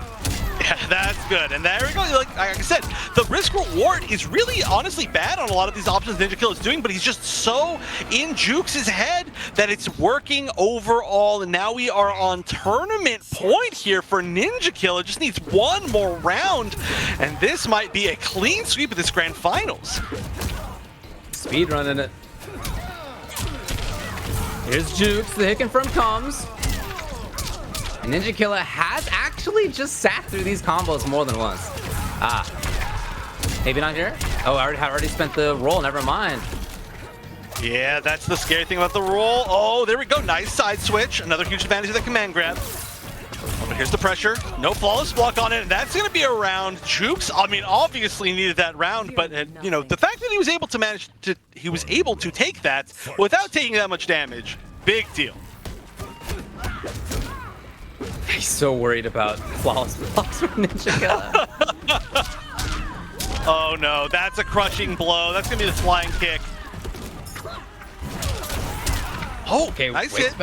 Yeah, that's good. And there we go. Like I said, the risk reward is really honestly bad on a lot of these options Ninja Killer is doing, but he's just so in Jukes' head that it's working overall. And now we are on tournament point here for Ninja Killer. Just needs one more round, and this might be a clean sweep of this grand finals. Speed running it. Here's Jukes, the hick and from comes. And Ninja Killer has actually just sat through these combos more than once. Maybe not here? Oh, I already spent the roll, never mind. Yeah, that's the scary thing about the roll. Oh, there we go, nice side switch. Another huge advantage of the command grab. Oh, but here's the pressure, no flawless block on it, and that's gonna be a round. Jukes, I mean, obviously needed that round, but the fact that he was able to take that without taking that much damage, big deal. He's so worried about flawless blocks from Ninja Killer. Oh no, that's a crushing blow. That's gonna be the flying kick. Oh, okay, nice hit.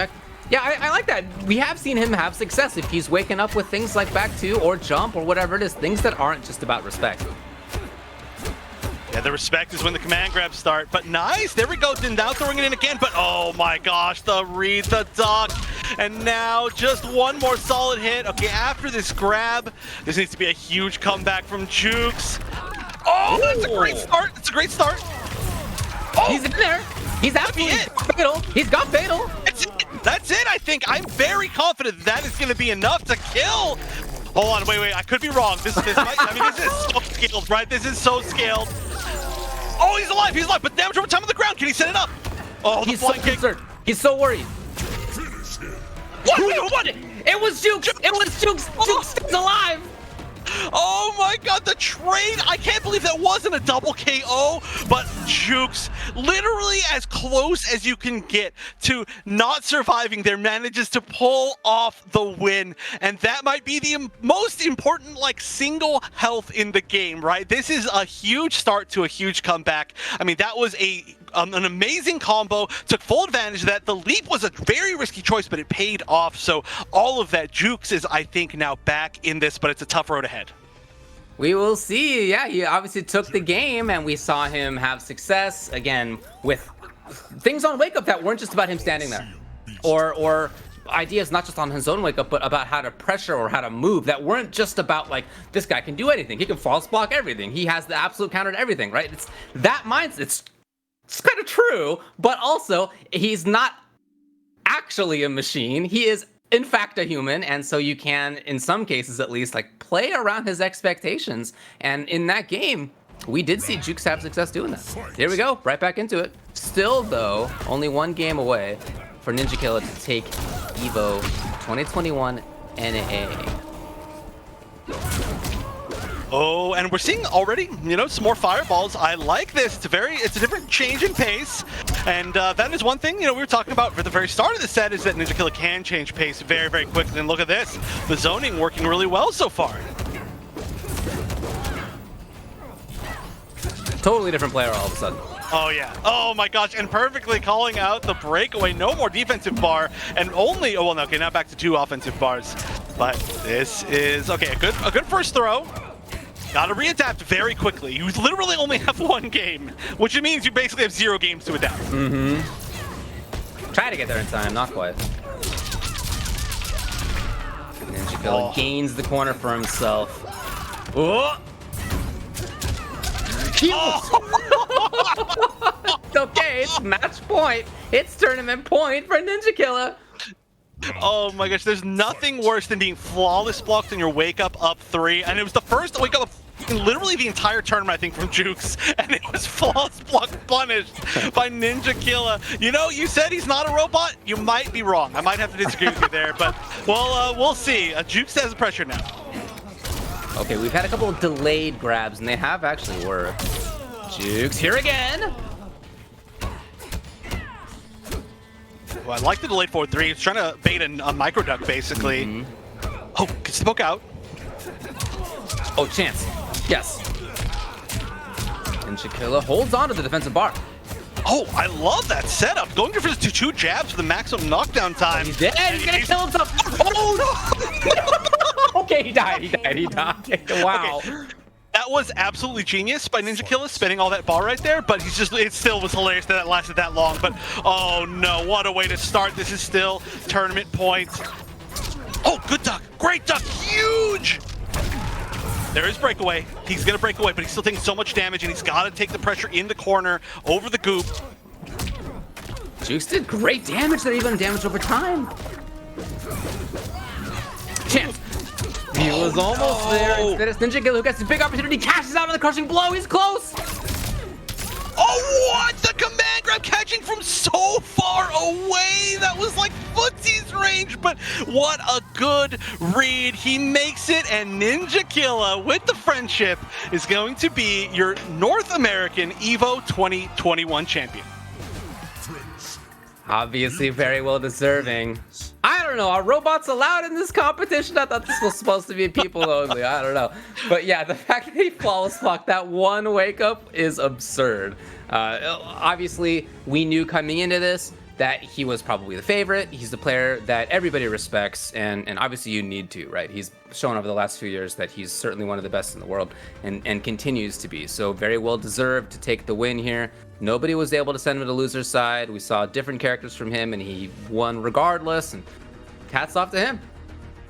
Yeah, I like that. We have seen him have success if he's waking up with things like back two or jump or whatever it is, things that aren't just about respect. Yeah, the respect is when the command grabs start, but nice, there we go, now throwing it in again, but oh my gosh, the read, the duck, And now just one more solid hit. Okay, after this grab, this needs to be a huge comeback from Jukes. Oh, that's a great start. It's a great start. Oh, he's in there. He's absolutely fatal. He's got fatal. That's it, I think. I'm very confident that is going to be enough to kill. Hold on, wait. I could be wrong. This is so scaled, right? This is so scaled. Oh, he's alive. But damage over time on the ground. Can he set it up? Oh, he's so concerned. He's so worried. What? It was Jukes. It was Jukes. Jukes is alive. Oh my god, the trade! I can't believe that wasn't a double KO, but Jukes, literally as close as you can get to not surviving there, manages to pull off the win. And that might be the most important, like, single health in the game, right? This is a huge start to a huge comeback. I mean, that was an amazing combo, took full advantage of that. The leap was a very risky choice, but it paid off. So all of that, Jukes is, I think, now back in this, but it's a tough road ahead. We will see. Yeah, he obviously took the game, and we saw him have success, again, with things on Wake Up that weren't just about him standing there. Or ideas not just on his own Wake Up, but about how to pressure or how to move that weren't just about, like, this guy can do anything. He can false block everything. He has the absolute counter to everything, right? It's that mindset. It's kind of true, but also he's not actually a machine. He is in fact a human, and so you can, in some cases at least, like, play around his expectations. And in that game, we did see Jukes have success doing that. Here we go, right back into it. Still, though, only one game away for Ninja Killer to take EVO 2021 NA. Oh, and we're seeing already, some more fireballs. I like this. It's a different change in pace. And that is one thing, we were talking about for the very start of the set, is that Ninja Killer can change pace very, very quickly. And look at this. The zoning working really well so far. Totally different player all of a sudden. Oh, yeah. Oh, my gosh. And perfectly calling out the breakaway. No more defensive bar. And only... Oh, well, no, okay, now back to 2 offensive bars. But this is... Okay, a good first throw. Gotta readapt very quickly. You literally only have 1 game, which means you basically have 0 games to adapt. Try to get there in time, not quite. Ninja Killer gains the corner for himself. Oh! Okay, it's match point. It's tournament point for Ninja Killer. Oh my gosh, there's nothing worse than being flawless blocked in your Wake Up 3, and it was the first Wake Up in literally the entire tournament, I think, from Jukes, and it was flawless block punished by Ninja Killer. You said he's not a robot. You might be wrong. I might have to disagree with you there, but we'll see. Jukes has the pressure now. Okay, we've had a couple of delayed grabs, and they have actually worked. Jukes here again. Well, I like the delayed 4-3. It's trying to bait a micro duck, basically. Oh, gets the poke out. Oh, chance. Yes. Ninja Killer holds on to the defensive bar. Oh, I love that setup. Going for the 2 jabs for the maximum knockdown time. He's dead. He's gonna kill himself. Oh, no. Okay, he died. Wow. Okay. That was absolutely genius by Ninja Killer, spinning all that bar right there, but it still was hilarious that it lasted that long. But, oh no, what a way to start. This is still tournament point. Oh, good duck. Great duck. Huge. There is breakaway. He's going to break away, but he's still taking so much damage, and he's got to take the pressure in the corner over the goop. Jukes did great damage, that even damage over time. Chance. He was almost there. Instead, it's Ninja Killer who gets the big opportunity, cashes out on the crushing blow. He's close. Oh, what? The command grab catching from so far away. That was like footsie's range, but what a good read. He makes it, and Ninja Killer, with the friendship, is going to be your North American EVO 2021 champion. Obviously very well deserving. I don't know, are robots allowed in this competition? I thought this was supposed to be people only. I don't know. But yeah, the fact that he flawless blocked that 1 Wake Up is absurd. Obviously, we knew coming into this that he was probably the favorite. He's the player that everybody respects, and obviously you need to, right? He's shown over the last few years that he's certainly one of the best in the world, and continues to be. So very well deserved to take the win here. Nobody was able to send him to the loser's side. We saw different characters from him, and he won regardless. And hats off to him.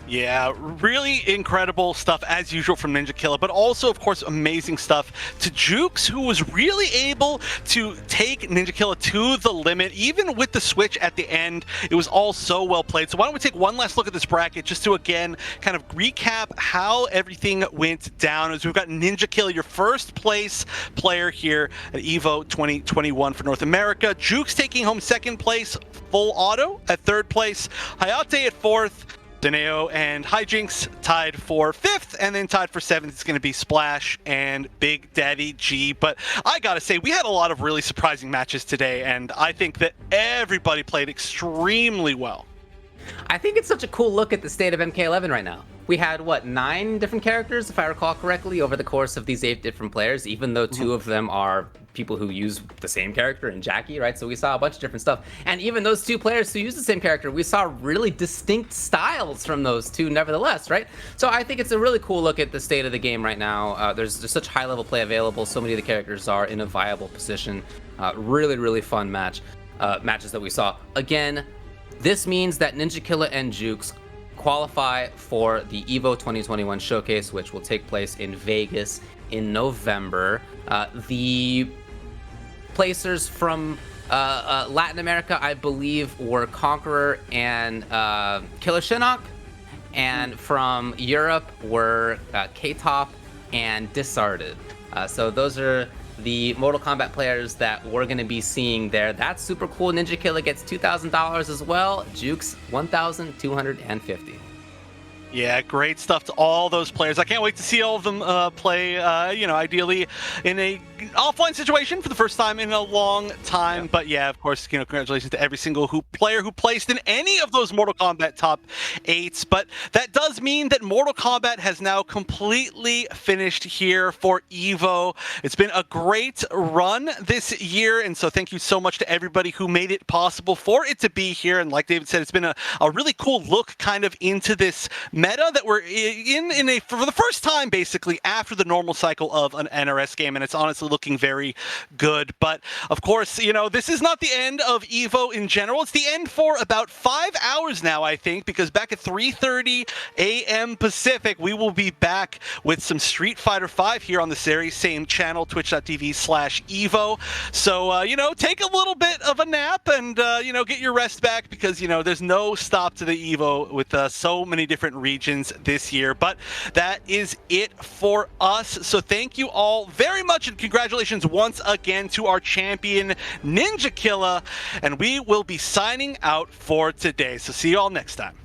Yeah, really incredible stuff as usual from Ninja Killa, but also, of course, amazing stuff to Jukes, who was really able to take Ninja Killa to the limit, even with the switch at the end. It was all so well played. So why don't we take one last look at this bracket just to, again, kind of recap how everything went down. As we've got Ninja Killa, your first place player here at EVO 2021 for North America. Jukes taking home second place, full auto at third place. Hayate at fourth. Daneo and Hijinks tied for fifth, and then tied for seventh is going to be Splash and Big Daddy G. But I gotta say, we had a lot of really surprising matches today, and I think that everybody played extremely well. I think it's such a cool look at the state of MK11 right now. We had, what, 9 different characters, if I recall correctly, over the course of these 8 different players, even though 2 of them are people who use the same character in Jackie, right? So we saw a bunch of different stuff. And even those 2 players who use the same character, we saw really distinct styles from those 2 nevertheless, right? So I think it's a really cool look at the state of the game right now. There's such high-level play available. So many of the characters are in a viable position. Really, really fun matches that we saw. Again, this means that Ninja Killa and Jukes qualify for the EVO 2021 showcase, which will take place in Vegas in November. The placers from Latin America, I believe, were Conqueror and Killer Shinnok, and from Europe were K-Top and Disarded. So those are the Mortal Kombat players that we're going to be seeing there. That's super cool. Ninja Killa gets $2,000 as well. Jukes, $1,250. Yeah, great stuff to all those players. I can't wait to see all of them play, ideally in a offline situation for the first time in a long time. Yeah. But yeah, of course, congratulations to every single player who placed in any of those Mortal Kombat top 8s. But that does mean that Mortal Kombat has now completely finished here for EVO. It's been a great run this year, and so thank you so much to everybody who made it possible for it to be here. And like David said, it's been a really cool look kind of into this meta that we're in for the first time, basically, after the normal cycle of an NRS game, and it's honestly looking very good. But of course, this is not the end of EVO in general. It's the end for about 5 hours now, I think, because back at 3:30 a.m. Pacific, we will be back with some Street Fighter V here on the series, same channel, twitch.tv/EVO. So, take a little bit of a nap and, get your rest back, because, there's no stop to the EVO with so many different regions this year. But that is it for us. So thank you all very much, and congratulations once again to our champion Ninja Killa, and we will be signing out for today. So see you all next time.